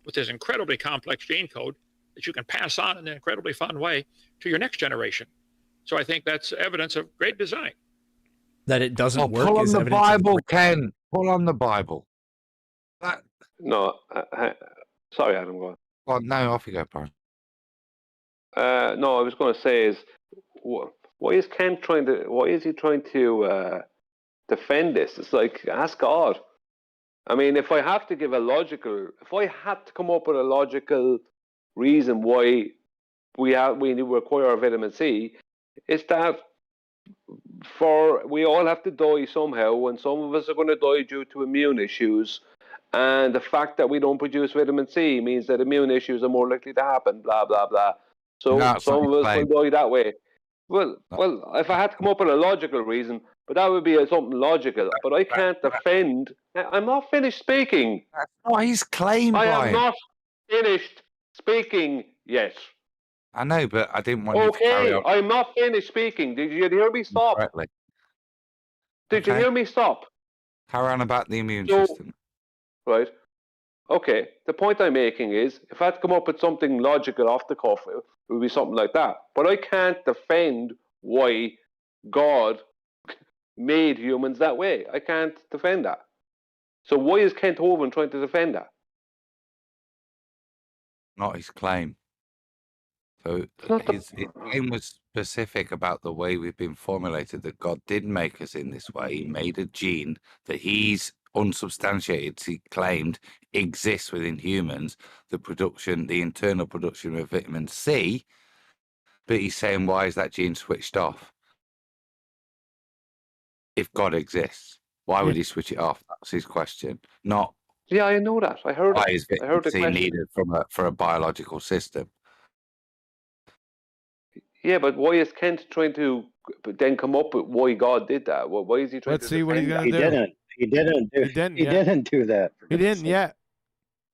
with this incredibly complex gene code that you can pass on in an incredibly fun way to your next generation. So I think that's evidence of great design. That it doesn't work. Pull on the Bible, Ken. Pull on the Bible. No, sorry, Adam. Go on. Well, no, off you go, Brian. No, I was going to say is, what is Ken trying to? What is he trying to defend this. It's like, ask God. I mean, if I had to come up with a logical reason why we require vitamin C, it's that we all have to die somehow, and some of us are going to die due to immune issues. And the fact that we don't produce vitamin C means that immune issues are more likely to happen, blah, blah, blah. So some of us will die that way. Well, if I had to come up with a logical reason, but that would be something logical. But I can't defend. I'm not finished speaking. That's not his claim, I Brian. am not finished speaking yet. I know, but I didn't want you to carry on. Okay, I'm not finished speaking. Did you hear me stop? Correctly. Did you hear me stop? Carry on about the immune system. Right. Okay. The point I'm making is, if I had to come up with something logical off the cuff, it would be something like that. But I can't defend why God made humans that way. I can't defend that. So why is Kent Hovind trying to defend that? Not his claim. So his claim was specific about the way we've been formulated, that God did make us in this way. He made a gene that he's unsubstantiated, he claimed, exists within humans, the internal production of vitamin C. But he's saying, why is that gene switched off? If God exists, why would he switch it off? That's his question. Not. Yeah, I know that. I heard. Why is vitamin C question. needed for a biological system? Yeah, but why is Kent trying to then come up with why God did that? Why is he trying to? Let's see what he's gonna do. He didn't do that. He didn't yet.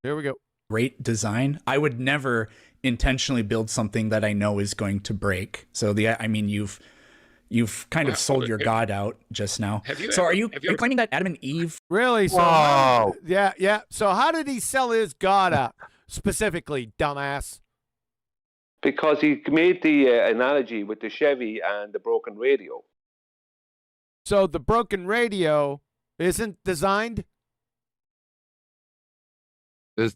Here we go. Great design. I would never intentionally build something that I know is going to break. So you've kind of sold your God out just now. Are you claiming that Adam and Eve? Really? So Wow. Yeah. So how did he sell his God out specifically, dumbass? Because he made the analogy with the Chevy and the broken radio. So the broken radio isn't designed? Does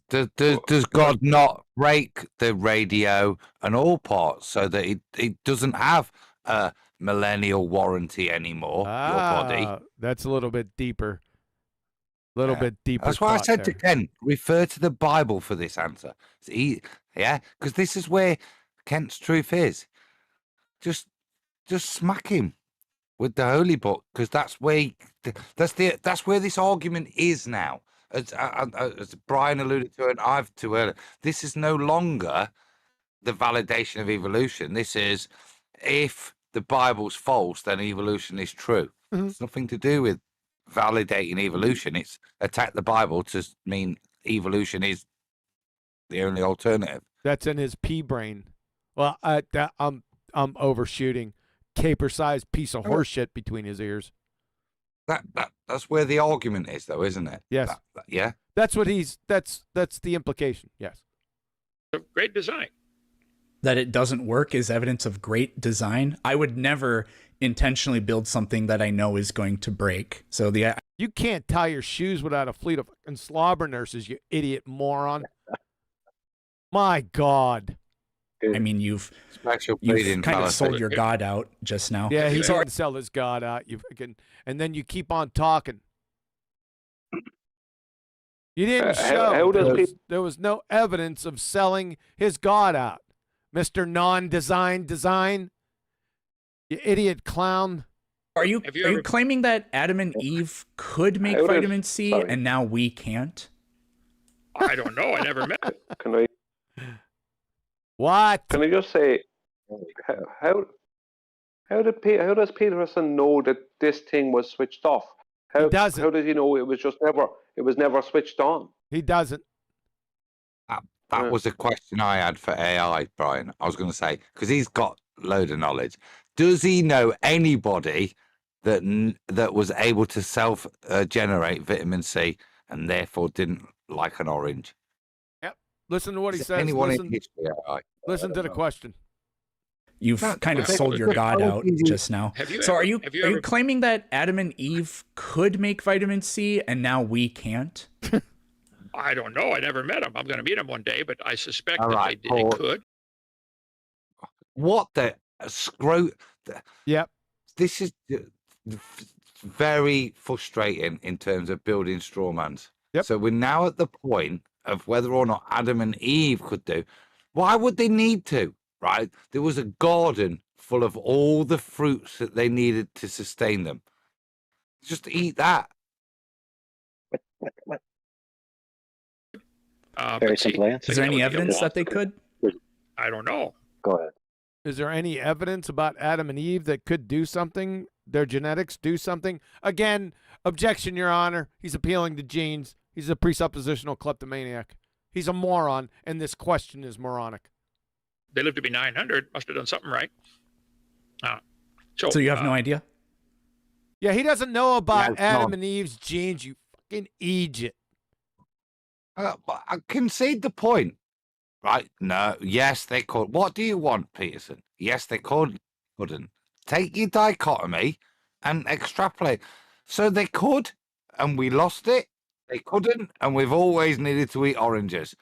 God not break the radio and all parts so that it doesn't have a millennial warranty anymore, your body? That's a little bit deeper. Bit deeper. That's why I said to Ken, refer to the Bible for this answer. Because this is where Kent's truth is. Just smack him with the holy book, because that's where this argument is now. As Brian alluded to and I've to earlier, this is no longer the validation of evolution. This is, if the Bible's false, then evolution is true. Mm-hmm. It's nothing to do with validating evolution. It's attack the Bible to mean evolution is the only alternative. That's in his pea brain. Well, I'm overshooting. Caper-sized piece of horse shit between his ears. That's where the argument is, though, isn't it? Yes. Yeah. That's what that's the implication. Yes. Great design. That it doesn't work is evidence of great design. I would never intentionally build something that I know is going to break. So you can't tie your shoes without a fleet of fucking slobber nurses, you idiot moron. My God. I mean, you've kind of sold your God out just now. Yeah, he didn't sell his God out. And then you keep on talking. You didn't show. There was no evidence of selling his God out, Mr. Non-Design Design. You idiot clown. Are you claiming that Adam and Eve could make vitamin C and now we can't? I don't know. I never met. Can I? What? Can I just say, how does Peterson know that this thing was switched off? He doesn't. How does he know it was never switched on? He doesn't. That was a question I had for AI, Brian. I was going to say, because he's got a load of knowledge. Does he know anybody that was able to self-generate vitamin C and therefore didn't like an orange? Yep. Listen to what he says. Anyone in history, AI? Listen to the question. You've kind of sold your God out just now. Are you claiming that Adam and Eve could make vitamin C and now we can't? I don't know. I never met them. I'm going to meet them one day, but I suspect they could. What the screw? Yep. This is very frustrating in terms of building straw mans. Yep. So we're now at the point of whether or not Adam and Eve could do. Why would they need to? Right? There was a garden full of all the fruits that they needed to sustain them. Just eat that. What? Very simple answer. Is there any evidence that they could? I don't know. Go ahead. Is there any evidence about Adam and Eve that could do something? Their genetics do something? Again, objection, Your Honor. He's appealing to genes. He's a presuppositional kleptomaniac. He's a moron, and this question is moronic. They lived to be 900. Must have done something right. So you have no idea? Yeah, he doesn't know about Yeah, Adam no. and Eve's genes, you fucking idiot. But I concede the point, right? No, yes, they could. What do you want, Peterson? Yes, they couldn't. Take your dichotomy and extrapolate. So they could, and we lost it. They couldn't, and we've always needed to eat oranges.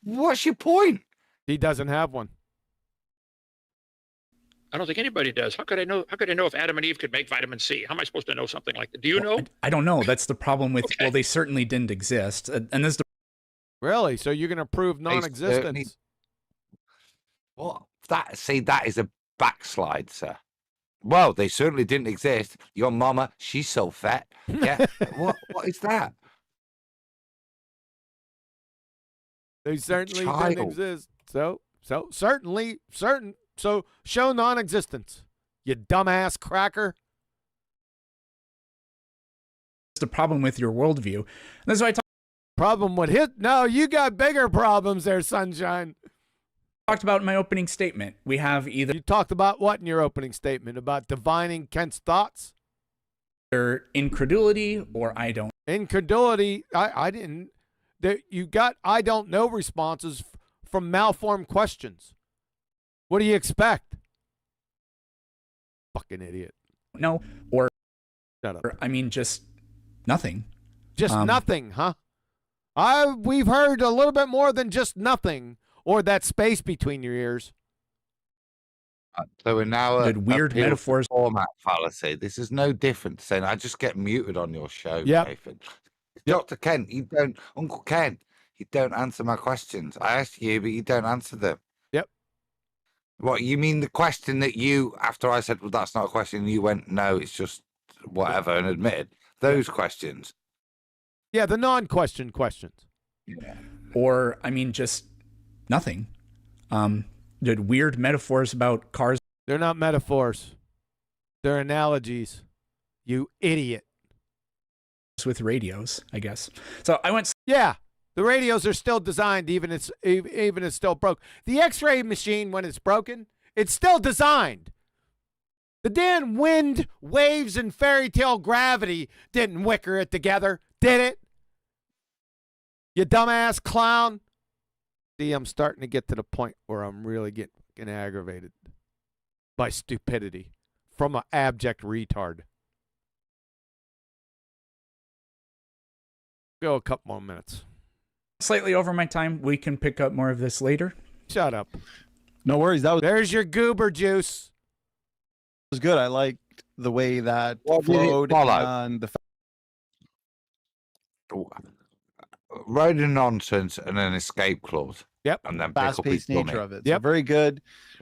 What's your point? He doesn't have one. I don't think anybody does. How could I know? How could I know if Adam and Eve could make vitamin C? How am I supposed to know something like that? Do you know? I don't know. That's the problem with. Okay. Well, they certainly didn't exist, and this. Really? So you're going to prove non-existence? What? That is a backslide, sir. Well, they certainly didn't exist. Your mama, she's so fat. Yeah. What is that? They certainly didn't exist. So certainly. So show non-existence, you dumbass cracker. It's the problem with your worldview. That's why I problem with his. No, you got bigger problems there, Sunshine. Talked about in my opening statement. We have either you talked about what in your opening statement about divining Kent's thoughts, or incredulity, or I don't. Incredulity. I didn't. You got I don't know responses from malformed questions. What do you expect? Fucking idiot. No, or shut up. Or, I mean, just nothing. Just nothing, huh? We've heard a little bit more than just nothing, or that space between your ears. So we're now at weird metaphors. Format fallacy. This is no different to saying I just get muted on your show, Nathan. Dr. Kent, you don't, Uncle Ken, you don't answer my questions. I asked you, but you don't answer them. Yep. What, you mean the question that you, after I said, well, that's not a question, you went, no, it's just whatever, and admitted those questions. Yeah, the non-question questions. Yeah. Or, I mean, just nothing. Did weird metaphors about cars. They're not metaphors. They're analogies. You idiot. With radios, I guess. So I went. Yeah, the radios are still designed, even it's still broke. The X-ray machine, when it's broken, it's still designed. The damn wind, waves, and fairy tale gravity didn't wicker it together, did it? You dumbass clown. See, I'm starting to get to the point where I'm really getting aggravated by stupidity from an abject retard. Go a couple more minutes. Slightly over my time. We can pick up more of this later. Shut up. No worries. There's your goober juice. It was good. I liked the way that flowed on the. Write a nonsense and an escape clause. Yep. And then fast-paced nature of it. Yep. So very good.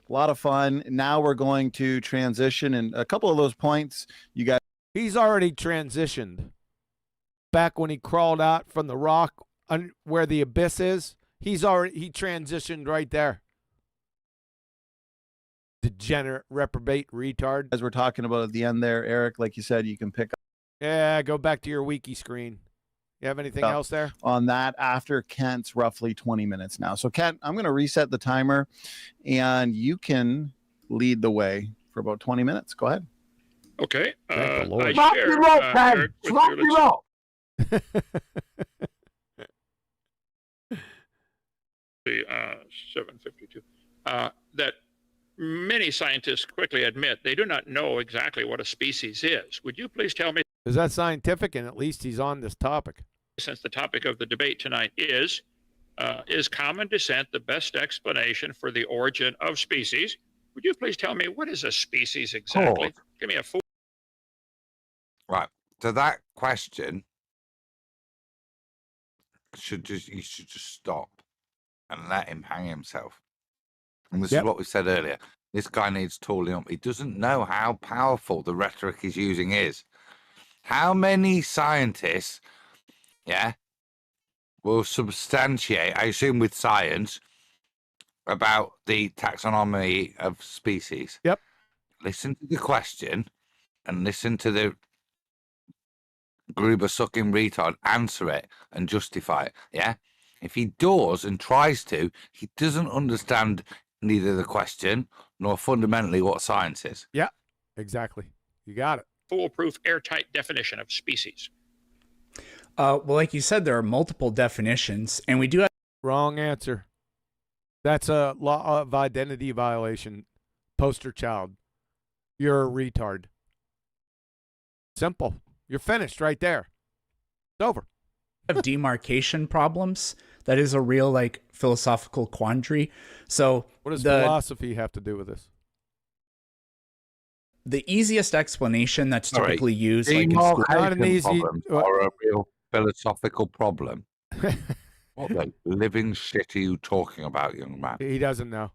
A lot of fun. Now we're going to transition, and a couple of those points you guys. He's already transitioned. Back when he crawled out from the rock where the abyss is, he transitioned right there. Degenerate, reprobate, retard. As we're talking about at the end there, Eric, like you said, you can pick up. Yeah, go back to your wiki screen. You have anything else there? On that after Kent's roughly 20 minutes now. So Kent, I'm going to reset the timer, and you can lead the way for about 20 minutes. Go ahead. Okay. Drop your rope, Ken. Drop your rope. 752. That many scientists quickly admit they do not know exactly what a species is. Would you please tell me? Is that scientific? And at least he's on this topic. Since the topic of the debate tonight is common descent the best explanation for the origin of species? Would you please tell me what is a species exactly? Give me a full. Right. So that question you should just stop and let him hang himself. And this is what we said earlier. This guy needs tooling up. He doesn't know how powerful the rhetoric he's using is. How many scientists, will substantiate, I assume with science, about the taxonomy of species? Yep. Listen to the question and listen to the Gruber sucking retard answer it and justify it. Yeah. If he does and tries to, he doesn't understand neither the question nor fundamentally what science is. Yeah, exactly. You got it. Foolproof, airtight definition of species. Well, like you said, there are multiple definitions, and we do have. Wrong answer. That's a law of identity violation. Poster child. You're a retard. Simple. You're finished right there. It's over. Have demarcation problems. That is a real like philosophical quandary. So what does philosophy have to do with this? The easiest explanation that's typically used, like in school, not an easy or a real philosophical problem. What the living shit are you talking about, young man? He doesn't know.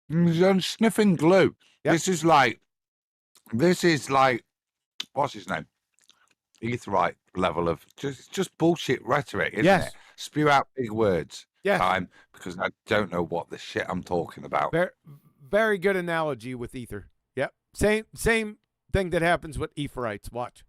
He's sniffing glue. Yep. This is like, what's his name? Etherite level of just bullshit rhetoric, isn't it? Spew out big words. Time because I don't know what the shit I'm talking about. Very good analogy with ether. Yep. Same thing that happens with etherites. Watch.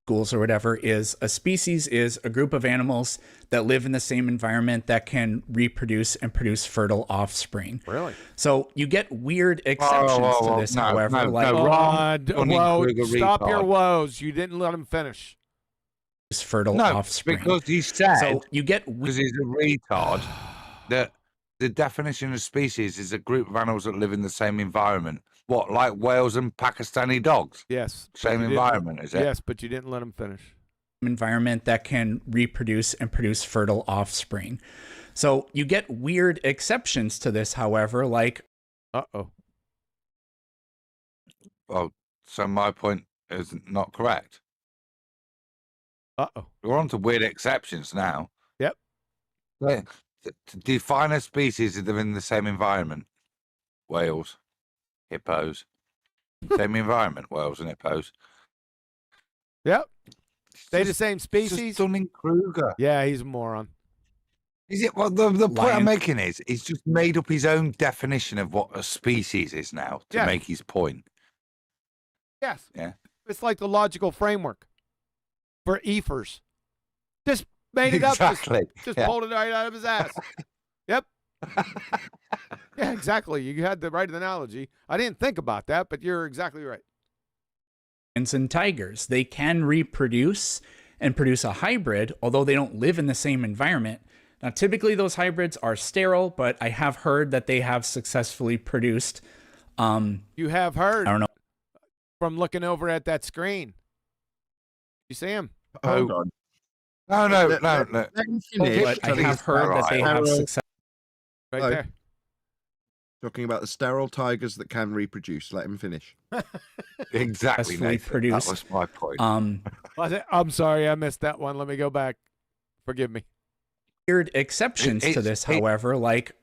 Schools or whatever is a species is a group of animals that live in the same environment that can reproduce and produce fertile offspring. Really? So you get weird exceptions to this, however. Whoa, stop your woes. You didn't let him finish. Fertile offspring. Because he said, so you get because he's a retard, that the definition of species is a group of animals that live in the same environment. What, like whales and Pakistani dogs? Yes. Same environment, is it? Yes, but you didn't let him finish. Environment that can reproduce and produce fertile offspring. So you get weird exceptions to this, however, like... Uh-oh. Well, so my point is not correct. Uh-oh. We're on to weird exceptions now. Yep. To define a species that live in the same environment. Whales. Hippos. Same environment, whales and hippos. Yep. They the same species. Dunning-Kruger. Yeah, he's a moron. Is it? Well, the point I'm making is he's just made up his own definition of what a species is now to make his point. Yes. Yeah. It's like the logical framework for ethers. Just made it up. Exactly. Just pulled it right out of his ass. Yep. Yeah, exactly. You had the right analogy. I didn't think about that, but you're exactly right. And tigers, they can reproduce and produce a hybrid, although they don't live in the same environment. Now, typically those hybrids are sterile, but I have heard that they have successfully produced. You have heard? I don't know. From looking over at that screen. You see him? Hold on. No. But I have heard that they have success. Right there. Talking about the sterile tigers that can reproduce. Let him finish. Exactly, Nathan. That was my point. I'm sorry, I missed that one. Let me go back. Forgive me. Weird exceptions to this, however, like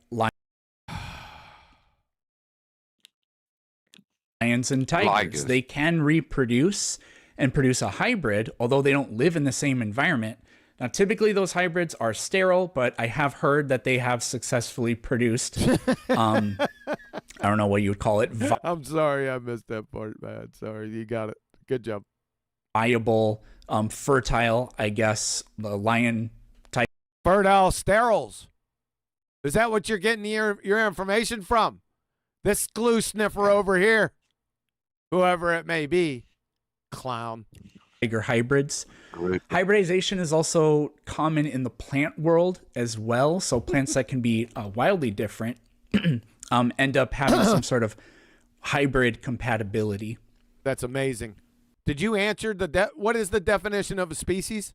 lions and tigers. They can reproduce and produce a hybrid, although they don't live in the same environment. Now, typically those hybrids are sterile, but I have heard that they have successfully produced, I don't know what you would call it. I'm sorry, I missed that part, man. Sorry, you got it. Good job. Viable, fertile, I guess, the lion type. Fertile steriles. Is that what you're getting your information from? This glue sniffer over here. Whoever it may be. Clown. Tiger hybrids. Hybridization is also common in the plant world as well. So plants that can be wildly different end up having some sort of hybrid compatibility. That's amazing. Did you answer what is the definition of a species?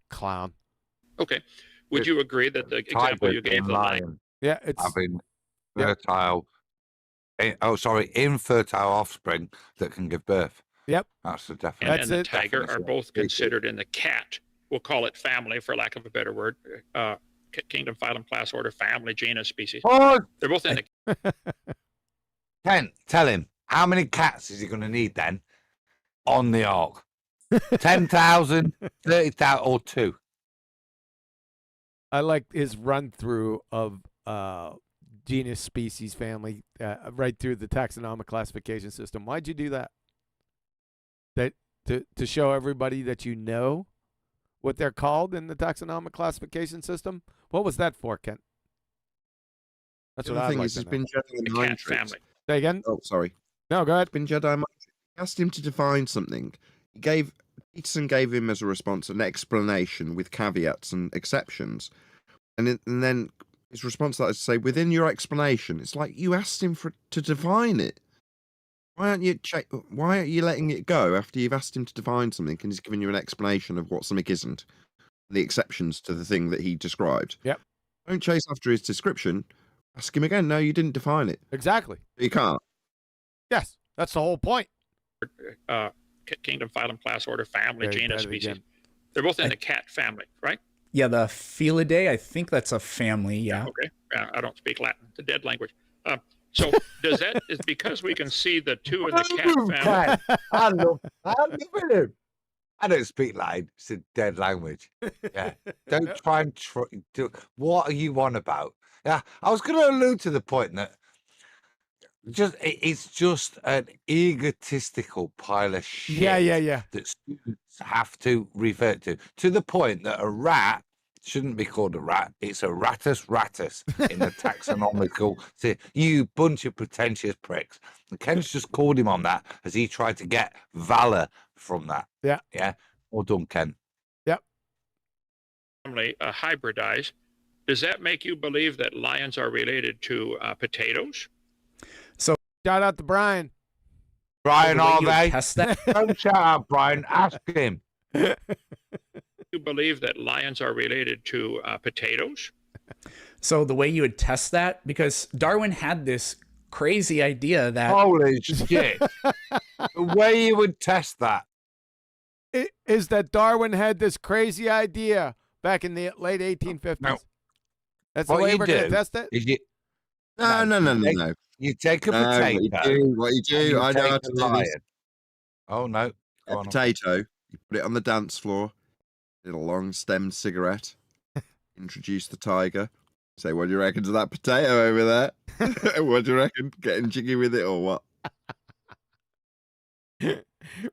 Clown. Okay. Would you agree that the example you gave, the lion? Yeah, it's having fertile, infertile offspring that can give birth. Yep. That's the definition. And the tiger are both considered in the cat. We'll call it family, for lack of a better word. Kingdom, phylum, class, order, family, genus, species. Oh, they're both in the. Ken, tell him how many cats is he going to need then on the ark? 10,000, 30,000, or 2? I like his run through of genus, species, family, right through the taxonomic classification system. Why'd you do that? That to show everybody that you know what they're called in the taxonomic classification system? What was that for, Kent? That's The what other I'd thing like is, to he's know. been Jedi The mind cat tricks. family. Say again? Oh, sorry. No, go ahead. Been Jedi mind tricks. He asked him to define something. Peterson gave him as a response an explanation with caveats and exceptions, and then his response to that is to say, within your explanation, it's like you asked him to define it. Why aren't you letting it go after you've asked him to define something and he's given you an explanation of what something isn't, the exceptions to the thing that he described? Yep. Don't chase after his description. Ask him again. No, you didn't define it. Exactly. You can't. Yes, that's the whole point. Kingdom, phylum, class, order, family, Okay, genus, that species. again. They're both in the cat family, right? Yeah, the Felidae, I think that's a family, yeah. Okay. I don't speak Latin. It's a dead language. So does that is because we can see the 2 in the cat family? I love him. I don't speak Latin. It's a dead language. Yeah. Don't try and do. What are you on about? Yeah. I was going to allude to the point that it's just an egotistical pile of shit. Yeah. That students have to revert to the point that a rat shouldn't be called a rat. It's a ratus in the taxonomical. See, you bunch of pretentious pricks. And Ken's just called him on that as he tried to get valor from that. Yeah. Yeah. Well done, Ken. Yep. Family hybridize. Does that make you believe that lions are related to potatoes? So shout out to Brian. Brian, the way are you they? test that- Don't shout out, Brian. Ask him. You believe that lions are related to potatoes? So the way you would test that, because Darwin had this crazy idea that Holy shit. The way you would test that. Is that Darwin had this crazy idea back in the late 1850s. No. That's the What way you we're going to do test it? is you, No. you take a No, potato. what you do, and you I know take how a to do this. lion. Oh, no. Go A on. potato, you put it on the dance floor, get a long stemmed cigarette, introduce the tiger, say, what do you reckon to that potato over there? What do you reckon? Getting jiggy with it or what?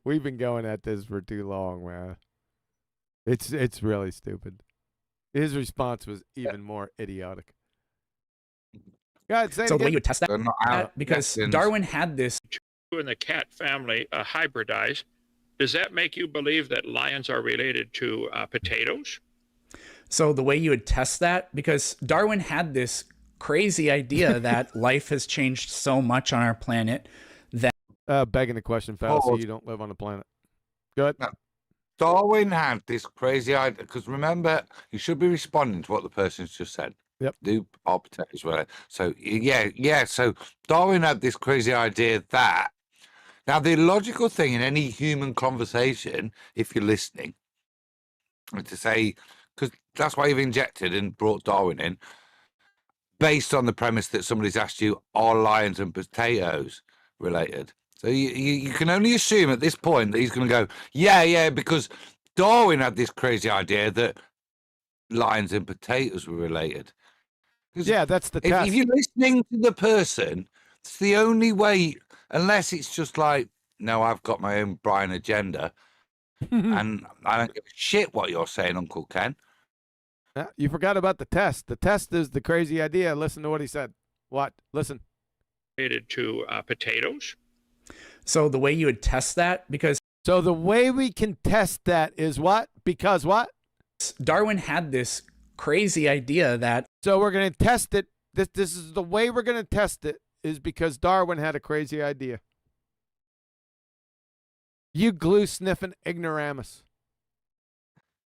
We've been going at this for too long, man. It's really stupid. His response was even more idiotic. Go ahead, say it so the way again. you would test They're not that, out because yet, Darwin had this 2 in the cat family hybridize. Does that make you believe that lions are related to potatoes? So the way you would test that, because Darwin had this crazy idea that life has changed so much on our planet that Begging the question, Fal, so you don't live on the planet. Go ahead. No. Darwin had this crazy idea, because remember, you should be responding to what the person's just said. Yep. Do our potatoes well. So, yeah. So Darwin had this crazy idea that, now the logical thing in any human conversation, if you're listening, is to say, because that's why you've injected and brought Darwin in, based on the premise that somebody's asked you, are lions and potatoes related? So you can only assume at this point that he's going to go, yeah, because Darwin had this crazy idea that lions and potatoes were related. Yeah, that's the test. If you're listening to the person, it's the only way, unless it's just like, no, I've got my own Brian agenda, and I don't give a shit what you're saying, Uncle Ken. You forgot about the test. The test is the crazy idea. Listen to what he said. What? Listen. Related to potatoes? So the way you would test that, because So the way we can test that is what? Because what? Darwin had this crazy idea that So we're going to test it. This is the way we're going to test it is because Darwin had a crazy idea. You glue sniffing ignoramus.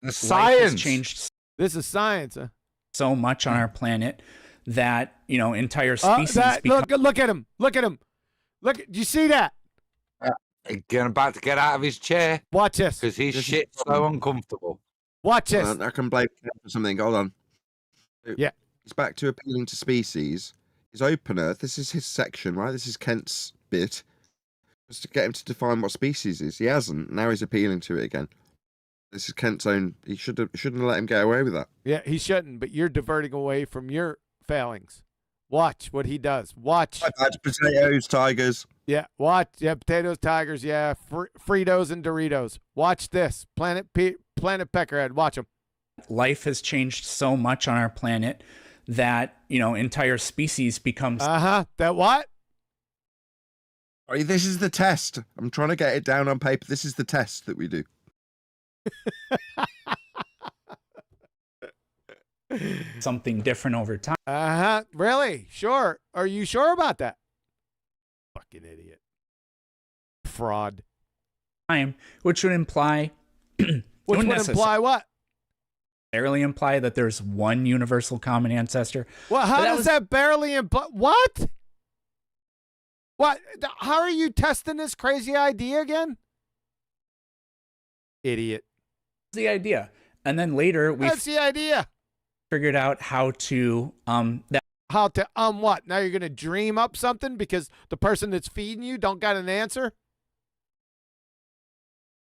The life has science changed This is science, huh? so much on our planet that, entire species Look at him. Look at him. Look, do you see that? Again, about to get out of his chair. Watch this. Because his shit's so uncomfortable. Watch this. I can blame him for something. Hold on. Yeah. It's back to appealing to species. His opener, this is his section, right? This is Kent's bit. Was to get him to define what species is. He hasn't. Now he's appealing to it again. This is Kent's own. He shouldn't have let him get away with that. Yeah, he shouldn't, but you're diverting away from your failings. Watch what he does. Watch. Potatoes, tigers. Yeah, watch. Yeah, potatoes, tigers. Yeah, Fritos and Doritos. Watch this. Planet Peckerhead. Watch him. Life has changed so much on our planet that, entire species becomes... That what? This is the test. I'm trying to get it down on paper. This is the test that we do. something different over time. Really? Sure. Are you sure about that? Fucking idiot. Fraud. Which would imply... Which would imply what? Barely imply that there's one universal common ancestor. Well, how does that barely imply? What? What? How are you testing this crazy idea again? Idiot. The idea. And then later we That's the idea. Figured out how to what? Now you're gonna dream up something because the person that's feeding you don't got an answer?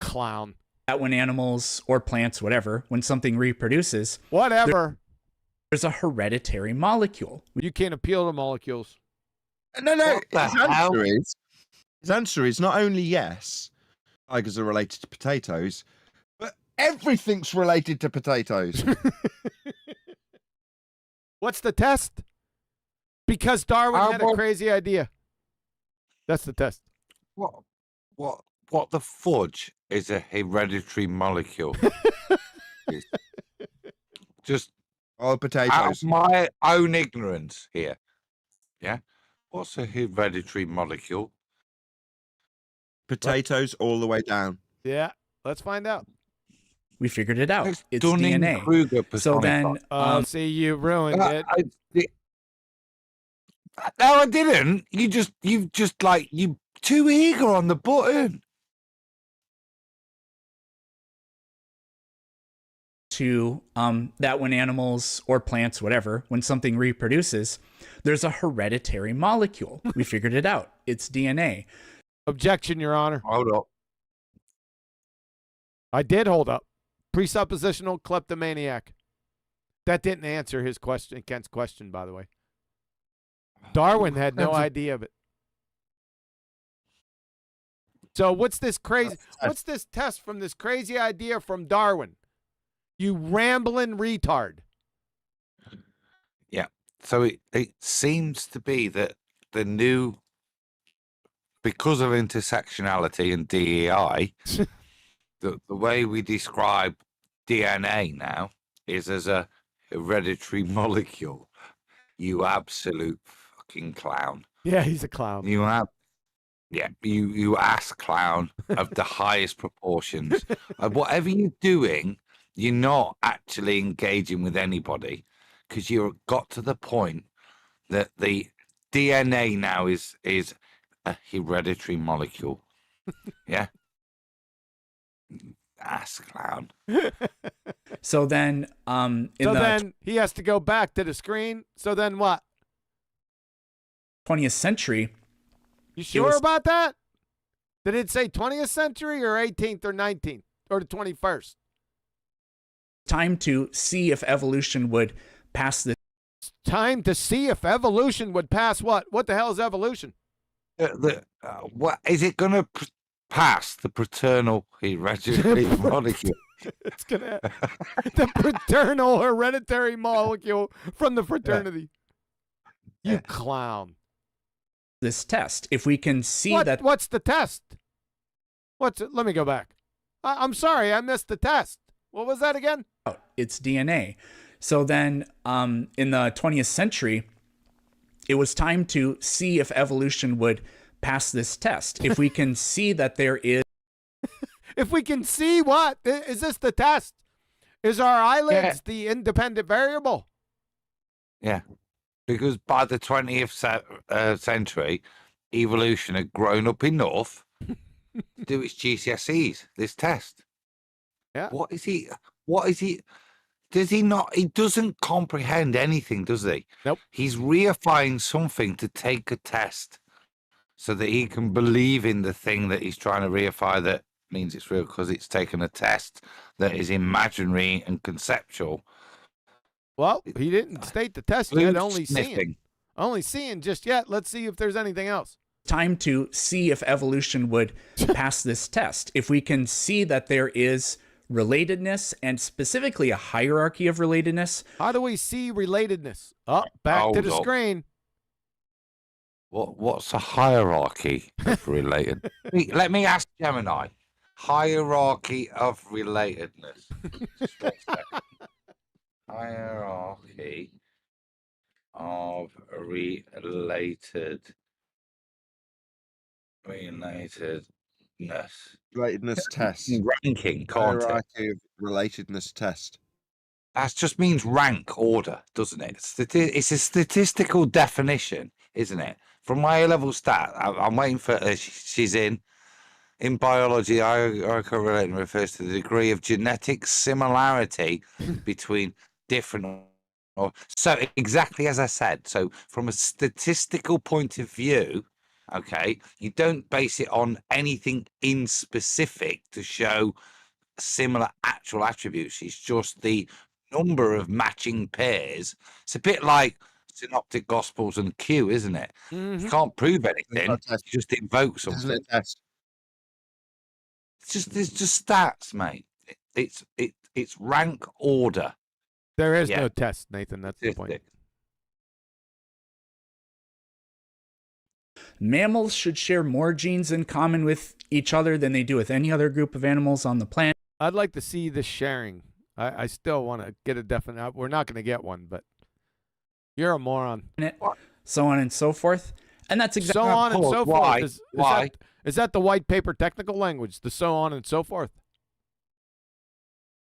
Clown. That when animals or plants, whatever, when something reproduces, there's a hereditary molecule. You can't appeal to molecules. No. His answer is not only yes, tigers are related to potatoes, but everything's related to potatoes. What's the test? Because Darwin had a crazy idea. That's the test. What the fudge is a hereditary molecule? Just all potatoes. Out of my own ignorance here. Yeah. What's a hereditary molecule? Potatoes all the way down. Yeah. Let's find out. We figured it out. It's DNA. So then, see, you ruined it. No, I didn't. You too eager on the button. To that when animals or plants, whatever, when something reproduces, there's a hereditary molecule. We figured it out. It's DNA. Objection, Your Honor. Hold up. I did hold up. Presuppositional kleptomaniac. That didn't answer his question, Kent's question, by the way. Darwin had no idea of it. So what's this test from this crazy idea from Darwin? You rambling retard. Yeah. So it seems to be that because of intersectionality and DEI, the way we describe DNA now is as a hereditary molecule. You absolute fucking clown. Yeah, he's a clown. You ass clown of the highest proportions. Whatever you're doing, you're not actually engaging with anybody because you've got to the point that the DNA now is a hereditary molecule. Yeah. Ass clown. So then, then he has to go back to the screen. So then what? 20th century. You sure about that? Did it say 20th century or 18th or 19th or the 21st? Time to see if evolution would pass this. Time to see if evolution would pass what? What the hell is evolution? What is it going to pass the paternal hereditary molecule? It's gonna the paternal hereditary molecule from the fraternity. Yeah. You clown. This test, if we can see that. What's the test? Let me go back. I'm sorry, I missed the test. What was that again? Oh, it's DNA. So then, in the 20th century, it was time to see if evolution would pass this test. If we can see that there is. If we can see what? Is this the test? Is our eyelids the independent variable? Yeah. Because by the 20th century, evolution had grown up enough do its GCSEs. This test. Yeah. What is he? What is he? Does he not? He doesn't comprehend anything, does he? Nope. He's reifying something to take a test so that he can believe in the thing that he's trying to reify that means it's real because it's taken a test that is imaginary and conceptual. Well, he didn't state the test yet, Blue only seeing. sniffing. Only seeing just yet. Let's see if there's anything else. Time to see if evolution would pass this test. If we can see that there is relatedness and specifically a hierarchy of relatedness. How do we see relatedness? Oh, back to the screen. What's a hierarchy of related? Let me ask Gemini. Hierarchy of relatedness. Just one second. Hierarchy of relatedness. Relatedness test. Ranking, can't it? Hierarchy of relatedness test. That just means rank order, doesn't it? It's a statistical definition, isn't it? From my A-level stat, I'm waiting for she's in. In biology, hierarchical relating refers to the degree of genetic similarity between different. So exactly as I said. So from a statistical point of view, okay, you don't base it on anything in specific to show similar actual attributes. It's just the number of matching pairs. It's a bit like synoptic gospels and Q, isn't it? Mm-hmm. You can't prove anything. You just invoke something. Isn't it a test? It's just stats, mate. It's rank order. There is no test, Nathan. That's the point. Mammals should share more genes in common with each other than they do with any other group of animals on the planet. I'd like to see the sharing. I still want to get a definite. We're not going to get one, but you're a moron. So on and so forth. And that's exactly so on and so Why? forth. Why? Is that the white paper technical language? The so on and so forth.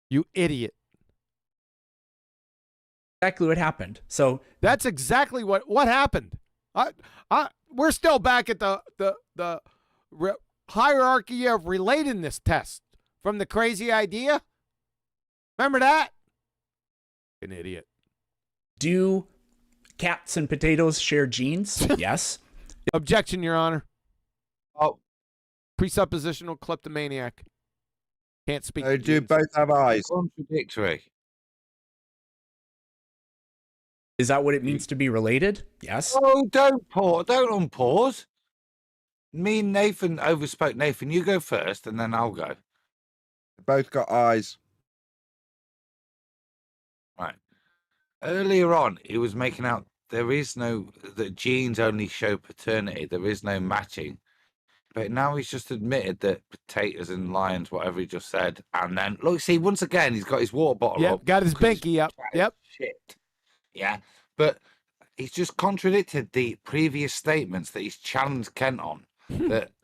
You idiot. Exactly what happened. So that's exactly what happened. We're still back at the hierarchy of relatedness test from the crazy idea. Remember that? An idiot. Do cats and potatoes share genes? Yes. Objection, Your Honor. Oh. Presuppositional kleptomaniac. Can't speak. They do both have eyes. Contradictory. Is that what it means to be related? Yes. Oh, don't unpause. Me and Nathan overspoke. Nathan, you go first, and then I'll go. They both got eyes. Right. Earlier on, he was making out that genes only show paternity. There is no matching. But now he's just admitted that potatoes and lions, whatever he just said. And then, look, see, once again, he's got his water bottle up. Got his binky up. Yep. Shit. Yeah. But he's just contradicted the previous statements that he's challenged Kent on.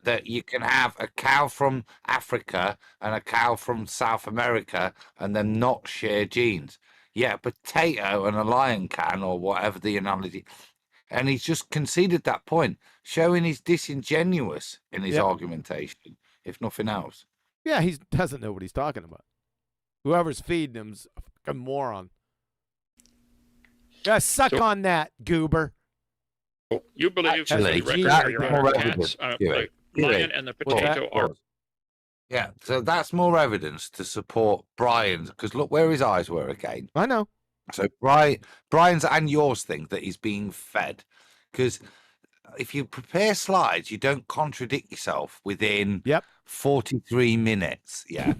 that you can have a cow from Africa and a cow from South America and then not share genes. Yeah, a potato and a lion can, or whatever the analogy. And he's just conceded that point, showing he's disingenuous in his argumentation, if nothing else. Yeah, he doesn't know what he's talking about. Whoever's feeding him's a fucking moron. Gotta suck on that, goober. You believe that the cats, the lion and the potato are... Yeah, so that's more evidence to support Brian's, because look where his eyes were again. I know. So Brian's and yours think that he's being fed, because if you prepare slides, you don't contradict yourself within 43 minutes. Yeah,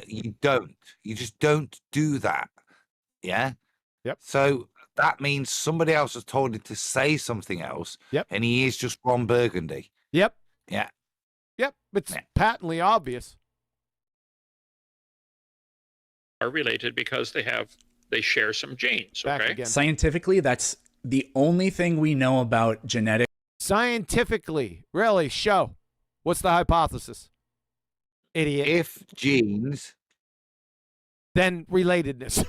you don't. You just don't do that. Yeah. Yep. So that means somebody else has told him to say something else. Yep. And he is just Ron Burgundy. Yep. Yeah. Yep. It's patently obvious. Are related because they share some genes. Okay. Scientifically, that's the only thing we know about genetics. Scientifically, really, show. What's the hypothesis? Idiot. If genes, then relatedness.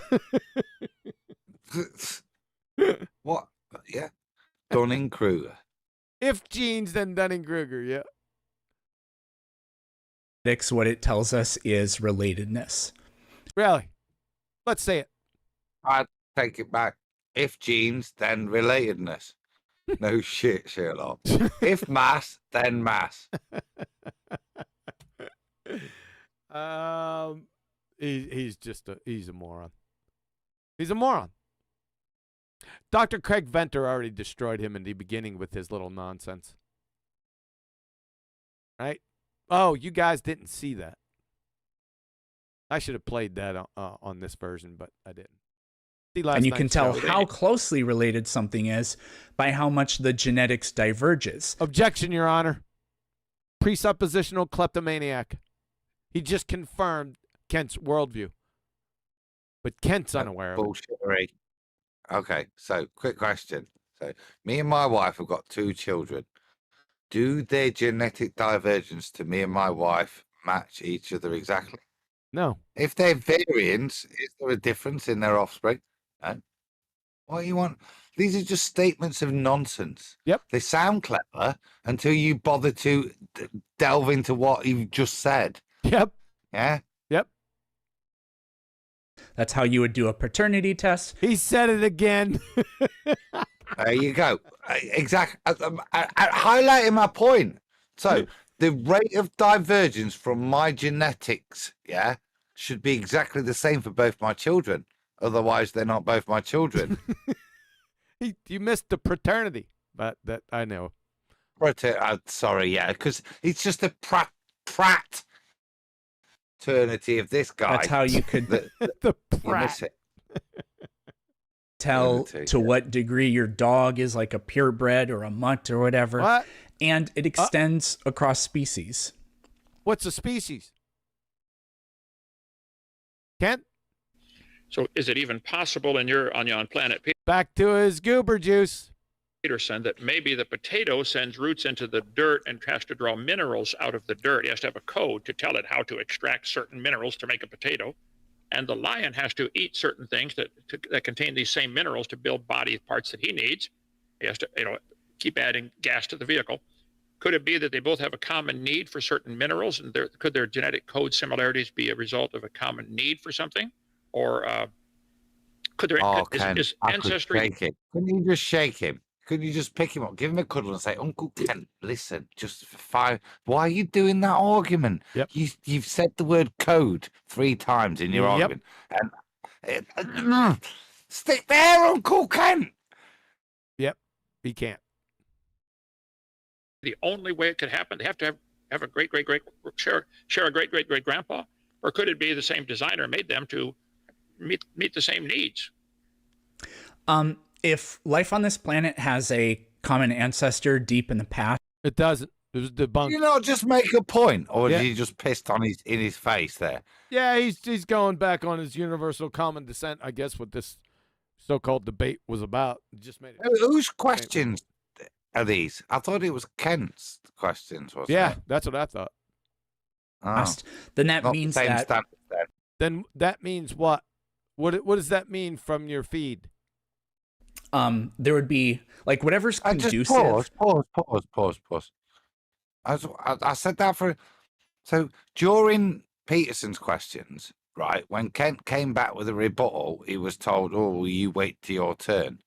What? Yeah. Dunning-Kruger. If genes, then Dunning-Kruger. Yeah. What it tells us is relatedness. Really? Let's say it. I take it back. If genes, then relatedness. No shit, Sherlock. If mass, then mass. He's a moron. He's a moron. Dr. Craig Venter already destroyed him in the beginning with his little nonsense. Right? Oh, you guys didn't see that. I should have played that on this version, but I didn't. And you can tell how closely related something is by how much the genetics diverges. Objection, Your Honor. Presuppositional kleptomaniac. He just confirmed Kent's worldview. But Kent's unaware of it. Bullshittery. Okay, so quick question. So me and my wife have got 2 children. Do their genetic divergence to me and my wife match each other exactly? No. If they're variants, is there a difference in their offspring? No. What do you want? These are just statements of nonsense. Yep. They sound clever until you bother to delve into what you've just said. Yep. Yeah? Yep. That's how you would do a paternity test. He said it again. There you go. Exactly. Highlighting my point. So the rate of divergence from my genetics, yeah, should be exactly the same for both my children. Otherwise, they're not both my children. You missed the paternity, but that I know. Sorry, yeah, because it's just a paternity of this guy. That's how you could the prat. Tell to what degree your dog is like a purebred or a mutt or whatever. What? And it extends across species. What's a species? Kent? So is it even possible on planet Back to his goober juice. Peterson that maybe the potato sends roots into the dirt and has to draw minerals out of the dirt? He has to have a code to tell it how to extract certain minerals to make a potato. And the lion has to eat certain things that contain these same minerals to build body parts that he needs. He has to, keep adding gas to the vehicle. Could it be that they both have a common need for certain minerals, and could their genetic code similarities be a result of a common need for something, or could their is ancestry? Couldn't you just shake him? Couldn't you just pick him up, give him a cuddle, and say, "Uncle Kent, listen, just for 5." Why are you doing that argument? Yep. You've said the word code 3 times in your argument, and stick there, Uncle Kent. Yep, he can't. The only way it could happen, they have to have a share a great grandpa, or could it be the same designer made them to meet the same needs? If life on this planet has a common ancestor deep in the past, it doesn't. It was debunked. Did you not just make a point, or did he just pissed on in his face there? Yeah, he's going back on his universal common descent. I guess what this so-called debate was about. Just made it. Whose questions are these? I thought it was Kent's questions. Wasn't it? That's what I thought. Oh. Then that means that. Then that means what? What does that mean from your feed? There would be like whatever's conducive. Pause. I said that so during Peterson's questions, right? When Kent came back with a rebuttal, he was told, "Oh, will you wait till your turn?"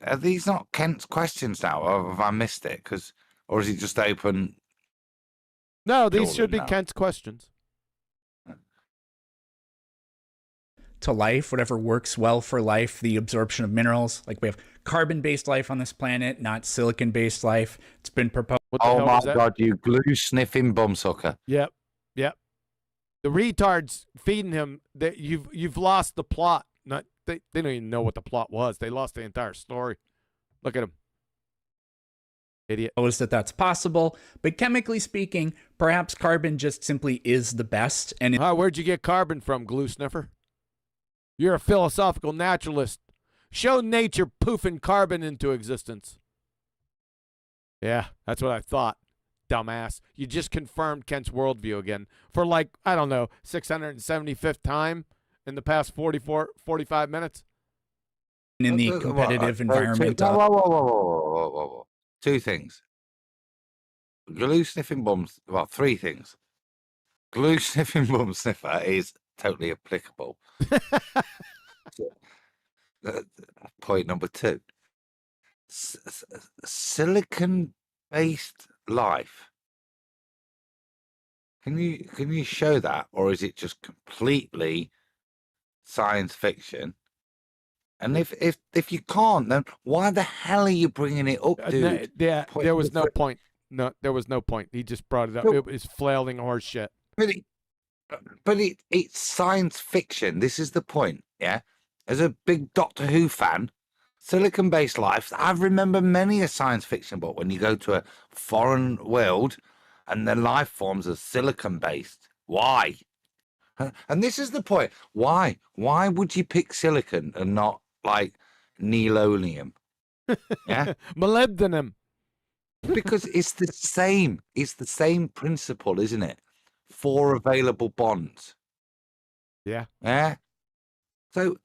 Are these not Kent's questions now, or have I missed it? Or is it just open? No, these should be Kent's questions. To life, whatever works well for life, the absorption of minerals. Like we have carbon-based life on this planet, not silicon-based life. It's been proposed. Oh my God, you glue-sniffing bumsucker. Yep. The retards feeding him, that you've lost the plot. They don't even know what the plot was. They lost the entire story. Look at him. Idiot. That's possible, but chemically speaking, perhaps carbon just simply is the best. And where'd you get carbon from, glue sniffer? You're a philosophical naturalist. Show nature poofing carbon into existence. Yeah, that's what I thought, dumbass. You just confirmed Kent's worldview again for 675th time in the past 45 minutes. In the competitive environment. Whoa. 2 things. Glue sniffing bums. Well, 3 things. glue sniffing bum sniffer is totally applicable. Point number 2. Silicon-based life. Can you show that, or is it just completely science fiction? And if you can't, then why the hell are you bringing it up, dude? Yeah, there was no point. No, there was no point. He just brought it up. It was flailing horse shit. But it's science fiction. This is the point, yeah? As a big Doctor Who fan, silicon-based life, I remember many a science fiction book when you go to a foreign world and the life forms are silicon-based. Why? And this is the point. Why? Why would you pick silicon and not, like, neodymium? Yeah? Molybdenum. Because it's the same. It's the same principle, isn't it? 4 available bonds. Yeah. Yeah. So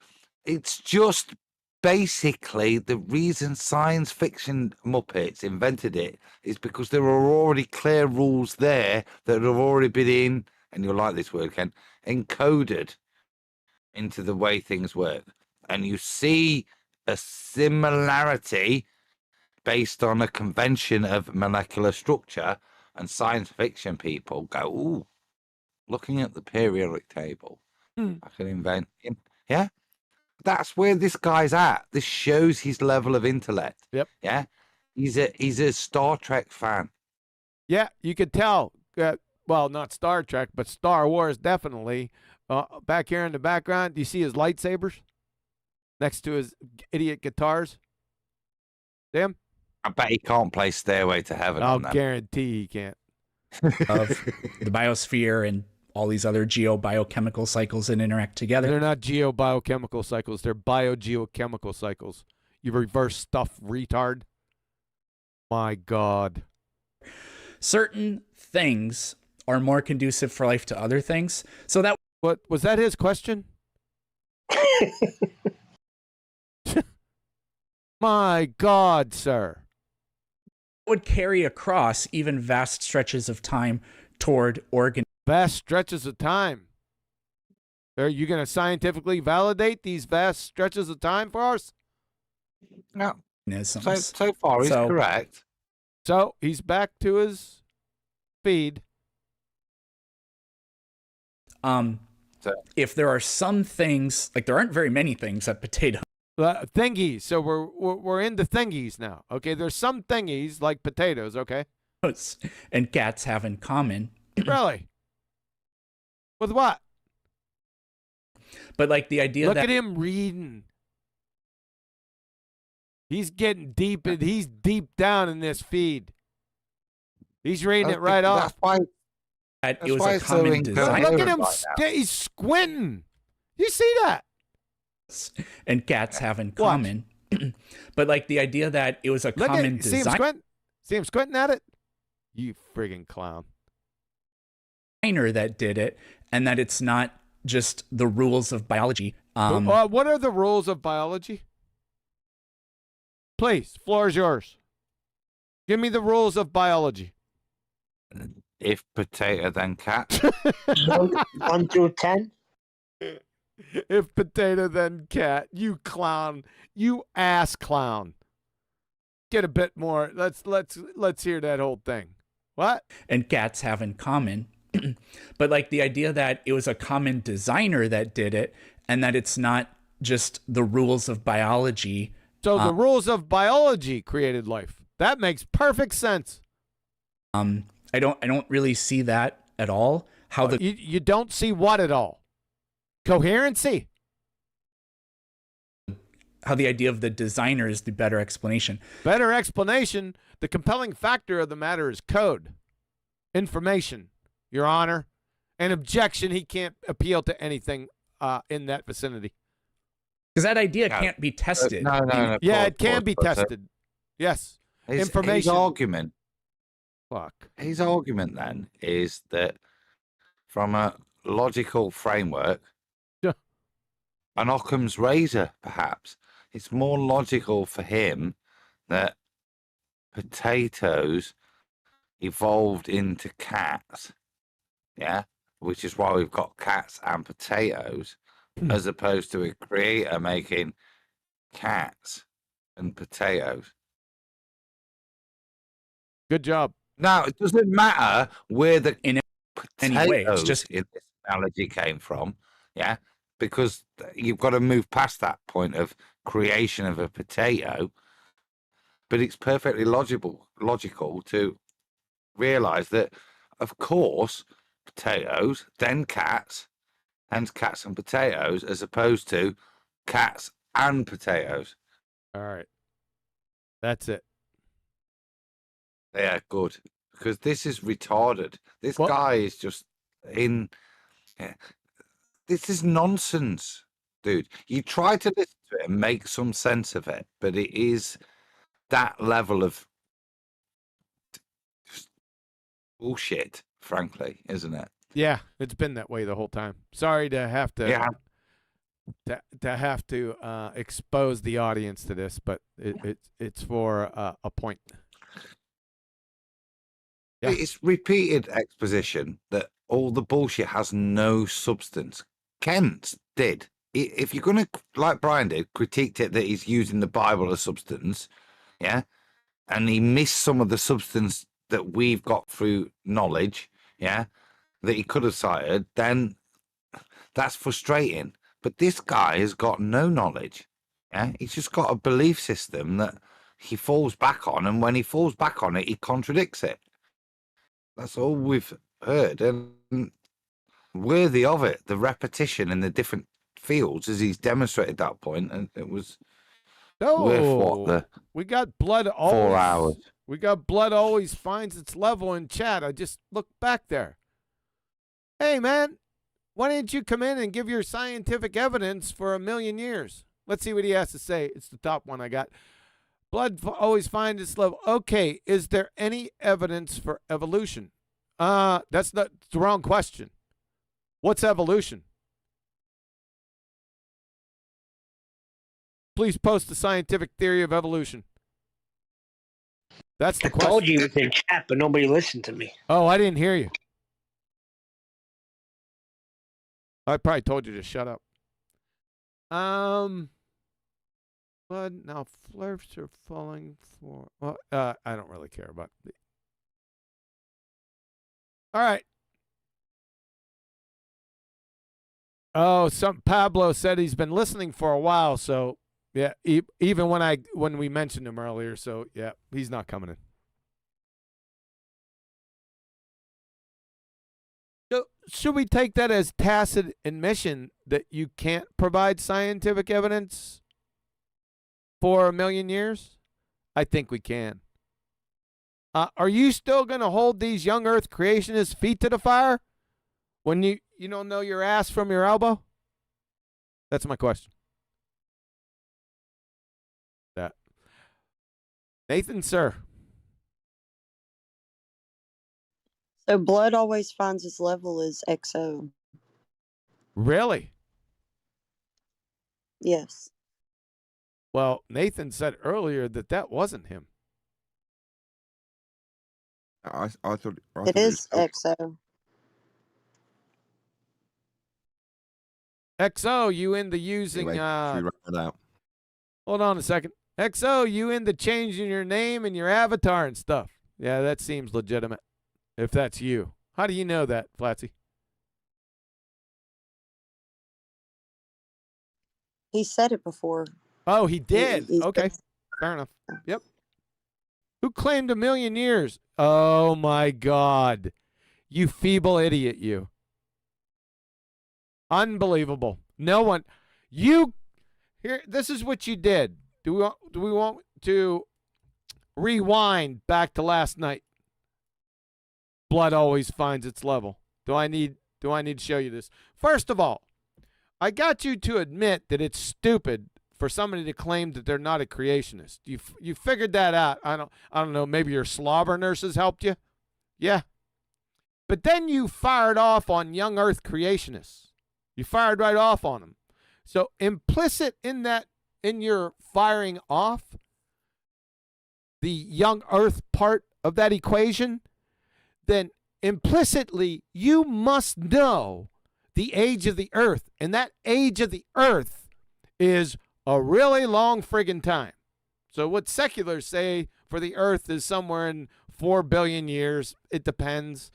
it's just basically the reason science fiction Muppets invented it is because there are already clear rules there that have already been in, and you'll like this word, Ken, encoded into the way things work. And you see a similarity based on a convention of molecular structure, and science fiction people go, ooh, looking at the periodic table, I can invent. Yeah, that's where this guy's at. This shows his level of intellect. Yep. Yeah, he's a Star Trek fan. Yeah, you could tell. Well, not Star Trek, but Star Wars definitely. Back here in the background, do you see his lightsabers next to his idiot guitars? Damn. I bet he can't play Stairway to Heaven. I'll on them. guarantee he can't. Of the biosphere and all these other geobiochemical cycles that interact together. They're not geobiochemical cycles. They're biogeochemical cycles. You reverse stuff, retard. My God. Certain things are more conducive for life to other things. So that What was that his question? My God, sir. would carry across even vast stretches of time toward organ. Vast stretches of time. Are you going to scientifically validate these vast stretches of time for us? No. So far, he's correct. So he's back to his feed. If there are some things, like there aren't very many things that potato. Thingies. So we're into thingies now. Okay, there's some thingies like potatoes. Okay. And cats have in common. Really? With what? But like the idea Look that at him reading. He's getting deep, and he's deep down in this feed. He's reading it right off. It was a common design. Look at him. He's squinting. You see that? And cats have in common. But like the idea that it was a common design. See him squinting at it? You friggin' clown. Designer that did it, and that it's not just the rules of biology. What are the rules of biology? Please, floor is yours. Give me the rules of biology. If potato, then cat. 1 through 10. If potato, then cat. You clown. You ass clown. Get a bit more. Let's hear that whole thing. What? And cats have in common. But like the idea that it was a common designer that did it, and that it's not just the rules of biology. So the rules of biology created life. That makes perfect sense. I don't really see that at all. How you don't see what at all? Coherency. How the idea of the designer is the better explanation. Better explanation. The compelling factor of the matter is code, information, Your Honor. An objection. He can't appeal to anything in that vicinity. Because that idea can't be tested. No. Yeah, it can be tested. Yes. Information. His argument. Fuck. His argument then is that from a logical framework, an Occam's razor, perhaps, it's more logical for him that potatoes evolved into cats, yeah, which is why we've got cats and potatoes, as opposed to a creator making cats and potatoes. Good job. Now, it doesn't matter where the In any way, it's potatoes just in this analogy came from, yeah, because you've got to move past that point of creation of a potato. But it's perfectly logical to realize that, of course, potatoes, then cats, hence cats and potatoes, as opposed to cats and potatoes. All right. That's it. Yeah, good. Because this is retarded. This guy is just in. Yeah, this is nonsense, dude. You try to listen to it and make some sense of it, but it is that level of bullshit, frankly, isn't it? Yeah, it's been that way the whole time. Sorry to have to have to expose the audience to this, but it's for a point. Yeah. It's repeated exposition that all the bullshit has no substance. Kent did. If you're going to, like Brian did, critiqued it that he's using the Bible as substance, yeah, and he missed some of the substance that we've got through knowledge, yeah, that he could have cited, then that's frustrating. But this guy has got no knowledge, yeah? He's just got a belief system that he falls back on, and when he falls back on it, he contradicts it. That's all we've heard, and worthy of it, the repetition in the different fields as he's demonstrated that point, and it was worth what we got blood 4 hours. We got blood always finds its level in chat. I just looked back there. Hey man, why didn't you come in and give your scientific evidence for 1,000,000 years? Let's see what he has to say. It's the top one I got. Blood always finds its level. Okay, is there any evidence for evolution? That's the wrong question. What's evolution? Please post the scientific theory of evolution. That's the I question. told you it was in chat, but nobody listened to me. Oh, I didn't hear you. I probably told you to shut up. But now flirts are falling for. Well, I don't really care about it. All right. Oh, Pablo said he's been listening for a while, so yeah, even when we mentioned him earlier, so yeah, he's not coming in. So should we take that as tacit admission that you can't provide scientific evidence for 1,000,000 years? I think we can. Are you still going to hold these young Earth creationists' feet to the fire when you don't know your ass from your elbow? That's my question. That. Nathan, sir. So blood always finds its level is XO. Really? Yes. Well, Nathan said earlier that wasn't him. I thought It is XO. XO, you into using Anyway, should we wrap that out? Hold on a second. XO, you into changing your name and your avatar and stuff. Yeah, that seems legitimate. If that's you. How do you know that, Flatsy? He said it before. Oh, he did. He Okay. Fair enough. Yep. Who claimed 1,000,000 years? Oh my God. You feeble idiot, you. Unbelievable. No one. You here, this is what you did. Do we want to rewind back to last night? Blood always finds its level. Do I need to show you this? First of all, I got you to admit that it's stupid for somebody to claim that they're not a creationist. You figured that out. I don't know, maybe your slobber nurses helped you? Yeah. But then you fired off on young Earth creationists. You fired right off on them. So implicit in that, in your firing off, the young Earth part of that equation, then implicitly, you must know the age of the earth. And that age of the earth is a really long friggin' time. So what seculars say for the earth is somewhere in 4 billion years. It depends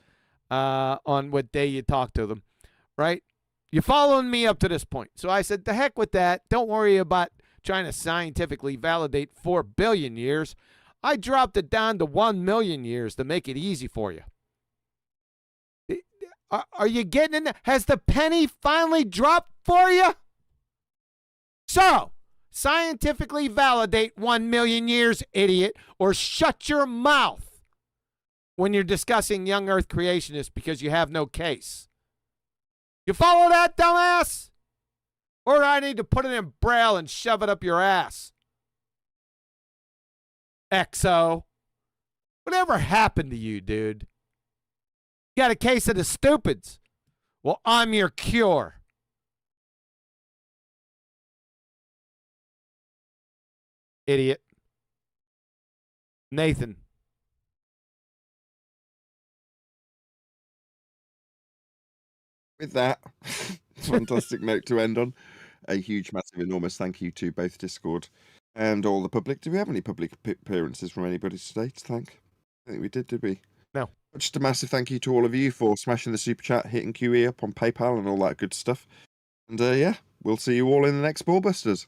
on what day you talk to them, right? You following me up to this point. So I said, the heck with that. Don't worry about trying to scientifically validate 4 billion years. I dropped it down to 1 million years to make it easy for you. Are you getting in there? Has the penny finally dropped for you? So, scientifically validate 1 million years, idiot, or shut your mouth when you're discussing young earth creationists because you have no case. You follow that, dumbass? Or do I need to put it in Braille and shove it up your ass? XO. Whatever happened to you, dude? You got a case of the stupids. Well, I'm your cure. Idiot. Nathan. With that, fantastic note to end on. A huge, massive, enormous thank you to both Discord and all the public. Do we have any public appearances from anybody today to thank? I think we did we? No. Just a massive thank you to all of you for smashing the super chat, hitting QE up on PayPal and all that good stuff. And yeah, we'll see you all in the next Ballbusters.